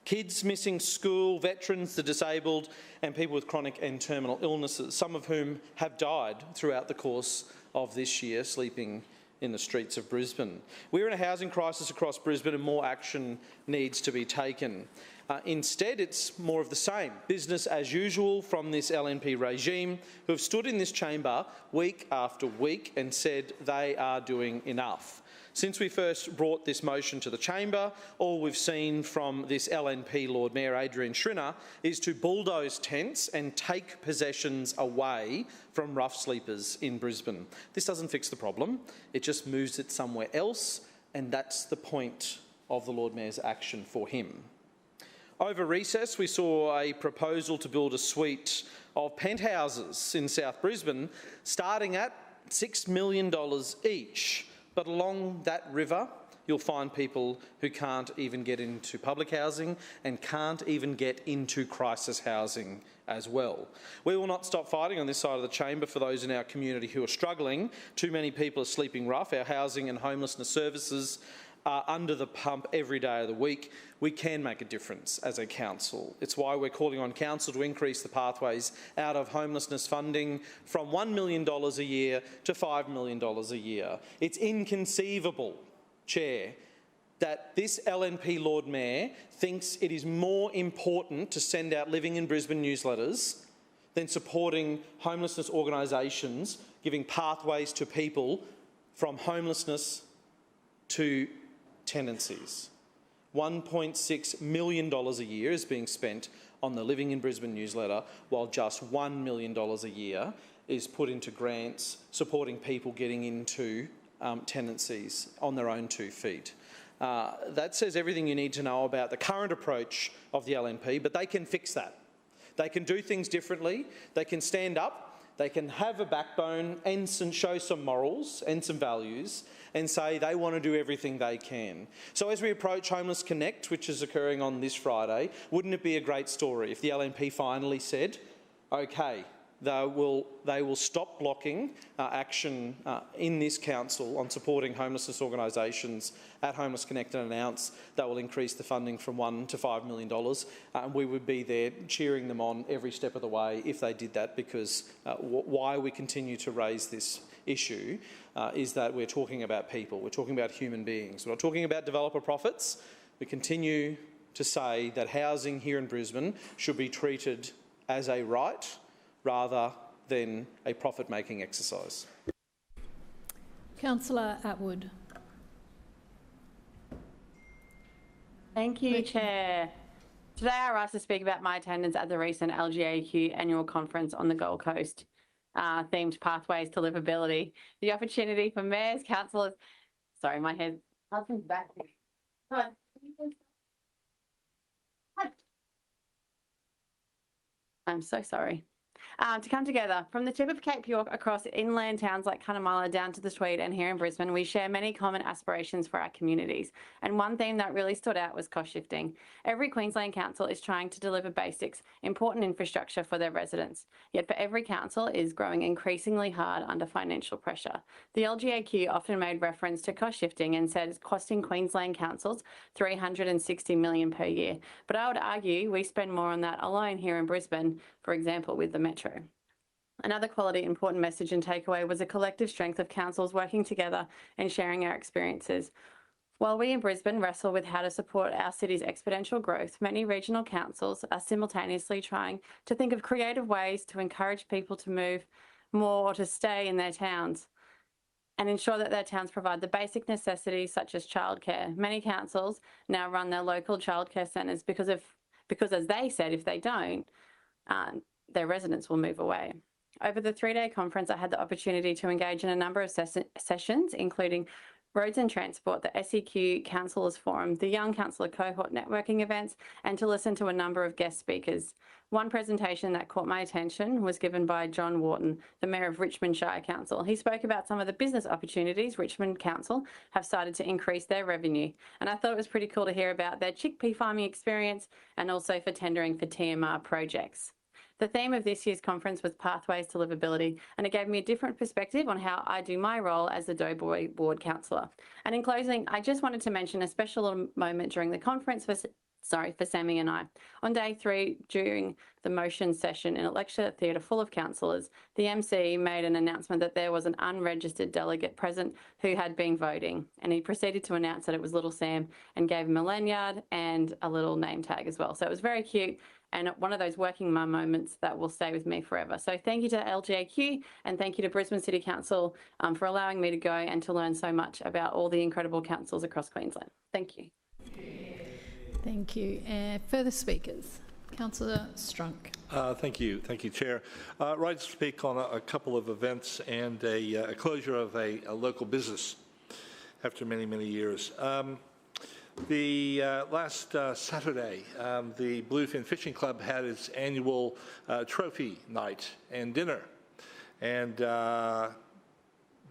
S8: Kids missing school, veterans, the disabled, and people with chronic and terminal illnesses, some of whom have died throughout the course of this year, sleeping in the streets of Brisbane. We're in a housing crisis across Brisbane and more action needs to be taken. Instead, it's more of the same, business as usual from this LNP regime, who have stood in this chamber week after week and said they are doing enough. Since we first brought this motion to the chamber, all we've seen from this LNP Lord Mayor Adrian Schrinner is to bulldoze tents and take possessions away from rough sleepers in Brisbane. This doesn't fix the problem, it just moves it somewhere else, and that's the point of the Lord Mayor's action for him. Over recess, we saw a proposal to build a suite of penthouses in South Brisbane, starting at $6 million each. But along that river, you'll find people who can't even get into public housing and can't even get into crisis housing as well. We will not stop fighting on this side of the chamber for those in our community who are struggling. Too many people are sleeping rough. Our housing and homelessness services are under the pump every day of the week. We can make a difference as a council. It's why we're calling on council to increase the pathways out of homelessness funding from $1 million a year to $5 million a year. It's inconceivable, Chair, that this LNP Lord Mayor thinks it is more important to send out Living in Brisbane newsletters than supporting homelessness organisations, giving pathways to people from homelessness to tenancies. $1.6 million a year is being spent on the Living in Brisbane newsletter, while just $1 million a year is put into grants supporting people getting into tenancies on their own 2 feet. That says everything you need to know about the current approach of the LNP, but they can fix that. They can do things differently. They can stand up. They can have a backbone and show some morals and some values and say they want to do everything they can. So as we approach Homeless Connect, which is occurring on this Friday, wouldn't it be a great story if the LNP finally said, OK, they will stop blocking action in this council on supporting homelessness organisations at Homeless Connect and announce that will increase the funding from $1 to $5 million. And we would be there cheering them on every step of the way if they did that, because why we continue to raise this issue is that we're talking about people, we're talking about human beings. We're not talking about developer profits. We continue to say that housing here in Brisbane should be treated as a right rather than a profit-making exercise.
S3: Councillor Atwood.
S10: Thank you, Chair. Today I rise to speak about my attendance at the recent LGAQ annual conference on the Gold Coast, themed Pathways to Livability. The opportunity for mayors, councillors, sorry, my head, husband's back here. Come on. I'm so sorry. To come together. From the tip of Cape York across inland towns like Cunnamulla down to the Tweed and here in Brisbane, we share many common aspirations for our communities. And one theme that really stood out was cost shifting. Every Queensland council is trying to deliver basics, important infrastructure for their residents. Yet for every council is growing increasingly hard under financial pressure. The LGAQ often made reference to cost shifting and said it's costing Queensland councils $360 million per year. But I would argue we spend more on that alone here in Brisbane, for example, with the Metro. Another quality important message and takeaway was a collective strength of councils working together and sharing our experiences. While we in Brisbane wrestle with how to support our city's exponential growth, many regional councils are simultaneously trying to think of creative ways to encourage people to move more or to stay in their towns and ensure that their towns provide the basic necessities such as childcare. Many councils now run their local childcare centres because as they said, if they don't, their residents will move away. Over the 3-day conference, I had the opportunity to engage in a number of sessions, including Roads and Transport, the SEQ Councillors Forum, the Young Councillor Cohort networking events, and to listen to a number of guest speakers. One presentation that caught my attention was given by John Wharton, the Mayor of Richmond Shire Council. He spoke about some of the business opportunities Richmond Council have started to increase their revenue. And I thought it was pretty cool to hear about their chickpea farming experience and also for tendering for TMR projects. The theme of this year's conference was Pathways to Livability, and it gave me a different perspective on how I do my role as the Doughboy Ward Councillor. And in closing, I just wanted to mention a special little moment during the conference for Sammy and I. On day 3, during the motion session in a lecture theatre full of councillors, the MC made an announcement that there was an unregistered delegate present who had been voting, and he proceeded to announce that it was little Sam and gave him a lanyard and a little name tag as well. So it was very cute, and one of those working mum moments that will stay with me forever. So thank you to LGAQ and thank you to Brisbane City Council for allowing me to go and to learn so much about all the incredible councils across Queensland. Thank you.
S3: Thank you. Further speakers? Councillor Strunk.
S12: Thank you, Chair. Right to speak on a couple of events and a closure of a local business after many, many years. The last Saturday, the Bluefin Fishing Club had its annual trophy night and dinner, and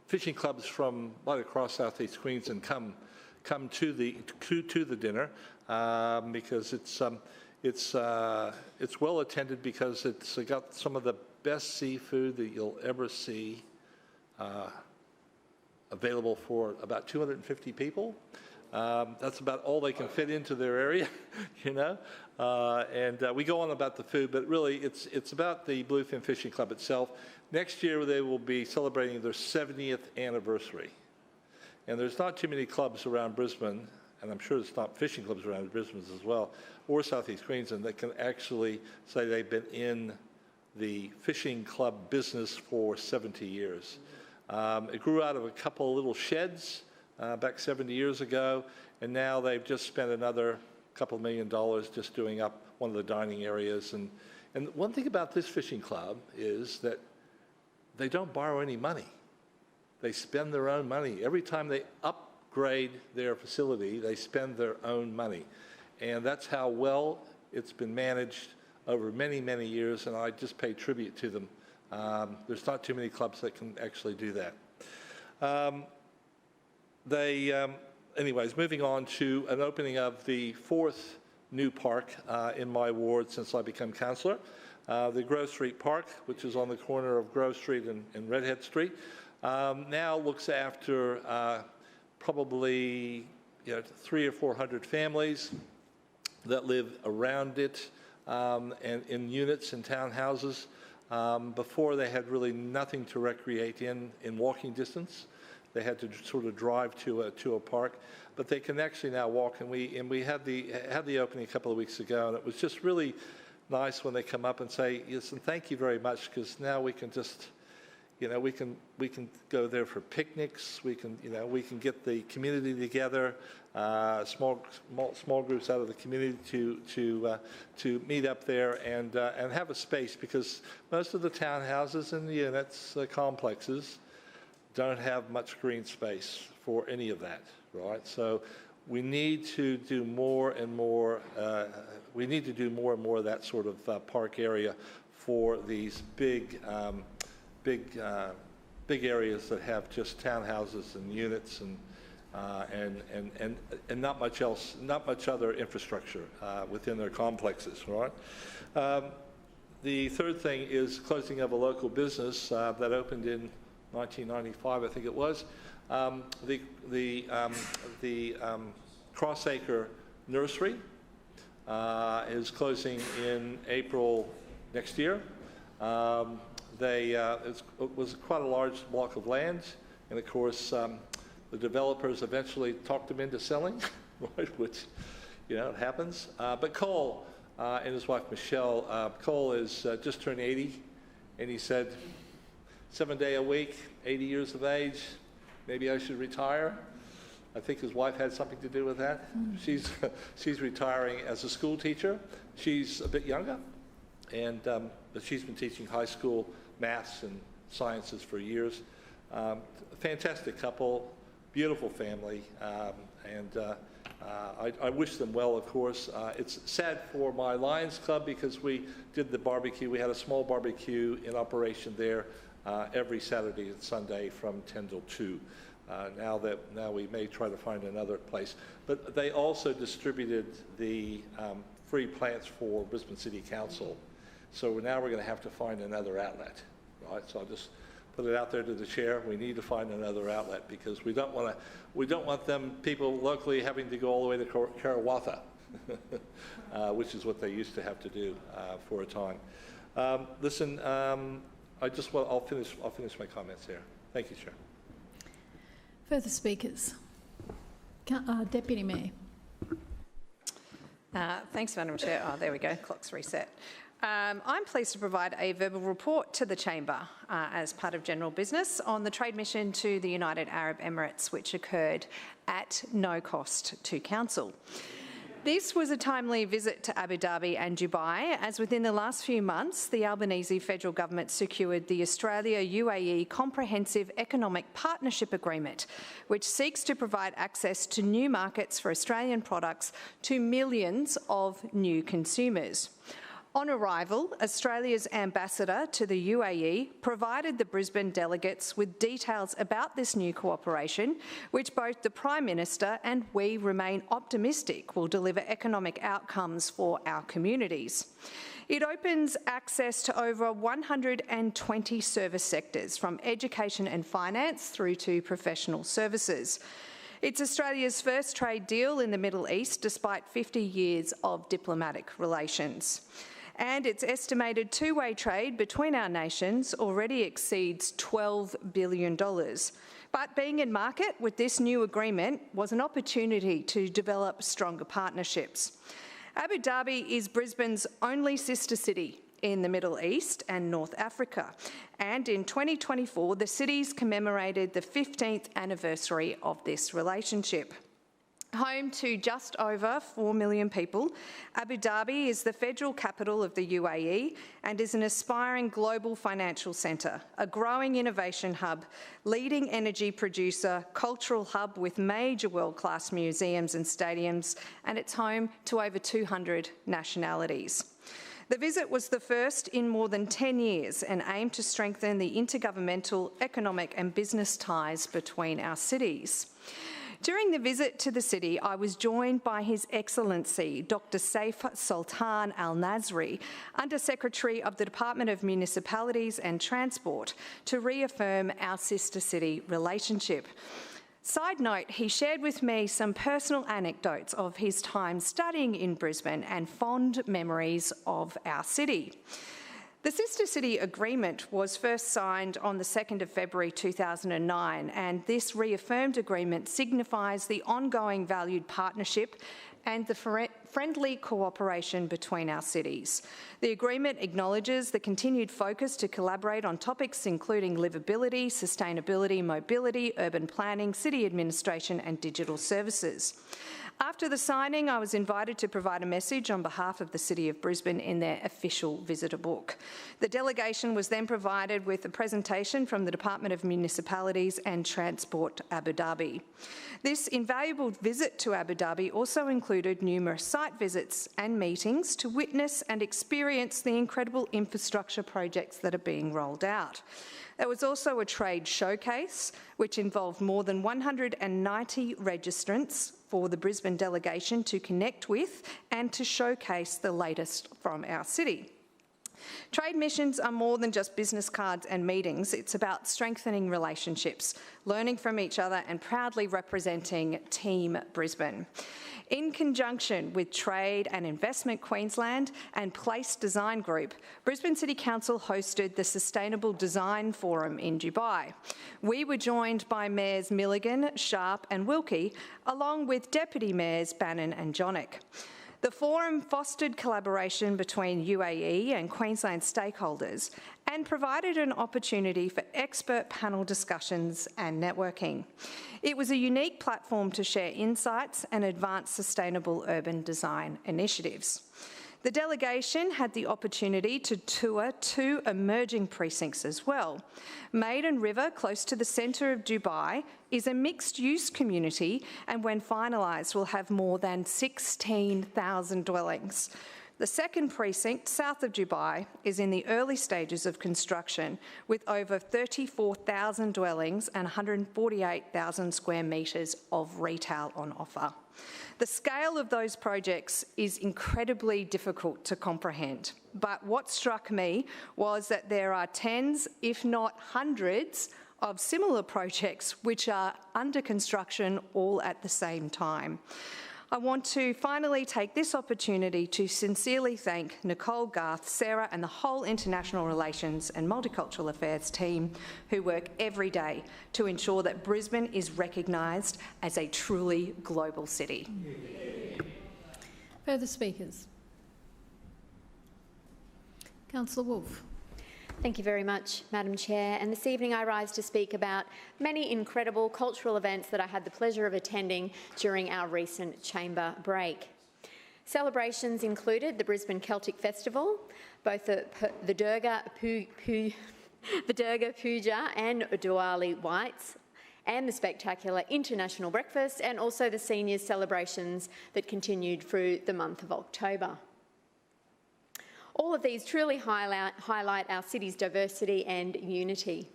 S12: fishing clubs from right across Southeast Queensland come to the dinner because it's well attended because it's got some of the best seafood that you'll ever see available for about 250 people. That's about all they can fit into their area, you know. And we go on about the food, but really it's about the Bluefin Fishing Club itself. Next year they will be celebrating their 70th anniversary. And there's not too many clubs around Brisbane, and I'm sure there's not fishing clubs around Brisbane as well, or Southeast Queensland, that can actually say they've been in the fishing club business for 70 years. It grew out of a couple of little sheds back 70 years ago, and now they've just spent another couple $1 million just doing up one of the dining areas. And one thing about this fishing club is that they don't borrow any money. They spend their own money. Every time they upgrade their facility, they spend their own money. And that's how well it's been managed over many, many years, and I just pay tribute to them. There's not too many clubs that can actually do that. Anyways, moving on to an opening of the 4th new park in my ward since I became councillor, the Grove Street Park, which is on the corner of Grove Street and Redhead Street, now looks after probably 300 or 400 families that live around it and in units and townhouses. Before they had really nothing to recreate in walking distance. They had to sort of drive to a park, but they can actually now walk. And we had the opening a couple of weeks ago, and it was just really nice when they come up and say, "Listen, thank you very much," because now we can just, we can go there for picnics. We can get the community together, small groups out of the community to meet up there and have a space, because most of the townhouses and the units, the complexes, don't have much green space for any of that, right? So we need to do more and more. We need to do more and more of that sort of park area for these big areas that have just townhouses and units and not much else, not much other infrastructure within their complexes, right? The third thing is closing of a local business that opened in 1995, I think it was. The Crossacre Nursery is closing in April next year. it was quite a large block of land, and of course the developers eventually talked them into selling, right, which, it happens. But Cole and his wife Michelle, Cole is just turned 80, and he said, 7 day a week, 80 years of age, maybe I should retire. I think his wife had something to do with that. She's retiring as a school teacher. She's a bit younger, and but she's been teaching high school maths and sciences for years. Fantastic couple, beautiful family, and I wish them well, of course. It's sad for my Lions Club because we did the barbecue. We had a small barbecue in operation there every Saturday and Sunday from 10 till 2. Now we may try to find another place. But they also distributed the free plants for Brisbane City Council. So now we're going to have to find another outlet, right? So I'll just put it out there to the chair. We need to find another outlet because we don't want them people locally having to go all the way to Karawatha, which is what they used to have to do for a time. Listen, I'll finish my comments here. Thank you, Chair.
S3: Further speakers? Deputy Mayor.
S11: Thanks, Madam Chair. Oh, there we go. Clock's reset. I'm pleased to provide a verbal report to the Chamber as part of general business on the trade mission to the United Arab Emirates, which occurred at no cost to Council. This was a timely visit to Abu Dhabi and Dubai, as within the last few months, the Albanese federal government secured the Australia-UAE Comprehensive Economic Partnership Agreement, which seeks to provide access to new markets for Australian products to millions of new consumers. On arrival, Australia's ambassador to the UAE provided the Brisbane delegates with details about this new cooperation, which both the Prime Minister and we remain optimistic will deliver economic outcomes for our communities. It opens access to over 120 service sectors, from education and finance through to professional services. It's Australia's first trade deal in the Middle East, despite 50 years of diplomatic relations. And its estimated two-way trade between our nations already exceeds $12 billion. But being in market with this new agreement was an opportunity to develop stronger partnerships. Abu Dhabi is Brisbane's only sister city in the Middle East and North Africa. And in 2024, the cities commemorated the 15th anniversary of this relationship. Home to just over 4 million people, Abu Dhabi is the federal capital of the UAE and is an aspiring global financial centre, a growing innovation hub, leading energy producer, cultural hub with major world-class museums and stadiums, and it's home to over 200 nationalities. The visit was the first in more than 10 years and aimed to strengthen the intergovernmental, economic and business ties between our cities. During the visit to the city, I was joined by His Excellency Dr. Saif Sultan Al Nasri, Under-Secretary of the Department of Municipalities and Transport, to reaffirm our sister city relationship. Side note, he shared with me some personal anecdotes of his time studying in Brisbane and fond memories of our city. The Sister City Agreement was first signed on the 2nd of February 2009, and this reaffirmed agreement signifies the ongoing valued partnership and the friendly cooperation between our cities. The agreement acknowledges the continued focus to collaborate on topics including livability, sustainability, mobility, urban planning, city administration and digital services. After the signing, I was invited to provide a message on behalf of the City of Brisbane in their official visitor book. The delegation was then provided with a presentation from the Department of Municipalities and Transport Abu Dhabi. This invaluable visit to Abu Dhabi also included numerous site visits and meetings to witness and experience the incredible infrastructure projects that are being rolled out. There was also a trade showcase, which involved more than 190 registrants for the Brisbane delegation to connect with and to showcase the latest from our city. Trade missions are more than just business cards and meetings. It's about strengthening relationships, learning from each other and proudly representing Team Brisbane. In conjunction with Trade and Investment Queensland and Place Design Group, Brisbane City Council hosted the Sustainable Design Forum in Dubai. We were joined by Mayors Milligan, Sharp and Wilkie, along with Deputy Mayors Bannon and Jonik. The forum fostered collaboration between UAE and Queensland stakeholders and provided an opportunity for expert panel discussions and networking. It was a unique platform to share insights and advance sustainable urban design initiatives. The delegation had the opportunity to tour 2 emerging precincts as well. Maiden River, close to the centre of Dubai, is a mixed-use community and when finalised will have more than 16,000 dwellings. The second precinct, south of Dubai, is in the early stages of construction with over 34,000 dwellings and 148,000 square metres of retail on offer. The scale of those projects is incredibly difficult to comprehend, but what struck me was that there are tens, if not hundreds, of similar projects which are under construction all at the same time. I want to finally take this opportunity to sincerely thank Nicole, Garth, Sarah and the whole International Relations and Multicultural Affairs team who work every day to ensure that Brisbane is recognised as a truly global city.
S3: Further speakers? Councillor Wolfe.
S9: Thank you very much, Madam Chair. And this evening I rise to speak about many incredible cultural events that I had the pleasure of attending during our recent chamber break. Celebrations included the Brisbane Celtic Festival, both the Durga Puja and Diwali Whites, and the spectacular International Breakfast, and also the seniors celebrations that continued through the month of October. All of these truly highlight our city's diversity and unity.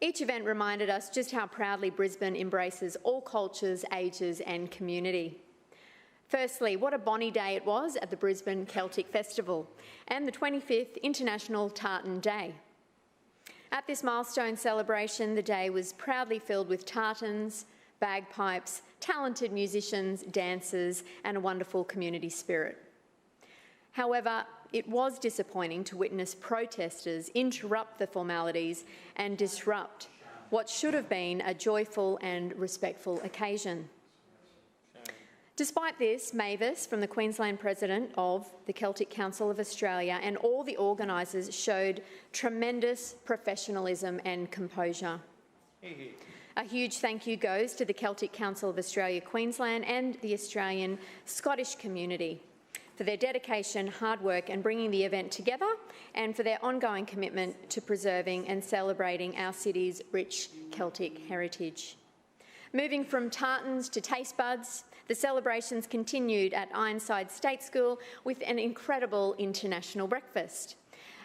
S9: Each event reminded us just how proudly Brisbane embraces all cultures, ages and community. Firstly, what a bonny day it was at the Brisbane Celtic Festival and the 25th International Tartan Day. At this milestone celebration, the day was proudly filled with tartans, bagpipes, talented musicians, dancers and a wonderful community spirit. However, it was disappointing to witness protesters interrupt the formalities and disrupt what should have been a joyful and respectful occasion. Despite this, Mavis, from the Queensland President of the Celtic Council of Australia, and all the organisers showed tremendous professionalism and composure. A huge thank you goes to the Celtic Council of Australia Queensland and the Australian Scottish community for their dedication, hard work and bringing the event together, and for their ongoing commitment to preserving and celebrating our city's rich Celtic heritage. Moving from tartans to taste buds, the celebrations continued at Ironside State School with an incredible international breakfast.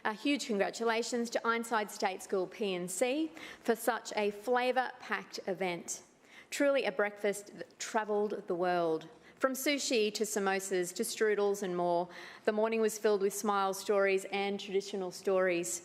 S9: A huge congratulations to Ironside State School P&C for such a flavour-packed event. Truly a breakfast that travelled the world. From sushi to samosas to strudels and more, the morning was filled with smile stories and traditional stories.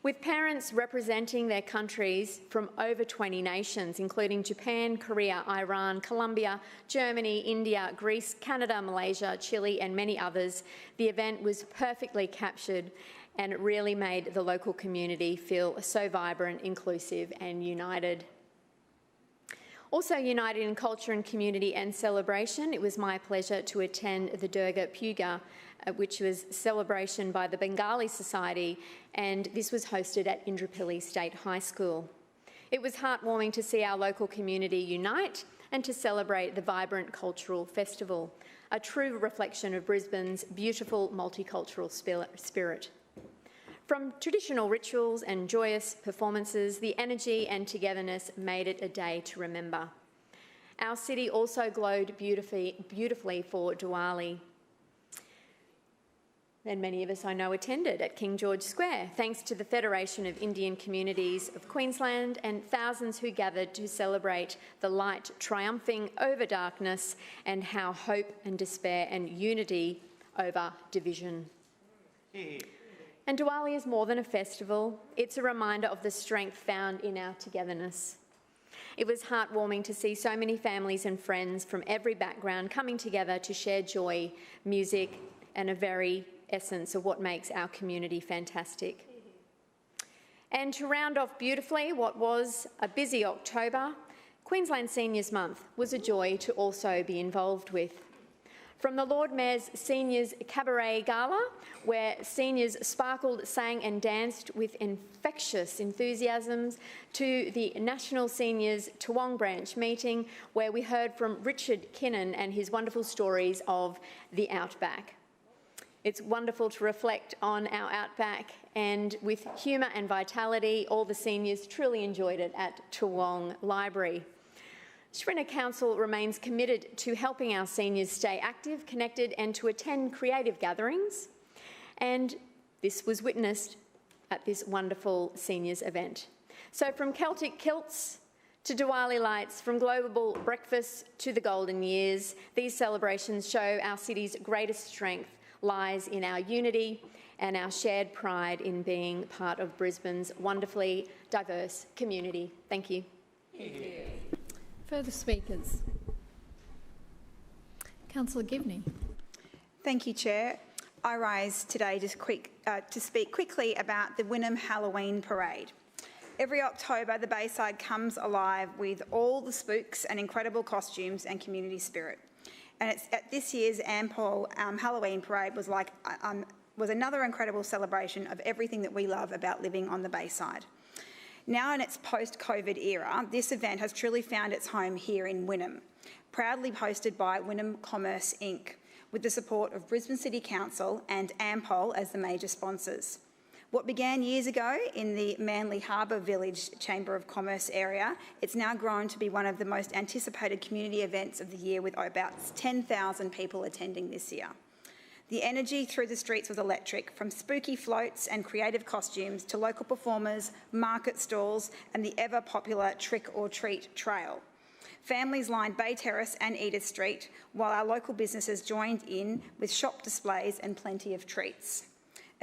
S9: With parents representing their countries from over 20 nations, including Japan, Korea, Iran, Colombia, Germany, India, Greece, Canada, Malaysia, Chile and many others, the event was perfectly captured and it really made the local community feel so vibrant, inclusive and united. Also united in culture and community and celebration, it was my pleasure to attend the Durga Puja, which was celebration by the Bengali Society, and this was hosted at Indrapilli State High School. It was heartwarming to see our local community unite and to celebrate the vibrant cultural festival, a true reflection of Brisbane's beautiful multicultural spirit. From traditional rituals and joyous performances, the energy and togetherness made it a day to remember. Our city also glowed beautifully for Diwali. And many of us I know attended at King George Square, thanks to the Federation of Indian Communities of Queensland and thousands who gathered to celebrate the light triumphing over darkness and how hope and despair and unity over division. And Diwali is more than a festival. It's a reminder of the strength found in our togetherness. It was heartwarming to see so many families and friends from every background coming together to share joy, music, and a very essence of what makes our community fantastic. And to round off beautifully what was a busy October, Queensland Seniors Month was a joy to also be involved with. From the Lord Mayor's Seniors Cabaret Gala, where seniors sparkled, sang and danced with infectious enthusiasms, to the National Seniors Toowong Branch meeting, where we heard from Richard Kinnan and his wonderful stories of the Outback. It's wonderful to reflect on our Outback, and with humour and vitality, all the seniors truly enjoyed it at Toowong Library. Schrinner Council remains committed to helping our seniors stay active, connected and to attend creative gatherings, and this was witnessed at this wonderful seniors event. So from Celtic kilts to Diwali lights, from global breakfasts to the golden years, these celebrations show our city's greatest strength lies in our unity and our shared pride in being part of Brisbane's wonderfully diverse community. Thank you.
S3: Thank you. Further speakers? Councillor Givney.
S14: Thank you, Chair. I rise today to speak quickly about the Wynnum Halloween Parade. Every October, the Bayside comes alive with all the spooks and incredible costumes and community spirit. And it's at this year's Ampol Halloween Parade was another incredible celebration of everything that we love about living on the Bayside. Now in its post-COVID era, this event has truly found its home here in Wynnum, proudly hosted by Wynnum Commerce Inc., with the support of Brisbane City Council and Ampol as the major sponsors. What began years ago in the Manly Harbour Village Chamber of Commerce area, it's now grown to be one of the most anticipated community events of the year, with about 10,000 people attending this year. The energy through the streets was electric, from spooky floats and creative costumes to local performers, market stalls and the ever-popular trick-or-treat trail. Families lined Bay Terrace and Edith Street, while our local businesses joined in with shop displays and plenty of treats.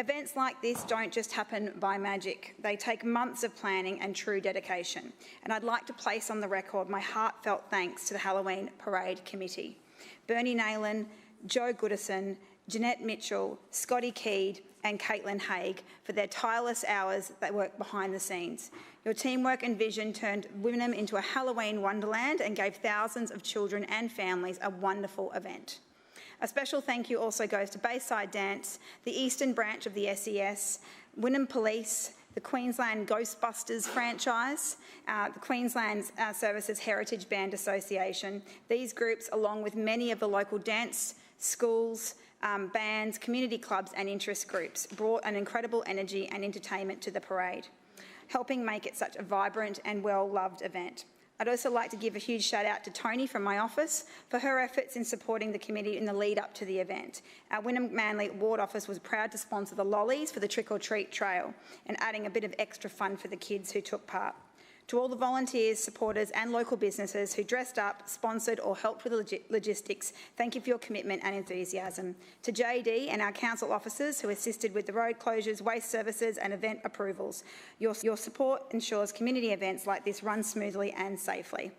S14: Events like this don't just happen by magic. They take months of planning and true dedication. And I'd like to place on the record my heartfelt thanks to the Halloween Parade Committee. Bernie Nayland, Joe Goodison, Jeanette Mitchell, Scotty Keed and Caitlin Haig for their tireless hours that work behind the scenes. Your teamwork and vision turned Wynnum into a Halloween wonderland and gave thousands of children and families a wonderful event. A special thank you also goes to Bayside Dance, the Eastern branch of the SES, Wynnum Police, the Queensland Ghostbusters franchise, the Queensland Services Heritage Band Association. These groups, along with many of the local dance, schools, bands, community clubs and interest groups, brought an incredible energy and entertainment to the parade, helping make it such a vibrant and well-loved event. I'd also like to give a huge shout out to Tony from my office for her efforts in supporting the committee in the lead up to the event. Our Wynnum Manly Ward Office was proud to sponsor the lollies for the trick-or-treat trail and adding a bit of extra fun for the kids who took part. To all the volunteers, supporters and local businesses who dressed up, sponsored or helped with the logistics, thank you for your commitment and enthusiasm. To JD and our council officers who assisted with the road closures, waste services and event approvals, your support ensures community events like this run smoothly and safely.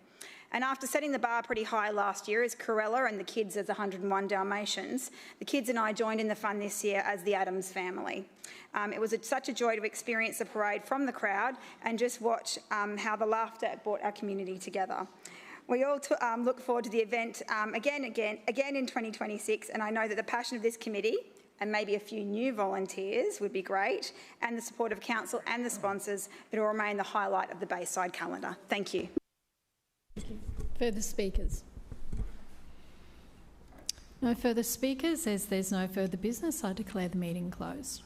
S14: And after setting the bar pretty high last year as Corella and the kids as 101 Dalmatians, the kids and I joined in the fun this year as the Adams family. It was such a joy to experience the parade from the crowd and just watch how the laughter brought our community together. We all look forward to the event again in 2026, and I know that the passion of this committee and maybe a few new volunteers would be great, and the support of council and the sponsors that will remain the highlight of the Bayside calendar. Thank you.
S3: Further speakers? No further speakers. As there's no further business, I declare the meeting closed.